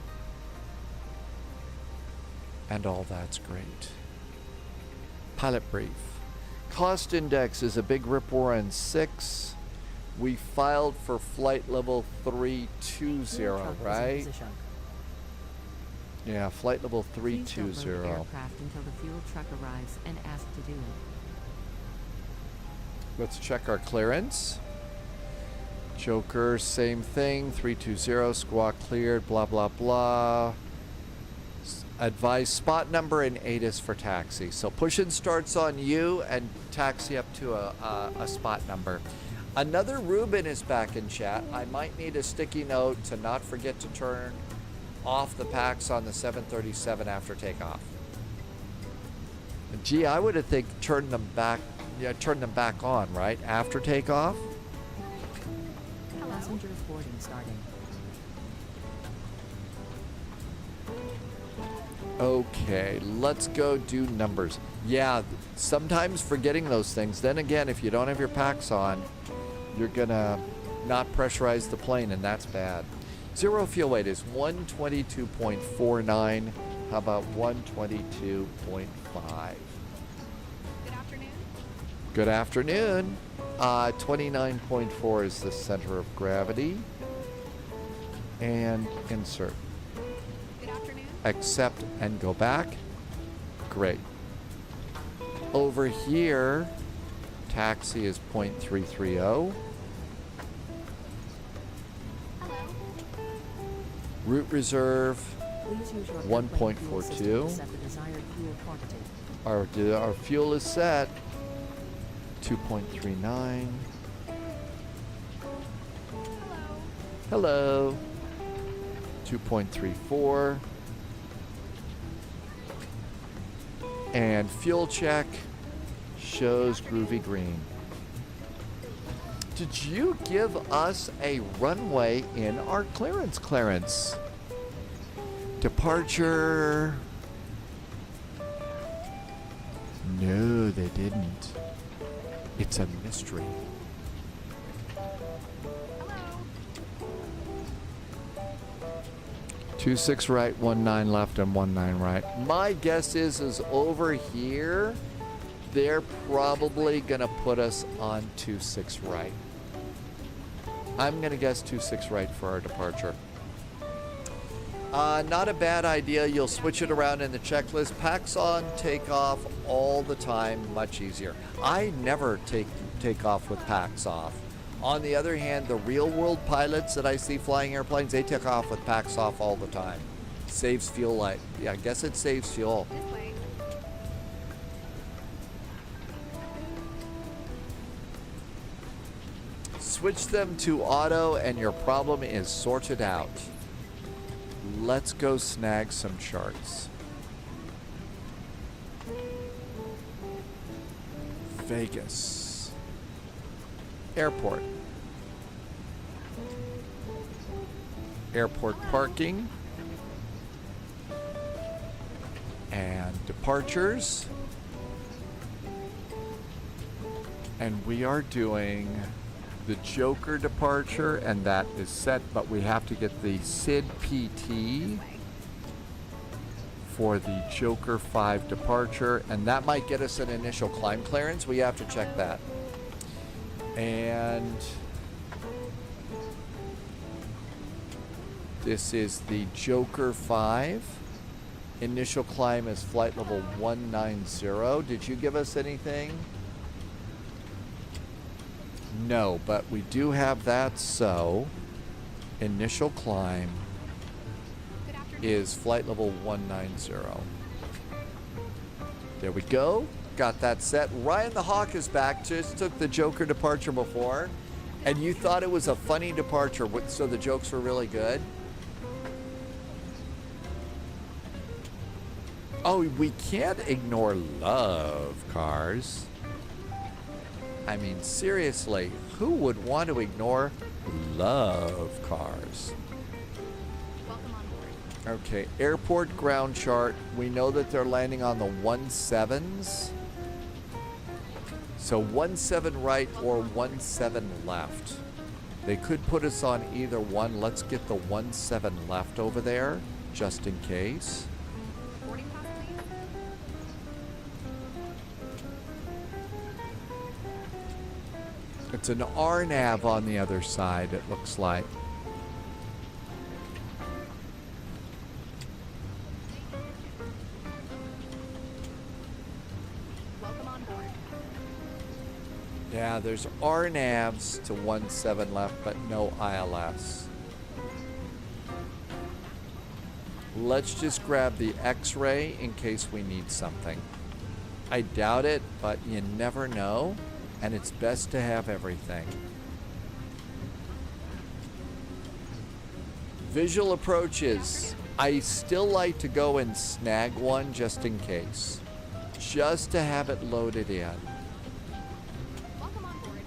And all that's great. Pilot brief. Cost index is a big rip roar on 6. We filed for flight level 320, right? Yeah, flight level 320. Aircraft until the fuel truck arrives and ask to do it. Let's check our clearance. Joker, same thing. 320, squawk cleared, blah, blah, blah. Advise spot number and ATIS for taxi. So push-in starts on you and taxi up to a spot number. Another Ruben is back in chat. I might need a sticky note to not forget to turn off the packs on the 737 after takeoff. Gee, I would have think turn them back on, right? After takeoff? Passengers boarding starting. Okay, let's go do numbers. Yeah, sometimes forgetting those things. Then again, if you don't have your packs on, you're gonna not pressurize the plane, and that's bad. Zero fuel weight is 122.49. How about 122.5? Good afternoon. Good afternoon. 29.4 is the center of gravity. And insert. Good afternoon. Accept and go back. Great. Over here, taxi is 0.330. Route reserve 1.42. Our fuel is set 2.39. Hello. 2.34. And fuel check shows groovy green. Did you give us a runway in our clearance? Departure. No, they didn't. It's a mystery. 26 right, 19 left, and 19 right. My guess is over here, they're probably gonna put us on 26 right. I'm gonna guess 26 right for our departure. Not a bad idea. You'll switch it around in the checklist. Packs on, takeoff all the time, much easier. I never take off with packs off. On the other hand, the real world pilots that I see flying airplanes, they take off with packs off all the time. Saves fuel life. Yeah, I guess it saves fuel. This way. Switch them to auto and your problem is sorted out. Let's go snag some charts. Vegas. Airport. Airport parking. And departures. And we are doing the Joker departure, and that is set, but we have to get the SID PT for the Joker 5 departure, and that might get us an initial climb clearance. We have to check that. And this is the Joker 5. Initial climb is flight level 190. Did you give us anything? No, but we do have that, so initial climb is flight level 190. There we go. Got that set. Ryan the Hawk is back. Just took the Joker departure before, and you thought it was a funny departure, so the jokes were really good. Oh, we can't ignore love cars. I mean, seriously, who would want to ignore love cars? Welcome on board. Okay, airport ground chart. We know that they're landing on the 17s. So 17 right or 17 left. They could put us on either one. Let's get the 17 left over there, just in case. Boarding pass, please. It's an RNAV on the other side, it looks like. Welcome on board. Yeah, there's RNAVs to 17 left, but no ILS. Let's just grab the X-ray in case we need something. I doubt it, but you never know. And it's best to have everything. Visual approaches. I still like to go and snag one just in case. Just to have it loaded in. Welcome on board.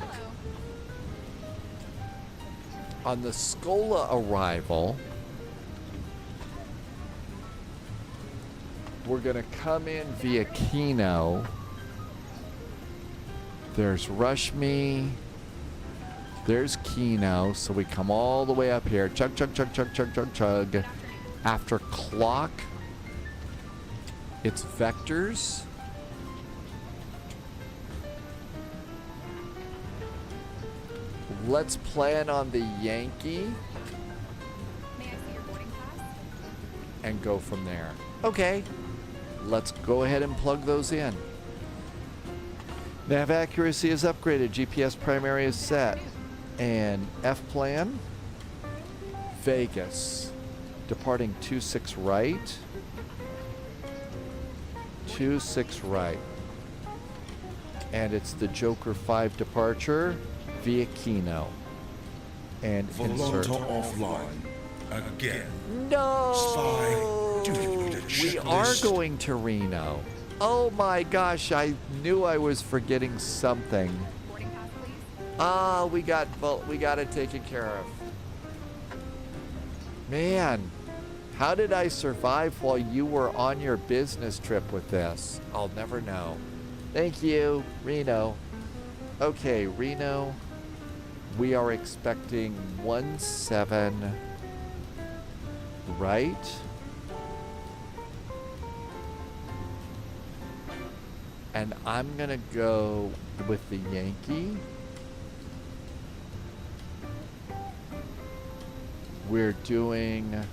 Hello. On the Scola arrival, we're going to come in via Keno. There's Rushme. There's Keno. So we come all the way up here. Chug, chug, chug, chug, chug, chug, chug. After clock, it's vectors. Let's plan on the Yankee. May I see your boarding pass? And go from there. Okay. Let's go ahead and plug those in. Nav accuracy is upgraded. GPS primary is set. And F plan. Vegas. Departing 26 right. 26 right. And it's the Joker 5 departure via Keno. And insert. Volanta offline. Again. No! Spy, do you need a We checklist? are going to Reno. Oh my gosh, I knew I was forgetting something. Boarding pass, please. Ah, we got it taken care of. Man, how did I survive while you were on your business trip with this? I'll never know. Thank you, Reno. Okay, Reno. We are expecting 17 right. And I'm gonna go with the Yankee. We're doing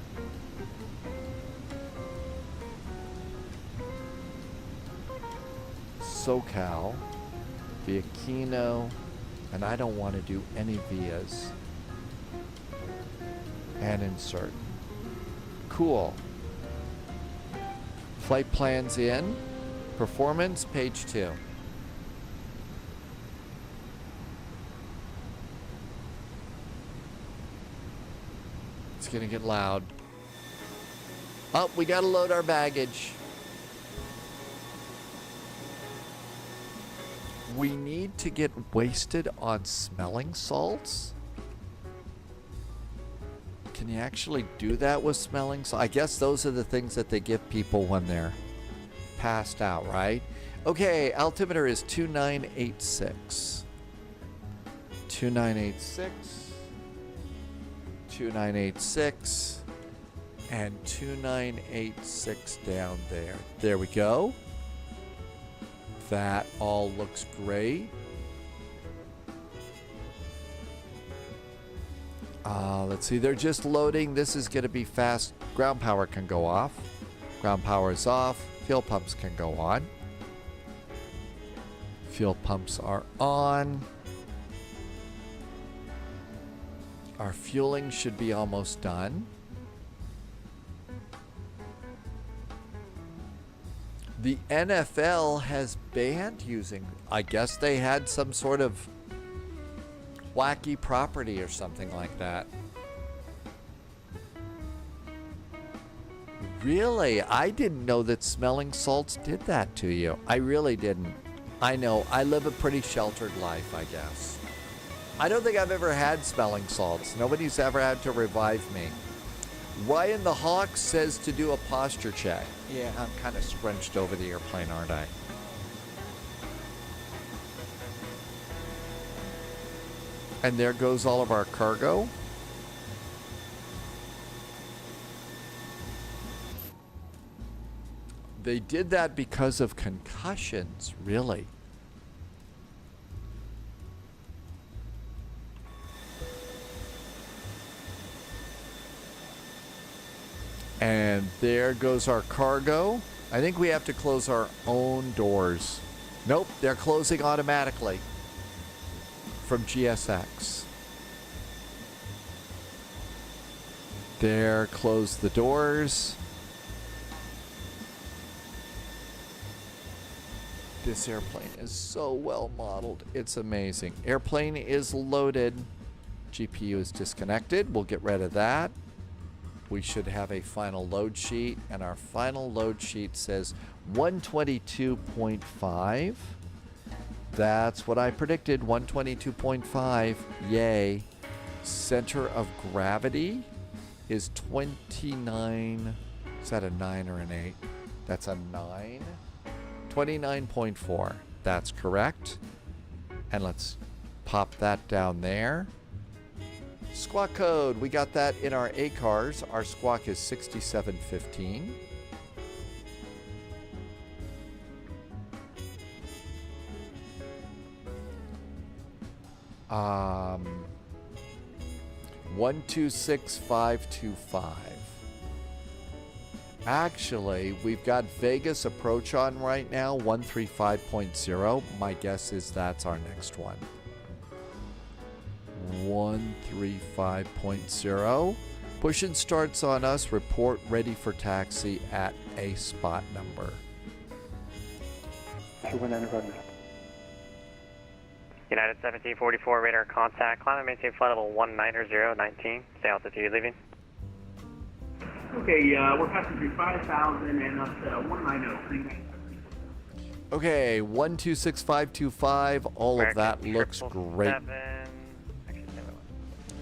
SoCal via Keno, and I don't want to do any vias. And insert. Cool. Flight plans in. Performance, page 2. It's gonna get loud. Oh, we gotta load our baggage. we need to get wasted on smelling salts? Can you actually do that with smelling salts? I guess those are the things that they give people when they're passed out, right? Okay, altimeter is 2986. 2986. 2986. And 2986 down there. There we go. That all looks great. Let's see, they're just loading. This is going to be fast. Ground power can go off. Ground power is off. Fuel pumps can go on. Fuel pumps are on. Our fueling should be almost done. The NFL has banned using, I guess they had some sort of wacky property or something like that. Really? I didn't know that smelling salts did that to you. I really didn't. I know. I live a pretty sheltered life, I guess. I don't think I've ever had smelling salts. Nobody's ever had to revive me. Ryan the Hawk says to do a posture check. Yeah, I'm kind of scrunched over the airplane, aren't I? And there goes all of our cargo. They did that because of concussions, really. And there goes our cargo. I think we have to close our own doors. Nope, they're closing automatically from GSX. There, close the doors. This airplane is so well modeled. It's amazing. Airplane is loaded. GPU is disconnected. We'll get rid of that. We should have a final load sheet, and our final load sheet says 122.5. That's what I predicted, 122.5. Yay. Center of gravity is 29. Is that a 9 or an 8? That's a 9. 29.4. That's correct. And let's pop that down there. Squawk code, we got that in our ACARS. Our squawk is 6715. Um, 126525. Actually, we've got Vegas approach on right now, 135.0. My guess is that's our next one. 135.0. Push and starts on us. Report ready for taxi at a spot number. United 1744, radar contact. Climb and maintain flight level 19019. Stay altitude leaving. Okay, we're passing through 5,000 and up to 190. Okay, 126525. All of that looks great.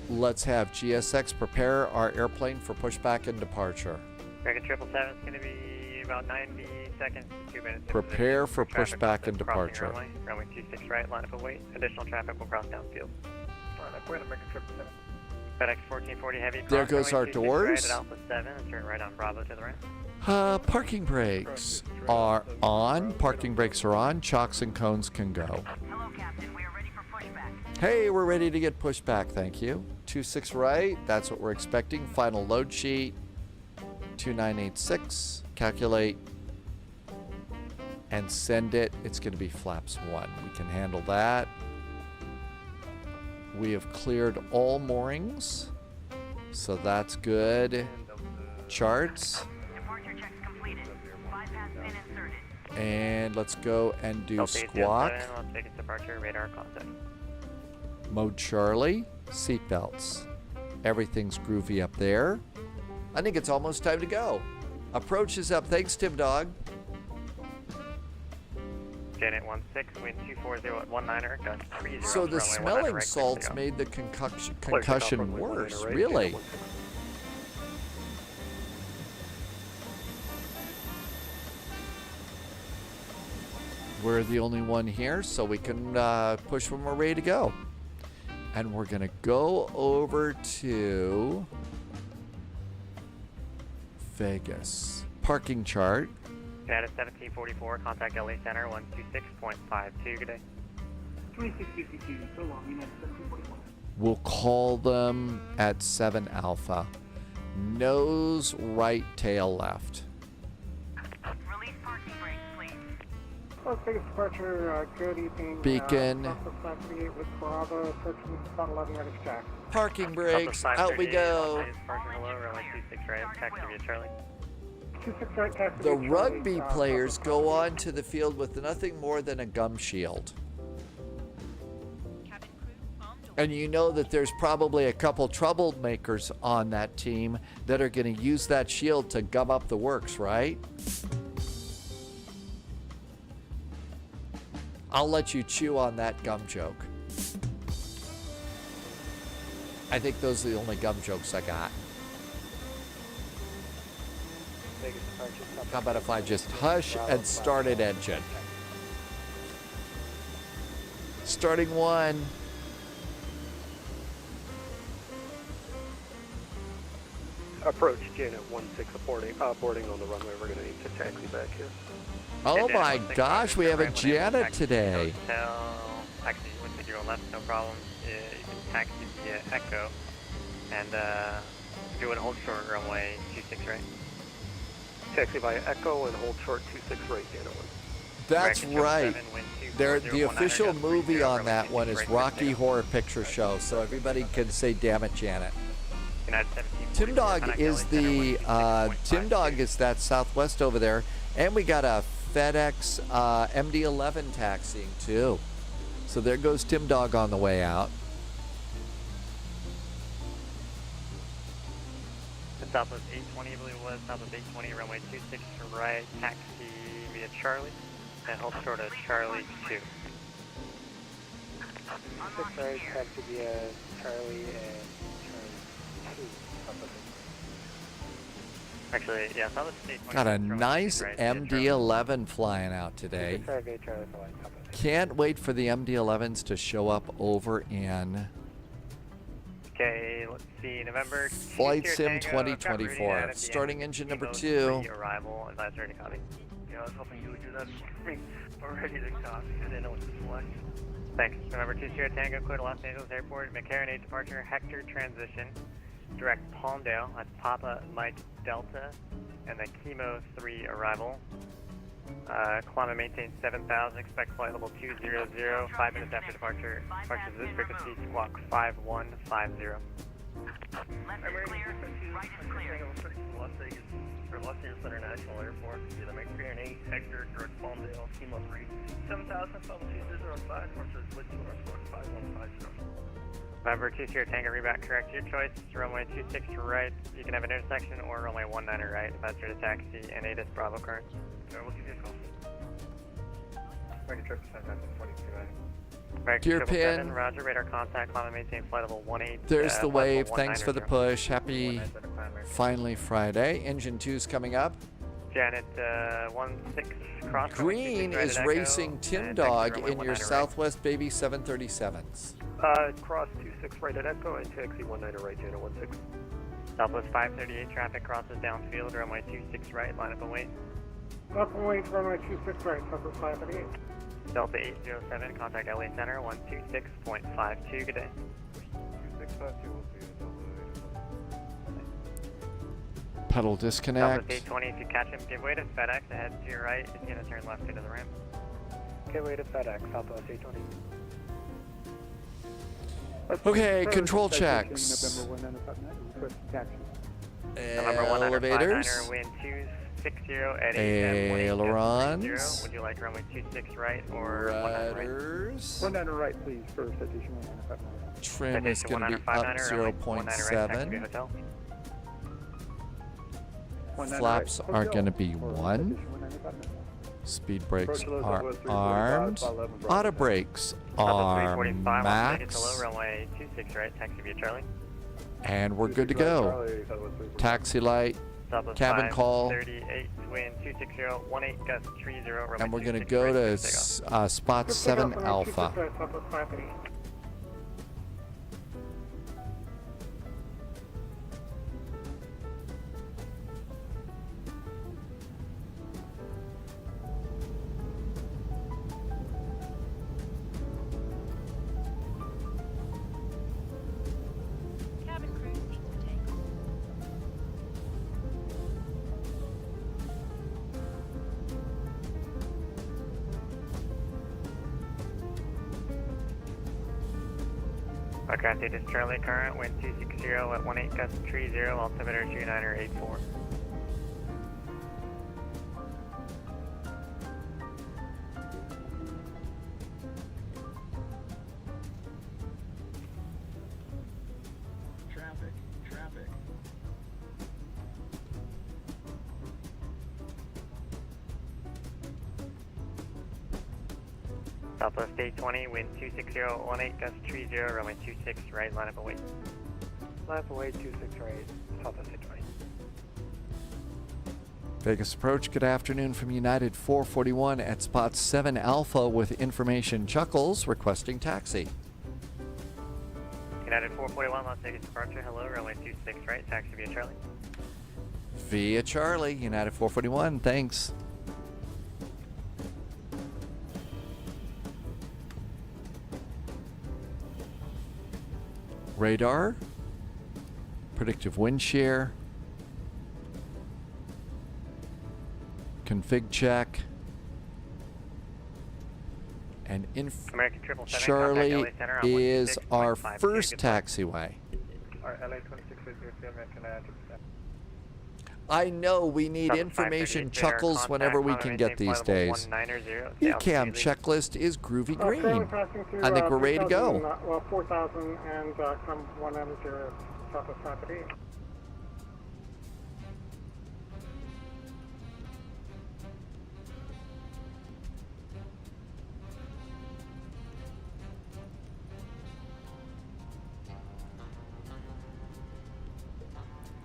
Let's have GSX prepare our airplane for pushback and departure. American 777 is going to be about 90 seconds to 2 minutes. Prepare for pushback and departure. Runway 26 right, line up and wait. Additional traffic will cross downfield. Line up, wait, American 777. FedEx 1440 heavy. There goes our doors. Right at Alpha 7 and turn right on Bravo to the right. Parking brakes are on. Parking brakes are on. Chocks and cones can go. Hello, Captain. We are ready for pushback. Hey, we're ready to get pushed back. Thank you. 26 right. That's what we're expecting. Final load sheet. 2986. Calculate. And send it. It's going to be flaps 1. We can handle that. We have cleared all moorings. So that's good. Charts. Departure checks completed. Bypass pin inserted. And let's go and do squawk. Let's take its departure, radar contact. Mode Charlie, seatbelts. Everything's groovy up there. I think it's almost time to go. Approach is up. Thanks, Tim Dog. JNet 16, wind 240 at 19er, gust 30. So the smelling salts made the concussion worse, really? We're the only one here, so we can push when we're ready to go. And we're gonna go over to Vegas. Parking chart. At 1744, contact LA Center 126.52. Good day. 2652, so long, United 1744. We'll call them at 7 Alpha. Nose right, tail left. Release parking brakes, please. Las Vegas departure, good evening. Beacon. Flight 38 with Bravo, approaching about 11 ready for taxi. Parking brakes, out we go. Hello, runway 26 right, taxi via Charlie. 26 right, taxi The via rugby Charlie, players go on to the field with nothing more than a gum shield. And you know that there's probably a couple troublemakers on that team that are going to use that shield to gum up the works, right? I'll let you chew on that gum joke. I think those are the only gum jokes I got. How about if I just hush and started engine? Starting one. Approach JNet 16 boarding on the runway. We're going to need to taxi back here. Oh my gosh, we have a Janet today. Actually, once you go left, no problem. You can taxi via Echo and do an hold short runway 26 right. Taxi via Echo and hold short 26 right, JNet 1. That's right. The official movie on that one is Rocky Horror Picture Show, so everybody can say "Damn it, Janet." Tim Dog is the Tim Dog is that Southwest over there, and we got a FedEx MD-11 taxiing too. So there goes Tim Dog on the way out. Southwest 820, I believe it was. Southwest 820, runway 26 right, taxi via Charlie, and hold short of Charlie 2. 6 right, taxi via Charlie and Charlie 2. Actually, yeah, Southwest 820. Got a nice MD-11 flying out today. Can't wait for the MD-11s to show up over in Okay, let's see, November. Flight Sim 2024. Starting engine number 2. Arrival, advisory to copy. Yeah, I was hoping you would do that for me. We're ready to copy. I didn't know what to select. Thanks. November 2 Sierra Tango, clear to Los Angeles Airport. McCarran 8 departure, Hector transition. Direct Palmdale, that's Papa Mike Delta. And the Kimo 3 arrival. Climate maintain 7,000, expect flight level 200, 5 minutes after departure. Departure to this frequency, squawk 5150. I'm ready to right is clear. Los Angeles International Airport, either McCarran 8, Hector, direct Palmdale, Kimo 3, 7,000, level 205, departure to Whittier, squawk 5150. November 2 Sierra Tango, reback, correct your choice. Runway 26 right, you can have an intersection, or runway 19 right, advisory to taxi, and ATIS Bravo current. We'll give you a call. Ready trip to 42 right. Gear pin. Roger, radar contact, climate maintain flight level 18. There's the wave. Thanks for the push. Happy finally Friday. Engine 2's coming up. Janet 16 cross. Green is racing Tim Dog in your Southwest Baby 737s. Cross 26 right at Echo and taxi 19 right, Janet 16. Southwest 538 traffic crosses downfield, runway 26 right, line up and wait. Up and wait, runway 26 right, Southwest 538. Delta 807, contact LA Center 126.52. Good day. 2652, we'll see you. Pedal disconnect. Southwest 820, if you catch him, give way to FedEx ahead to your right. He's going to turn left into the ramp. Give way to FedEx, Southwest 820. Okay, control checks. Elevators. Wind 260 at Ailerons. Would you like runway 26 right or Rudders. 19 right, please, for citation 19. Trim is going to be up 0.7. Flaps are going to be 1. Speed brakes Approach are Elizabeth, 345, armed. 11 Bravo. Auto brakes Southwest are 345, I'll take it to low, max. runway 26 right, taxi via Charlie. And we're good to go. Charlie, Southwest 345. Taxi light, Southwest cabin call. 538, wind 260, 18, gust 30, runway And we're going to 26 go right, to takeoff. spot 7 Alpha. Southwest 538. Cabin crew seats for takeoff. Aircraft data is Charlie, current wind 260 at 18, gust 30, altimeter 2984. Traffic, traffic. Southwest 820, wind 260, 18, gust 30, runway 26 right, line up away. Line up away 26 right, Southwest 820. Vegas approach, good afternoon from United 441 at spot 7 Alpha with information Chuckles requesting taxi. United 441, Las Vegas departure, hello, runway 26 right, taxi via Charlie. Via Charlie, United 441, thanks. Radar, predictive wind shear, config check, and American 777, Charlie contact LA Center on is our 126.52, first goodbye. taxiway. Our LA 26 American 2%. I know we need Southwest information 538, radar Chuckles contact, whenever we Honda can get maintain these flight level days. 190, ECAM altitude checklist is groovy Currently green. passing through, I think we're ready to 3000, go. Well, 4000 and come 190 Southwest 538.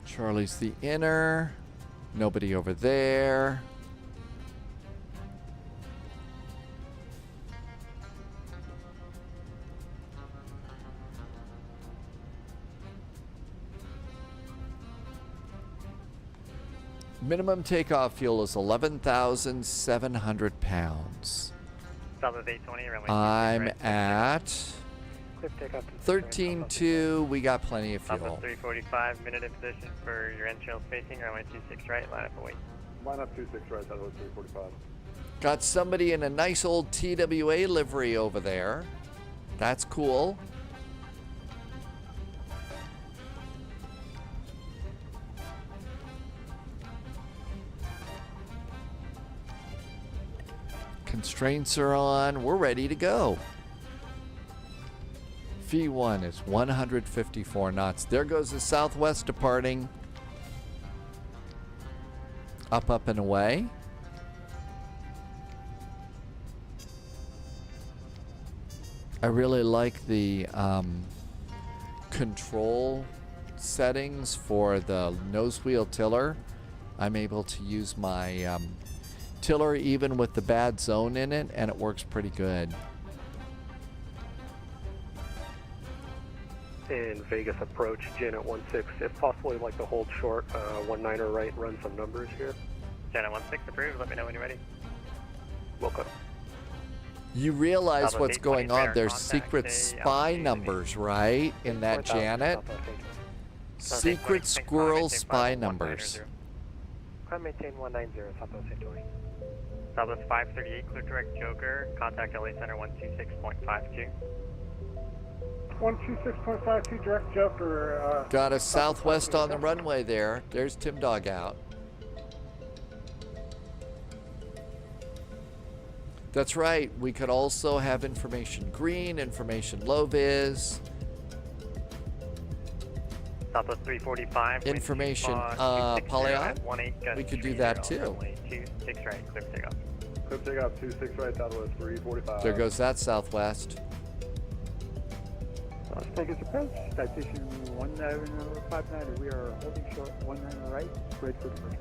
Charlie's the inner. Nobody over there. Minimum takeoff fuel is 11,700 pounds. Southwest 820, runway 26 I'm right, at Cliff takeoff to 13.2. We got plenty of Southwest fuel. 345, minute in position for your end chill spacing, runway 26 right, line up away. Line up 26 right, Southwest 345. Got somebody in a nice old TWA livery over there. That's cool. Constraints are on. We're ready to go. V1 is 154 knots. There goes the Southwest departing. Up, up, and away. I really like the control settings for the nose wheel tiller. I'm able to use my tiller even with the bad zone in it, and it works pretty good. And Vegas approach, Janet 16. If possible, you'd like to hold short 19er right, run some numbers here. Janet 16 approved, let me know when you're ready. Welcome. You realize Southwest what's 820, going on. radar There's contact, secret stay spy altitude. numbers, right? In that 4000, Janet. Southwest 820. Secret squirrel spy numbers. Climb maintain 190, Southwest 820. Southwest 538, clear direct Joker, contact LA Center 126.52. 126.52 direct Joker. Got a Southwest on the runway there. There's Tim Dog out. That's right. We could also have information green, information low vis, Southwest 345. information polyon. We could do that too. 26 right, clear for takeoff. Clear takeoff 26 right, Southwest 345. There goes that southwest. Las Vegas approach, citation 1959. We are holding short 19 right, ready for departure.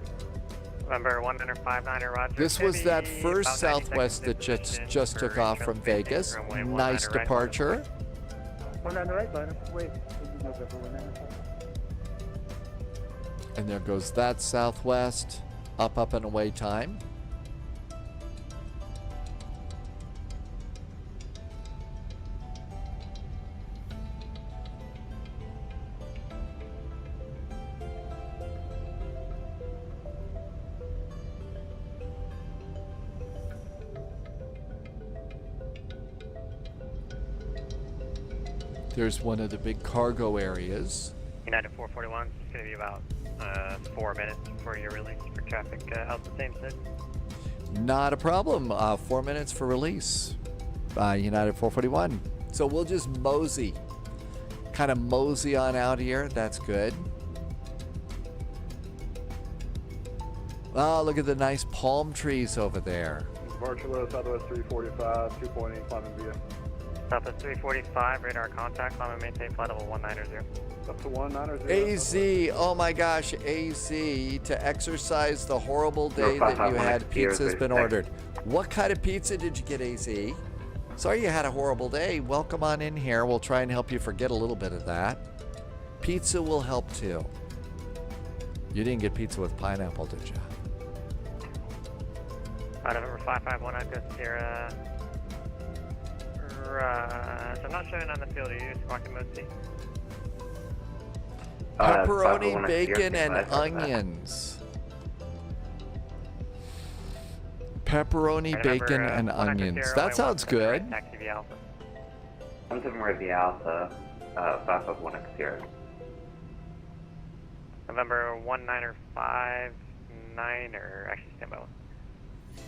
November 1959, roger. This was Heavy, that first about 90 southwest that seconds in just position took off for from approach Vegas. runway 19 Nice right. departure. 19 right, line up, wait. November 19. And there goes that southwest. Up, and away time. There's one of the big cargo areas. United 441, it's going to be about 4 minutes before your release for traffic out the same side. Not a problem. 4 minutes for release by United 441. So we'll just kind of mosey on out here. That's good. Oh, look at the nice palm trees over there. Departure low, Southwest 345, 2.8, climbing via. Southwest 345, radar contact, climb and maintain flight level 190. Up to 190. AZ, oh my gosh, AZ, to exercise the horrible day that you had, pizza's been ordered. What kind of pizza did you get, AZ? Sorry you had a horrible day. Welcome on in here. We'll try and help you forget a little bit of that. Pizza will help too. You didn't get pizza with pineapple, did you? November 5519 Sierra. So I'm not showing on the field. Are you squawking mode C? Pepperoni, bacon, and onions. Pepperoni, bacon, and onions. That sounds good. Taxi via Alpha. 17 right via Alpha, 551 Sierra. November 1959, or actually stand by one.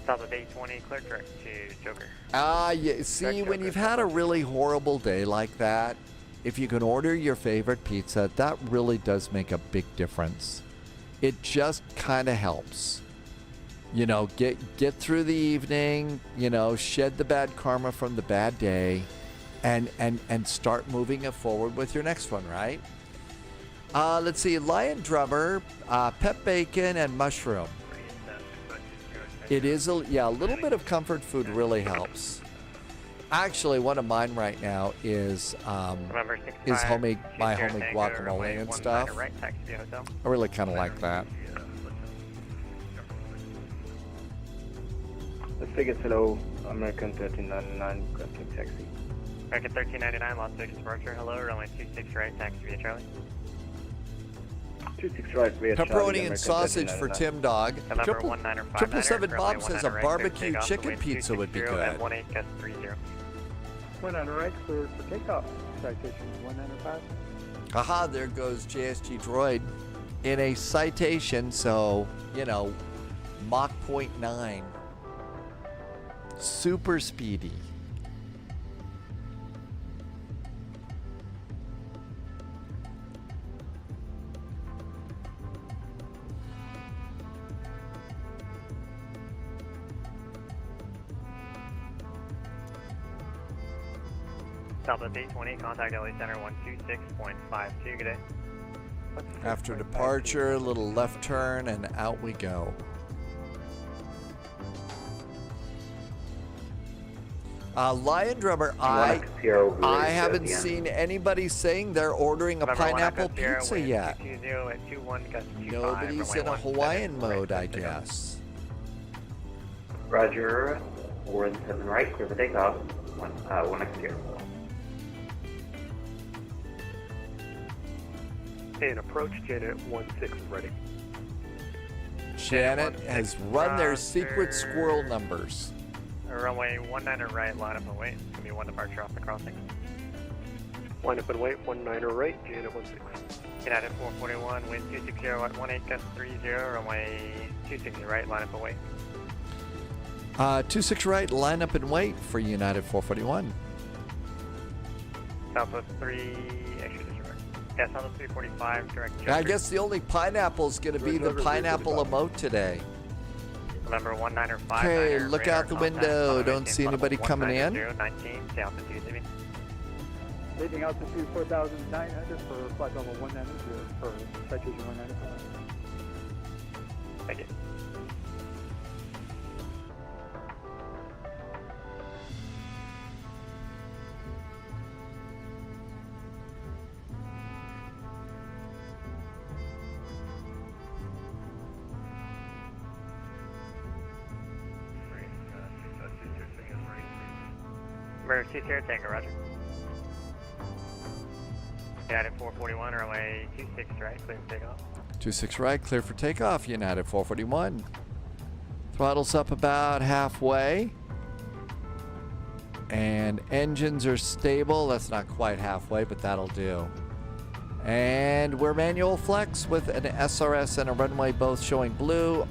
Southwest 820, clear direct to Joker. Yeah. See, when you've had a really horrible day like that, if you can order your favorite pizza, that really does make a big difference. It just kind of helps. You know, get through the evening, you know, shed the bad karma from the bad day, and start moving it forward with your next one, right? Let's see, Lion Drummer, pep bacon, and mushroom. It is a little bit of comfort food really helps. Actually, one of mine right now is my homemade guacamole and stuff. I really kind of like that. Las Vegas, hello, American 1399, contact taxi. American 1399, Las Vegas departure, hello, runway 26 right, taxi via Charlie. 26 right, via Pepperoni Charlie, and sausage for Tim Dog. 777 Bob says a barbecue chicken pizza would be good. 18 gust 30. 19 right, clear for takeoff. Citation 195. Haha, there goes JSG Droid in a citation, so, you know, Mach 0.9. Super speedy. Southwest 820, contact LA Center 126.52, good day. After departure, a little left turn, and out we go. Lion Drummer, I haven't seen anybody saying they're ordering a pineapple pizza yet. Nobody's in a Hawaiian mode, I guess. Roger, 47 right, clear for takeoff, 1X0. And approach Janet 16 ready. Janet has run their secret squirrel numbers. Runway 19 right, line up and wait. It's going to be one departure off the crossing. Line up and wait, 19 right, Janet 16. United 441, wind 260 at 18 gust 30, runway 260 right, line up and wait. 26 right, line up and wait for United 441. Southwest 3, actually disregard. Yeah, Southwest 345, direct. I guess the only pineapple is going to be the pineapple emote today. November 1905. Okay, look out the window. Don't see anybody coming in. 19, stay altitude, CB. Leaving altitude 4,900 for flight level 190 for citation 195. Thank you. Emergency Sierra Tango, roger. United 441, runway 26 right, clear for takeoff. 26 right, clear for takeoff. United 441. Throttle's up about halfway. And engines are stable. That's not quite halfway, but that'll do. And we're manual flex with an SRS and a runway both showing blue.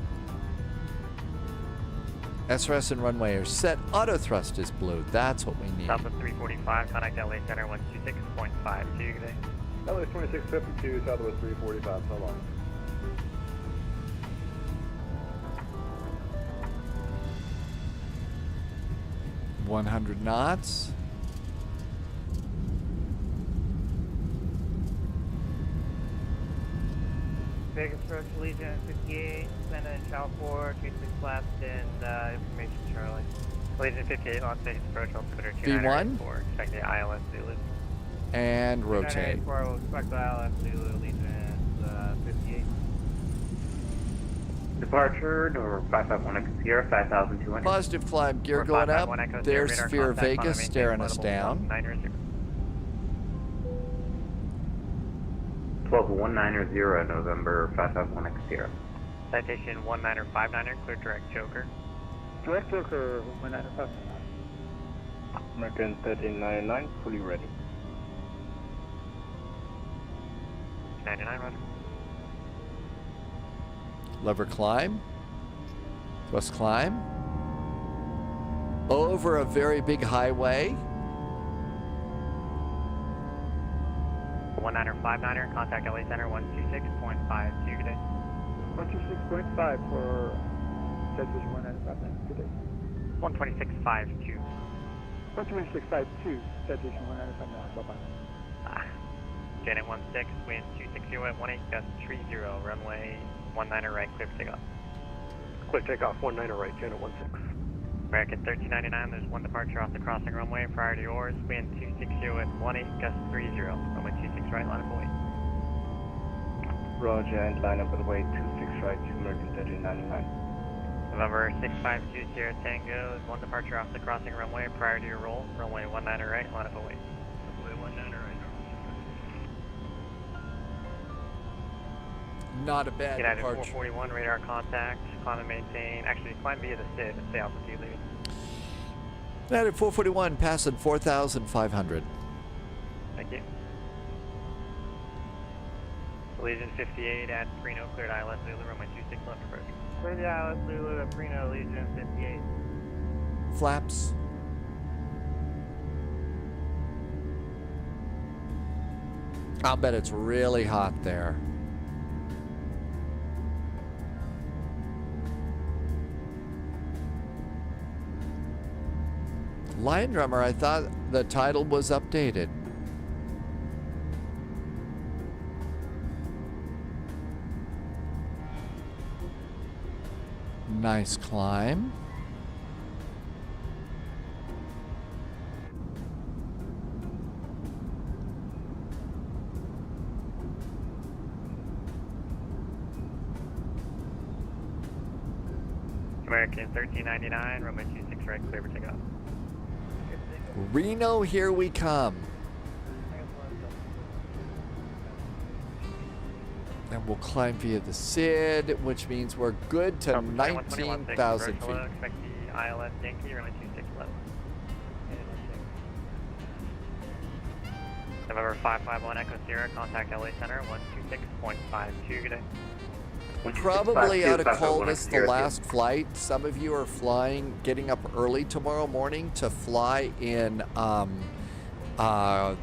SRS and runway are set. Auto thrust is blue. That's what we need. Southwest 345, contact LA Center 126.52 today. LA 2652, Southwest 345, so long. – 100 knots. Vegas approach Legion 58, send in Channel 4, 26 flaps, and information Charlie. Legion 58, launch Vegas approach, altimeter 2984, expect the ILS Zulu. And rotate. 2984, we'll expect the ILS Zulu, Legion 58. Departure, or 551 Echo Sierra, 5,200. Positive climb, gear going up. There's Sphere Vegas staring us down. 12190, November 551 Echo Sierra. Citation 1959er, clear direct choker. Direct choker 1959. American 1399, fully ready. 99, roger. Lever climb. Thrust climb. Over a very big highway. 1959er, contact LA Center 126.52 today. 126.5 for citation 1959 today. 126.52. 126.52, citation 1959, bye-bye. Janet 16, wind 260 at 18, gust 30, runway 19 right, clear for takeoff. Clear takeoff, 19 right, Janet 16. American 1399, there's one departure off the crossing runway prior to yours, wind 260 at 18, gust 30, runway 26 right, line up away. Roger, and line up with way 26 right to American 1399. November 652 Sierra Tango, there's one departure off the crossing runway prior to your roll, runway 19 right, line up away. Runway 19 right. Not a bad United departure. 441, radar contact, climb and maintain, actually climb via the SID and stay altitude leaving. United 441, passing 4,500. Thank you. Legion 58 at Prino, cleared ILS Zulu, runway 26 left approach. Cleared the ILS Zulu at Prino, Legion 58. Flaps. I'll bet it's really hot there. Lion Drummer, I thought the title was updated. Nice climb. American 1399, runway 26 right, clear for takeoff. Reno, here we come. And we'll climb via the SID, which means we're good to 19,000 feet. Expect the ILS Yankee, runway 26 left. November 551 Echo Sierra, contact LA Center 126.52 today. Probably out of coldness the last flight. Some of you are flying, getting up early tomorrow morning to fly in the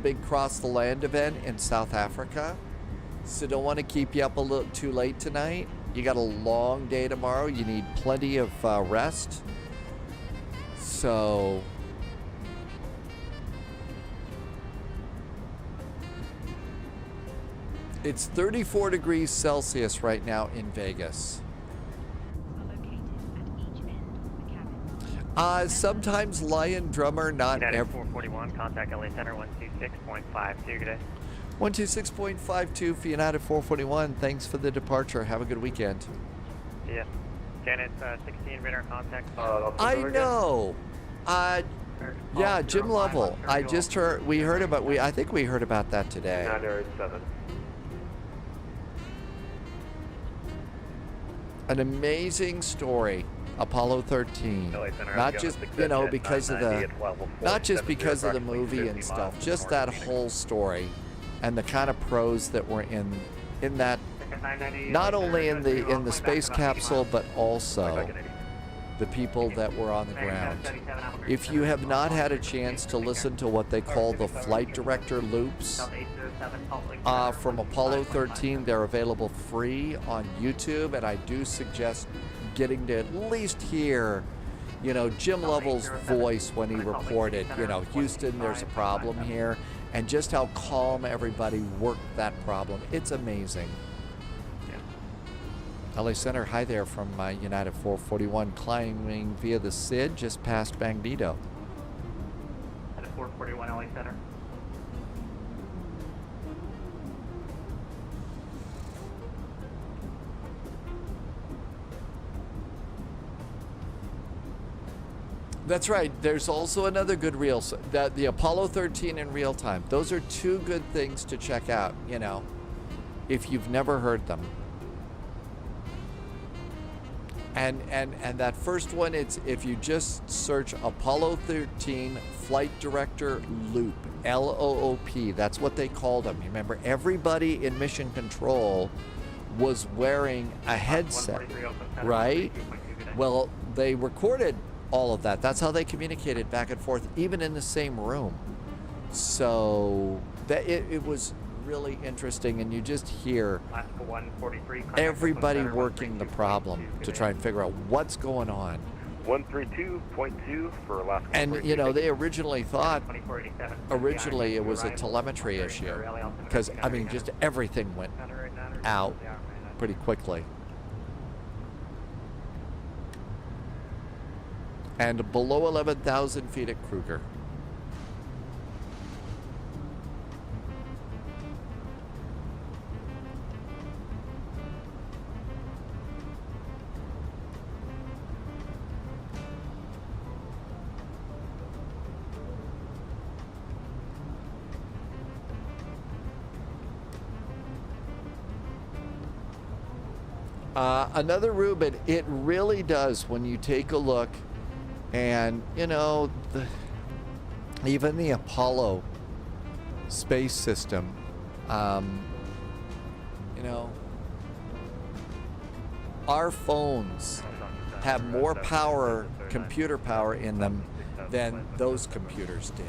big Cross the Land event in South Africa. So don't want to keep you up a little too late tonight. You got a long day tomorrow. You need plenty of rest. So it's 34 degrees Celsius right now in Vegas. Sometimes Lion Drummer, not United every. 441, contact LA Center 126.52. Good day. 126.52 for United 441. Thanks for the departure. Have a good weekend. Yeah. Janet 16, radar contact. I know. Yeah, Jim Lovell. I just heard. We heard about. I think we heard about that today. 987. An amazing story. Apollo 13. Not just because of the, not just because of the movie and stuff. Just that whole story, and the kind of pros that were in that. Not only in the space capsule, but also the people that were on the ground. If you have not had a chance to listen to what they call the flight director loops from Apollo 13, they're available free on YouTube, and I do suggest getting to at least hear, Jim Lovell's voice when he reported, Houston, there's a problem here, and just how calm everybody worked that problem. It's amazing. LA Center, hi there from United 441, climbing via the SID just past Bandito. United 441, LA Center. That's right. There's also another good reel, that the Apollo 13 in real time. Those are two good things to check out, if you've never heard them. And that first one, it's if you just search Apollo 13 Flight Director Loop, LOOP, that's what they called them. You remember, everybody in Mission Control was wearing a headset, right? Well, they recorded all of that. That's how they communicated back and forth, even in the same room. So that it was really interesting, and you just hear everybody working the problem to try and figure out what's going on. 132.2 for Alaska. And they originally thought it was a telemetry issue, because just everything went out pretty quickly. And below 11,000 feet at Kruger. Another Reuben, it really does when you take a look, and even the Apollo space system, our phones have more power, computer power in them than those computers did.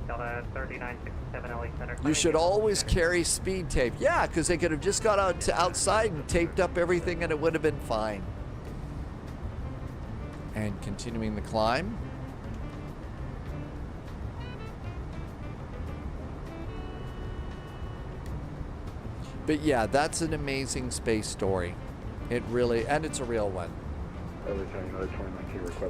Delta 3967 LA Center. You should always carry speed tape. Yeah, because they could have just got outside and taped up everything and it would have been fine. And continuing the climb. But yeah, that's an amazing space story. It really, and it's a real one.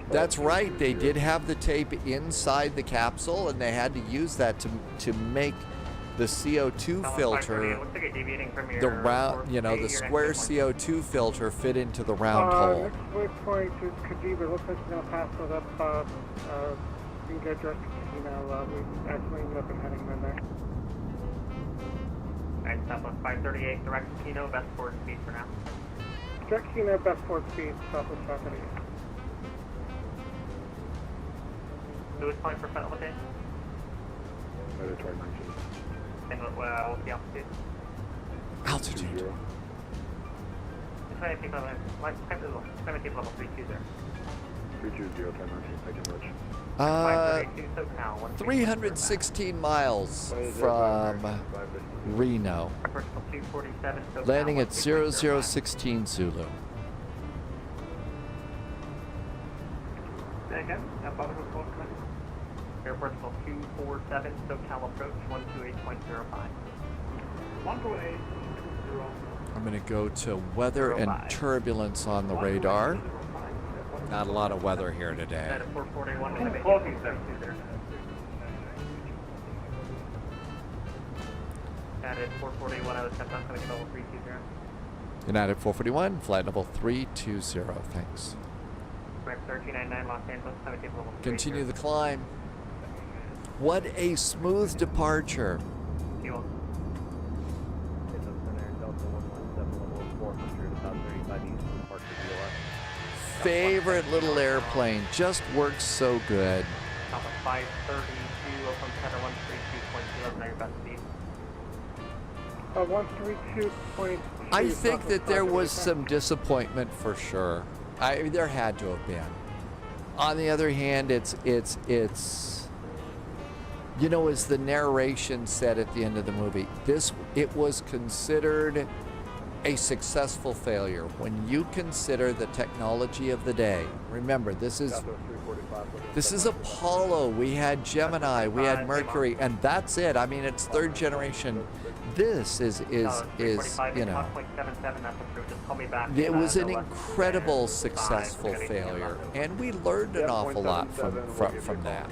That's right. They did have the tape inside the capsule, and they had to use that to make the CO2 filter, the round, the square CO2 filter fit into the round hole. Next waypoint is Kadiba. Looks like it's going to pass it up. You can get direct to Casino. We actually ended up heading in there. Alright, Southwest 538, direct to Kino, best forward speed for now. Direct Kino, best forward speed, Southwest 538. Lewis point for flight level change. Mandatory 19. And what's the altitude? Altitude. It's trying to level 320. 320, time 19, thank you much. SoCal, 316 miles from Reno. Airport 247, SoCal, Landing at 12.05. 0016 Zulu. Say again? Airport 247, SoCal approach 128.05. 128.0. I'm going to go to weather and turbulence on the radar. Not a lot of weather here today. At 441, United 441, out of step down, coming to level 320. United 441, flight level 320. Thanks. Correct 1399, Los Angeles, coming to level 320. Continue the climb. What a smooth departure. Fuel. Favorite little airplane. Just works so good. Alpha 532, Oakland Center 132.2, now your best speed. 132.2. I think that there was some disappointment for sure. There had to have been. On the other hand, it's you know, as the narration said at the end of the movie, it was considered a successful failure. When you consider the technology of the day, remember this is Apollo. We had Gemini, we had Mercury, and that's it. I mean, it's third generation. This is you know, it was an incredible successful failure, and we learned an awful lot from that.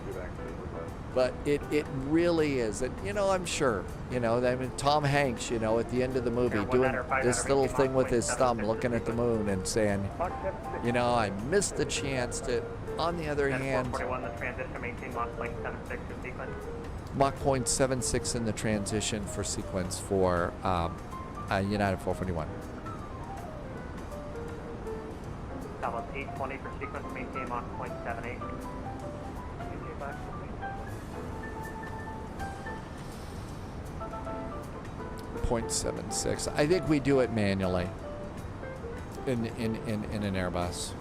But it really is. And, you know, I'm sure, you know, I mean, Tom Hanks, you know, at the end of the movie doing this little thing with his thumb, looking at the moon and saying, you know, I missed the chance to. On the other hand, Mach 0.76 in the transition for sequence for United 441. Dallas 820 for sequence, maintain Mach 0.78. 0.76. I think we do it manually in an Airbus.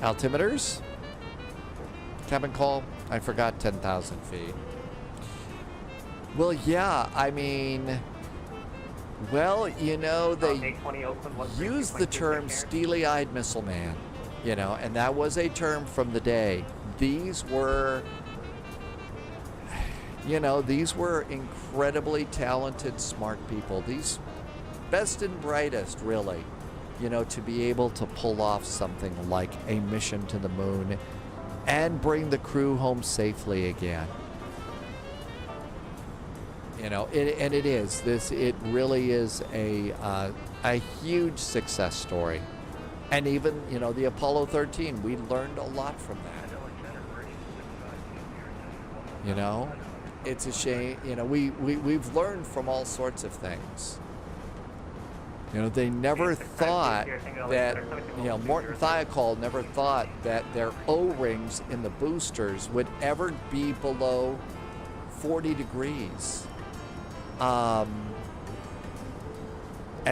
Altimeters. Cabin call. I forgot 10,000 feet. Well, yeah. I mean, well, you know, they use the term steely-eyed missile man, you know, and that was a term from the day. These were, you know, these were incredibly talented, smart people. These best and brightest, really, you know, to be able to pull off something like a mission to the moon and bring the crew home safely again. You know, it really is a huge success story. And even, you know, the Apollo 13, we learned a lot from that. You know, it's a shame, you know, we've learned from all sorts of things. You know, they never thought that, you know, Morton Thiokol never thought that their O-rings in the boosters would ever be below 40 degrees. And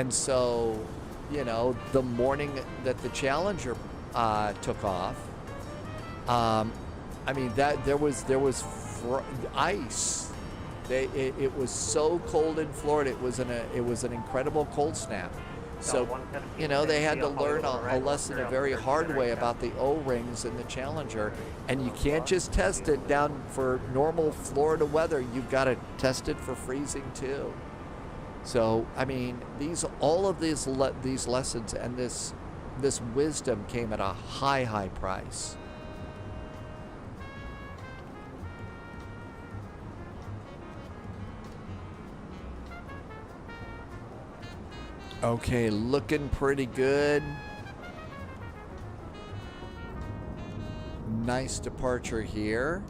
so, you know, the morning that the Challenger took off, I mean, that there was ice. It was so cold in Florida. It was an incredible cold snap. So, you know, they had to learn a lesson a very hard way about the O-rings in the Challenger. And you can't just test it down for normal Florida weather. You've got to test it for freezing too. So, I mean, all of these lessons and this wisdom came at a high price. Okay, looking pretty good. Nice departure here.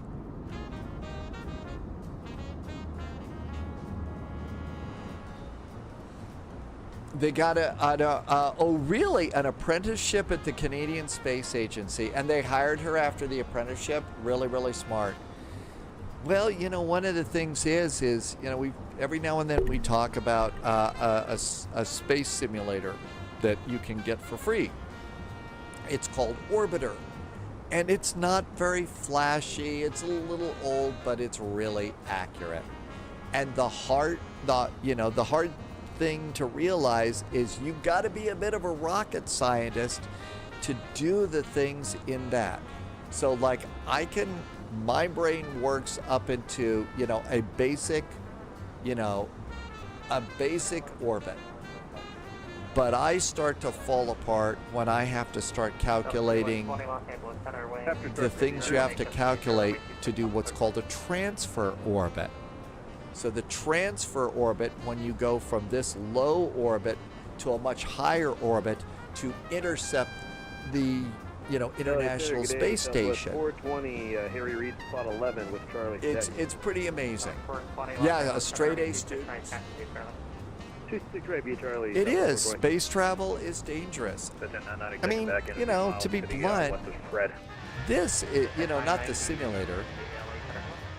They got an apprenticeship at the Canadian Space Agency, and they hired her after the apprenticeship. Really, really smart. Well, you know, one of the things is you know, every now and then we talk about a space simulator that you can get for free. It's called Orbiter. And it's not very flashy. It's a little old, but it's really accurate. And the hard thing to realize is you've got to be a bit of a rocket scientist to do the things in that. So like my brain works up into, a basic orbit. But I start to fall apart when I have to start calculating the things you have to calculate to do what's called a transfer orbit. So the transfer orbit, when you go from this low orbit to a much higher orbit to intercept the International Space Station. 420 Harry Reid spot 11 with Charlie. It's pretty amazing. Yeah, a straight A student. 26 right, B Charlie. It is. Space travel is dangerous. I mean, to be blunt, this is, not the simulator,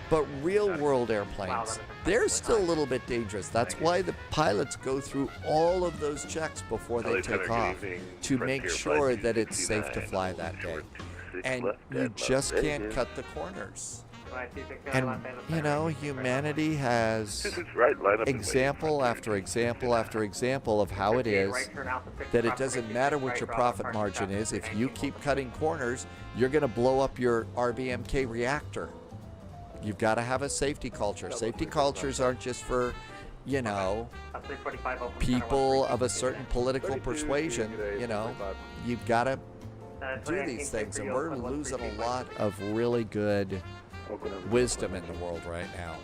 but real world airplanes, they're still a little bit dangerous. That's why the pilots go through all of those checks before they take off to make sure that it's safe to fly that day. And you just can't cut the corners. And, humanity has example after example after example of how it is that it doesn't matter what your profit margin is. If you keep cutting corners, you're going to blow up your RBMK reactor. You've got to have a safety culture. Safety cultures aren't just for, people of a certain political persuasion. You've got to do these things. And we're losing a lot of really good wisdom in the world right now.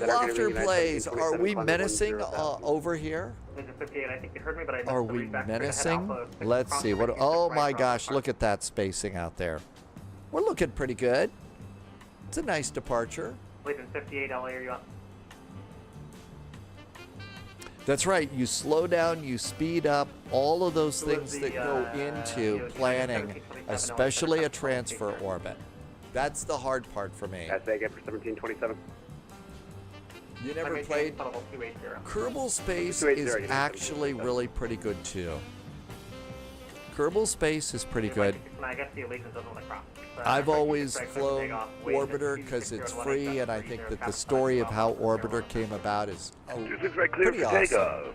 Lofter plays. Are we menacing over here? Are we menacing? Let's see. Oh my gosh, look at that spacing out there. We're looking pretty good. It's a nice departure. That's right. You slow down, you speed up, all of those things that go into planning, especially a transfer orbit. That's the hard part for me. That's again for 1727. You never played? Kerbal Space is actually really pretty good too. Kerbal Space is pretty good. I've always flown Orbiter because it's free, and I think that the story of how Orbiter came about is pretty awesome.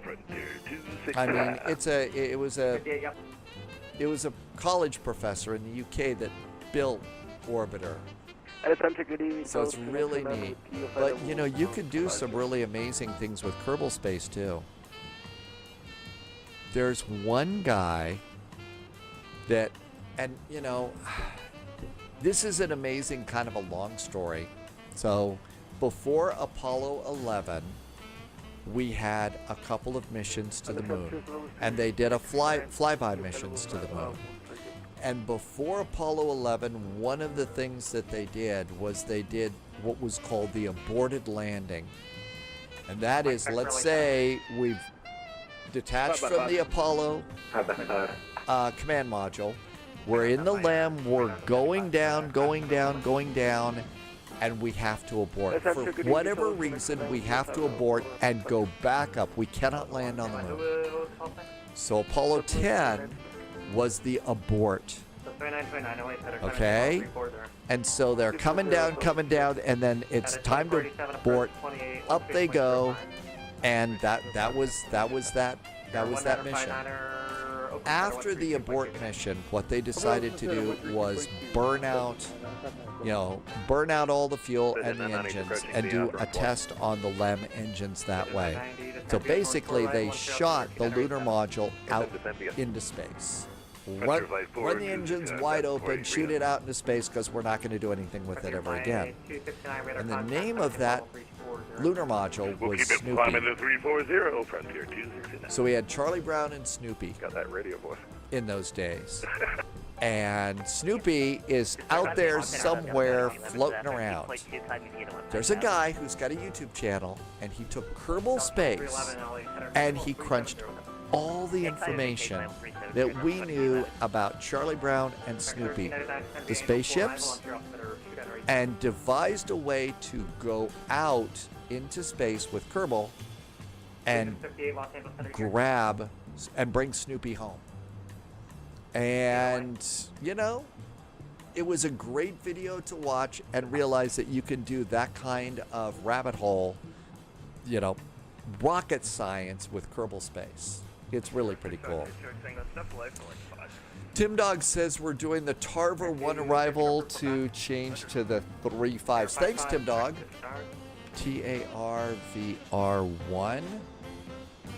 I mean, it was a college professor in the UK that built Orbiter. So it's really neat. But you could do some really amazing things with Kerbal Space too. There's one guy that, and this is an amazing kind of a long story. So before Apollo 11, we had a couple of missions to the moon, and they did a flyby missions to the moon. And before Apollo 11, one of the things that they did was they did what was called the aborted landing. And that is, let's say we've detached from the Apollo command module. We're in the LEM, we're going down, and we have to abort. For whatever reason, we have to abort and go back up. We cannot land on the moon. So Apollo 10 was the abort. Okay? And so they're coming down, and then it's time to abort. Up they go, and that was that mission. After the abort mission, what they decided to do was burn out all the fuel and the engines and do a test on the LEM engines that way. So basically, they shot the lunar module out into space. Run the engines wide open, shoot it out into space, because we're not going to do anything with it ever again. And the name of that lunar module was Snoopy. So we had Charlie Brown and Snoopy. Got that radio voice. In those days. And Snoopy is out there somewhere floating around. There's a guy who's got a YouTube channel, and he took Kerbal Space and he crunched all the information that we knew about Charlie Brown and Snoopy, the spaceships, and devised a way to go out into space with Kerbal and grab and bring Snoopy home. And, you know, it was a great video to watch and realize that you can do that kind of rabbit hole, you know, rocket science with Kerbal Space. It's really pretty cool. Tim Dog says we're doing the Tarver 1 arrival to change to the 3.5s. Thanks, Tim Dog. TARVR1.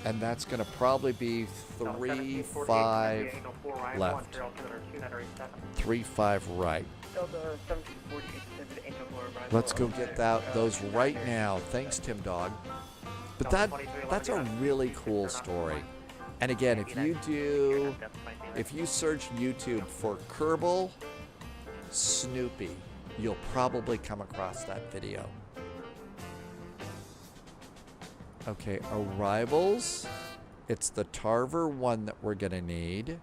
And that's going to probably be 3.5 left. 3.5 right. Let's go get those right now. Thanks, Tim Dog. But that's a really cool story. And again, if you search YouTube for Kerbal Snoopy, you'll probably come across that video. Okay, arrivals. It's the Tarver 1 that we're gonna need.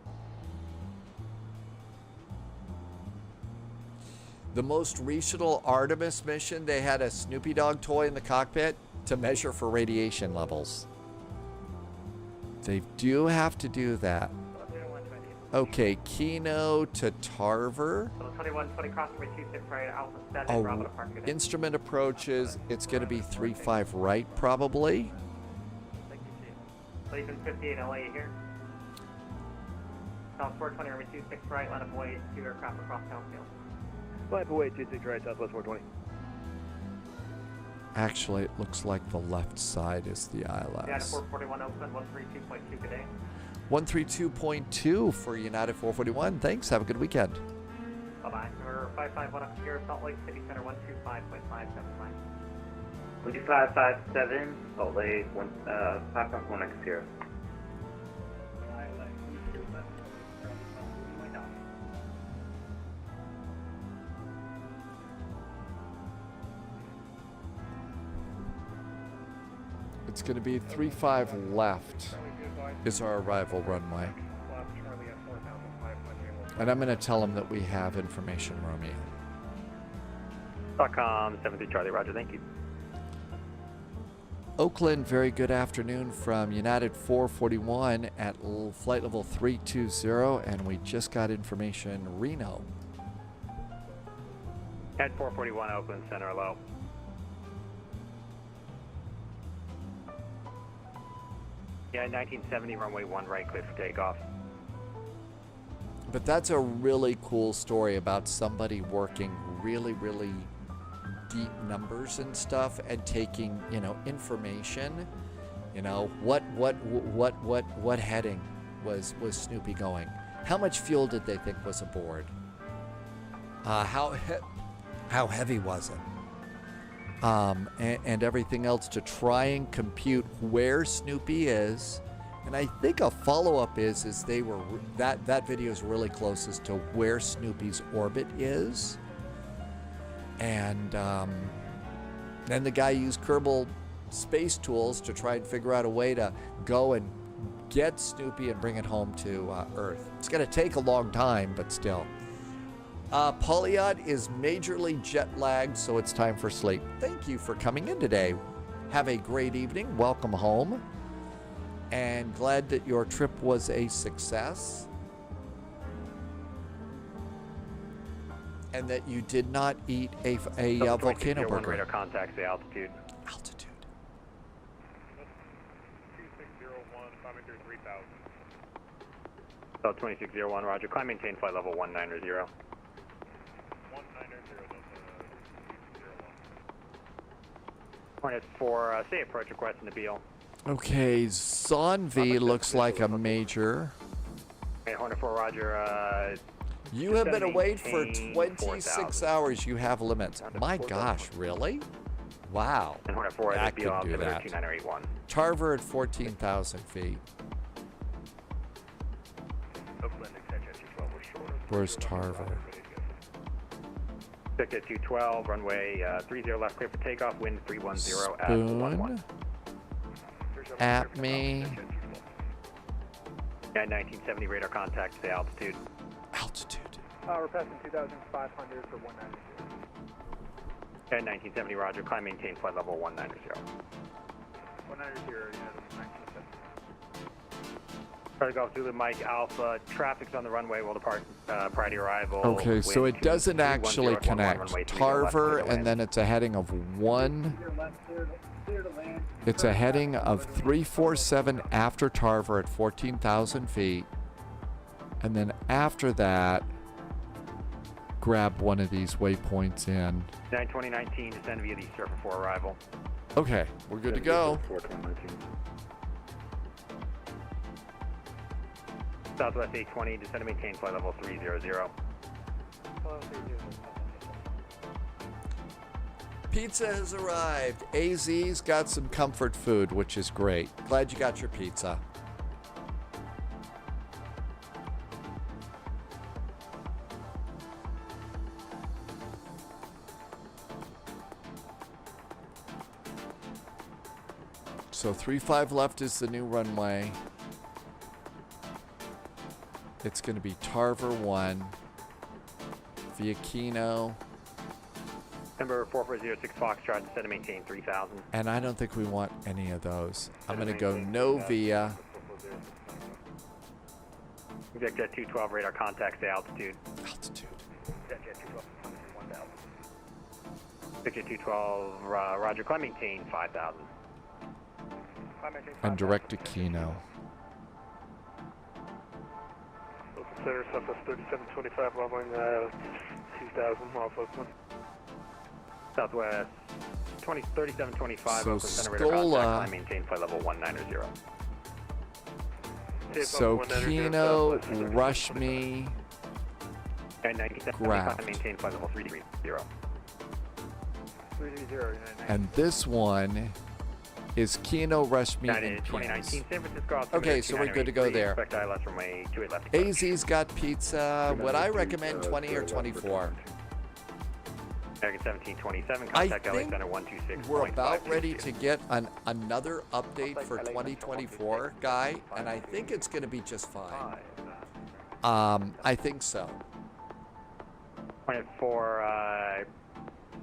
The most recent Artemis mission, they had a Snoopy Dog toy in the cockpit to measure for radiation levels. They do have to do that. Okay, Kino to Tarver. Oh, instrument approaches. It's going to be 3.5 right, probably. Legion 58 LA here. South 420, runway 26 right, line of way, 2 aircraft across downfield. Line of way 26 right, Southwest 420. Actually, it looks like the left side is the ILS. United 441 open, 132.2 good day. 132.2 for United 441. Thanks. Have a good weekend. Bye-bye. Number 551 up here, Salt Lake City Center 125.575. 2557, Salt Lake, 551 X here. It's going to be 3.5 left is our arrival runway. And I'm going to tell them that we have information, Romeo. .com, 73 Charlie, roger, thank you. Oakland, very good afternoon from United 441 at flight level 320, and we just got information, Reno. At 441 Oakland Center, low. Yeah, 1970, runway 1 right, clear for takeoff. But that's a really cool story about somebody working really, really deep numbers and stuff and taking, you know, information. You know, what heading was Snoopy going? How much fuel did they think was aboard? How heavy was it? And everything else to try and compute where Snoopy is. And I think a follow-up is they were that video is really closest to where Snoopy's orbit is. And then the guy used Kerbal Space Tools to try and figure out a way to go and get Snoopy and bring it home to Earth. It's going to take a long time, but still. Polyod is majorly jet lagged, so it's time for sleep. Thank you for coming in today. Have a great evening. Welcome home. And glad that your trip was a success. And that you did not eat a volcano burger. Radar contacts the altitude. Altitude. 2601, climbing through 3000. So 2601, roger. Climb, maintain flight level 190. 190, Hornet 4, say approach request in the Beale. Okay, Zonvi looks like a major. Okay, Hornet 4, roger. You have been away for 26 hours. You have limits. My gosh, really? Wow. And Hornet 4 that could do that. 2981. Tarver at 14,000 feet. Where's Tarver? Ticket 212, runway 30 left, clear for takeoff, wind 310 at Spoon 11. at me. Yeah, 1970 radar contact to altitude. Altitude. We're passing 2,500 for 190. Yeah, 1970, roger. Climb, maintain flight level 190. 190, Golf Zulu Mike Alpha, traffic's on the runway, will depart prior to arrival. Okay, so it doesn't actually connect. Tarver, and then it's a heading of 1. It's a heading of 347 after Tarver at 14,000 feet. And then after that, grab one of these waypoints in. 92019, descend via the Surfer 4 arrival. Okay, we're good to go. Southwest 820, descend and maintain flight level 300. Pizza has arrived. AZ's got some comfort food, which is great. Glad you got your pizza. So 35 left is the new runway. It's going to be Tarver 1 via Kino. Number 4406 Foxtrot, descend and maintain 3000. And I don't think we want any of those. I'm going to go no via. Jet 212 radar contacts to altitude. Altitude. Jet 212 1000. Jet 212, roger, climb maintain 5000. And direct to Kino. Clear, Southwest 3725, leveling 2000, miles open. Southwest 3725, So open center radar contact, Scola. climb maintain flight level 190. So Kino, rush me, And 9725, Graft. maintain flight level 330. 330, and this one is Kino, rush me, and 2019, San Francisco. Okay, so we're good to go there. Expect ILS runway 28 left. AZ's got pizza. Would I recommend 20 or 24? American 1727, I contact LA think Center 126. we're about ready to get another update for 2024, Guy, and I think it's going to be just fine. I think so. 24,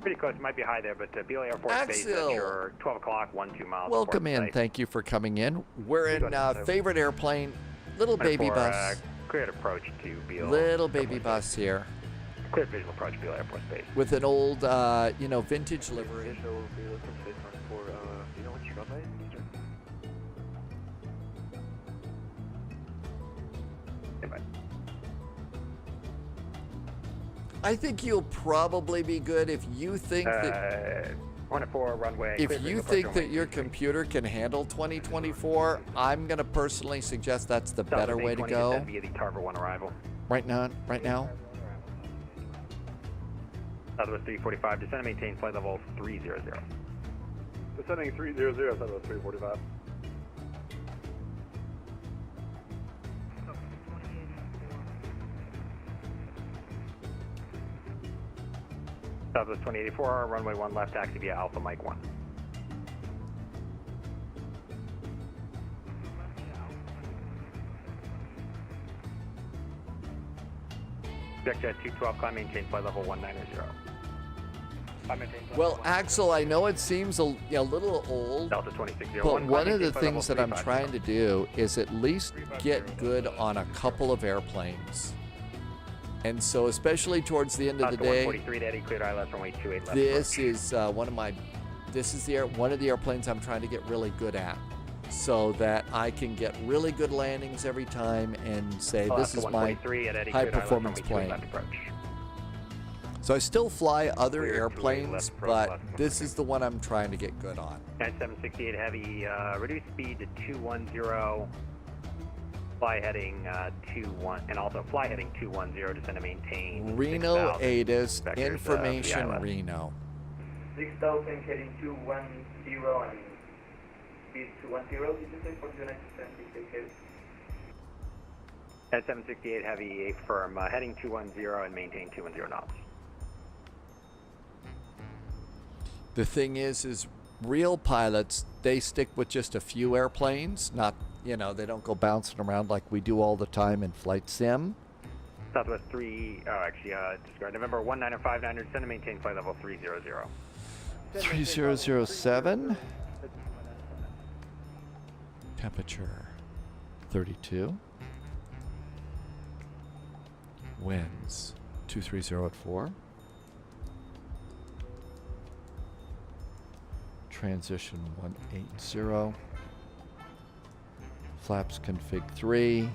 pretty close. It might be high there, but BLA Air Force Base at Axel. your 12 o'clock, 12 miles. Welcome before in. site. Thank you for coming in. We're in favorite airplane, little baby 24, bus. Cleared approach to BLA. Little baby bus here Cleared visual approach to BLA Air Force Base. with an old, vintage livery. I think you'll probably be good if you think that 24 runway. if cleared you visual think approach that runway your computer can handle 2024. I'm gonna personally suggest that's the better way to 820, go. descend via the Tarver 1 arrival. Right now. Southwest 345, descend and maintain flight level 300. Descending 300, Southwest 345. Southwest 2084, runway 1 left, taxi via Alpha Mike 1. Jet 212, climb maintain flight level 190. Well, Axel, I know it seems a little old, Delta 2601, but one climb of the maintain flight level things that I'm 35. trying to do is at least get good on a couple of airplanes. And so, especially towards the end of the day, 143 to Eddie, cleared ILS runway 28 left. this is one of the airplanes I'm trying to get really good at, so that I can get really good landings every time and say this is my 143 at Eddie, high cleared ILS performance runway 28 plane. left approach. So I still fly other Clear, airplanes, 28 left approach, but left this is the one I'm trying to get good on. 9768 heavy, reduce speed to 210, fly heading 21, and also fly heading 210, descend to maintain Reno 6,000. ATIS, Vectors, information VILS. Reno. 6,000 heading 210 and speed 210, did you say, for the United States? At 768 heavy, firm, heading 210 and maintain 210 knots. The thing is real pilots, they stick with just a few airplanes, not, they don't go bouncing around like we do all the time in flight sim. Southwest discard November 1959, descend to maintain flight level 300. 3007. Temperature 32. Winds 230 at 4. Transition 180. Flaps config 3.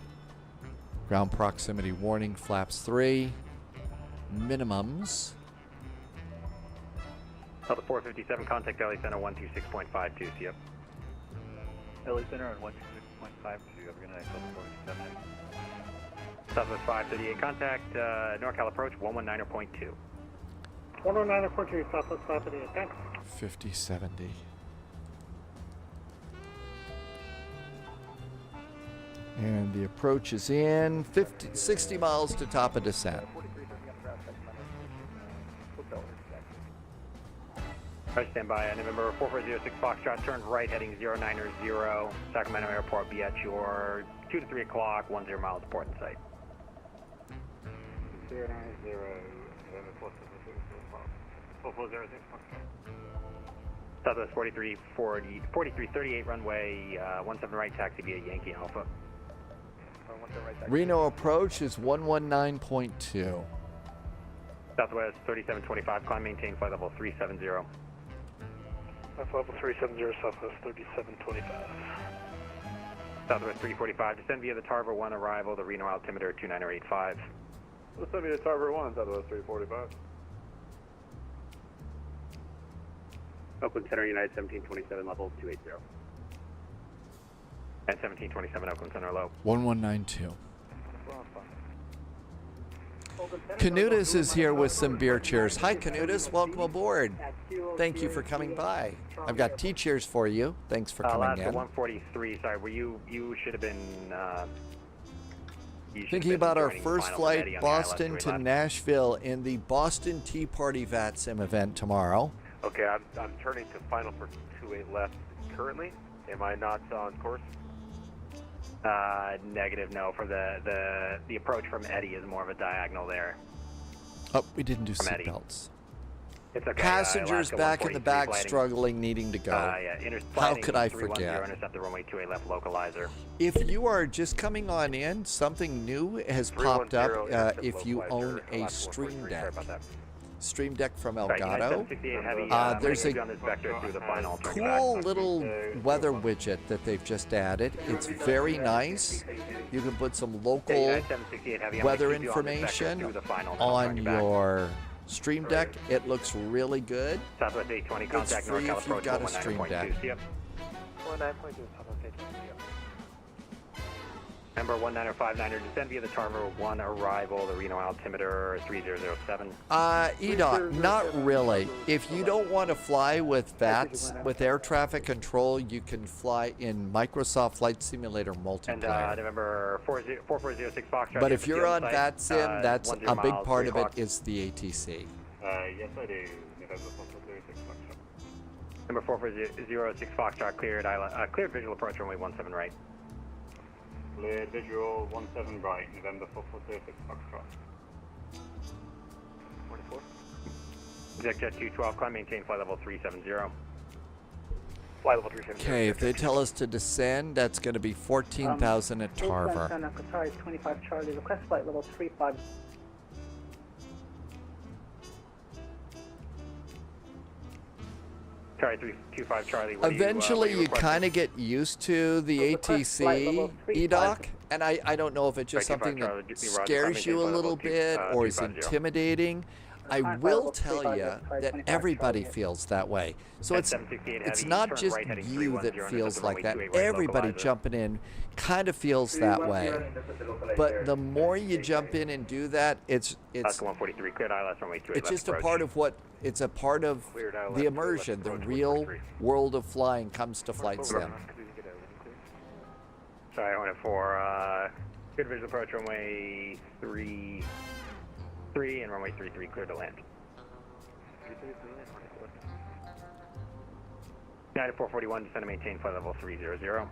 Ground proximity warning flaps 3. Minimums. Delta 457, contact LA Center 126.52, see ya. LA Center on 126.52, have a good night, Delta 457. Southwest 538, contact NorCal approach 119.2. 119.2, Southwest 538, thanks. 5070. And the approach is in 60 miles to top of descent. Alright, stand by. November 4406 Foxtrot, turn right heading 090, Sacramento Airport, be at your 2 to 3 o'clock, 10 miles to port in sight. 090, November 4406 Foxtrot. Southwest 4338 runway, 17 right, taxi via Yankee Alpha. Reno approach is 119.2. Southwest 3725, climb, maintain flight level 370. Flight level 370, Southwest 3725. Southwest 345, descend via the Tarver 1 arrival, the Reno altimeter 29085. Descend via Tarver 1, Southwest 345. Oakland Center, United 1727, level 280. At 1727, Oakland Center low. 1192. Canutus is here with some beer cheers. Hi, Canutus. Welcome aboard. Thank you for coming by. I've got tea cheers for you. Thanks for coming Alaska in. 143. Sorry, were you should have been. Thinking about our first flight, Boston to Nashville, in the Boston Tea Party VATSIM event tomorrow. Okay, I'm turning to final for 28 left currently. Am I not on course? Negative, no. For the approach from Eddie is more of a diagonal there. Oh, we didn't do seatbelts. It's okay. Passengers back in the back struggling, needing to go. How could I forget? Intercept the runway 28 left localizer. If you are just coming on in, something new has popped up if you own a Stream Deck. Stream Deck from Elgato. There's a cool little weather widget that they've just added. It's very nice. You can put some local weather information on your Stream Deck. It looks really good. It's free if you've got a Stream Deck. Number 19059, descend via the Tarver 1 arrival, the Reno altimeter 3007. EDDF, not really. If you don't want to fly with VATS, with air traffic control, you can fly in Microsoft Flight Simulator multiplayer. And November 4406 Foxtrot. But if you're on VATSIM, that's a big part of it is the ATC. Yes, I do. November 4406 Foxtrot. Number 4406 Foxtrot, cleared visual approach runway 17 right. Cleared visual 17 right, November 4406 Foxtrot. 44. Exec 212, climb, maintain flight level 370. Flight level 370. Okay, if they tell us to descend, that's going to be 14,000 at Tarver. Sorry, 25 Charlie, request flight level 35. Sorry, 325 Charlie. Eventually, you kind of get used to the ATC, EDDF, and I don't know if it's just something that scares you a little bit or is intimidating. I will tell you that everybody feels that way. So it's not just you that feels like that. Everybody jumping in kind of feels that way. But the more you jump in and do that, it's just a part of what, it's a part of the immersion. The real world of flying comes to Flight Sim. Sorry, I wanted for good visual approach runway 33 and runway 33 clear to land. United 441, descend and maintain flight level 300.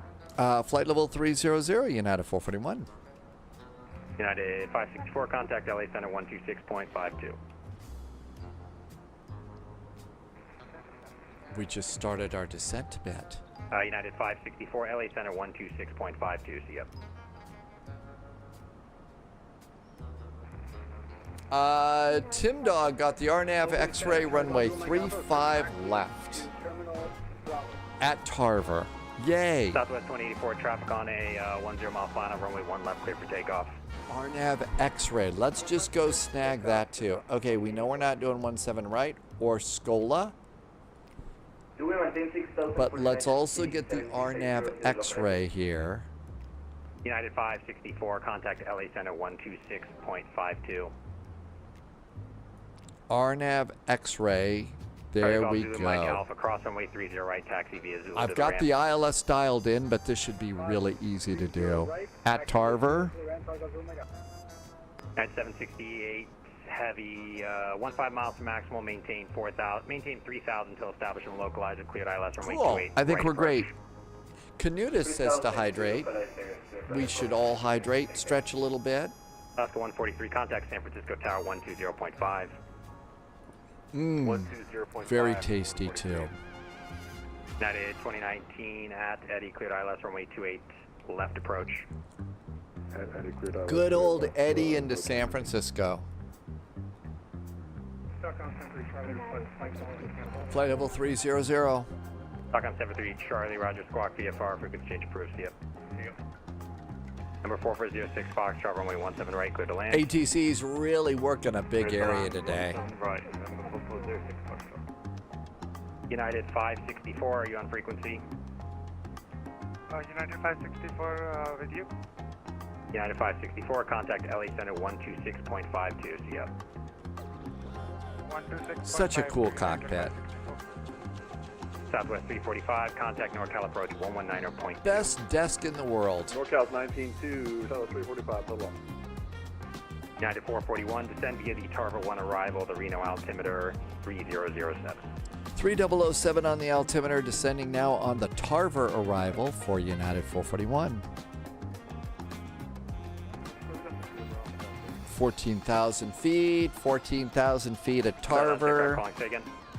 Flight level 300, United 441. United 564, contact LA Center 126.52. We just started our descent bit. United 564, LA Center 126.52, see ya. Tim Dog got the RNAV X-ray runway 35 left at Tarver. Yay. Southwest 184 traffic on a 10 mile final, runway 1 left, clear for takeoff. RNAV X-ray. Let's just go snag that too. Okay, we know we're not doing 17 right or Scola. But let's also get the RNAV X-ray here. United 564, contact LA Center 126.52. RNAV X-ray. There we Zulu Mike go. Alpha, cross runway 30 right, taxi via Zulu. I've got the ILS dialed in, but this should be really easy to do. At Tarver. At 768 heavy, 15 miles to maximal, maintain 4,000, maintain 3,000 until establishment localized and cleared ILS runway Cool. 28. I think right we're approach. great. Canutus says to hydrate. We should all hydrate, stretch a little bit. Alaska 143, contact San Francisco Tower 120.5. Very tasty too. United 2019 at Eddie, cleared ILS runway 28 left approach. Good old Eddie into San Francisco. Flight level 300. Stock on 73 Charlie, Roger, Squawk VFR, frequency change approved, see ya. Number 4406 Foxtrot, runway 17 right, clear to land. ATC's really working a big area today. Right, number 4406 Foxtrot. United 564, are you on frequency? United 564 with you. United 564, contact LA Center 126.52, see ya. 126.52. Such a cool cockpit. Southwest 345, contact NorCal approach 119.2. Best desk in the world. NorCal's 19-2, Southwest 345, so long. United 441, descend via the Tarver 1 arrival, the Reno altimeter 3007. 3007 on the altimeter, descending now on the Tarver arrival for United 441. 14,000 feet, 14,000 feet at Tarver.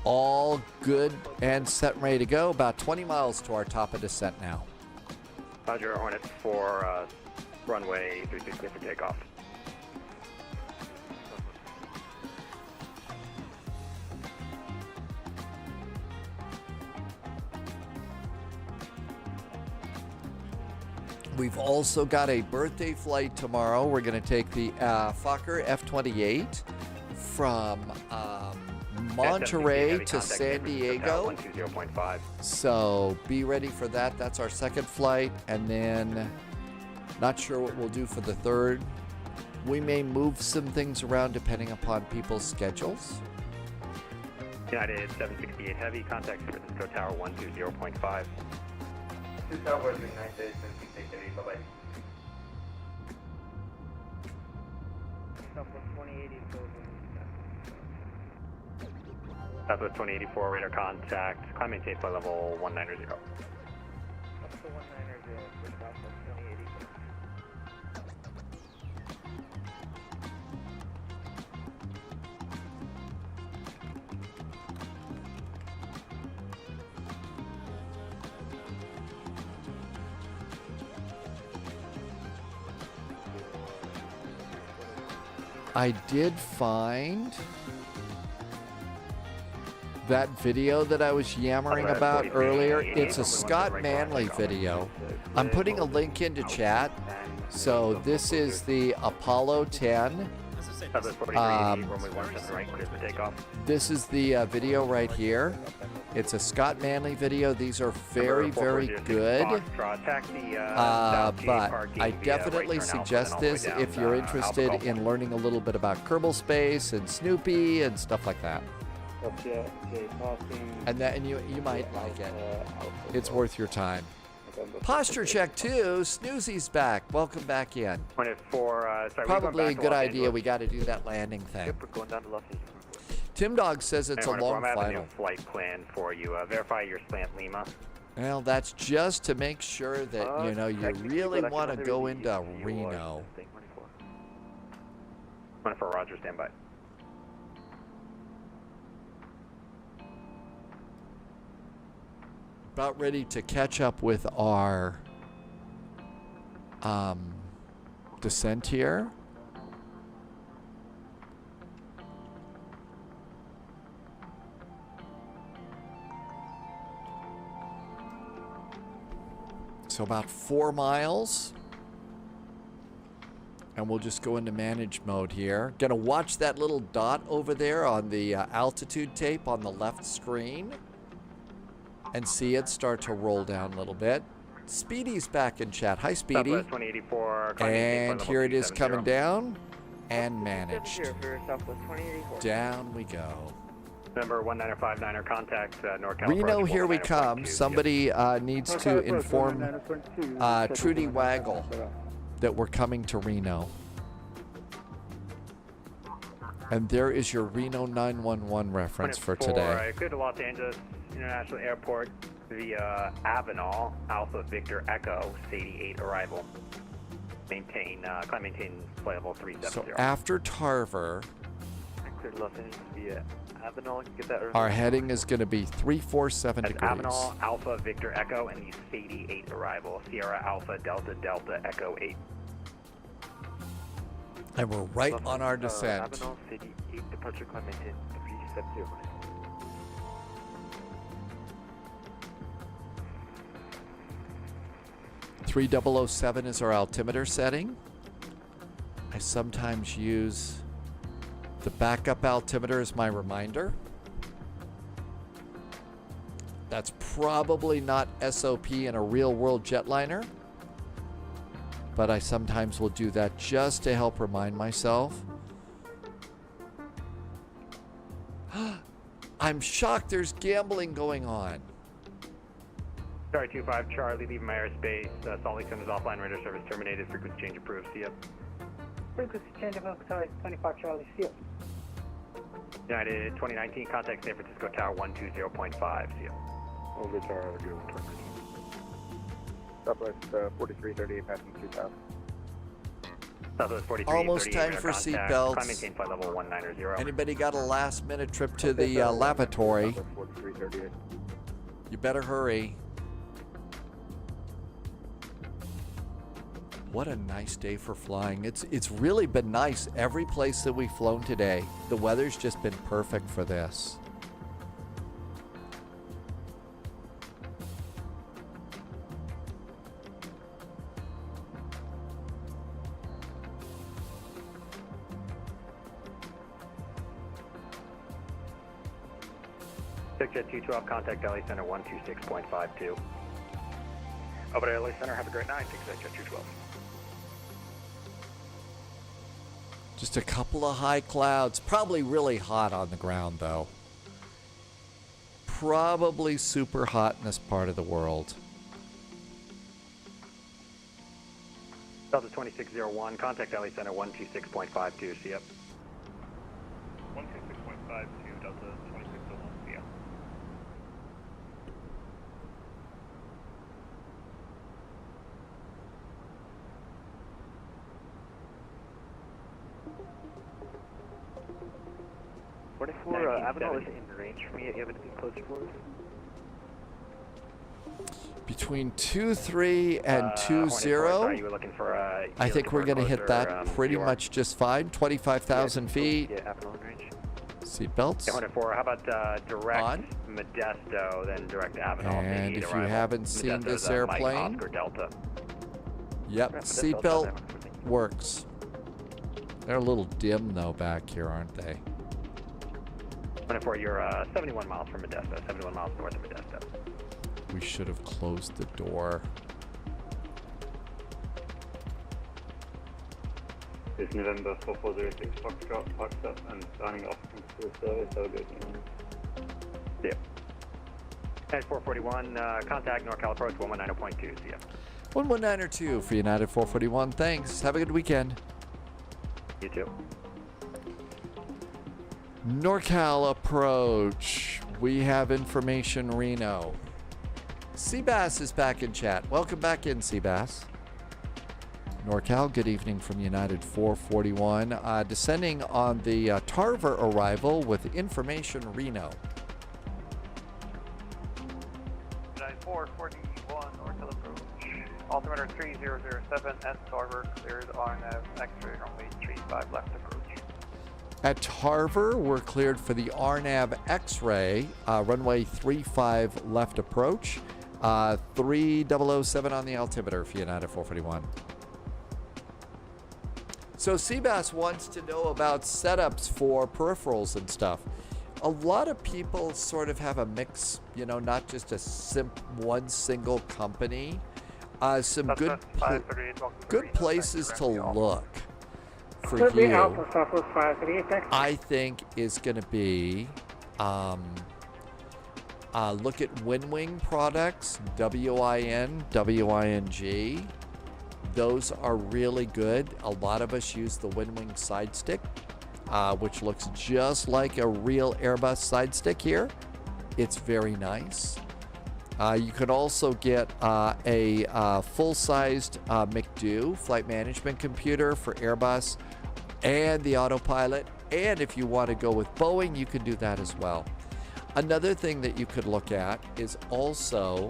All good and set and ready to go. About 20 miles to our top of descent now. Roger, Hornet for runway 36 for takeoff. We've also got a birthday flight tomorrow. We're going to take the Fokker F-28 from Monterey to San Diego. So be ready for that. That's our second flight. And then not sure what we'll do for the third. We may move some things around depending upon people's schedules. United 768 Heavy, contact San Francisco Tower 120.5. Southwest 396, 768 Heavy, bye-bye. Southwest 2080, Southwest 2084, radar contact, climb maintain flight level 190. Up to 190 for Southwest 2080. I did find that video that I was yammering about earlier. It's a Scott Manley video. I'm putting a link into chat. So this is the Apollo 10. This is the video right here. It's a Scott Manley video. These are very, very good. But I definitely suggest this if you're interested in learning a little bit about Kerbal Space and Snoopy and stuff like that. And you might like it. It's worth your time. Posture check 2. Snoozy's back. Welcome back in. Probably a good idea. We got to do that landing thing. Yep, we're going down to Los Angeles. Tim Dog says it's a long I'm final. a flight plan for you. Verify your slant Lima. Well, that's just to make sure that you really want to go into Reno. 24 Roger, stand by. About ready to catch up with our descent here. So about 4 miles. And we'll just go into manage mode here. Gonna watch that little dot over there on the altitude tape on the left screen. And see it start to roll down a little bit. Speedy's back in chat. Hi, Speedy. Southwest 2084. And here it is coming down. And managed. Southwest 2084. Down we go. Number 1959er, contact NorCal. Reno, here we come. Somebody needs to inform Trudy Waggle that we're coming to Reno. And there is your Reno 911 reference for today. Clear to Los Angeles International Airport via Avenal, Alpha Victor Echo, 88 arrival. Maintain flight level 370. So after Tarver, Clear to Los Angeles via Avenal. Get that our heading is going to be 347 degrees. Avenal, Alpha Victor Echo, and the 88 arrival. Sierra Alpha Delta Delta Echo 8. And we're right on our descent. Avenal, 88 departure, climb maintain 370. 3007 is our altimeter setting. I sometimes use the backup altimeter as my reminder. That's probably not SOP in a real world jetliner, but I sometimes will do that just to help remind myself. I'm shocked there's gambling going on. Sorry, 25 Charlie, leaving my airspace. Salt Lake Center's offline radar service terminated. Frequency change approved. See ya. Frequency change approved. Sorry, 25 Charlie. See ya. United 2019, contact San Francisco Tower 120.5. See ya. Over Tower, good termination. Southwest 4338, passing 2000. Southwest 4338. Almost time for seatbelts. Climb maintain flight level 190. Anybody got a last minute trip to the lavatory? 4338. You better hurry. What a nice day for flying. It's really been nice every place that we've flown today. The weather's just been perfect for this. Jet 212, contact LA Center 126.52. Over to LA Center, have a great night. Take Jet 212. Just a couple of high clouds. Probably really hot on the ground, though. Probably super hot in this part of the world. Delta 2601, contact LA Center 126.52. See ya. 126.52, Delta 2601. See ya. Avenal is in range for me. You have anything closer for us? Between 23 and 20, you were looking for, I think we're going to hit that pretty much just fine. 25,000 feet. Yeah, Avenal in range. Seatbelts. 104. How about direct on Modesto, then direct Avenal? And if you haven't seen this airplane, Delta. Yep, seatbelt works. They're a little dim though back here, aren't they? 104, you're 71 miles from Modesto, 71 miles north of Modesto. We should have closed the door. East Midlands 4406 Foxtrot, parked up and signing off to the service, so good. Yeah. And 441, contact NorCal approach 119.2, see ya. 119.2 for United 441, thanks. Have a good weekend. You too. NorCal approach. We have information Reno. Seabass is back in chat. Welcome back in, Seabass. NorCal, good evening from United 441. Descending on the Tarver arrival with information Reno. United 441, NorCal approach. Altimeter 3007 at Tarver, cleared RNAV X-ray runway 35 left approach. At Tarver, we're cleared for the RNAV X-ray, runway 35 left approach. 3007 on the altimeter for United 441. So Seabass wants to know about setups for peripherals and stuff. A lot of people sort of have a mix, you know, not just a one single company. Some good places to look for you, I think, is going to be look at WinWing products, WING. Those are really good. A lot of us use the WinWing side stick, which looks just like a real Airbus side stick here. It's very nice. You can also get a full-sized McDo flight management computer for Airbus and the autopilot. And if you want to go with Boeing, you can do that as well. Another thing that you could look at is also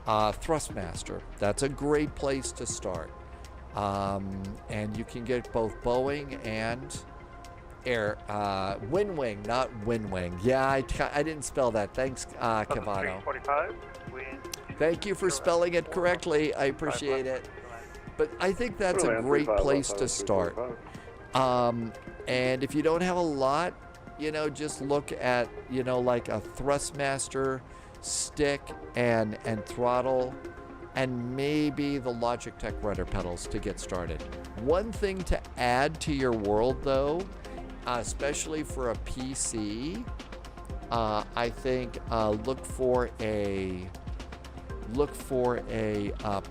Thrustmaster. That's a great place to start. And you can get both Boeing and WinWing, not WinWing. Yeah, I didn't spell that. Thanks, Cavano. Thank you for spelling it correctly. I appreciate it. But I think that's a great place to start. And if you don't have a lot, you know, just look at, you know, like a Thrustmaster stick and throttle, and maybe the Logitech rudder pedals to get started. One thing to add to your world, though, especially for a PC, I think look for a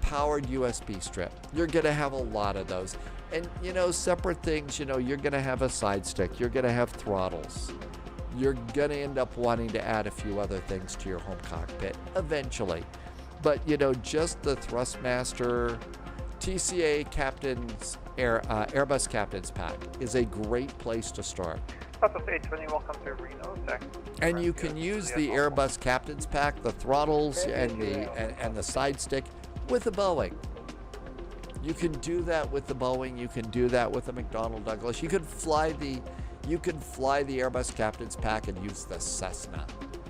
powered USB strip. You're gonna have a lot of those, and you know, separate things. You know, you're gonna have a side stick. You're gonna have throttles. You're gonna end up wanting to add a few other things to your home cockpit eventually. But you know, just the Thrustmaster TCA Captain's Airbus Captain's Pack is a great place to start. Welcome to Reno. And you can use the Airbus Captain's Pack, the throttles and the side stick with the Boeing. You can do that with the Boeing. You can do that with the McDonnell Douglas. You can fly the Airbus Captain's Pack and use the Cessna,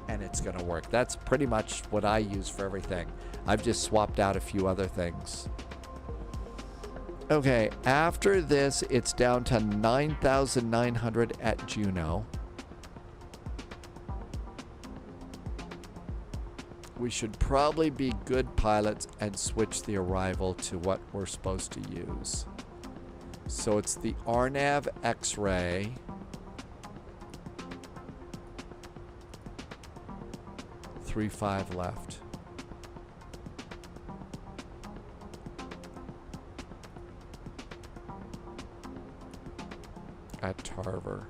and it's going to work. That's pretty much what I use for everything. I've just swapped out a few other things. Okay, after this, it's down to 9,900 at Juneau. We should probably be good pilots and switch the arrival to what we're supposed to use. So it's the RNAV X-ray. Three 5 left. At Tarver.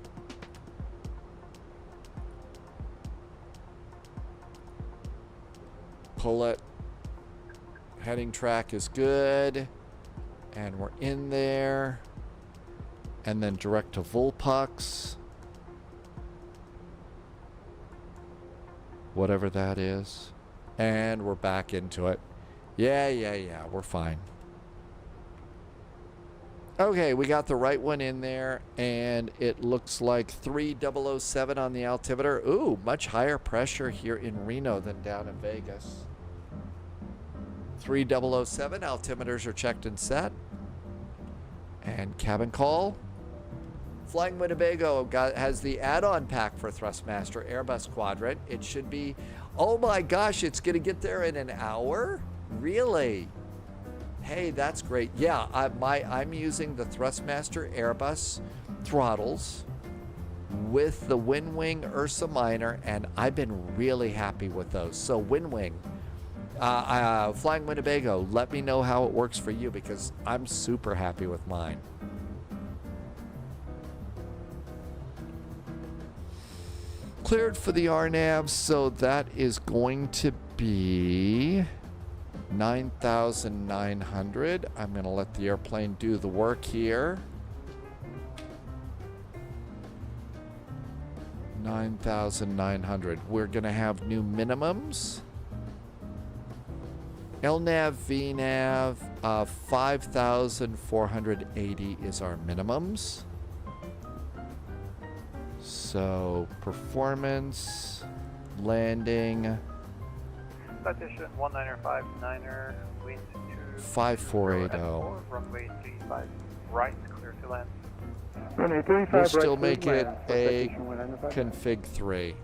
Pull it. Heading track is good. And we're in there. And then direct to Volpux. Whatever that is. And we're back into it. Yeah, we're fine. Okay, we got the right one in there, and it looks like 3007 on the altimeter. Ooh, much higher pressure here in Reno than down in Vegas. 3007, altimeters are checked and set. And cabin call. Flying Winnebago has the add-on pack for Thrustmaster Airbus Quadrant. It should be, oh my gosh, it's going to get there in an hour? Really? Hey, that's great. Yeah, I'm using the Thrustmaster Airbus throttles with the WinWing Ursa Minor, and I've been really happy with those. So WinWing, Flying Winnebago, let me know how it works for you, because I'm super happy with mine. Cleared for the RNAV, so that is going to be 9,900. I'm going to let the airplane do the work here. 9,900. We're going to have new minimums. LNAV, VNAV, 5,480 is our minimums. So performance, landing, Citation 1959er, wind 5480. runway 35 right, clear to land. Runway 35 We'll right, still clear make to it land. a Citation 195. config 3.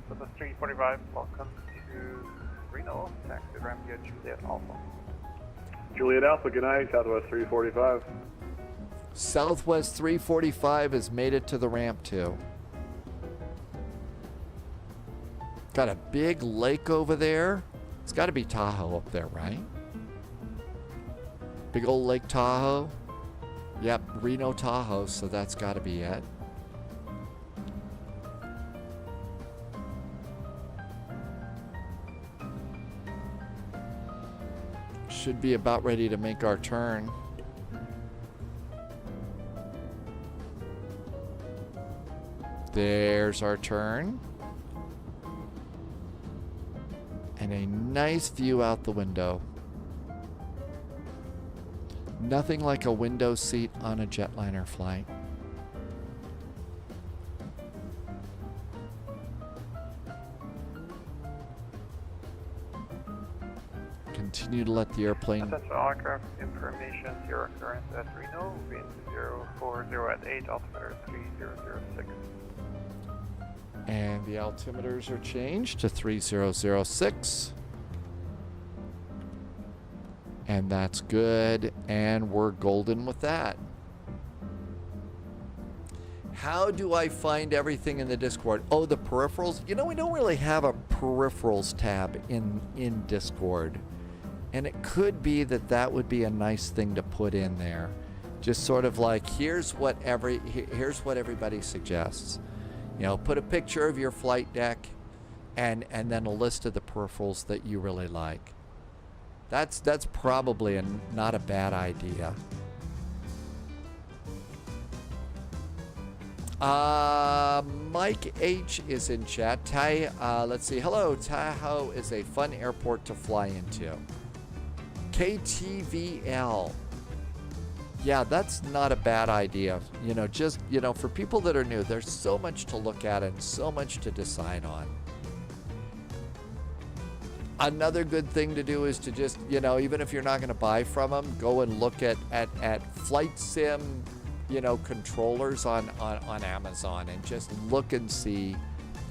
So the 345, welcome to Reno, taxi ramp via Juliet Alpha. Juliet Alpha, good night, Southwest 345. Southwest 345 has made it to the ramp too. Got a big lake over there. It's got to be Tahoe up there, right? Big old Lake Tahoe. Yep, Reno Tahoe, so that's got to be it. Should be about ready to make our turn. There's our turn. And a nice view out the window. Nothing like a window seat on a jetliner flight. Continue to let the airplane... Attention all aircraft information, zero current at Reno, wind 040 at 8, altimeter 3006. And the altimeters are changed to 3006. And that's good. And we're golden with that. How do I find everything in the Discord? Oh, the peripherals? You know, we don't really have a peripherals tab in Discord. And it could be that that would be a nice thing to put in there. Just sort of like, here's what everybody suggests. You know, put a picture of your flight deck and then a list of the peripherals that you really like. That's probably not a bad idea. Mike H is in chat. Let's see. Hello, Tahoe is a fun airport to fly into. KTVL. Yeah, that's not a bad idea. You know, just, you know, for people that are new, there's so much to look at and so much to decide on. Another good thing to do is to just, you know, even if you're not going to buy from them, go and look at flight sim, you know, controllers on Amazon and just look and see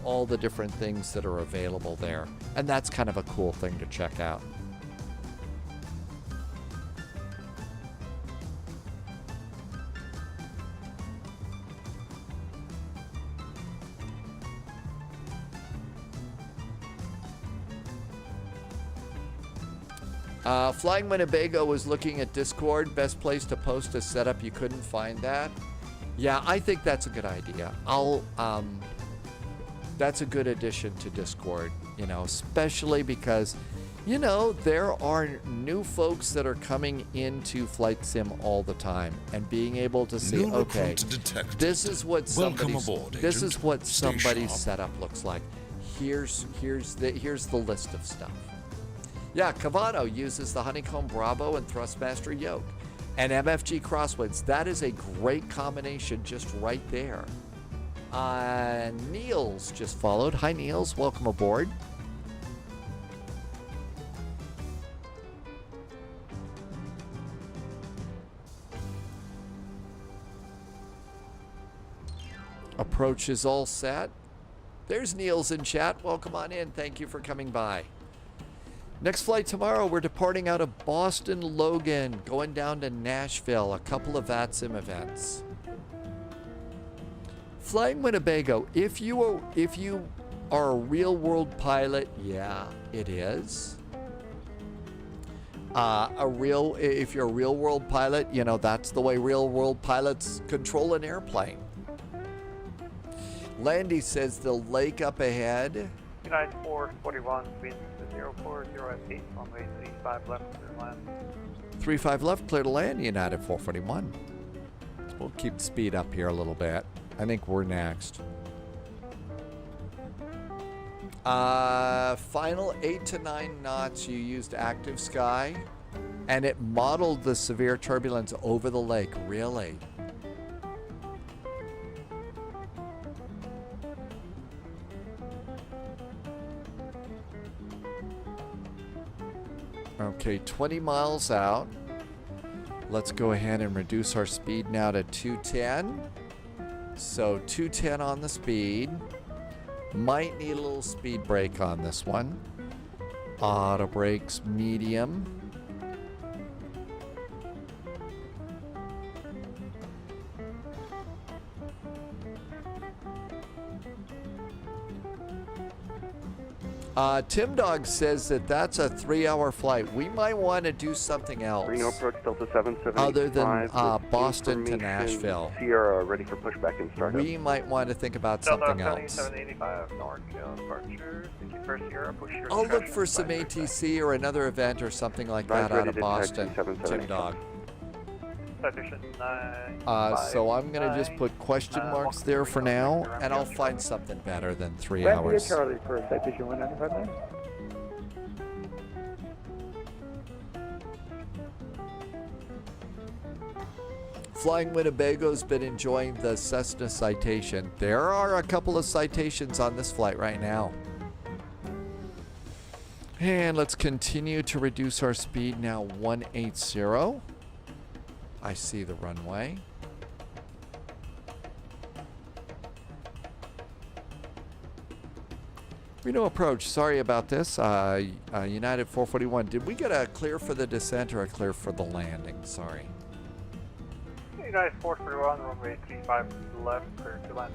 all the different things that are available there. And that's kind of a cool thing to check out. Flying Winnebago was looking at Discord. Best place to post a setup. You couldn't find that. Yeah, I think that's a good idea. That's a good addition to Discord, you know, especially because, you know, there are new folks that are coming into Flight Sim all the time and being able to see, okay, this is what somebody's setup looks like. Here's the list of stuff. Yeah, Cavano uses the Honeycomb Bravo and Thrustmaster yoke. And MFG crosswinds. That is a great combination just right there. Niels just followed. Hi, Niels. Welcome aboard. Approach is all set. There's Niels in chat. Welcome on in. Thank you for coming by. Next flight tomorrow, we're departing out of Boston Logan, going down to Nashville, a couple of VATSIM events. Flying Winnebago, if you are a real-world pilot, yeah, it is. If you're a real-world pilot, you know, that's the way real-world pilots control an airplane. Landy says the lake up ahead. United 441, wind 040 at 8, runway 35 left, clear to land. 35 left, clear to land, United 441. We'll keep speed up here a little bit. I think we're next. Final 8 to 9 knots, you used active sky, and it modeled the severe turbulence over the lake, really. Okay, 20 miles out. Let's go ahead and reduce our speed now to 210. So 210 on the speed. Might need a little speed brake on this one. Auto brakes medium. Tim Dog says that that's a 3-hour flight. We might want to do something else. Reno approach Delta 775. Other than Boston to Nashville. Sierra ready for pushback and startup. We might want to think about something else. 785 North departure. Thank you for Sierra. Push your I'll look for some ATC or another event or something like that out of Boston. Tim Dog. So I'm going to just put question marks there for now, and I'll find something better than 3 hours. Charlie for Citation 195. Flying Winnebago's been enjoying the Cessna citation. There are a couple of citations on this flight right now. And let's continue to reduce our speed now 180. I see the runway. Reno approach. Sorry about this. United 441. Did we get a clear for the descent or a clear for the landing? Sorry. United 441, runway 35 left, clear to land.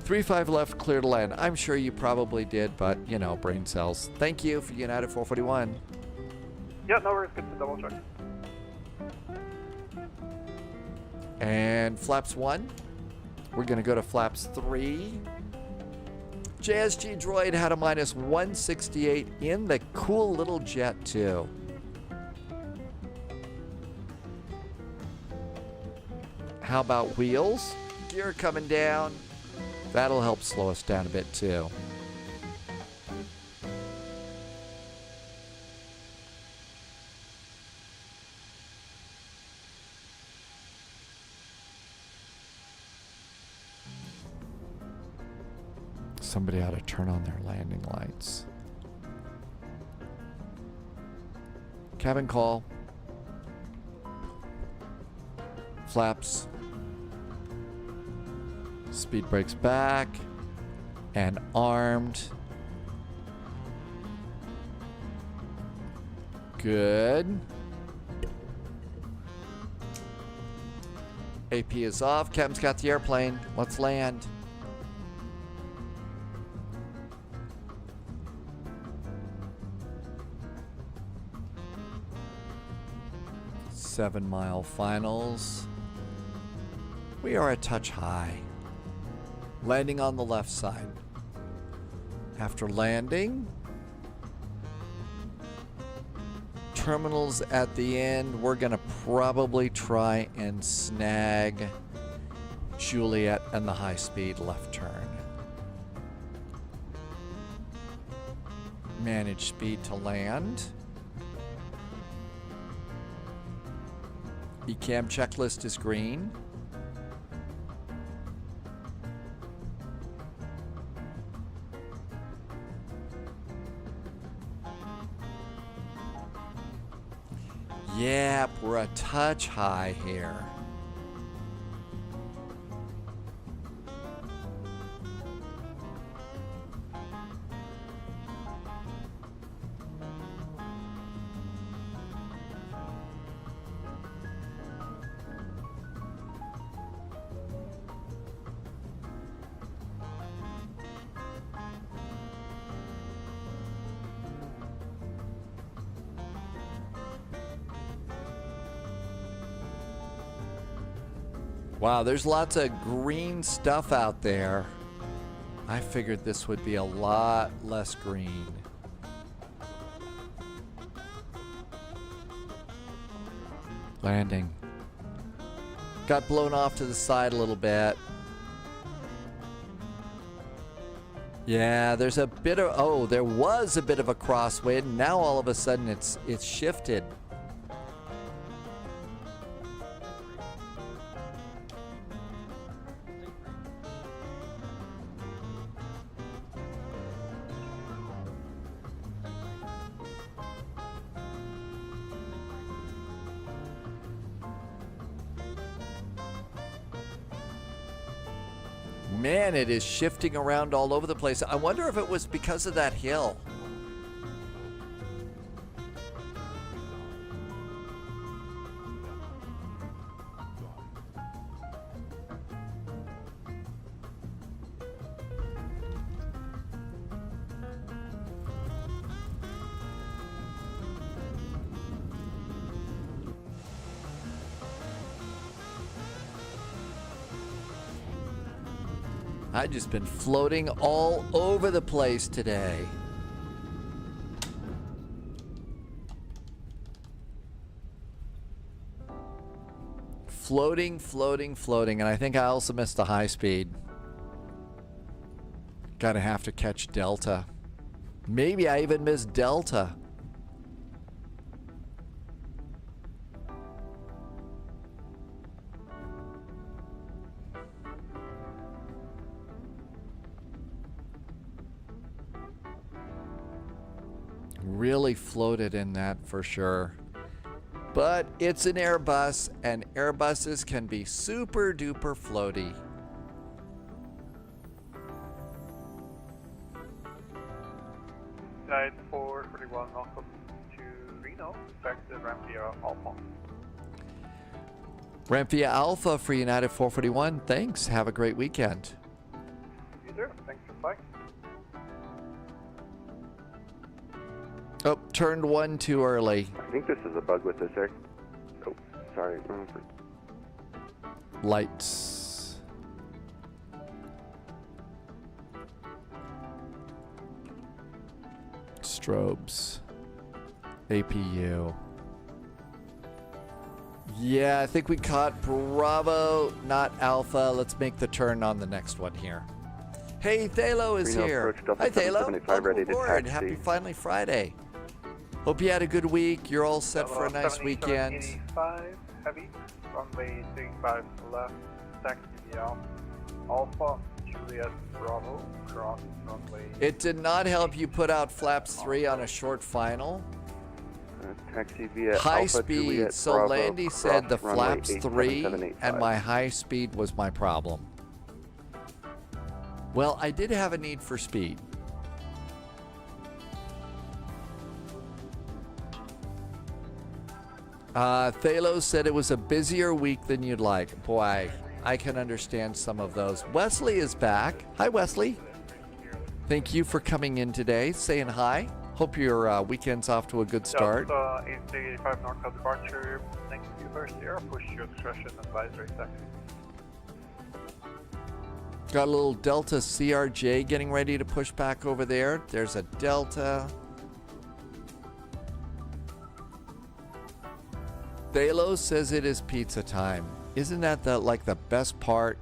35 left, clear to land. I'm sure you probably did, but, you know, brain cells. Thank you for United 441. Yeah, no worries. Good to double check. And flaps 1. We're going to go to flaps 3. JSG Droid had a minus 168 in the cool little jet, too. How about wheels? Gear coming down. That'll help slow us down a bit, too. Somebody ought to turn on their landing lights. Cabin call. Flaps. Speed brakes back. And armed. Good. AP is off. Captain's got the airplane. Let's land. Seven-mile finals. We are a touch high. Landing on the left side. After landing, terminals at the end, we're going to probably try and snag Juliet and the high-speed left turn. Manage speed to land. ECAM checklist is green. Yep, we're a touch high here. Wow, there's lots of green stuff out there. I figured this would be a lot less green. Landing. Got blown off to the side a little bit. Yeah, there's a bit of, oh, there was a bit of a crosswind. Now all of a sudden it's shifted. Man, it is shifting around all over the place. I wonder if it was because of that hill. I've just been floating all over the place today. Floating, floating, floating. And I think I also missed the high speed. Gonna have to catch Delta. Maybe I even missed Delta. Really floated in that for sure. But it's an Airbus, and Airbuses can be super duper floaty. Flight 441, welcome to Reno. Back to ramp via Alpha. Ramp via Alpha for United 441. Thanks. Have a great weekend. You too. Thanks for flight. Oh, turned one too early. I think this is a bug with this air. Oh, sorry. Lights. Strobes. APU. Yeah, I think we caught Bravo, not Alpha. Let's make the turn on the next one here. Hey, Thalo is Reno here. approach Delta Hi, Thalo. 775, Welcome ready to aboard. taxi. Happy Finally Friday. Hope you had a good week. You're all set for a nice weekend. 85 heavy, runway 35 left, taxi via Alpha, Juliet Bravo, cross runway. It did not help you put out flaps 3 on a short final. Taxi via High Alpha, speed, Juliet, so Bravo, Landy said the cross runway flaps 3 87785. and my high speed was my problem. Well, I did have a need for speed. Thalos said it was a busier week than you'd like. Boy, I can understand some of those. Wesley is back. Hi, Wesley. Thank you for coming in today, saying hi. Hope your weekend's off to a good start. Delta 85 northbound departure, next to first air, push your discretion, advisory taxi. Got a little Delta CRJ getting ready to push back over there. There's a Delta. Thalo says it is pizza time. Isn't that like the best part?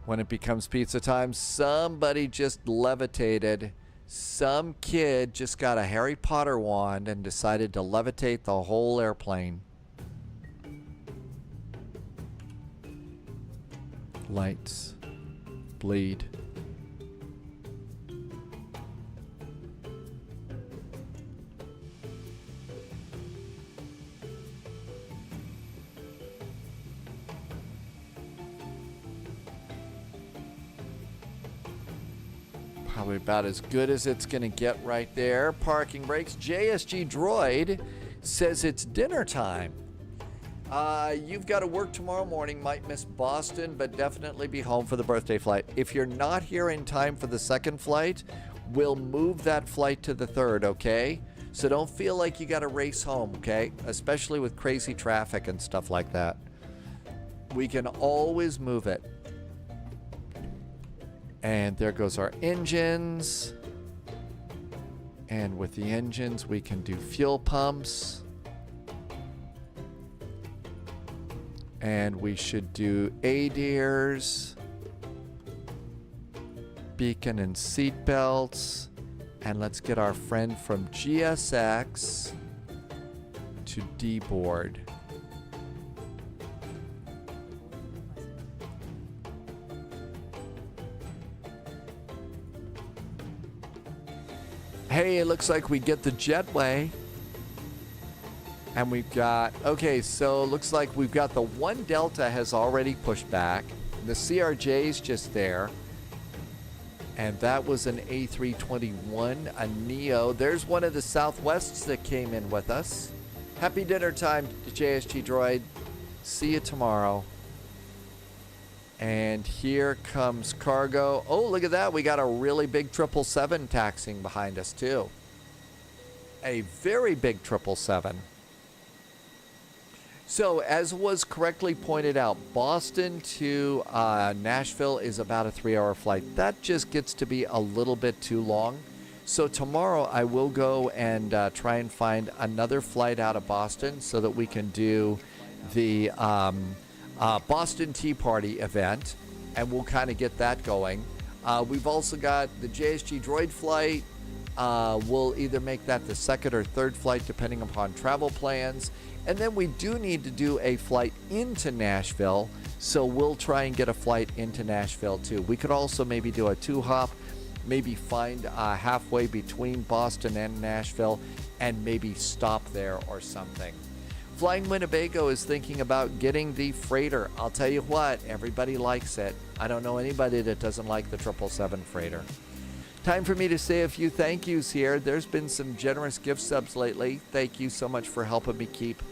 When it becomes pizza time, somebody just levitated. Some kid just got a Harry Potter wand and decided to levitate the whole airplane. Lights. Bleed. Probably about as good as it's going to get right there. Parking brakes. JSG Droid says it's dinner time. You've got to work tomorrow morning. Might miss Boston, but definitely be home for the birthday flight. If you're not here in time for the second flight, we'll move that flight to the third, okay? So don't feel like you got to race home, okay? Especially with crazy traffic and stuff like that. We can always move it. And there goes our engines. And with the engines, we can do fuel pumps. And we should do ADIRs, beacon and seat belts. And let's get our friend from GSX to D-board. Hey, it looks like we get the jetway. And we've got, okay, so looks like we've got the one Delta has already pushed back. The CRJ's just there. And that was an A321, a Neo. There's one of the Southwests that came in with us. Happy dinner time, JSG Droid. See you tomorrow. And here comes cargo. Oh, look at that. We got a really big 777 taxiing behind us, too. A very big 777. So, as was correctly pointed out, Boston to Nashville is about a 3-hour flight. That just gets to be a little bit too long. So, tomorrow I will go and try and find another flight out of Boston so that we can do the Boston Tea Party event, and we'll kind of get that going. We've also got the JSG Droid flight. We'll either make that the second or third flight depending upon travel plans. And then we do need to do a flight into Nashville, so we'll try and get a flight into Nashville too. We could also maybe do a 2-hop, maybe find halfway between Boston and Nashville, and maybe stop there or something. Flying Winnebago is thinking about getting the freighter. I'll tell you what, everybody likes it. I don't know anybody that doesn't like the 777 freighter. Time for me to say a few thank yous here. There's been some generous gift subs lately. Thank you so much for helping me keep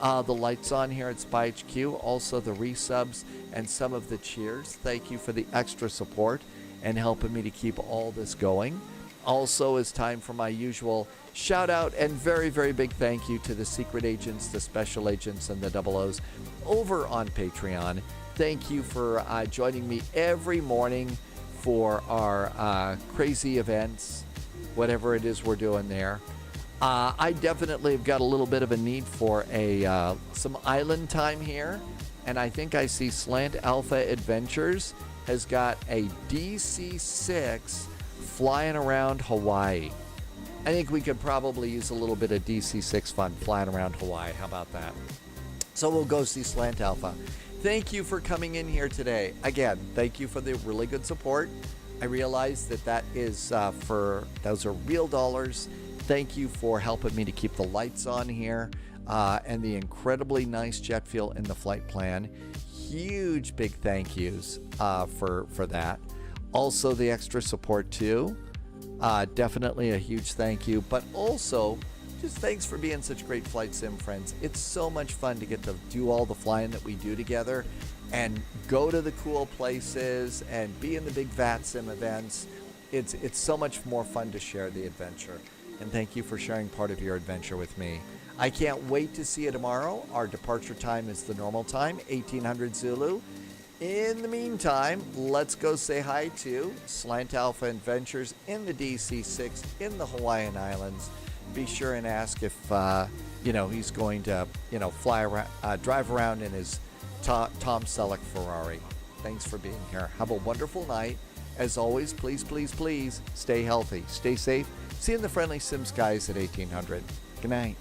the lights on here at Spy HQ. Also the resubs and some of the cheers. Thank you for the extra support and helping me to keep all this going. Also, it's time for my usual shout out and very, very big thank you to the secret agents, the special agents, and the 00s over on Patreon. Thank you for joining me every morning for our crazy events, whatever it is we're doing there. I definitely have got a little bit of a need for some island time here, and I think I see Slant Alpha Adventures has got a DC-6 flying around Hawaii. I think we could probably use a little bit of DC-6 fun flying around Hawaii. How about that? So we'll go see Slant Alpha. Thank you for coming in here today. Again, thank you for the really good support. I realize that is those are real dollars. Thank you for helping me to keep the lights on here and the incredibly nice jet fuel in the flight plan. Huge big thank yous for that. Also the extra support too. Definitely a huge thank you, but also just thanks for being such great flight sim friends. It's so much fun to get to do all the flying that we do together and go to the cool places and be in the big VATSIM events. It's so much more fun to share the adventure. And thank you for sharing part of your adventure with me. I can't wait to see you tomorrow. Our departure time is the normal time, 1800 Zulu. In the meantime, let's go say hi to Slant Alpha Adventures in the DC-6 in the Hawaiian Islands. Be sure and ask if he's going to fly around, drive around in his Tom Selleck Ferrari. Thanks for being here. Have a wonderful night. As always, please, please, please stay healthy, stay safe. See you in the friendly sim skies at 1800. Good night.